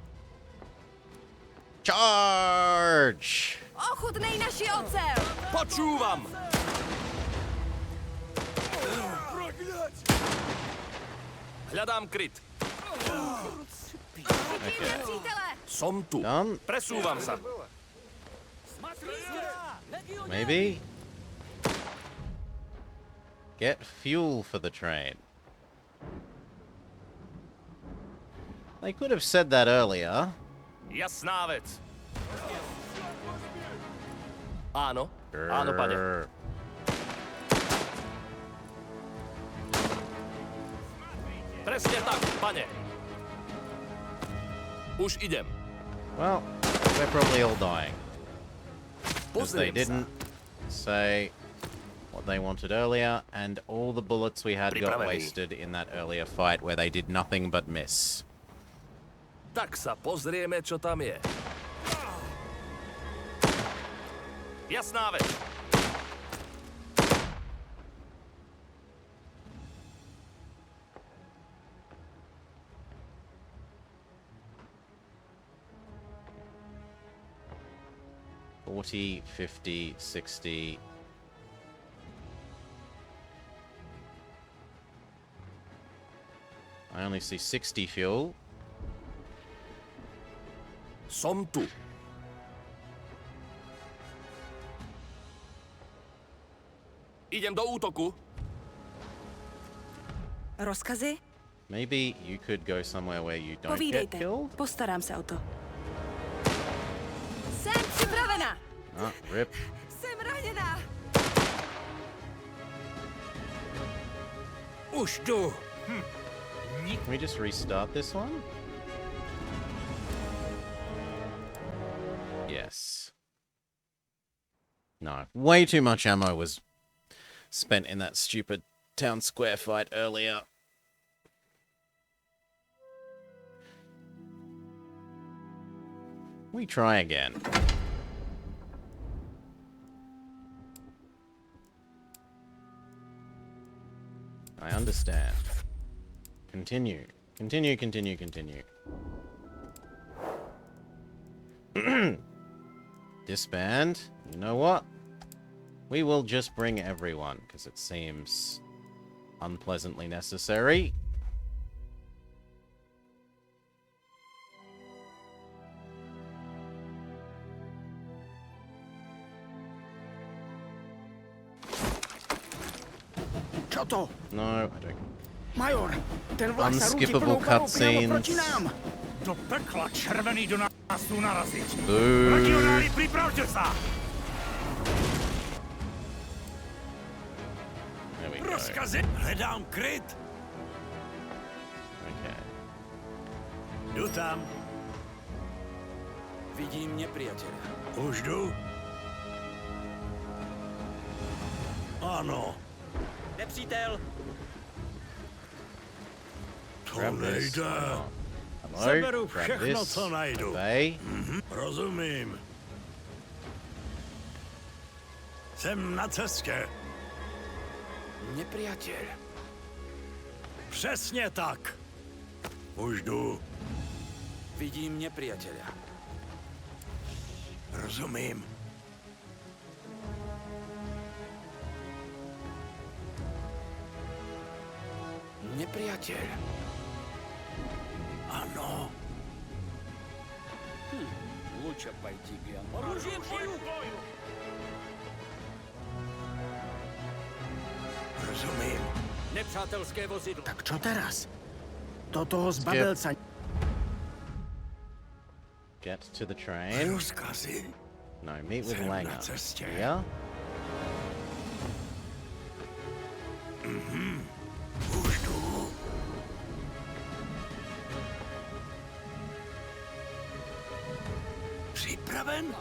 Charge! Ochutnej naši ocel! Počúvam. Hľadám kryt. Okay. Přítele! Som tu. Done. Presúvam sa. Maybe. Get fuel for the train. They could have said that earlier. Jasná vec. Áno. Áno, pane. Grrr. Presne tak, pane. Už idem. Well, we're probably all dying. Because they Pozriem sa. didn't say what they wanted earlier, and all the bullets we had got Pripravený. wasted in that earlier fight where they did nothing but miss. Tak sa pozrieme, čo tam je. Jasná vec. $40, $50, $60. I only see 60 fuel. Som tu. Idem do útoku. Rozkazy? Maybe you could go somewhere where you don't get Povídejte. killed? Postarám se o to. Jsem připravena! Ah, rip. Jsem raněná! Už jdu. Can we just restart this one? Yes. No, way too much ammo was spent in that stupid town square fight earlier. We try again. I understand. Continue. Continue, continue, continue. Disband. You know what? We will just bring everyone, because it seems unpleasantly necessary. Čo to? No, I don't. Major, ten vlak sa rúti Unskippable plnou parou priamo proti cutscenes. nám. Do pekla červený do nás tu narazit. Boo. Legionári, pripravte sa! There we go. Rozkazy! Hledám kryt! Okay. Jdu tam. Vidím nepriateľa. Už jdu? Ano. Nepřítel! To Grab this. nejde. Hello? Seberu Grab všechno, this. co najdu. Obey. Rozumím. Jsem na cestě. Nepriateľ. Přesně tak. Už jdu. Vidím nepriateľa. Rozumím. Nepriateľ. Ano. Лучше пойти к Яну. Оружие в бою! Rozumím. Nepřátelské vozidlo. Tak čo teraz? Do toho zbabelca... Get to the train. Rozkazy. No, meet with Jsem na Langer. cestě. Yeah? Už jdu. Připraven?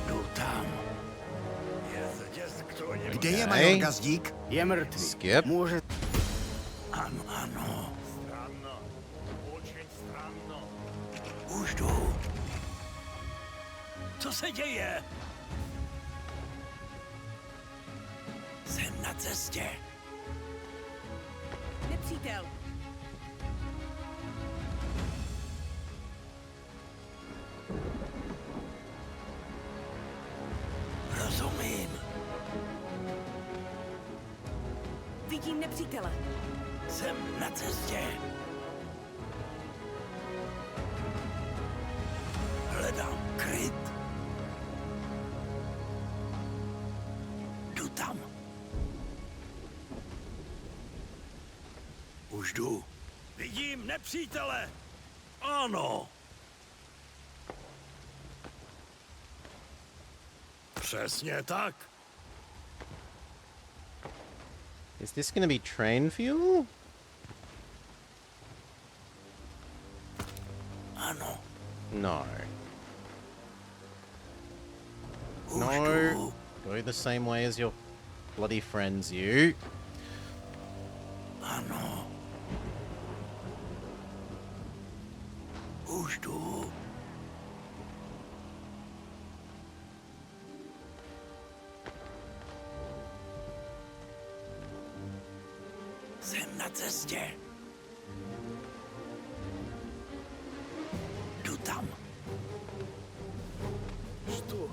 Jdu tam. Jezděz k tomu. Kde je Okay. major Gazdík? Je mŕtvý. Skip. Môže... Ano, ano. Stranno. Очень странно. Už jdu. Co se děje? Jsem na cestě. Nepřítel. Rozumím. Vidím nepřítele. Jsem na cestě. Hledám kryt. Jdu tam. Už jdu. Vidím nepřítele. Ano. Přesně tak. Is this going to be train fuel? Ano. No. Už No. jdu. Go the same way as your bloody friends, you. Ano. Už jdu. Jsem na cestě. Jdu tam. Что?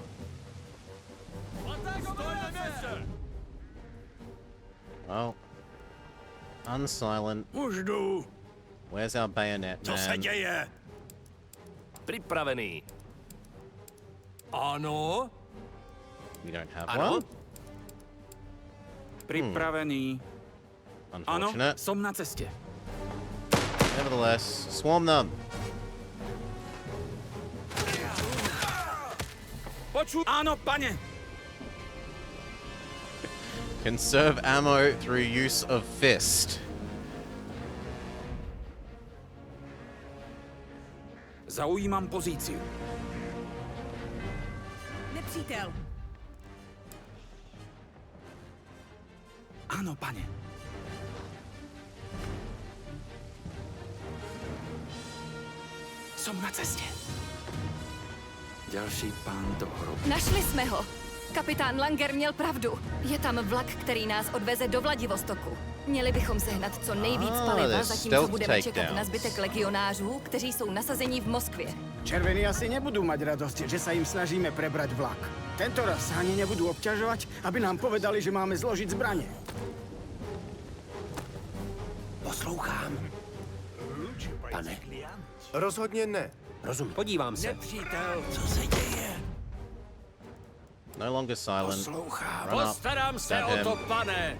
Well. Unsilent. Už jdu. Where's our bayonet, Co se man? děje? Připravený. Ano. We don't have Ano. one? Pripravený. Ano, Unfortunate. som na ceste. Nevertheless, swarm them. Áno, pane. Conserve ammo through use of fist. Zaujímám pozici. Nepřítel. Ano, pane. Jsem na cestě. Další pán do hrobu. Našli jsme ho. Kapitán Langer měl pravdu. Je tam vlak, který nás odveze do Vladivostoku. Měli bychom sehnat co nejvíc paliva, zatímco budeme čekat na zbytek legionářů, kteří jsou nasazení v Moskvě. Červení asi nebudú mať radosť, že sa im snažíme prebrať vlak. Tento raz sa ani nebudú obťažovať, aby nám povedali, že máme zložiť zbranie. Poslouchám. Pane. Rozhodně ne. Rozumím. Podívám se. Nepřítel. Co se děje? No longer silent. Poslouchám. Run up, Postarám se stab o him. to, pane.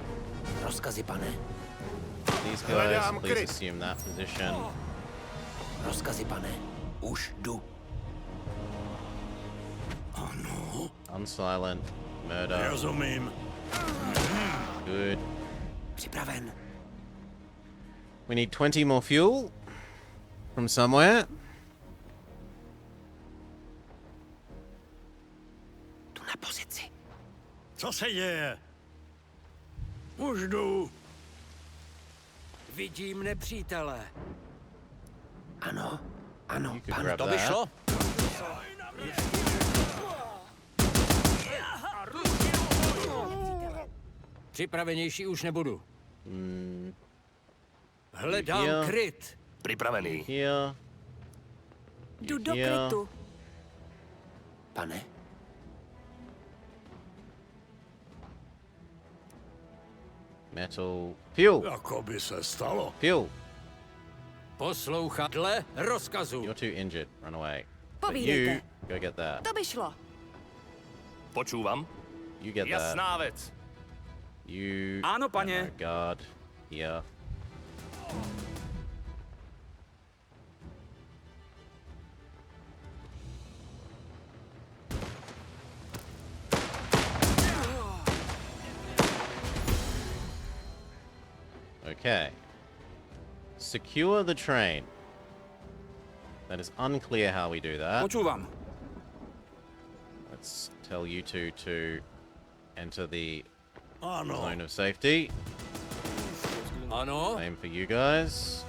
Rozkazy, pane. These guys, please assume that position. Rozkazy, pane. Už jdu. Ano. Unsilent. Murder. Rozumím. Good. Připraven. We need 20 more fuel from somewhere. Tu na pozici. Co se děje? Už jdu. Vidím nepřítele. Ano, ano, You could pan, grab to by that. šlo. Připravenější už nebudu. Hledám Yeah. kryt. Připravený. Here. Jdu do here. krytu. Pane, Metal. Fuel. Jako by se stalo. Fuel. poslouchat dle rozkazu. You're too injured. Run away. But Povídejte. you go get that. To by šlo. Počúvam. You get that. Jasná vec. You. Ano, pane. Oh my God. Here. Okay. Secure the train. That is unclear how we do that. Počúvam. Let's tell you two to enter the Ano. zone of safety. Ano. Same for you guys.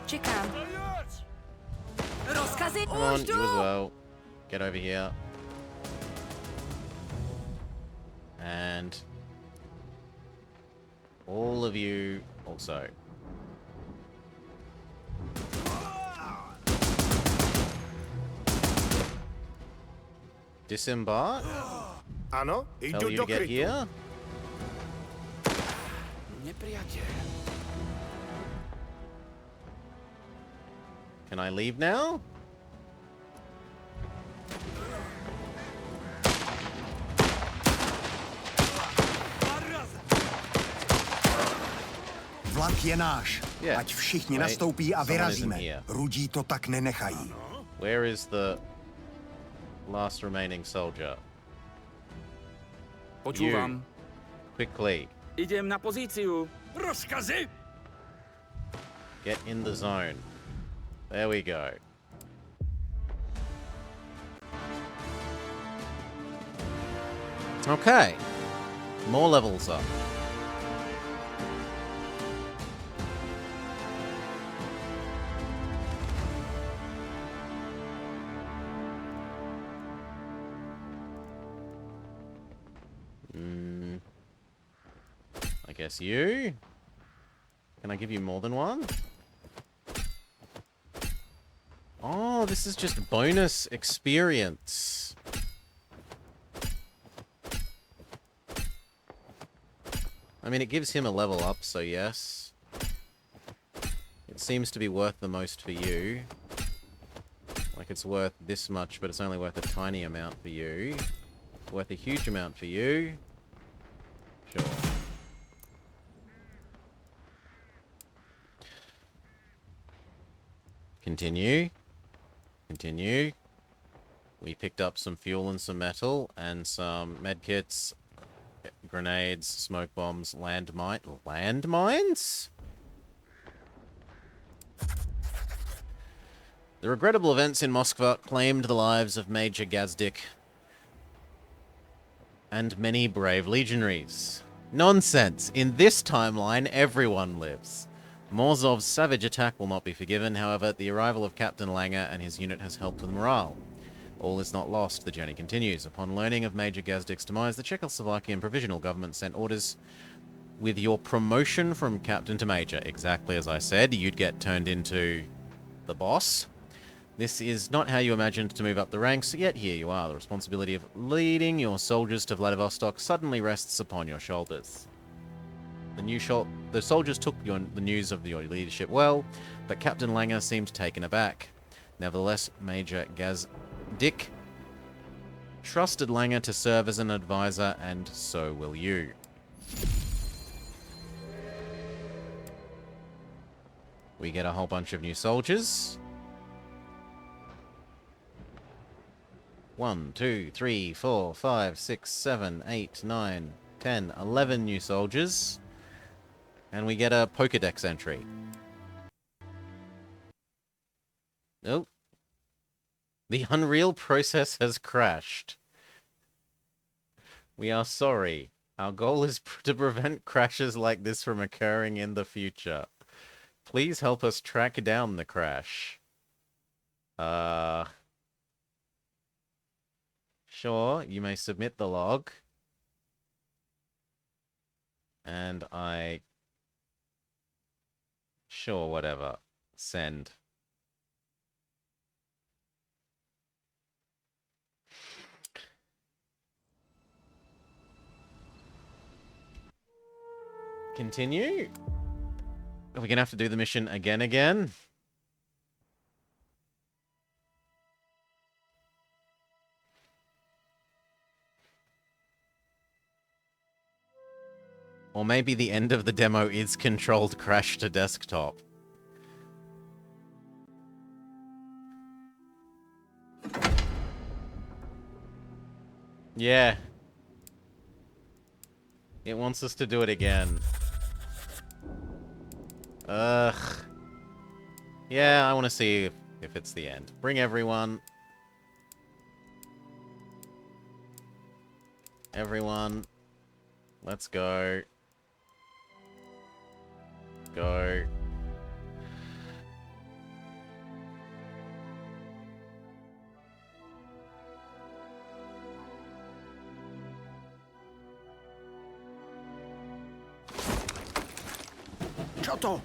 Čekám. Rozkazy Come on, už you jdu. as well. Get over here. And all of you also. Disembark? Ano, Tell jdu you do to get krytu. here? Neprijatě. Can I leave now? Vlak je náš. Yeah. Ať všichni Wait, nastoupí a someone vyrazíme. isn't here. Rudí to tak nenechají. Where is the last remaining soldier? Počúvam. Quickly, Idem na pozíciu. Rozkazy! get in the zone. There we go. Okay. More levels up. I guess you? Can I give you more than one? Oh, this is just bonus experience. I mean, it gives him a level up, so yes. It seems to be worth the most for you. Like it's worth this much, but it's only worth a tiny amount for you. Worth a huge amount for you. Sure. Continue. Continue. We picked up some fuel and some metal and some medkits grenades, smoke bombs, landmines? The regrettable events in Moskva claimed the lives of Major Gazdik and many brave legionaries. Nonsense! In this timeline, everyone lives. Morzov's savage attack will not be forgiven, however, the arrival of Captain Langer and his unit has helped with morale. All is not lost, the journey continues. Upon learning of Major Gazdik's demise, the Czechoslovakian provisional government sent orders with your promotion from captain to major. Exactly as I said, you'd get turned into the boss. This is not how you imagined to move up the ranks, yet here you are. The responsibility of leading your soldiers to Vladivostok suddenly rests upon your shoulders. The soldiers took the news of your leadership well, but Captain Langer seemed taken aback. Nevertheless, Major Gazdik trusted Langer to serve as an advisor, and so will you. We get a whole bunch of new soldiers. 1, 2, 3, 4, 5, 6, 7, 8, 9, 10, 11 new soldiers. And we get a Pokédex entry. Nope. The Unreal process has crashed. We are sorry. Our goal is to prevent crashes like this from occurring in the future. Please help us track down the crash. Sure, you may submit the log. And sure, whatever. Send. Continue? Are we gonna have to do the mission again? Or maybe the end of the demo is controlled crash to desktop. Yeah. It wants us to do it again. Ugh. Yeah, I want to see if it's the end. Bring everyone. Everyone. Let's go. Go. Čo to?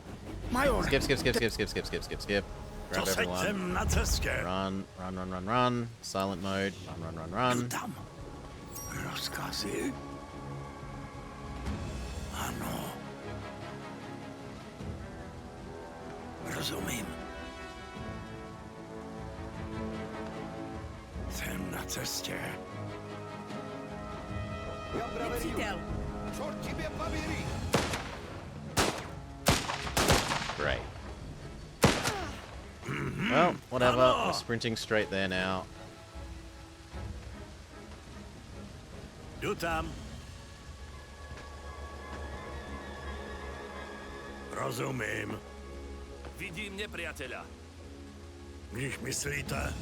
Major! Skip. Grab everyone. Run. Silent mode. Run. Tam. Rozkazy? Ano. Rozumím. Jsem na cestě. Nepřítel. Great. Well, whatever. We're sprinting straight there now. Jdu tam. Rozumím. Vidím nepriateľa. Když myslíte?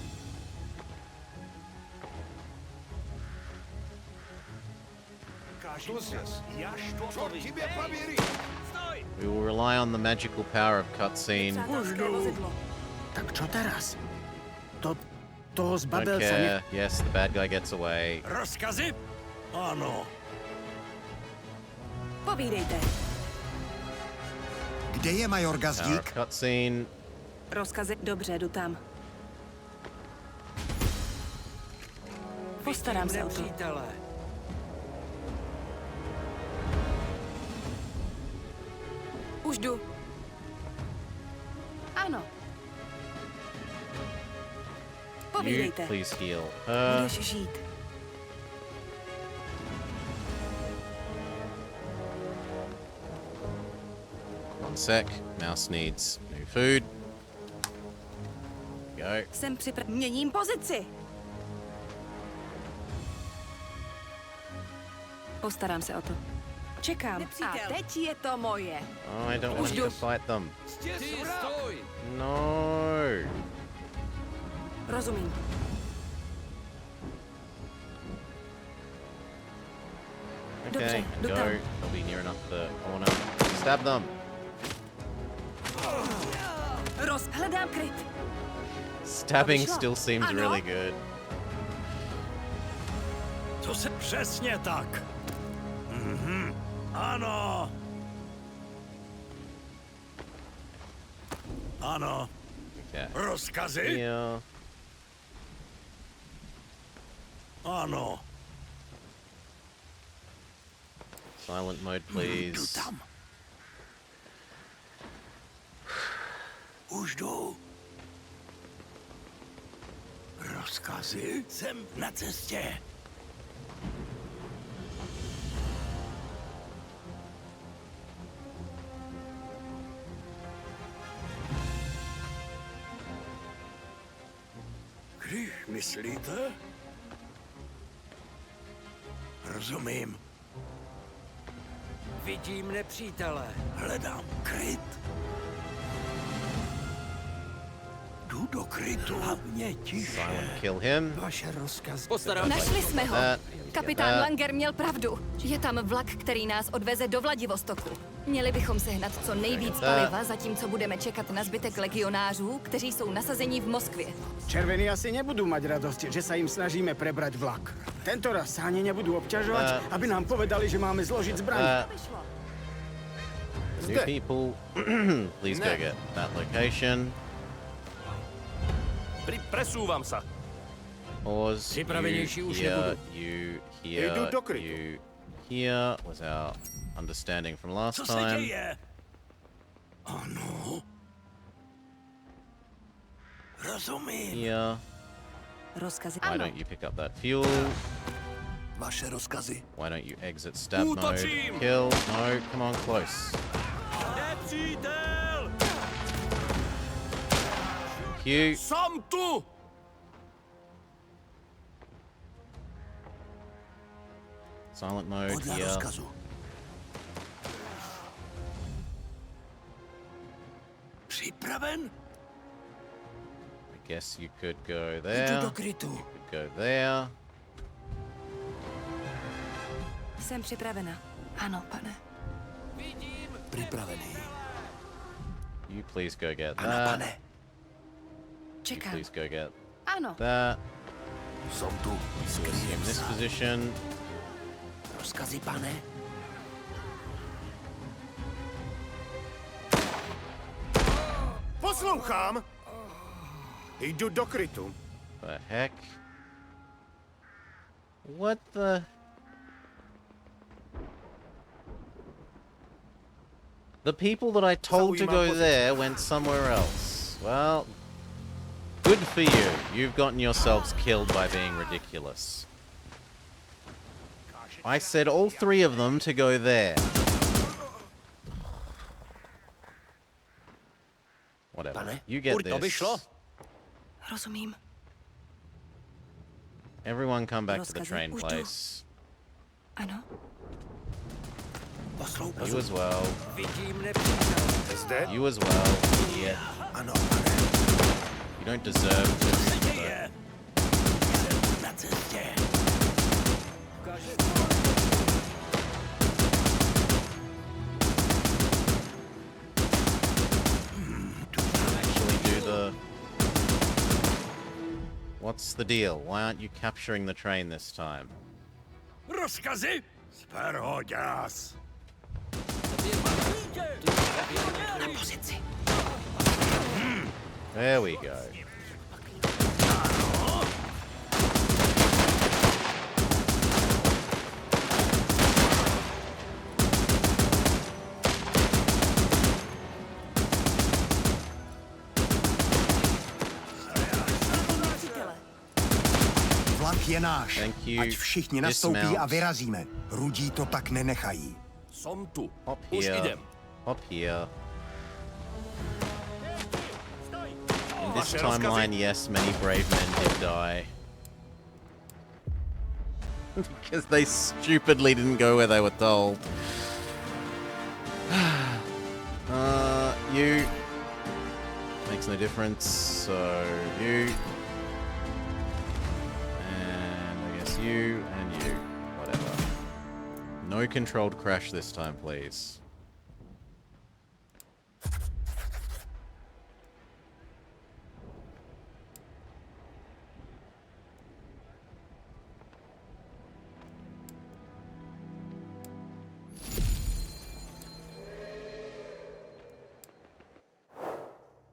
We will rely on the magical power of cutscene. Tak čo teraz? Toho Don't zbabelca care. Yes, the bad guy gets away. Rozkazy? Ano. Povídejte. Kde je major Power Gazdík? of cutscene. Rozkazy. Dobře, jdu tam. Postarám se o to. Už jdu. Ano. You Povídejte. please heal. Budeš žít. One sec. Mouse needs new food. Go. Jsem Měním pozici. Postarám se o to. Čekám. A teď je to moje. Oh, I don't want you to fight them. No. Rozumím. Okay, and go. They'll be near enough the corner. Stab them. Hledám kryt. Stabbing still seems really good. To se přesně tak. Ano. Ano. Okay. Rozkazy? Yeah. Ano. Silent mode, please. Jdu tam. Už jdu. Rozkazy? Jsem na cestě. Když myslíte? Rozumím. Vidím nepřítele. Hledám kryt. Jdu do krytu. Hlavně tiše. Silent kill him. Vaše rozkazy. Našli jsme ho. Kapitán Langer měl pravdu. Je tam vlak, který nás odveze do Vladivostoku. Měli bychom sehnat co nejvíc paliva, zatímco budeme čekat na zbytek legionářů, kteří jsou nasazeni v Moskvě. Červení asi nebudú mať radosť, že sa im snažíme prebrať vlak. Tento raz sa ani nebudú obťažovať, aby nám povedali, že máme zložiť zbraň. New people, please go get that location. Presúvam sa. Pause. Připravenější už You here, you here was our understanding from last Co se time. děje? Ano. Rozumím. Here. Rozkazy. Why don't you pick up that fuel? Vaše rozkazy. Why don't you exit stab mode? Útočím! Kill. No, come on, close. Nepřítel! Q. Som tu! Silent mode Podle here. rozkazu. Připraven? I guess you could go Jdu there. do krytu. You could go there. Jsem připravena. Ano, pane. Připravený. You please go get Ano, that. pane. You Čekám. please go get Ano. that. Som tu. In this position. Rozkazy, pane. Poslouchám. Jdu do krytu. The heck? What the? The people that I told to go there went somewhere else. Well, good for you. You've gotten yourselves killed by being ridiculous. I said all three of them to go there. Whatever. You get this. Rozumím. Everyone come back to the train place. Ano. You as well. Vidím nepřítele. Zde? You as well. Yeah. Ano, pane. You don't deserve this. Na cestě. Actually do the... What's the deal? Why aren't you capturing the train this time? Rozkazy? Sperhoďas. There we go. Vlak je náš. Thank you. Ať všichni nastoupí Dismount. a vyrazíme. Rudí to tak nenechají. Som tu. Hop Už here. idem. Hop here. In this Vaše timeline, rozkazy? yes, many brave men did die. because they stupidly didn't go where they were told. You. Makes no difference, so you. And I guess you and you. Whatever. No controlled crash this time, please.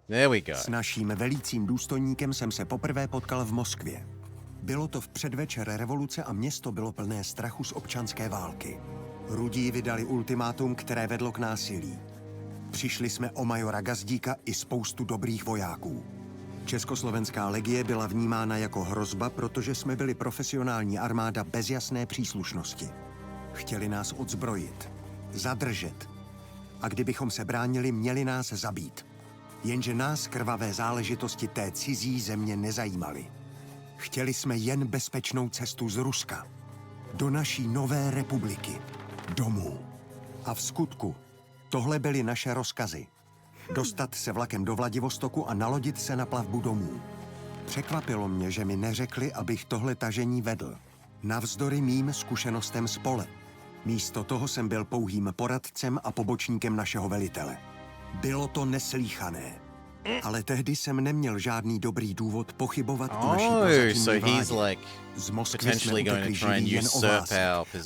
There we go. S naším velícím důstojníkem jsem se poprvé potkal v Moskvě. Bylo to v předvečer revoluce a město bylo plné strachu z občanské války. Rudí vydali ultimátum, které vedlo k násilí. Přišli jsme o majora Gazdíka i spoustu dobrých vojáků. Československá legie byla vnímána jako hrozba, protože jsme byli profesionální armáda bez jasné příslušnosti. Chtěli nás odzbrojit, zadržet. A kdybychom se bránili, měli nás zabít. Jenže nás krvavé záležitosti té cizí země nezajímaly. Chtěli jsme jen bezpečnou cestu z Ruska. Do naší nové republiky. Domů. A v skutku, tohle byly naše rozkazy. Dostat se vlakem do Vladivostoku a nalodit se na plavbu domů. Překvapilo mě, že mi neřekli, abych tohle tažení vedl. Navzdory mým zkušenostem z pole. Místo toho jsem byl pouhým poradcem a pobočníkem našeho velitele. Bylo to neslíchané. Ale tehdy jsem neměl žádný dobrý důvod pochybovat o naší prozatímní vládě. Z Moskvy jsme utekli živí jen o vás,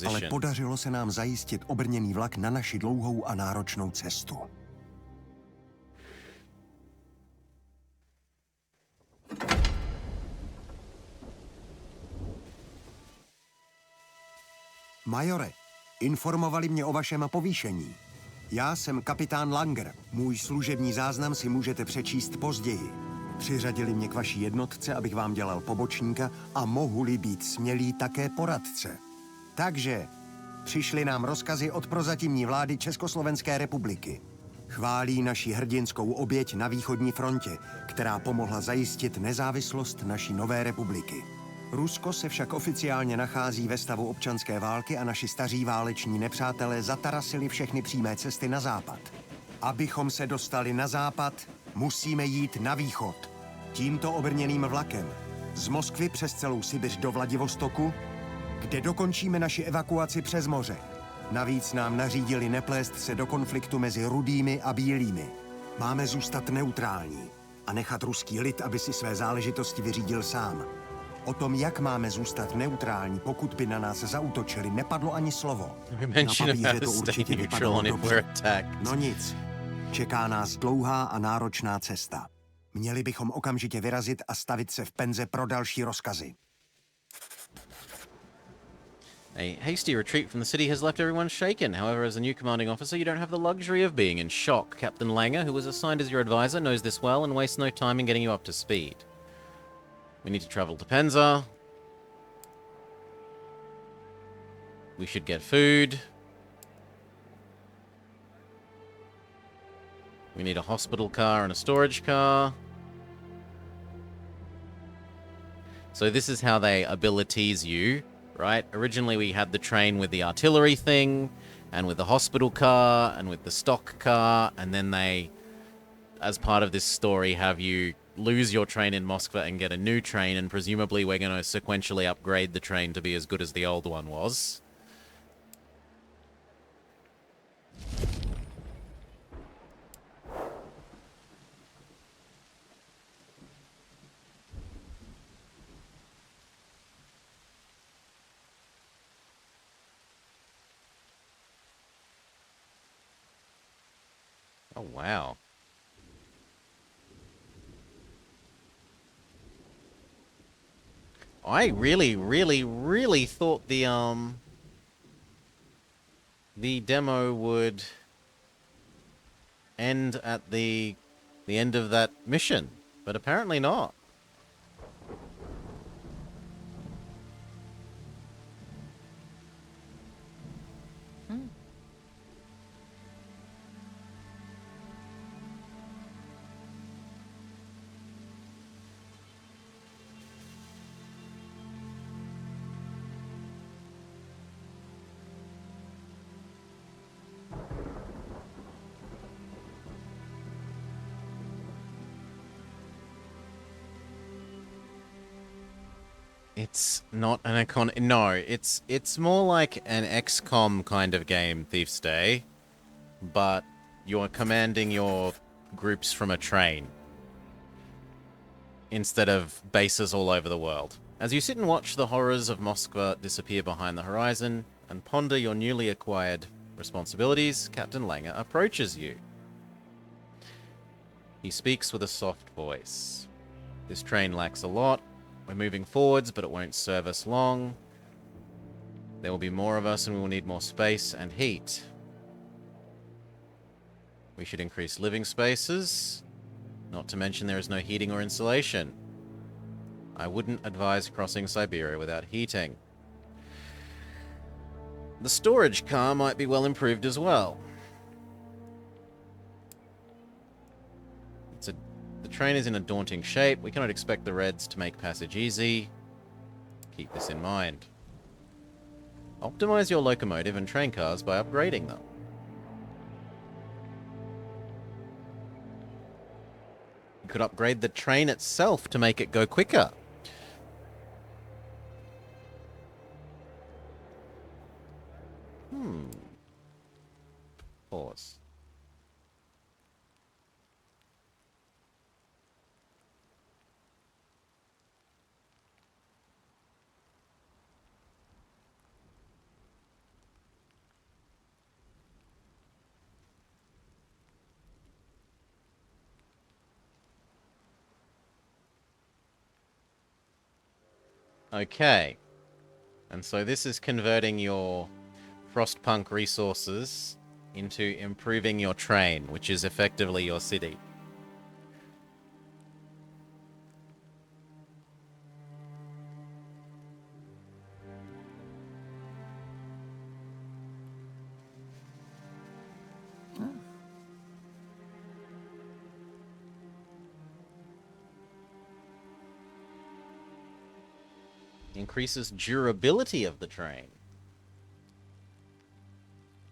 ale podařilo se nám zajistit obrněný vlak na naši dlouhou a náročnou cestu. Majore, informovali mě o vašem povýšení. Já jsem kapitán Langer. Můj služební záznam si můžete přečíst později. Přiřadili mě k vaší jednotce, abych vám dělal pobočníka a mohu-li být smělý také poradce. Takže přišly nám rozkazy od prozatímní vlády Československé republiky. Chválí naši hrdinskou oběť na východní frontě, která pomohla zajistit nezávislost naší nové republiky. Rusko se však oficiálně nachází ve stavu občanské války a naši staří váleční nepřátelé zatarasili všechny přímé cesty na západ. Abychom se dostali na západ, musíme jít na východ. Tímto obrněným vlakem. Z Moskvy přes celou Sibiř do Vladivostoku, kde dokončíme naši evakuaci přes moře. Navíc nám nařídili neplést se do konfliktu mezi rudými a bílými. Máme zůstat neutrální a nechat ruský lid, aby si své záležitosti vyřídil sám. O tom, jak máme zůstat neutrální, pokud by na nás zaútočili, nepadlo ani slovo. Na papíře to určitě vypadalo dobře. No nic. Čeká nás dlouhá a náročná cesta. Měli bychom okamžitě vyrazit a stavit se v penze pro další rozkazy. A hasty retreat from the city has left everyone shaken. However, as a new commanding officer, you don't have the luxury of being in shock. Captain Langer, who was assigned as your advisor, knows this well and wastes no time in getting you up to speed. We need to travel to Penza. We should get food. We need a hospital car and a storage car. So this is how they abilities you, right? Originally we had the train with the artillery thing, and with the hospital car, and with the stock car, and then they, as part of this story, have you lose your train in Moscow and get a new train, and presumably we're going to sequentially upgrade the train to be as good as the old one was. Oh, wow. I really thought the demo would end at the end of that mission, but apparently not. It's not an icon. No, it's more like an XCOM kind of game, Thief's Day, but you're commanding your groups from a train instead of bases all over the world. As you sit and watch the horrors of Moskva disappear behind the horizon and ponder your newly acquired responsibilities, Captain Langer approaches you. He speaks with a soft voice. This train lacks a lot. We're moving forwards, but it won't serve us long. There will be more of us and we will need more space and heat. We should increase living spaces. Not to mention there is no heating or insulation. I wouldn't advise crossing Siberia without heating. The storage car might be well improved as well. The train is in a daunting shape. We cannot expect the Reds to make passage easy. Keep this in mind. Optimize your locomotive and train cars by upgrading them. You could upgrade the train itself to make it go quicker. Pause. Okay. And so this is converting your Frostpunk resources into improving your train, which is effectively your city. Increases durability of the train.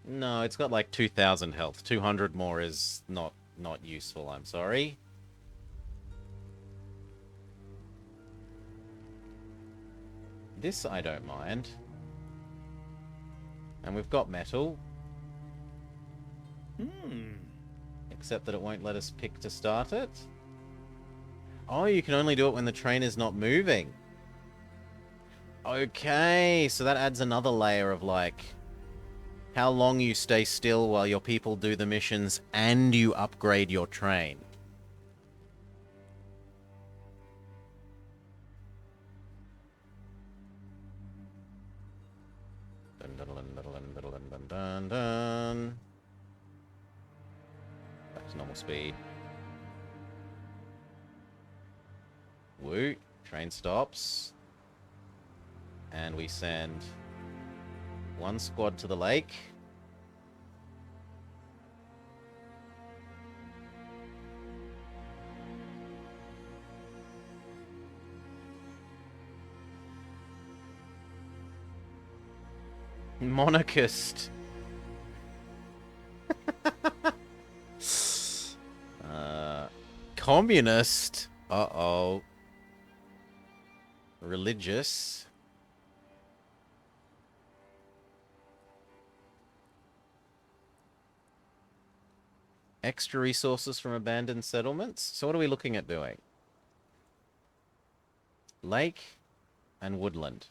No, it's got like 2,000 health. 200 more is not useful, I'm sorry. This I don't mind. And we've got metal. Except that it won't let us pick to start it. Oh, you can only do it when the train is not moving. Okay, so that adds another layer of, like, how long you stay still while your people do the missions and you upgrade your train. Dun, dun, dun, dun, dun, dun, dun, dun, dun. Back to normal speed. Woo. Train stops. And we send one squad to the lake. Monarchist. Communist. Uh-oh. Religious. Extra resources from abandoned settlements. So what are we looking at doing? Lake and woodland.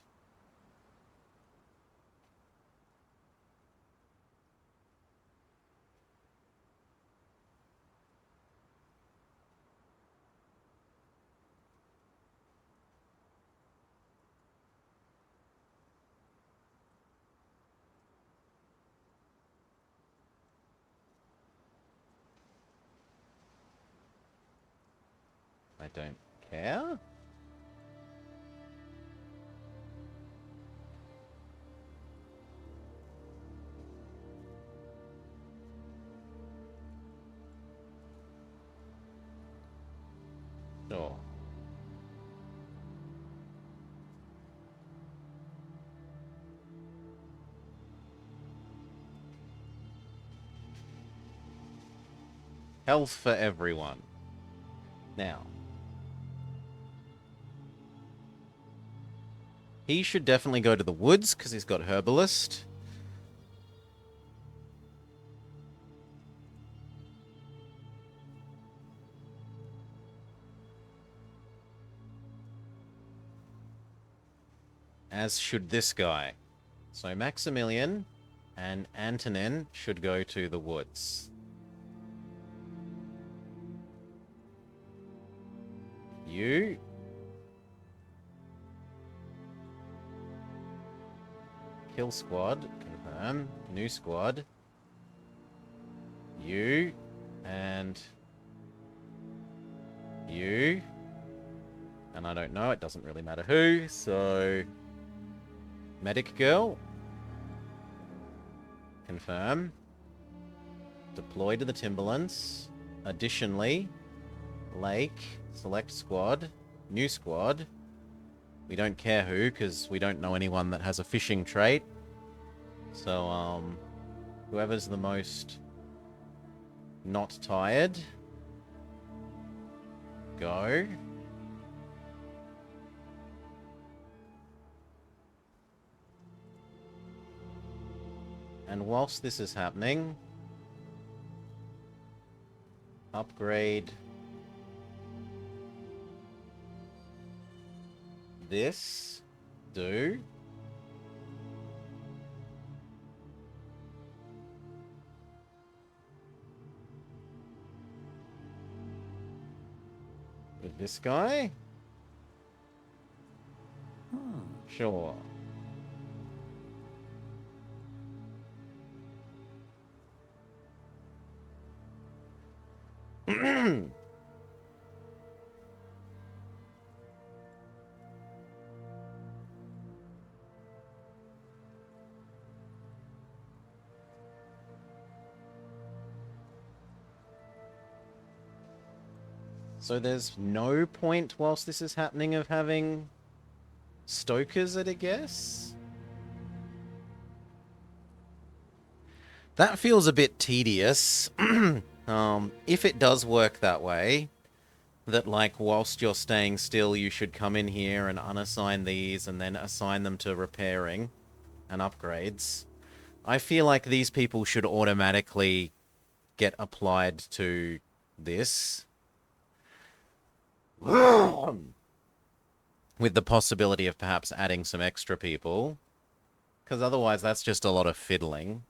I don't care. Sure. Health for everyone. Now. He should definitely go to the woods, because he's got Herbalist. As should this guy. So Maximilian and Antonin should go to the woods. You. Kill squad. Confirm. New squad. You. And you. And I don't know, it doesn't really matter who, so... Medic girl. Confirm. Deploy to the Timberlands. Additionally, Lake. Select squad. New squad. We don't care who, because we don't know anyone that has a fishing trait. So, whoever's the most not tired. Go. And whilst this is happening, upgrade this, do. With this guy? Sure. So there's no point whilst this is happening of having stokers at a guess? That feels a bit tedious. If it does work that way, that like whilst you're staying still, you should come in here and unassign these and then assign them to repairing and upgrades. I feel like these people should automatically get applied to this. With the possibility of perhaps adding some extra people. Because otherwise that's just a lot of fiddling.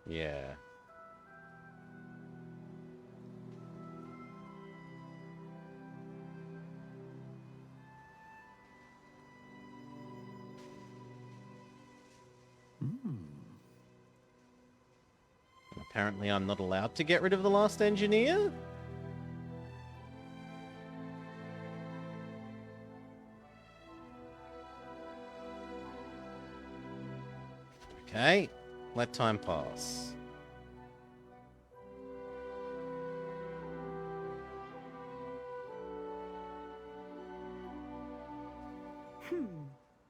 Yeah. Apparently I'm not allowed to get rid of the last engineer? Okay, let time pass.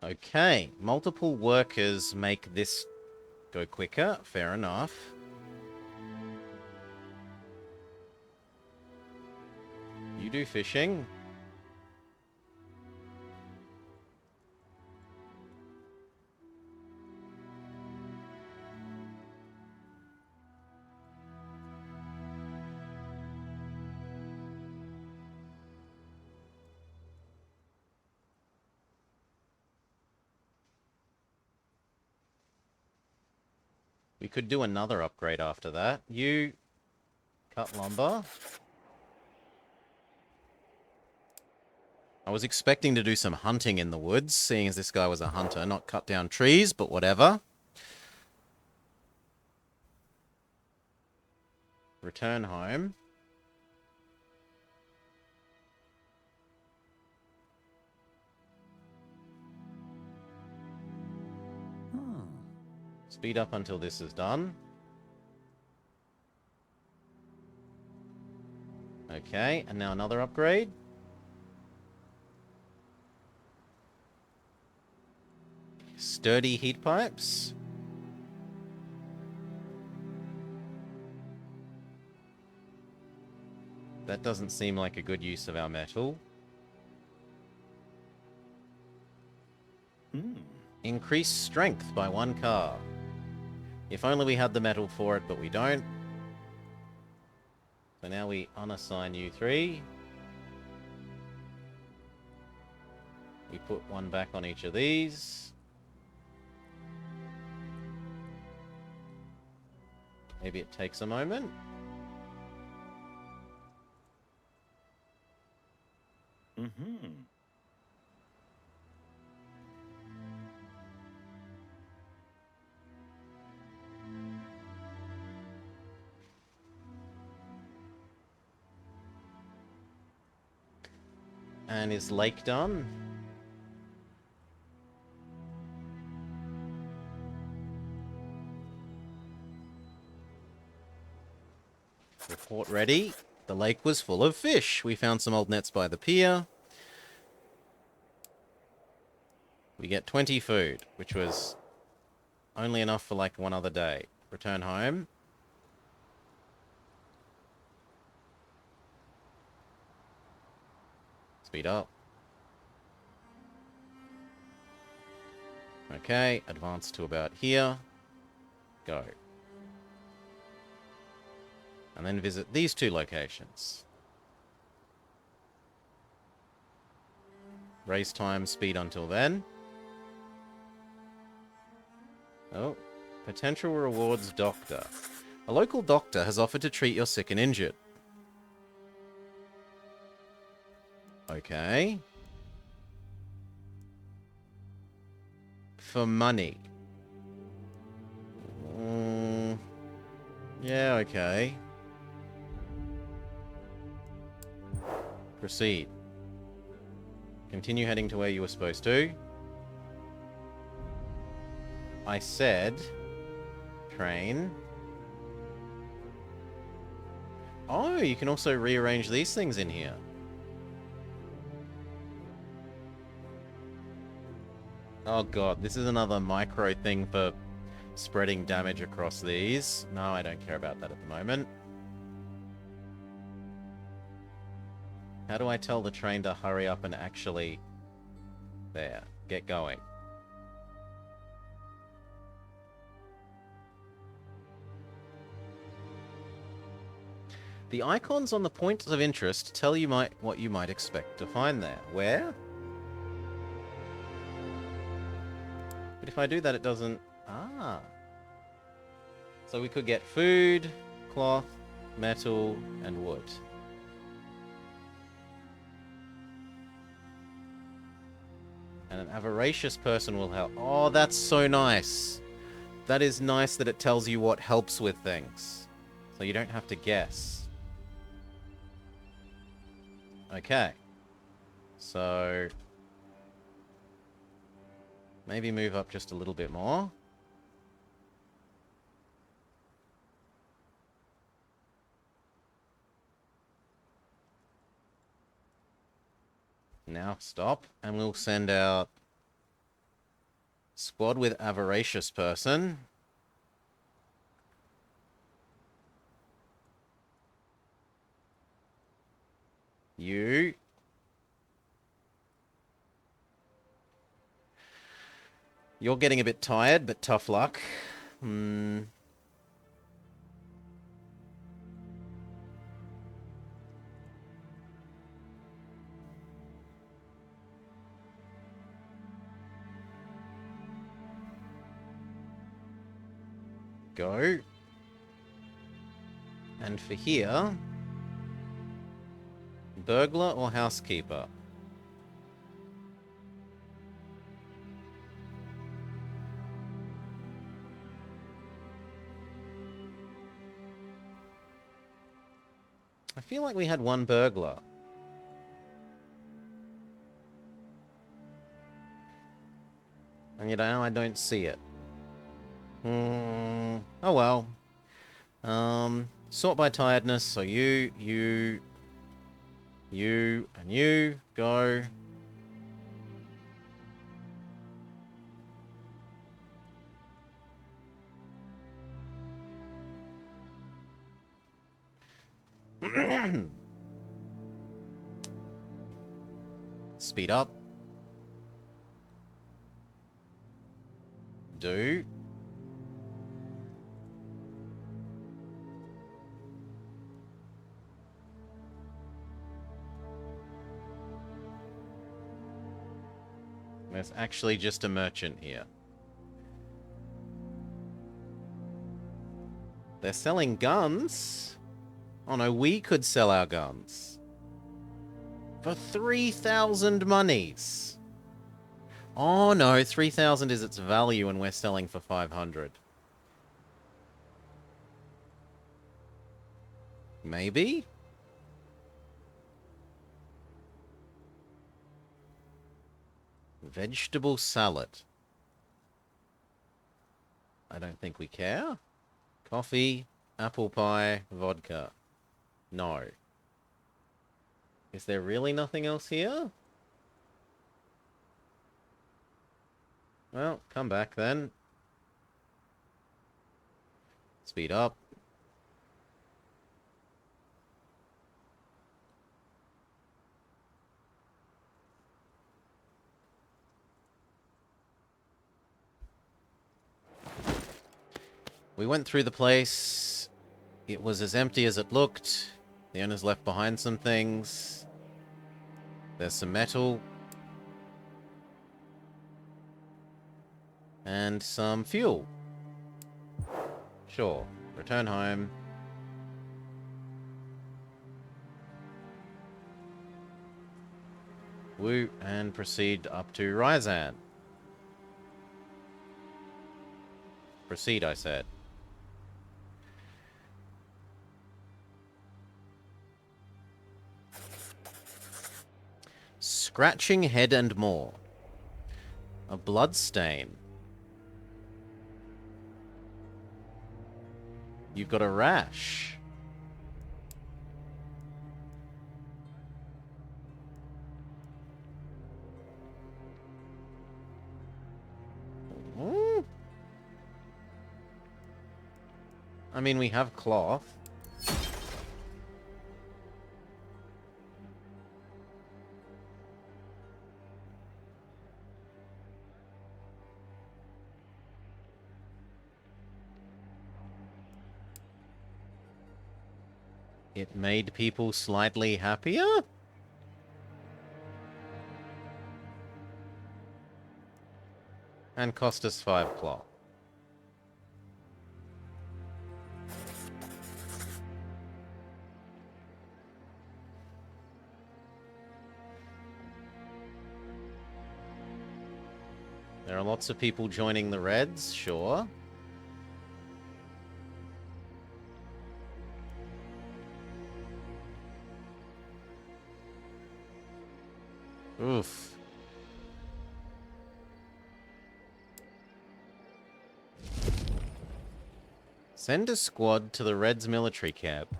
Okay, multiple workers make this go quicker, fair enough. You do fishing. We could do another upgrade after that. You cut lumber. I was expecting to do some hunting in the woods, seeing as this guy was a hunter, not cut down trees, but whatever. Return home. Speed up until this is done. Okay, and now another upgrade. Sturdy heat pipes. That doesn't seem like a good use of our metal. Increase strength by 1 car. If only we had the metal for it, but we don't. So now we unassign you 3. We put 1 back on each of these. Maybe it takes a moment. And is lake done? Report ready. The lake was full of fish. We found some old nets by the pier. We get 20 food, which was only enough for like 1 other day. Return home. Speed up. Okay, advance to about here. Go. And then visit these 2 locations. Race time, speed until then. Oh, potential rewards doctor. A local doctor has offered to treat your sick and injured. Okay. For money. Yeah, okay. Proceed. Continue heading to where you were supposed to. I said... train. Oh, you can also rearrange these things in here. Oh god, this is another micro thing for spreading damage across these. No, I don't care about that at the moment. How do I tell the train to hurry up and actually... there, get going? The icons on the points of interest tell you what you might expect to find there. Where? But if I do that, it doesn't... Ah. So we could get food, cloth, metal, and wood. And an avaricious person will help. Oh, that's so nice. That is nice that it tells you what helps with things. So you don't have to guess. Okay. So... maybe move up just a little bit more. Now stop, and we'll send out squad with avaricious person. You. You're getting a bit tired, but tough luck. Go. And for here, burglar or housekeeper? I feel like we had 1 burglar. And you know, I don't see it. Oh well. Sort by tiredness, so you, and you, go. Speed up. Do. There's actually just a merchant here. They're selling guns? Oh no, we could sell our guns. For 3,000 monies. Oh no, 3,000 is its value and we're selling for 500. Maybe? Vegetable salad. I don't think we care. Coffee, apple pie, vodka. No. Is there really nothing else here? Well, come back then. Speed up. We went through the place. It was as empty as it looked. The owners left behind some things. There's some metal. And some fuel. Sure. Return home. Woo, and proceed up to Ryzan. Proceed, I said. Scratching head and more. A blood stain. You've got a rash. Ooh. I mean, we have cloth. It made people slightly happier? And cost us 5 cloth. There are lots of people joining the Reds, sure. Oof. Send a squad to the Reds military camp.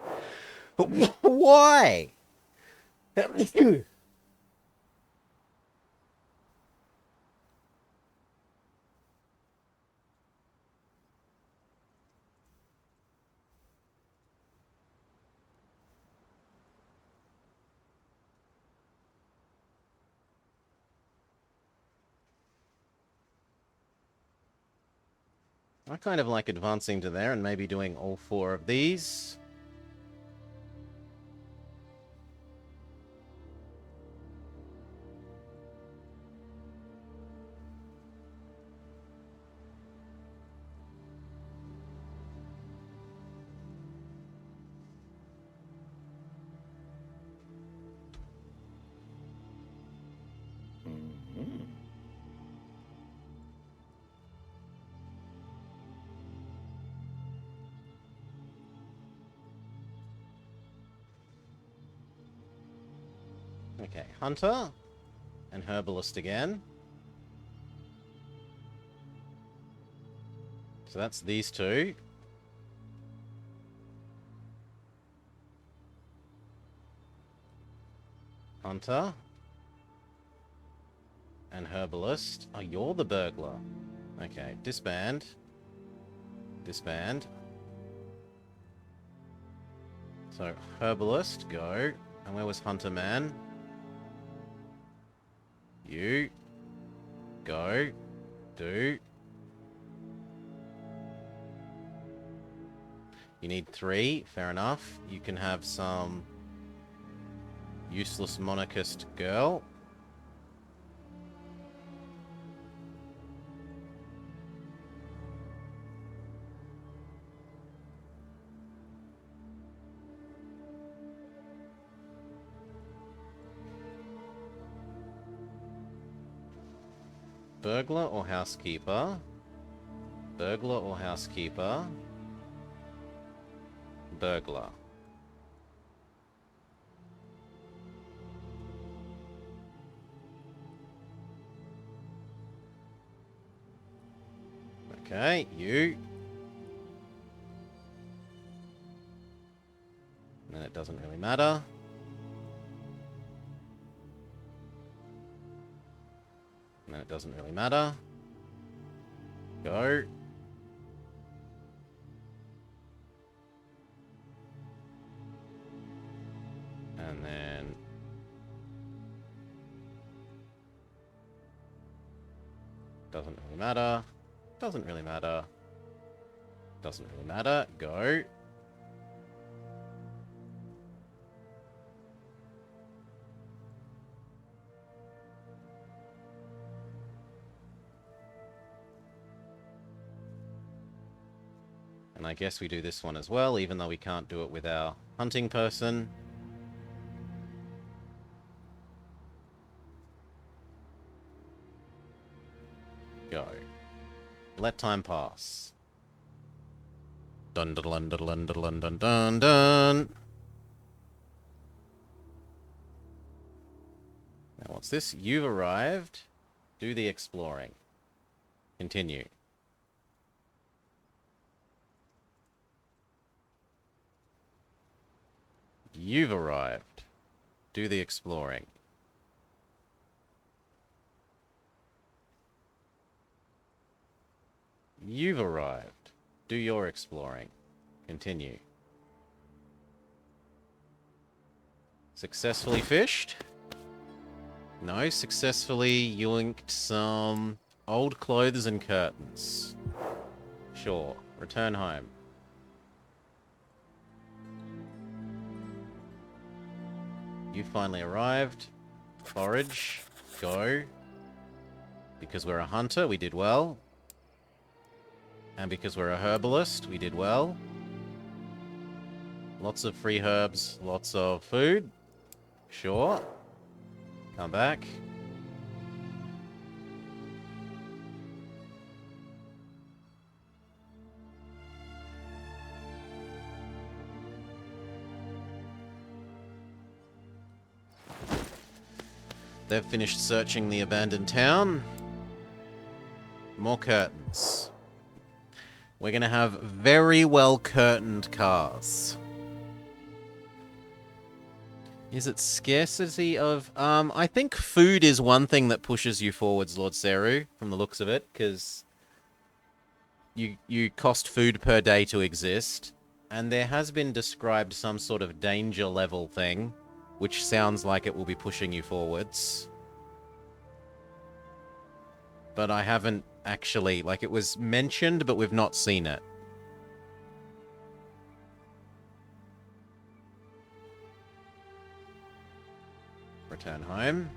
Why? I kind of like advancing to there and maybe doing all 4 of these. Okay, Hunter and Herbalist again. So that's these two. Hunter. And herbalist. Oh, you're the burglar. Okay, disband. Disband. So, herbalist, go. And where was Hunter Man? You. Go. Do. You need 3, fair enough. You can have some useless monarchist girl. Burglar or housekeeper? Burglar or housekeeper? Burglar. Okay, you. And then it doesn't really matter. And then it doesn't really matter. Go. And then... doesn't really matter. Doesn't really matter. Doesn't really matter. Go. And I guess we do this one as well, even though we can't do it with our hunting person. Go. Let time pass. Dun dun dun dun dun dun dun dun dun. Now what's this? You've arrived. Do the exploring. Continue. You've arrived. Do the exploring. You've arrived. Do your exploring. Continue. Successfully fished? No, successfully yoinked some old clothes and curtains. Sure. Return home. You finally arrived. Forage. Go. Because we're a hunter, we did well. And because we're a herbalist, we did well. Lots of free herbs, lots of food. Sure. Come back. They've finished searching the abandoned town. More curtains. We're going to have very well curtained cars. Is it scarcity of... I think food is one thing that pushes you forwards, Lord Seru, from the looks of it, because you cost food per day to exist, and there has been described some sort of danger level thing, which sounds like it will be pushing you forwards. But I haven't actually... Like, it was mentioned, but we've not seen it. Return home.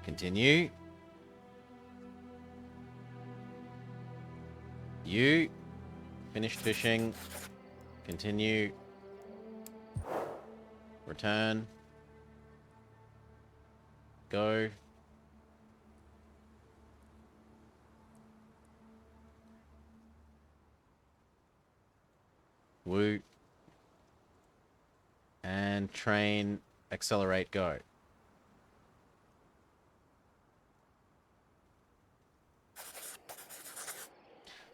Continue. You finished fishing. Continue. Return. Go. Woo. And train, accelerate, go.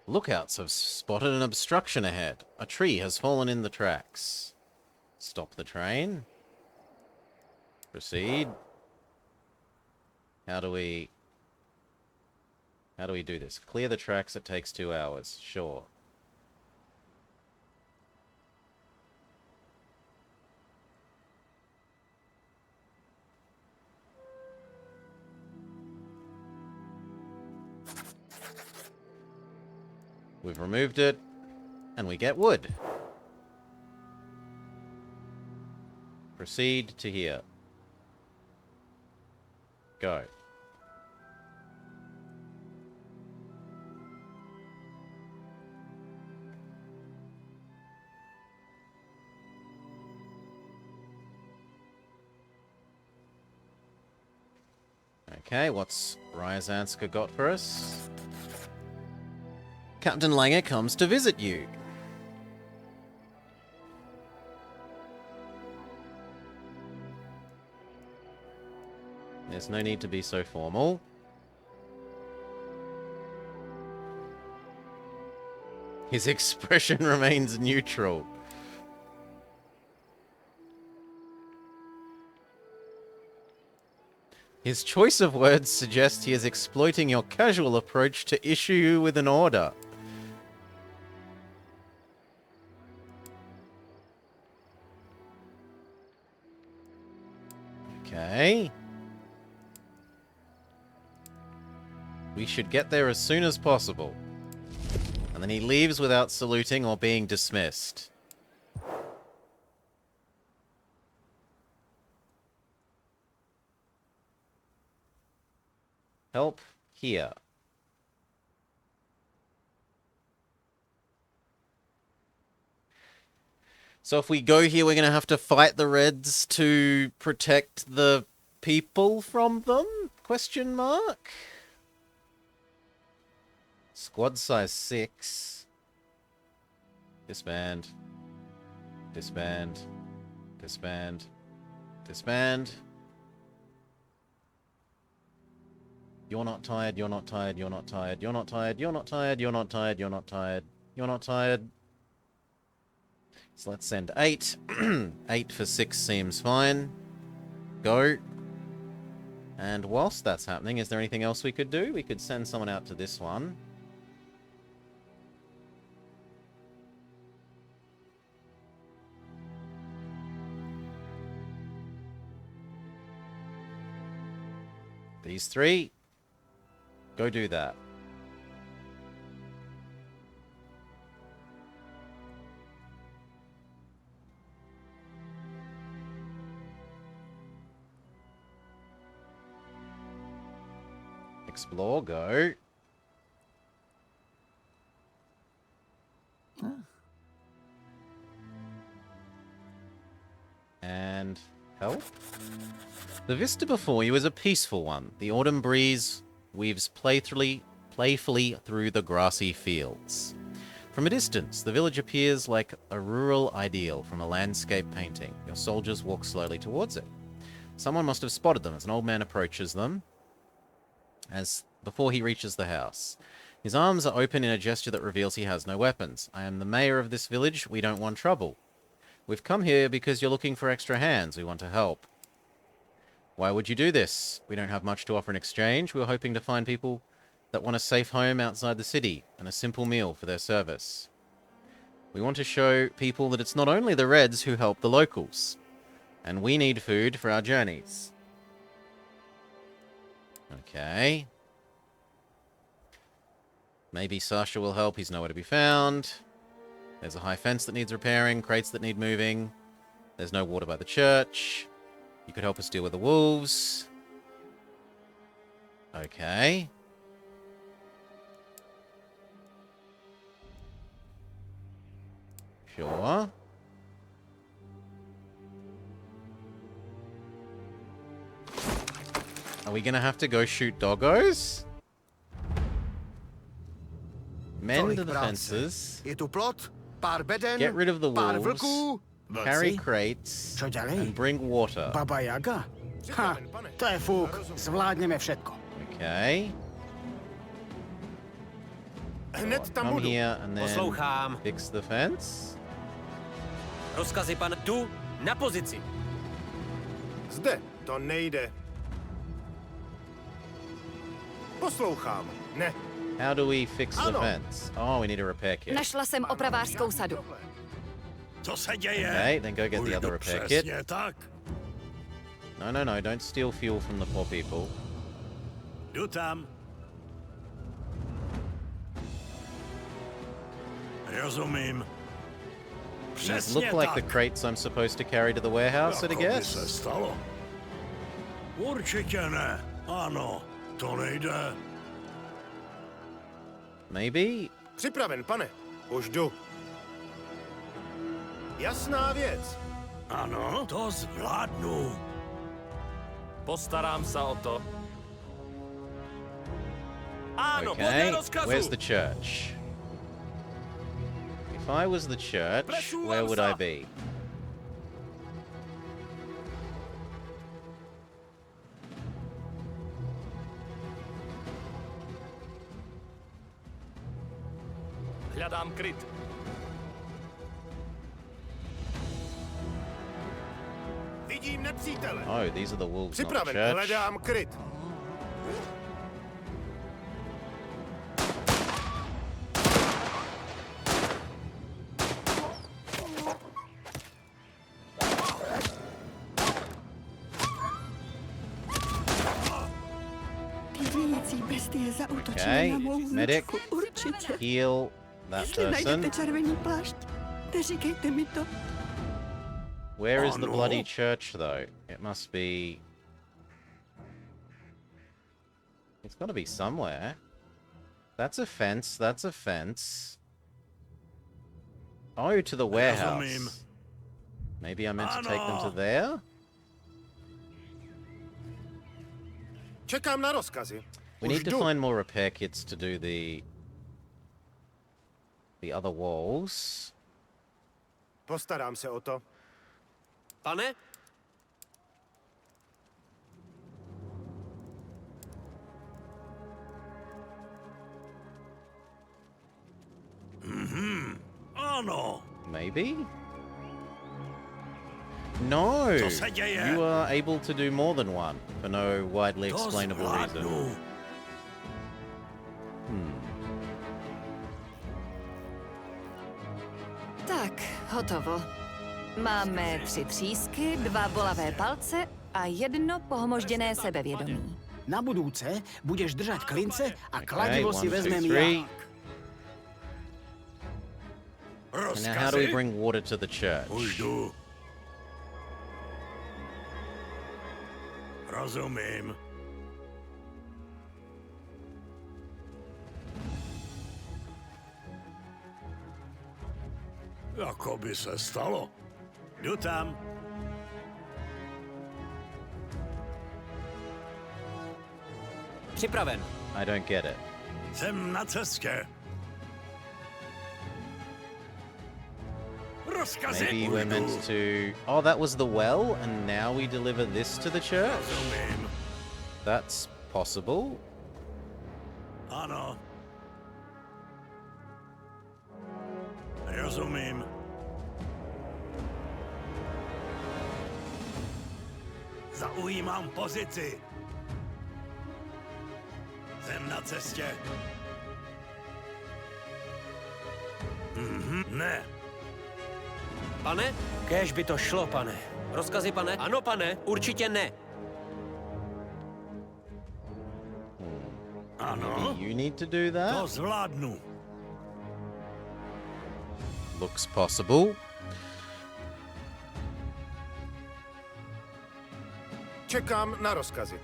Lookouts have spotted an obstruction ahead. A tree has fallen in the tracks. Stop the train. Proceed. How do we do this? Clear the tracks, it takes 2 hours. Sure. We've removed it, and we get wood. Proceed to here. Go. Okay, what's Ryazanska got for us? Captain Langer comes to visit you. There's no need to be so formal. His expression remains neutral. His choice of words suggests he is exploiting your casual approach to issue you with an order. Okay. We should get there as soon as possible. And then he leaves without saluting or being dismissed. Help here. So if we go here, we're going to have to fight the Reds to protect the people from them? Question mark? Squad size 6. Disband. Disband. Disband. Disband. You're not tired, you're not tired, you're not tired, you're not tired, you're not tired, you're not tired, you're not tired, you're not tired. So let's send 8. 8 for 6 seems fine. Go. And whilst that's happening, is there anything else we could do? We could send someone out to this one. These 3. Go do that. Explore, go. And help. The vista before you is a peaceful one. The autumn breeze weaves playfully through the grassy fields. From a distance, the village appears like a rural ideal from a landscape painting. Your soldiers walk slowly towards it. Someone must have spotted them as an old man approaches them before he reaches the house. His arms are open in a gesture that reveals he has no weapons. I am the mayor of this village. We don't want trouble. We've come here because you're looking for extra hands. We want to help. Why would you do this? We don't have much to offer in exchange. We were hoping to find people that want a safe home outside the city and a simple meal for their service. We want to show people that it's not only the Reds who help the locals, and we need food for our journeys. Okay. Maybe Sasha will help. He's nowhere to be found. There's a high fence that needs repairing, crates that need moving. There's no water by the church. You could help us deal with the wolves. Okay. Sure. Are we gonna have to go shoot doggos? Mend the fences. Get rid of the wolves. Carry crates and bring water. Baba Yaga? Ha, to je fuk. Zvládneme všetko. Okay. Hned tam Come budu. here and then Poslouchám. fix the fence. Rozkazy, pane. Jdu na pozici. Zde. To nejde. Poslouchám. Ne. How do we fix the Ano. fence? Oh, we need a repair kit. Našla jsem opravářskou sadu. Co se děje? Okay, then go get the other repair kit. Přesně tak. No, don't steal fuel from the poor people. Jdu tam. Rozumím. These Přesně look like tak. the crates I'm supposed to carry to the warehouse, I'd Jako by guess. se stalo. Určitě ne. Ano, to nejde. Maybe? Připraven, pane. Už jdu. Jasná věc. Ano, to zvládnu. Postarám se o to. Ano, podle Okay, rozkazu. where's the church? If I was the church, where would I be? Hledám kryt. Vidím nepřítele. Oh, these are the wolves, not the Připraven. church. Hledám kryt. Ty vějící bestie zaútočily Okay, na mou medic. vnučku. Určitě. Heal that Jestli person. najdete červený plášť, neříkejte mi to. Where is the Ano. bloody church, though? It must be... It's got to be somewhere. That's a fence, that's a fence. Oh, to the warehouse. Rozumím. Maybe I meant to take them to Ano. there? Čekám na rozkazy. We Už need to jdu. find more repair kits to do the other walls. Postarám se o to. Pane? Ano. Maybe? No! Co se děje? You are able to do more than one for no widely To explainable reason. zvládnu. Tak, hotovo. Máme 3 třísky, 2 bolavé palce a 1 pohmožděné sebevědomí. Na budúce budeš držať klince a Okay, kladivo 1, si 2, vezmem 3. ja. And now how do we Rozkazy? bring water to the church? Už jdu. Rozumím. Jako by se stalo. Jdu tam. Připraven. I don't get it. Jsem na cestě. Rozkazy. Maybe Už we're jdu. meant to... Oh, that was the well, and now we deliver this to the church? Rozumím. That's possible. Ano. Rozumím. Zaujímám pozici. Jsem na cestě. Ne. Pane? Kéž by to šlo, pane. Rozkazy, pane? Ano, pane. Určitě ne. Ano. You need to do that? To zvládnu. Looks possible. Čekám na rozkazy.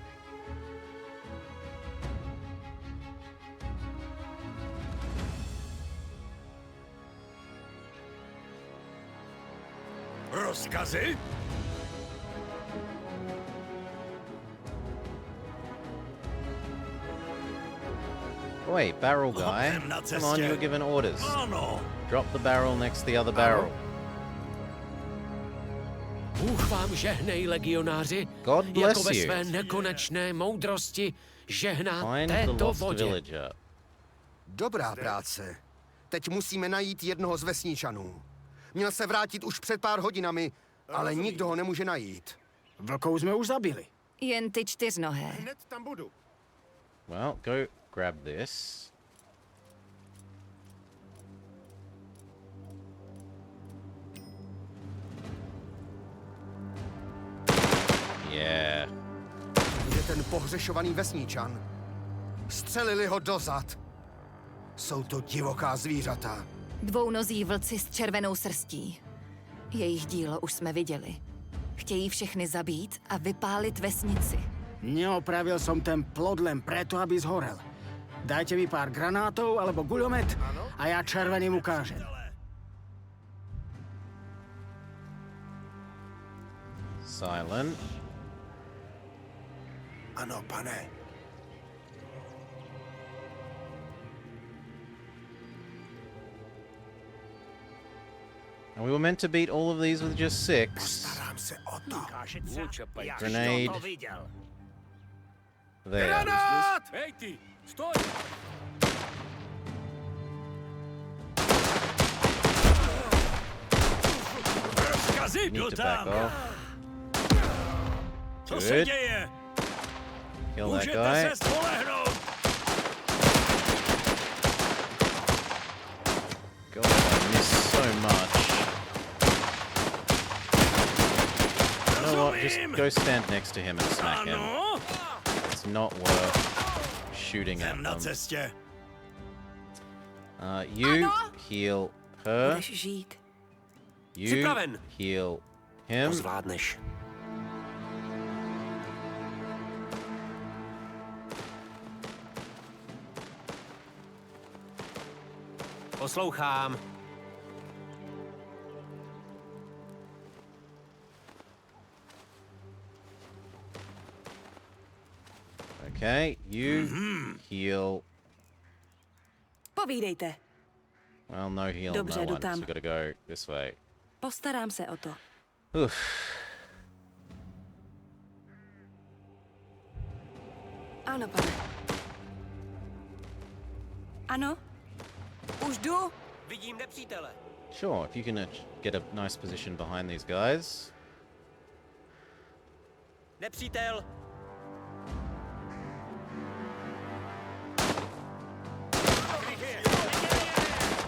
Rozkazy? Wait, barrel guy. Jsem na Come on, you were cestě. given orders. Ano. Drop the barrel next to the other barrel. Bůh vám žehnej, legionáři. God Jako bless ve you. své nekonečné moudrosti žehná Find the této lost vodě. villager. Dobrá práce. Teď musíme najít jednoho z vesničanů. Měl se vrátit už před pár hodinami, ale nikdo ho nemůže najít. Vlkou jsme už zabili. Jen ty čtyřnohé. Hned tam budu. Well, go grab this. Yeah. Je ten pohřešovaný vesničan. Střelili ho dozad. Jsou to divoká zvířata. Dvounozí vlci s červenou srstí. Jejich dílo už jsme viděli. Chtějí všechny zabít a vypálit vesnici. Neopravil som ten plod len preto, aby zhorel. Dajte mi pár granátov alebo guľomet a ja červeným ukážem. Silent. Ano, pane. And we were meant to beat all of these with just 6. Postarám se o to. Grenade. There. Granát! Hej ty, stoj! Rozkazy Need do to back tam! off. Co se Good. děje? Kill that Můžete guy. se spolehnout! God, I missed so much. You know what? Just go stand next to him and smack him. It's not worth shooting at Jsem na them. cestě. You heal her. Budeš žít. You Připraven. heal him. To zvládneš. Poslouchám. Okay, you heal. Povídejte. Well, no heal, Dobře, no jdu one, tam. so gotta go this way. Postarám se o to. Oof. Ano, pane. Ano? Už jdu? Vidím nepřítele. Sure, if you can get a nice position behind these guys. Nepřítel.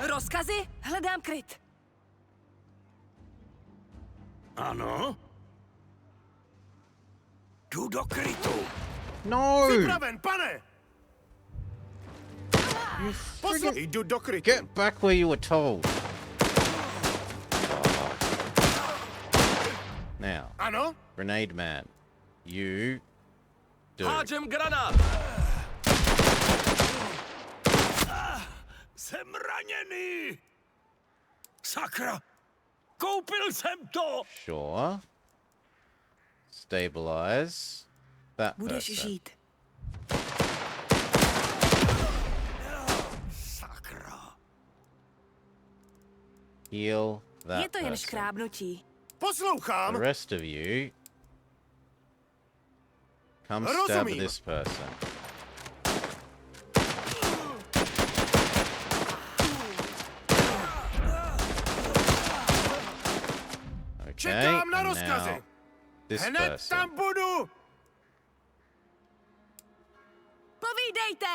Rozkazy? Hledám kryt. Ano? Jdu do krytu. No! Připraven, pane! Jdu do krytu. Get back where you were told. Now, Ano? Grenade Man, you do. Hádžem granát! Jsem raněný! Sakra! Koupil jsem to! Sure. Stabilize that Budeš person. žít. Sakra! Heal that Je to jen person. škrábnutí. Poslouchám. The rest of you, come stab Rozumím. this person. Okay, Čekám na and rozkazy. now this Hned person. tam budu. Povídejte!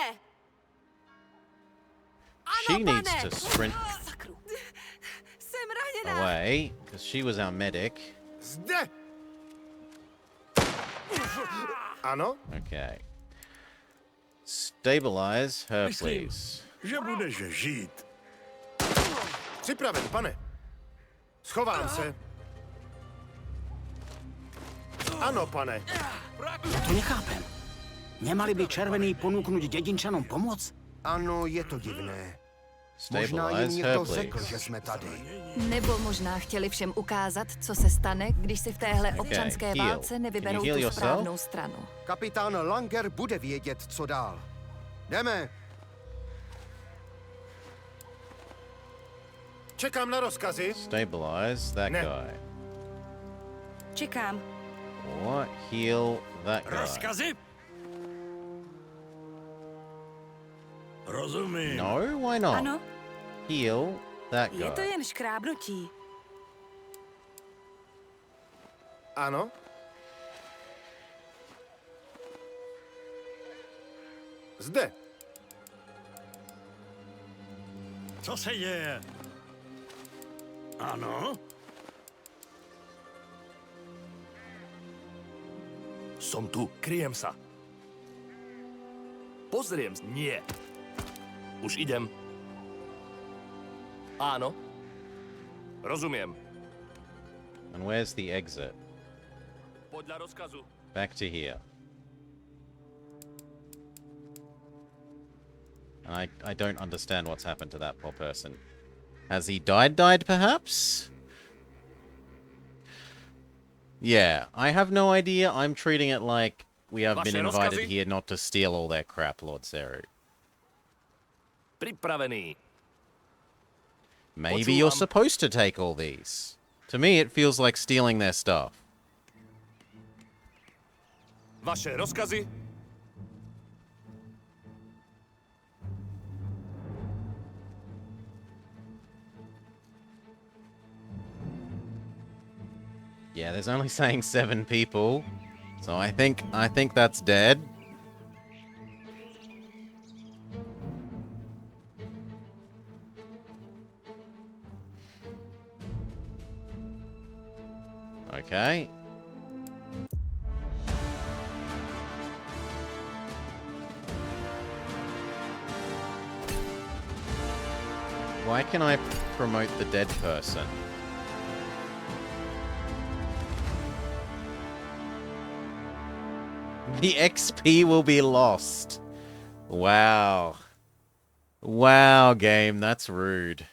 She Ano, needs pane! to sprint Sakru. Jsem raněná. away because she was our medic. Zde. Ano? Okay. Stabilize her, Myslím, please. že budeš žít. Připraven, pane. Schovám se. Ano, pane. Ja to nechápem. Nemali by červení ponúknuť dedinčanom pomoc? Ano, je to divné. Možná jim Stabilize her, někdo řekl, please. že jsme tady. Nebo možná chtěli všem ukázat, co se stane, když si v téhle občanské heal. válce nevyberou Can you heal tu yourself? správnou stranu. Kapitán Langer bude vědět, co dál. Jdeme. Čekám na rozkazy. Stabilize that Ne. guy. Čekám. Or heal that guy. Rozkazy? Rozumím. No, why not? Ano, Heal that je to guy. jen škrábnutí. Ano? Zde. Co se děje? Ano? Som tu, kryjem sa. Pozriem, nie. Už idem. Áno. Rozumiem. And where's the exit? Podľa rozkazu. Back to here. And I don't understand what's happened to that poor person. Has he died perhaps? Yeah, I have no idea. I'm treating it like we have been invited here not to steal all their crap, Lord Seru. Pripravený. Maybe you're supposed to take all these. To me, it feels like stealing their stuff. Vaše rozkazy? Yeah, there's only saying 7 people. So I think that's dead. Okay. Why can I promote the dead person? The XP will be lost. Wow. Wow, game, that's rude.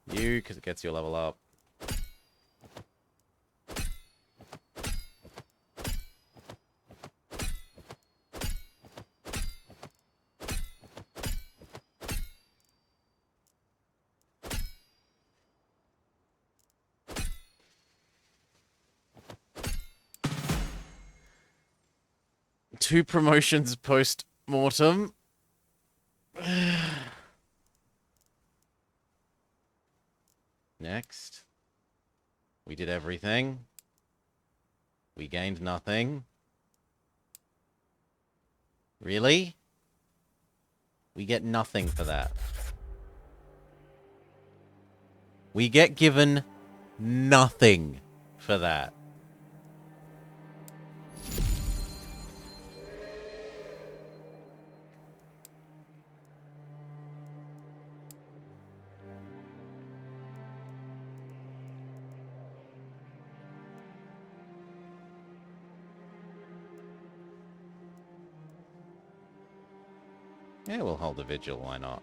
You, because it gets your level up. Two promotions post-mortem. Next. We did everything. We gained nothing. Really? We get nothing for that. We get given nothing for that. Yeah, we'll hold a vigil, why not?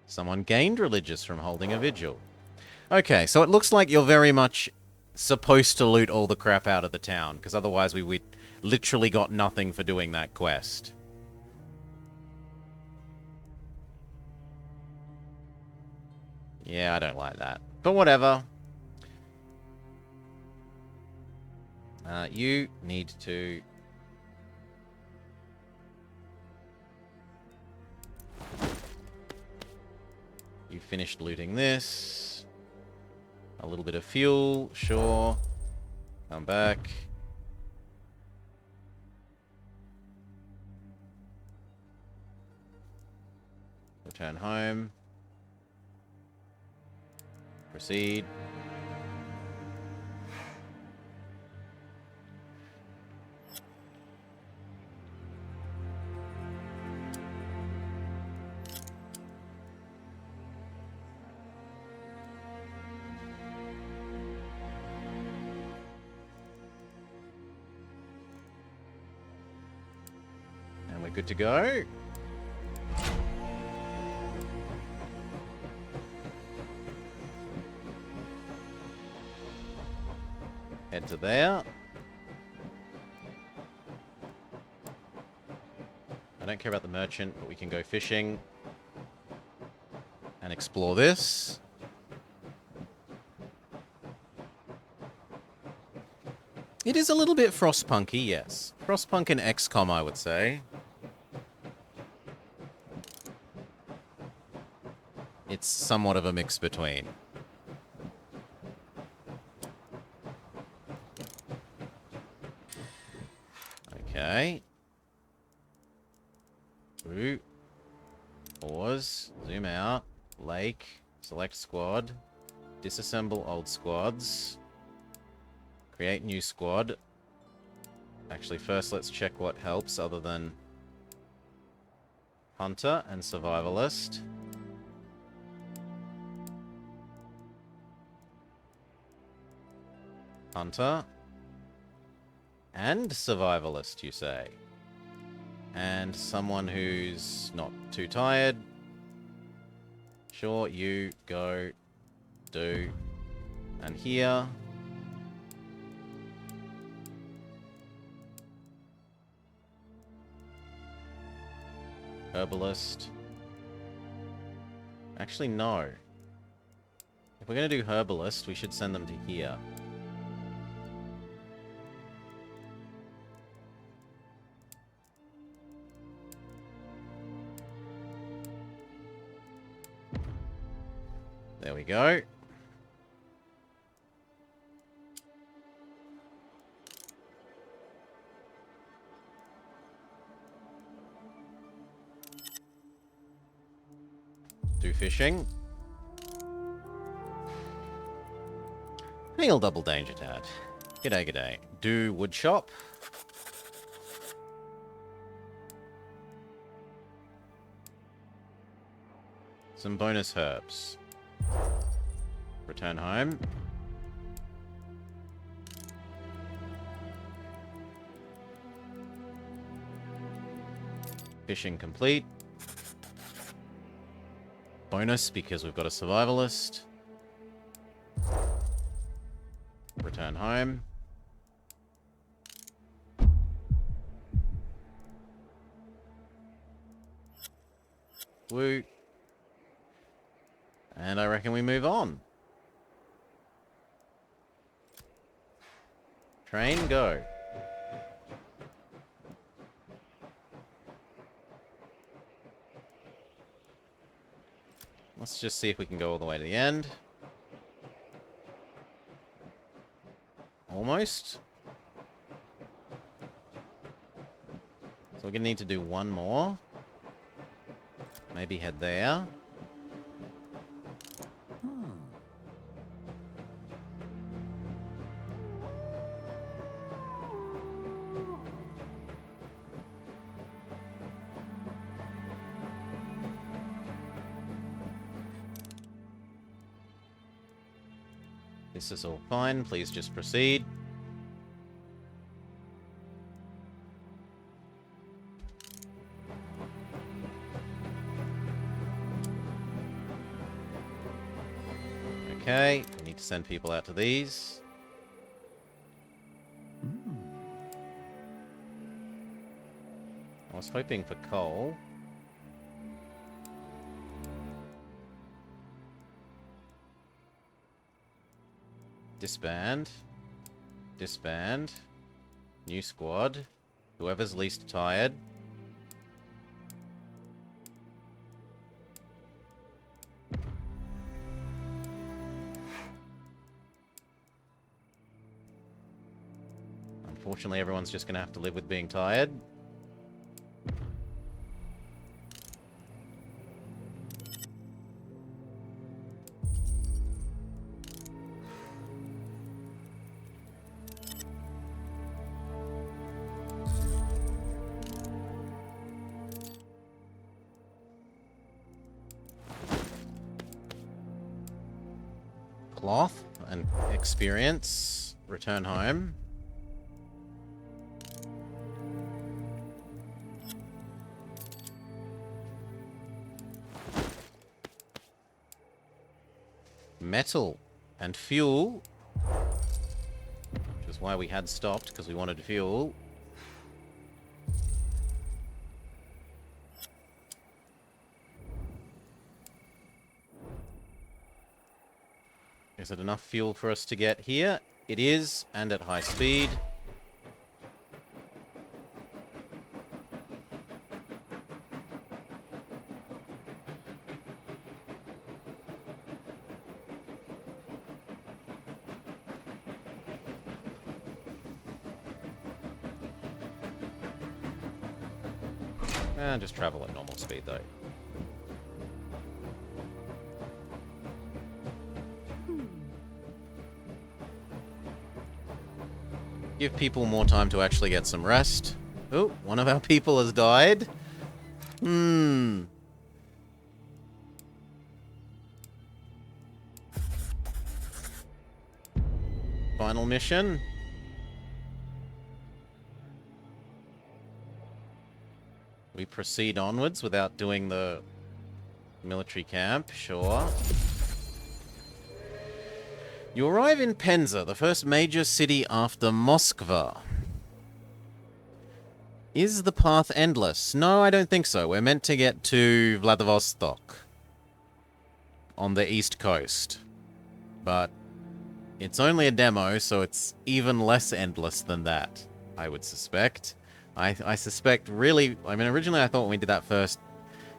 Someone gained religious from holding a vigil. Okay, so it looks like you're very much supposed to loot all the crap out of the town, because otherwise we would literally got nothing for doing that quest. Yeah, I don't like that. But whatever. You need to... You finished looting this. A little bit of fuel, sure. Come back. Return home. Proceed. And we're good to go. Head to there. I don't care about the merchant, but we can go fishing and explore this. It is a little bit Frostpunky, yes. Frostpunk and XCOM, I would say. It's somewhat of a mix between. Okay. Ooh. Pause. Zoom out. Lake. Select squad. Disassemble old squads. Create new squad. Actually, first let's check what helps other than Hunter and Survivalist. Hunter. And Survivalist, you say? And someone who's not too tired. Sure, you go do. And here. Herbalist. Actually, no. If we're going to do Herbalist, we should send them to here. There we go. Do fishing. Hail double danger, Dad. G'day, g'day. Do woodshop. Some bonus herbs. Return home. Fishing complete. Bonus because we've got a survivalist. Return home. Woo. And I reckon we move on. Train, go. Let's just see if we can go all the way to the end. Almost. So we're going to need to do one more. Maybe head there. This is all fine. Please just proceed. Okay, we need to send people out to these. I was hoping for coal. Disband. Disband. New squad. Whoever's least tired. Unfortunately, everyone's just going to have to live with being tired. Cloth and experience. Return home. Metal and fuel, which is why we had stopped, because we wanted fuel. Is it enough fuel for us to get here? It is, and at high speed. Just travel at normal speed, though. Give people more time to actually get some rest. Oh, one of our people has died. Final mission. We proceed onwards without doing the military camp, sure. You arrive in Penza, the first major city after Moskva. Is the path endless? No, I don't think so. We're meant to get to Vladivostok on the east coast. But it's only a demo, so it's even less endless than that, I would suspect. I suspect really... I mean, originally I thought when we did that first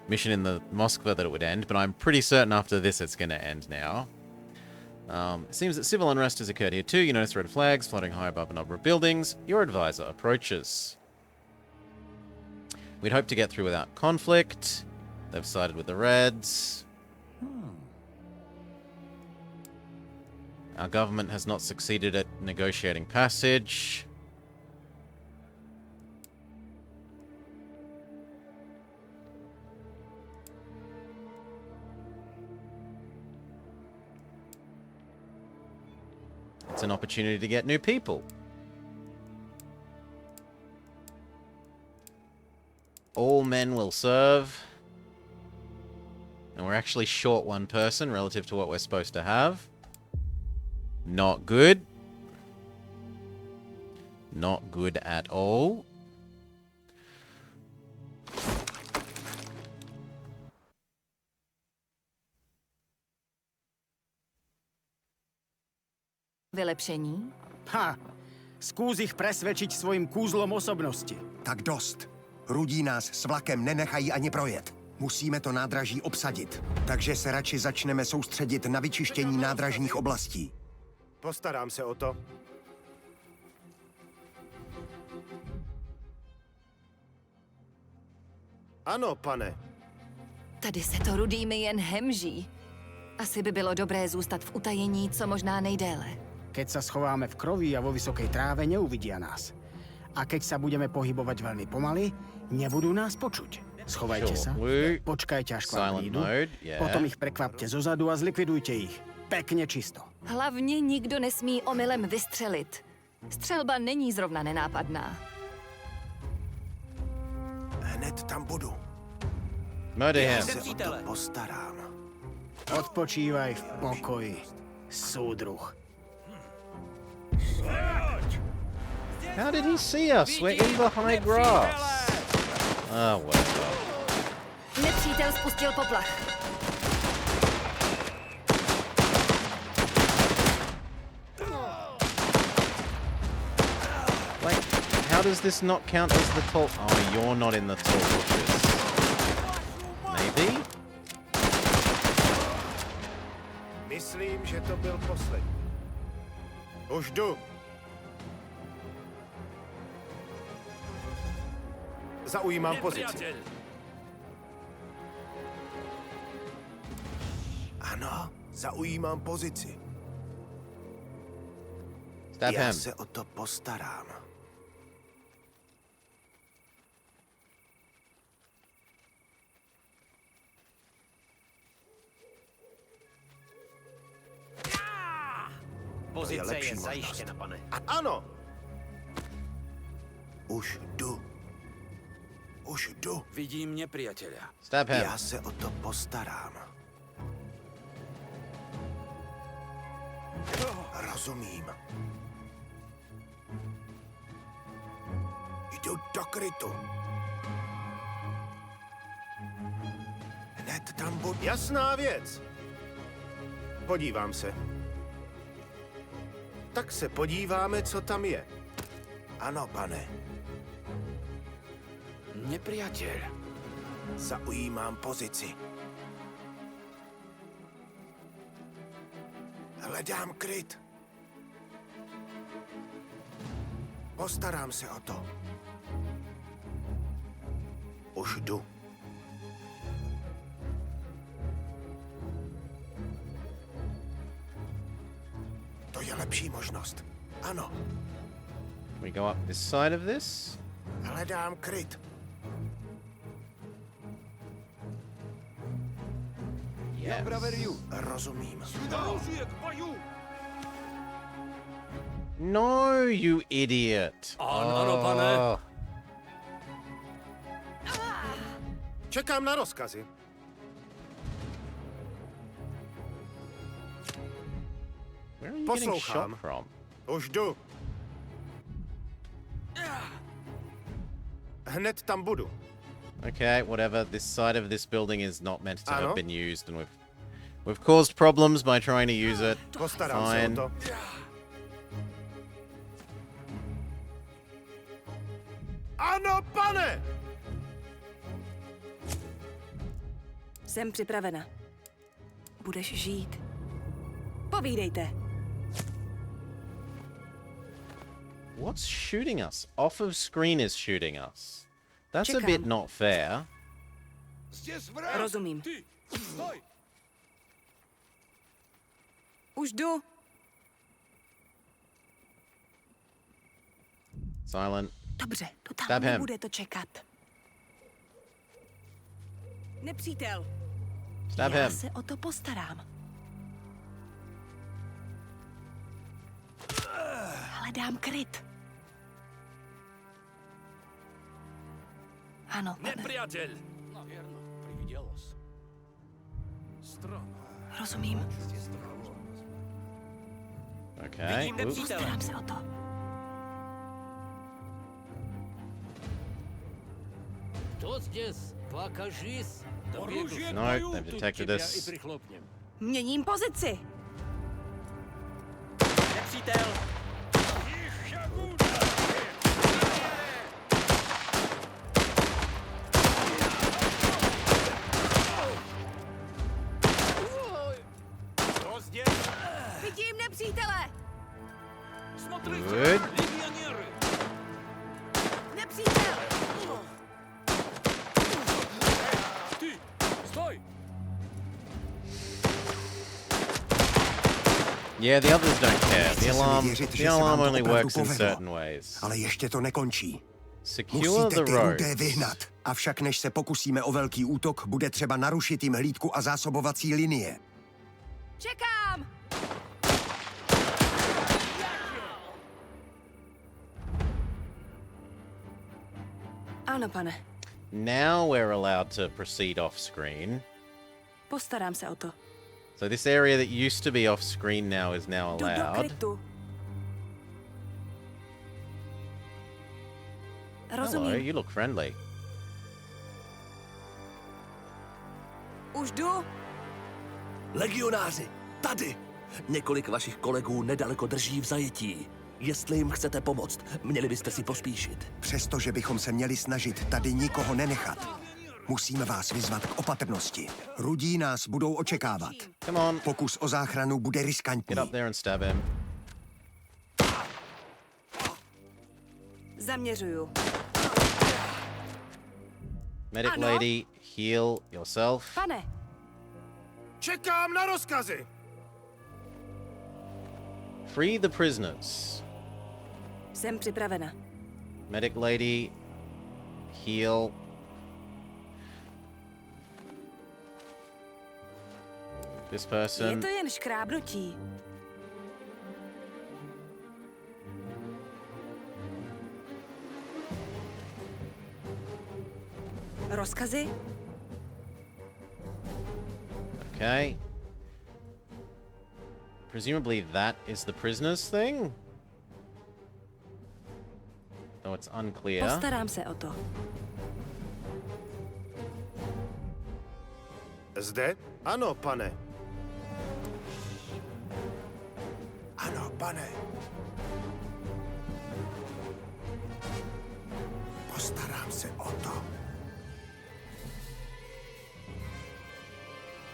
mission in the Moskva that it would end, but I'm pretty certain after this it's going to end now. It seems that civil unrest has occurred here too. You notice red flags floating high above a number of buildings. Your advisor approaches. We'd hope to get through without conflict. They've sided with the Reds. Our government has not succeeded at negotiating passage. It's an opportunity to get new people. All men will serve. And we're actually short one person relative to what we're supposed to have. Not good. Not good at all. Vylepšení? Ha! Skús ich presvedčiť svojim kúzlom osobnosti. Tak dost. Rudí nás s vlakem nenechají ani projet. Musíme to nádraží obsadit. Takže se radši začneme soustředit na vyčištění nádražních oblastí. Postarám se o to. Ano, pane. Tady se to rudými jen hemží. Asi by bylo dobré zůstat v utajení co možná nejdéle. Keď sa schováme v krovi a vo vysokej tráve, neuvidia nás. A keď sa budeme pohybovať veľmi pomaly, nebudú nás počuť. Schovajte sa, počkajte až k vám prídu, potom ich prekvapte zozadu a zlikvidujte ich. Pekne čisto. Hlavně nikdo nesmí omylem vystřelit. Střelba není zrovna nenápadná. Hned tam budu. Já se o to postarám. Odpočívaj v pokoji, súdruh. How did he see us? We're in the high grass. Oh, whatever. Nepřítel spustil poplach. Like, how does this not count as the tall... Oh, you're not in the tall bushes. Maybe? Myslím, že to byl poslední. Už jdu. Zaujímám pozici. Ano, zaujímám pozici. Já se o to postarám. Pozice je zajištěna, pane. Ano. Už jdu. Už jdu. Vidím nepřítele. Stab him. Já se o to postarám. Rozumím. Jdu do krytu. Hned tam budu. Jasná věc. Podívám se. Tak se podíváme, co tam je. Ano, pane. Nepřítel. Zaujímám pozici. Hledám kryt. Postarám se o to. Už jdu. To je lepší možnost. Ano, We go up this side of this. hledám kryt. Yes. Rozumím. No, you idiot. Ano, pane. Čekám na rozkazy. Where are you getting shot Poslouchám. from? Už jdu. Hned tam budu. Okay, whatever. This side of this building is not meant to have Ano? been used, and we've caused problems by trying to use it. Postarám se o Fine. to. Ano, pane! Jsem připravena. Budeš žít. Povídejte. What's shooting us? Off of screen is shooting us. That's a Čekám. bit not fair. Rozumím. Už jdu. Silent. Dobře, to tam Stab him. nebude to čekat. Nepřítel. Stab Já him. se o to postarám. Hledám kryt. Ano, pane. Nepriateľ. Rozumím. Okay. Vidím Oops. nepřítele. Postarám se o to. Кто здесь? Покажись. No, they've detected us. Měním pozici. Nepřítel. Vidím nepřítele. Good. Nepřítel. Yeah, the others don't care. Chci si věřit, The že se alarm vám to only opravdu works in povedlo. certain ways. Ale ještě to nekončí. Secure Musíte the ty rudé roads. vyhnat. Avšak než se pokusíme o velký útok, bude třeba narušit jim hlídku a zásobovací linie. Čekám. Ano, pane. Now we're allowed to proceed off screen. Postarám se o to. So this area that used to be off screen now is now Jdu do allowed. krytu. Hello, Rozumím. you look friendly. Už jdu. Legionáři, tady! Několik vašich kolegů nedaleko drží v zajetí. Jestli jim chcete pomoct, měli byste si pospíšit. Přestože bychom se měli snažit tady nikoho nenechat, musíme vás vyzvat k opatrnosti. Rudí nás budou očekávat. Come on. Pokus o záchranu bude riskantní. Get up there and stab him. Zaměřuju. Medic Ano. lady, heal yourself. Pane, Čekám na rozkazy. Free the prisoners. jsem připravena. Medic lady, heal. This Je person. to jen škrábnutí. Rozkazy? Okay. Presumably that is the prisoners thing? Though it's unclear. Postarám se o to. Zde? Ano, pane. Ano, pane. Postarám se o to.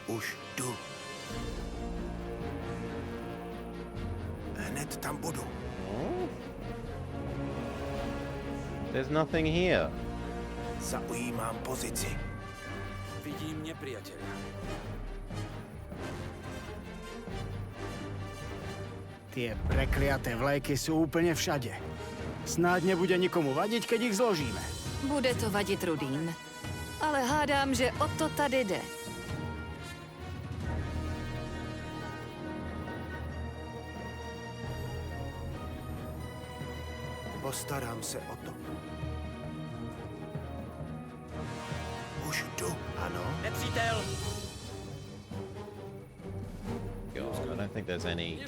Už jdu. Hned tam budu. There's nothing here. Zaujímám pozici. Vidím nepriateľa. Tie prekliaté vlajky sú úplne všade. Snáď nebude nikomu vadiť, keď ich zložíme. Bude to vadit rudým. Ale hádám, že o to tady jde. Postarám se o to. Už jdu. Ano. Nepřítel! God, I don't think there's any.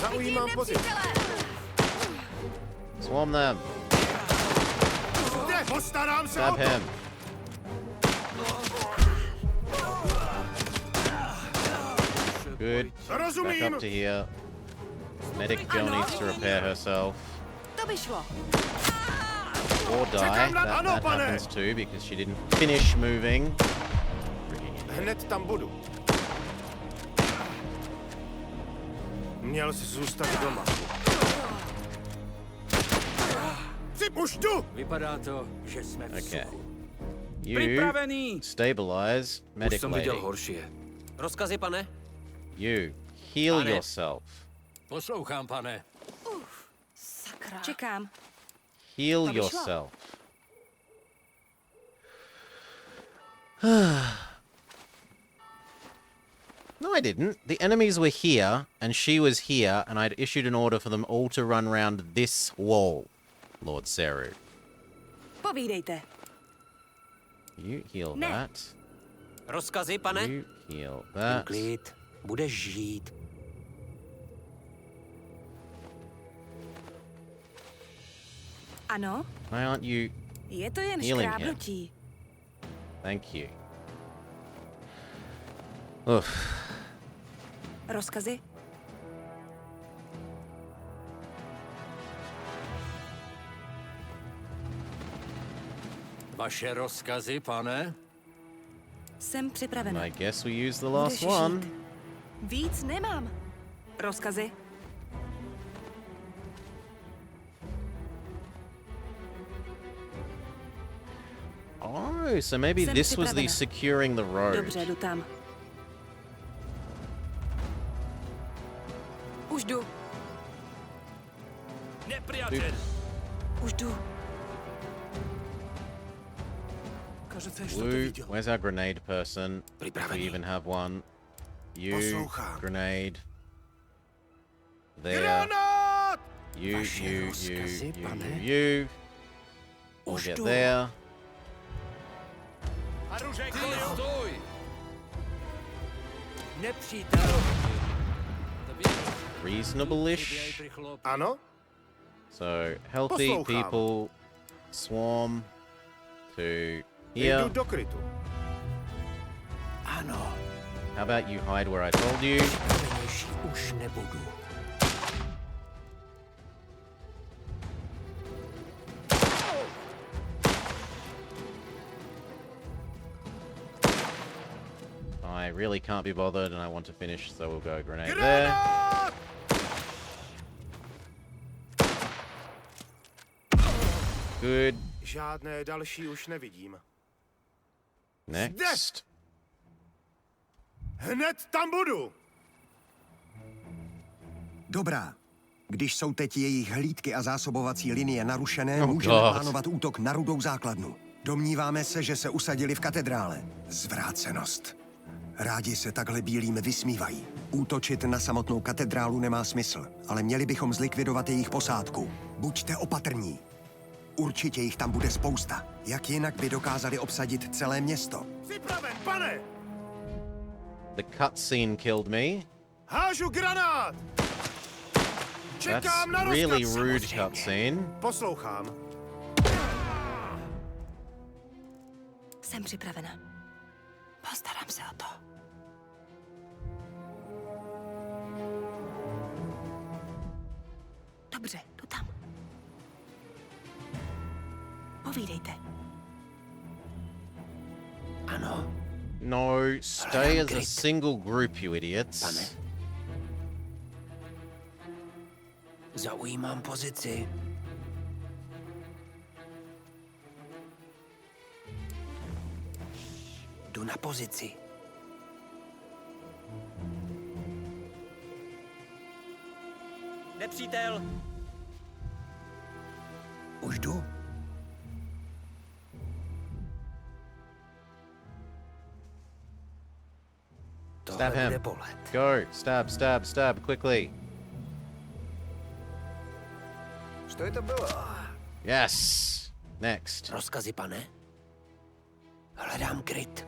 Zaujímám pozici. Swarm them. Postarám se Stab o to. him. Good. Back up to here. Medic girl needs to repair herself. To by šlo. Or die. That happens too because she didn't finish moving. Hned tam budu. Měl jsi zůstat doma. Už jdu! Vypadá to, že jsme v suchu. You Připravený! stabilize medic Už jsem lady. viděl horší. Rozkazy, pane? You heal Pane. yourself. Poslouchám, pane. Sakra. Čekám. Heal To vyšlo. yourself. No, I didn't. The enemies were here, and she was here, and I'd issued an order for them all to run round this wall, Lord Seru. Povídejte. You heal Ne. that. Rozkazy, pane? You heal that. Klid. Budeš žít. Ano, Why aren't you je to jen healing him? škrábnutí. Thank you. Ugh. Rozkazy? Vaše rozkazy, pane? Jsem připravena. I guess we use the last Budeš one. žít. Víc nemám. Rozkazy? Oh, so maybe Jsem this was the připravena. securing the road. Dobře, jdu tam. Už jdu. Nepřátel! Už jdu. Blue, where's our grenade person? If we even have one. You, Poslouchám. grenade. There. Granát! You, Vaše you, rozkazy, you, pane? you. We'll Už get jdu. there. Stoj! Nepřítel! Reasonable-ish. Ano? So, healthy Poslouchám. people swarm to Jdu here. do krytu. Ano. How about you hide where I told you? Připravenější už nebudu. I really can't be bothered and I want to finish, so we'll go grenade there. Granát! Good. Žádné další už nevidím. Next. Hned tam budu! Dobrá. Když jsou teď jejich hlídky a zásobovací linie narušené, Oh můžeme God. plánovat útok na rudou základnu. Domníváme se, že se usadili v katedrále. Zvrácenost. Rádi se takhle bílým vysmívají. Útočit na samotnou katedrálu nemá smysl, ale měli bychom zlikvidovat jejich posádku. Buďte opatrní. Určitě jich tam bude spousta. Jak jinak by dokázali obsadit celé město? Připraven, pane! The cutscene killed me. Hážu granát! That's Čekám na really rozkaz. rude cutscene. Poslouchám. Jsem připravena. Postarám se o to. Dobře, jdu tam. Povídejte. Ano. No, stay as a single group, you idiots. Pane. Zaujímám pozici. Jdu na pozici. Nepřítel! Už jdu? Stab him. Go. Stab, stab, stab, quickly. Что это было? Yes. Next. Rozkazy, pane? Hledám kryt.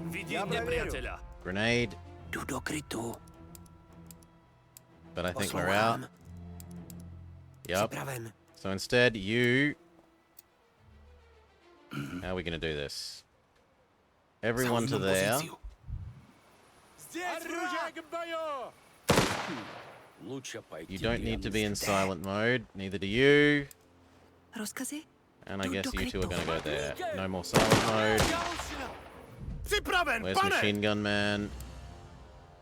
Vidím nepriateľa. Grenade. Jdu do krytu. But I think we're out. Yep. Připraven. So instead, you... How are we going to do this? Everyone to there. You don't need to be in silent mode. Neither do you. Rozkazy? And I guess you two are going to go there. No more silent mode. Where's Machine Gun Man?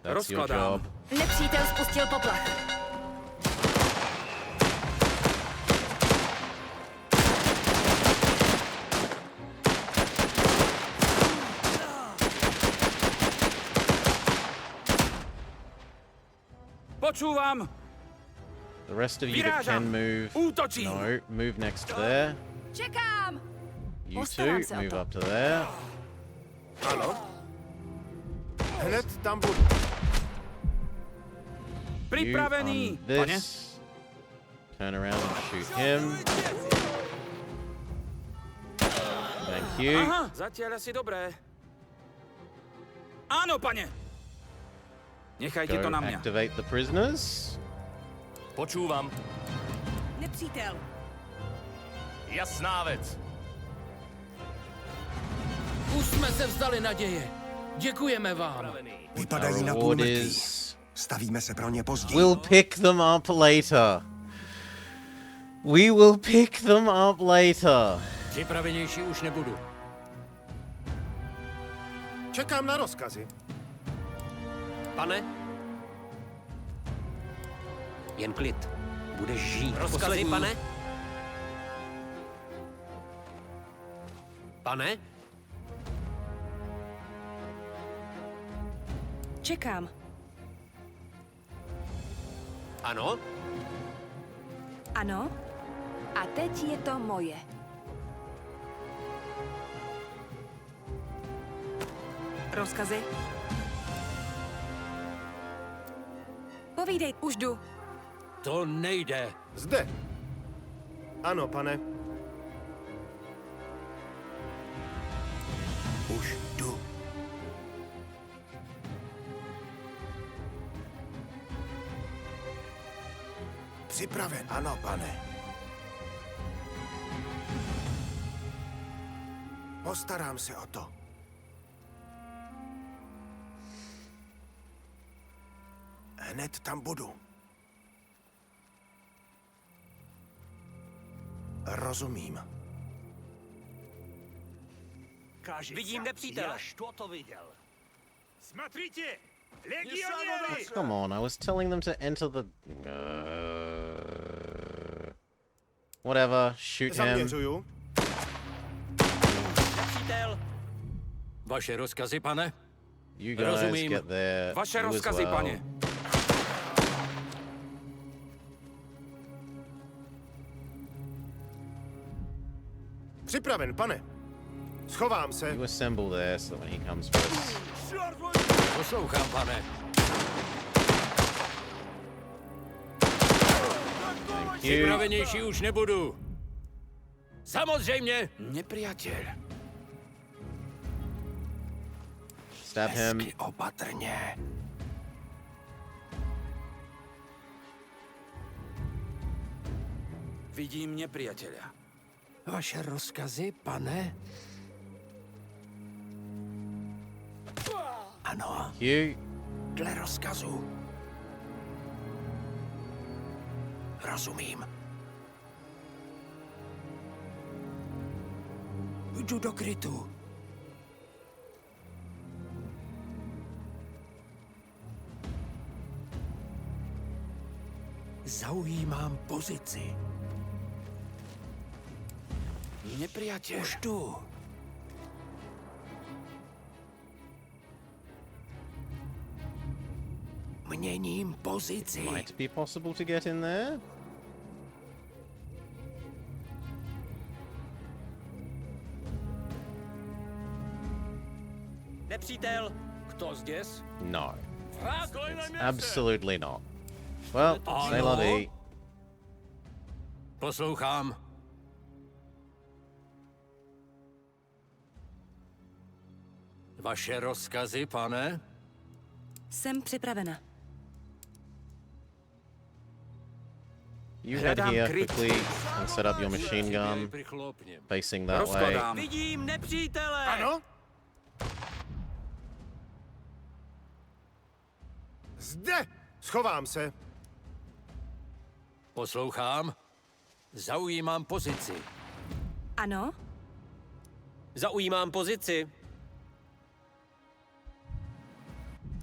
That's your job. Nepřítel spustil poplach. Počúvam. The rest of you that can move, no, move next to there. Čekám. You two, move up to there. Ano. Hned tam budu. Připravený. You on this. Turn around and shoot him. Thank you. Aha, zatiaľ asi dobré. Áno, pane. Nechajte to na mňa. Activate the prisoners. Počúvam. Nepřítel. Jasná vec. Už jsme se vzdali naděje. Děkujeme vám. Vypadají na půl mrtví. Stavíme se pro ně později. We'll pick them up later. We will pick them up later. Připravenější už nebudu. Čekám na rozkazy. Pane? Jen klid. Budeš žít. Rozkazy, poslední. Pane? Pane? Čekám. Ano? Ano. A teď je to moje. Rozkazy? Povídej, už jdu. To nejde. Zde. Ano, pane. Už jdu. Připraven. Ano, pane. Postarám se o to. Hned tam budu. Rozumím. Vidím nepřítele. to viděl. Смотрите! Легионеры! Come on, I was telling them to enter the... Whatever, shoot him. Zaměřuju. Nepřítel! Vaše rozkazy, pane? You guys Rozumím. get there. Vaše You as rozkazy, well. pane. Připraven, pane. Schovám se. You assemble there so when he comes first. Poslouchám, pane. Thank you. Připravenější už nebudu. Samozřejmě. Nepřátel. Stab him. Opatrně. Vidím nepřátele. Vaše rozkazy, pane? Ano. You. Dle rozkazu. Rozumím. Jdu do krytu. Zaujímám pozici. Nepřátel. Už jdu. Změním pozici. Might be possible to get in there. Nepřítel! Kto zděs? No. Vrak! Absolutely not. Well, say la vie. Poslouchám. Vaše rozkazy, pane? Jsem připravena. You head here quickly and set up your machine gun facing that way. Vidím nepřítele! Ano? Zde! Schovám se. Poslouchám. Zaujímám pozici. Ano? Zaujímám pozici.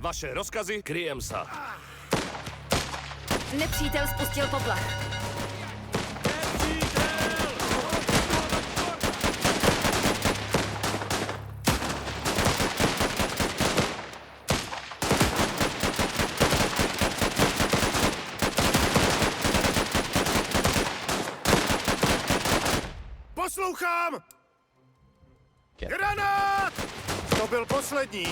Vaše rozkazy? Kryjem se. Nepřítel spustil poplach. Poslouchám! Granát! To byl poslední.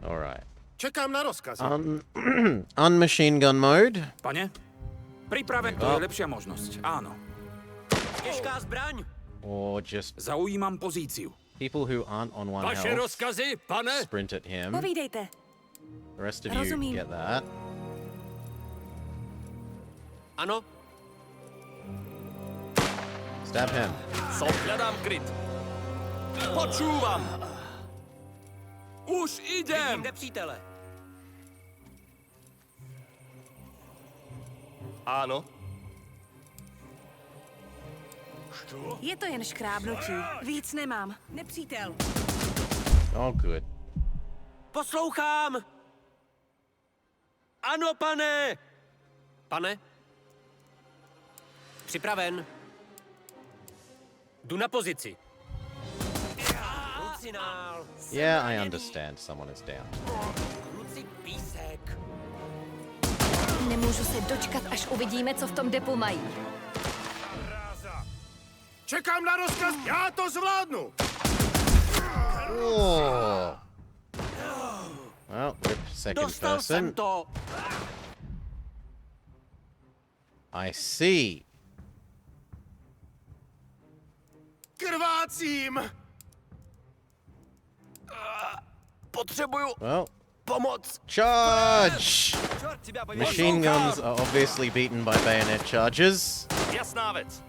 All right. Čekám na rozkaz. On machine gun mode. Pane? Připraven, to je lepší možnost. Ano. Těžká zbraň. Or just Zaujímám pozici. people who aren't on one Vaše health rozkazy, pane? sprint at him. Povídejte. The rest of you Rozumím. get that. Ano, Stab him. Hledám kryt. Počúvam. Už idem. Vidím nepřítele. Áno. Je to jen škrábnutí. Víc nemám. Nepřítel. Oh, good. Poslouchám. Ano, pane. Pane? Připraven. Jdu na pozici. Lucinál. Yeah, I understand. Someone is down. Luci písek. Nemůžu se dočkat, až uvidíme, co v tom depu mají. Čekám na rozkaz, já to zvládnu. Oh. Well, rip second Dostal jsem person. to. I see. Krvácím. potřebuju Well, pomoc. charge! Machine guns are obviously beaten by bayonet charges, Jasná věc.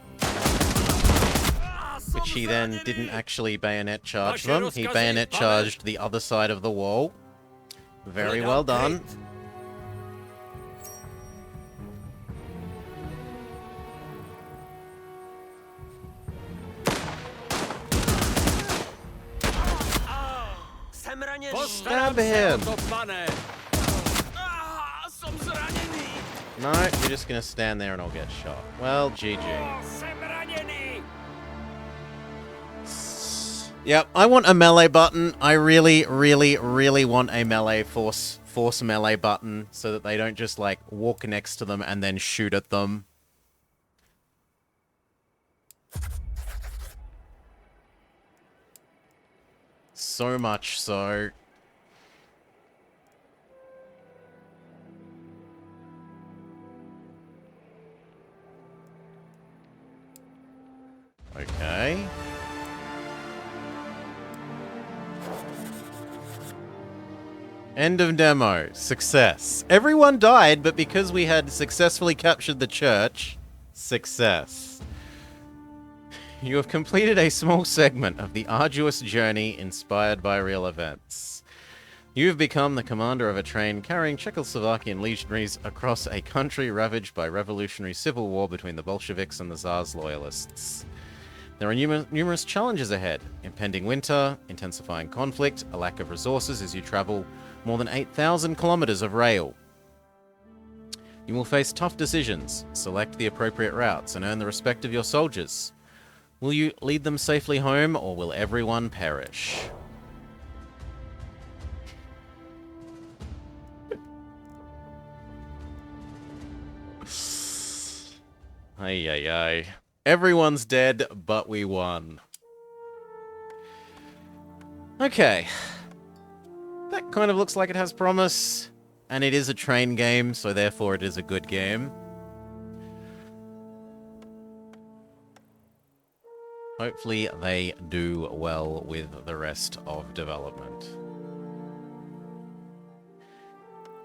which he then didn't actually bayonet charge them. He bayonet charged the other side of the wall. Very well done. Jsem raněný. Stab him! pane. Jsem zraněný. No, you're just gonna stand there and I'll get shot. Well, GG. Jsem raněný. Yep, I want a melee button. I really want a melee force melee button so that they don't just like walk next to them and then shoot at them. So much so. Okay. End of demo. Success. Everyone died, but because we had successfully captured the church, success. You have completed a small segment of the arduous journey inspired by real events. You have become the commander of a train carrying Czechoslovakian legionaries across a country ravaged by revolutionary civil war between the Bolsheviks and the Tsar's loyalists. There are numerous challenges ahead. Impending winter, intensifying conflict, a lack of resources as you travel more than 8,000 kilometers of rail. You will face tough decisions, select the appropriate routes, and earn the respect of your soldiers. Will you lead them safely home, or will everyone perish? Ay, ay, ay. Everyone's dead, but we won. Okay. That kind of looks like it has promise. And it is a train game, so therefore it is a good game. Hopefully they do well with the rest of development.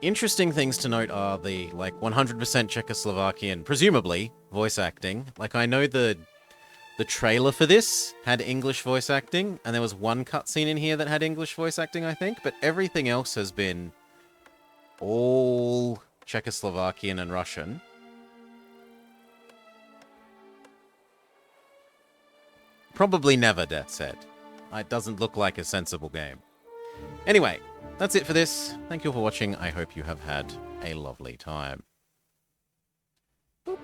Interesting things to note are the, 100% Czechoslovakian, presumably, voice acting. I know the trailer for this had English voice acting, and there was one cutscene in here that had English voice acting, I think, but everything else has been all Czechoslovakian and Russian. Probably never, Death said. It doesn't look like a sensible game. Anyway, that's it for this. Thank you all for watching. I hope you have had a lovely time. Boop.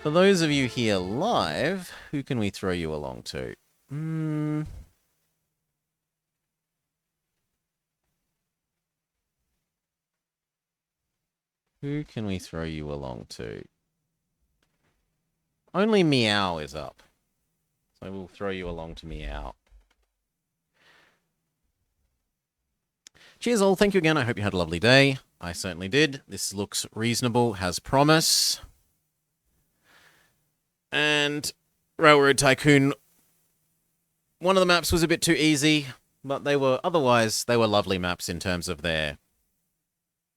For those of you here live, who can we throw you along to? Who can we throw you along to? Only Meow is up. So we'll throw you along to Meow. Cheers all, thank you again. I hope you had a lovely day. I certainly did. This looks reasonable, has promise. And Railroad Tycoon, one of the maps was a bit too easy, but they were lovely maps in terms of their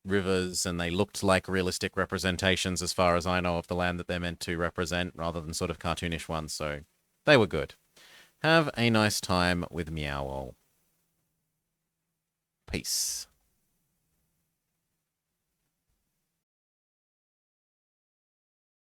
rivers, and they looked like realistic representations as far as I know of the land that they're meant to represent, rather than sort of cartoonish ones, so they were good. Have a nice time with Meow all. Peace.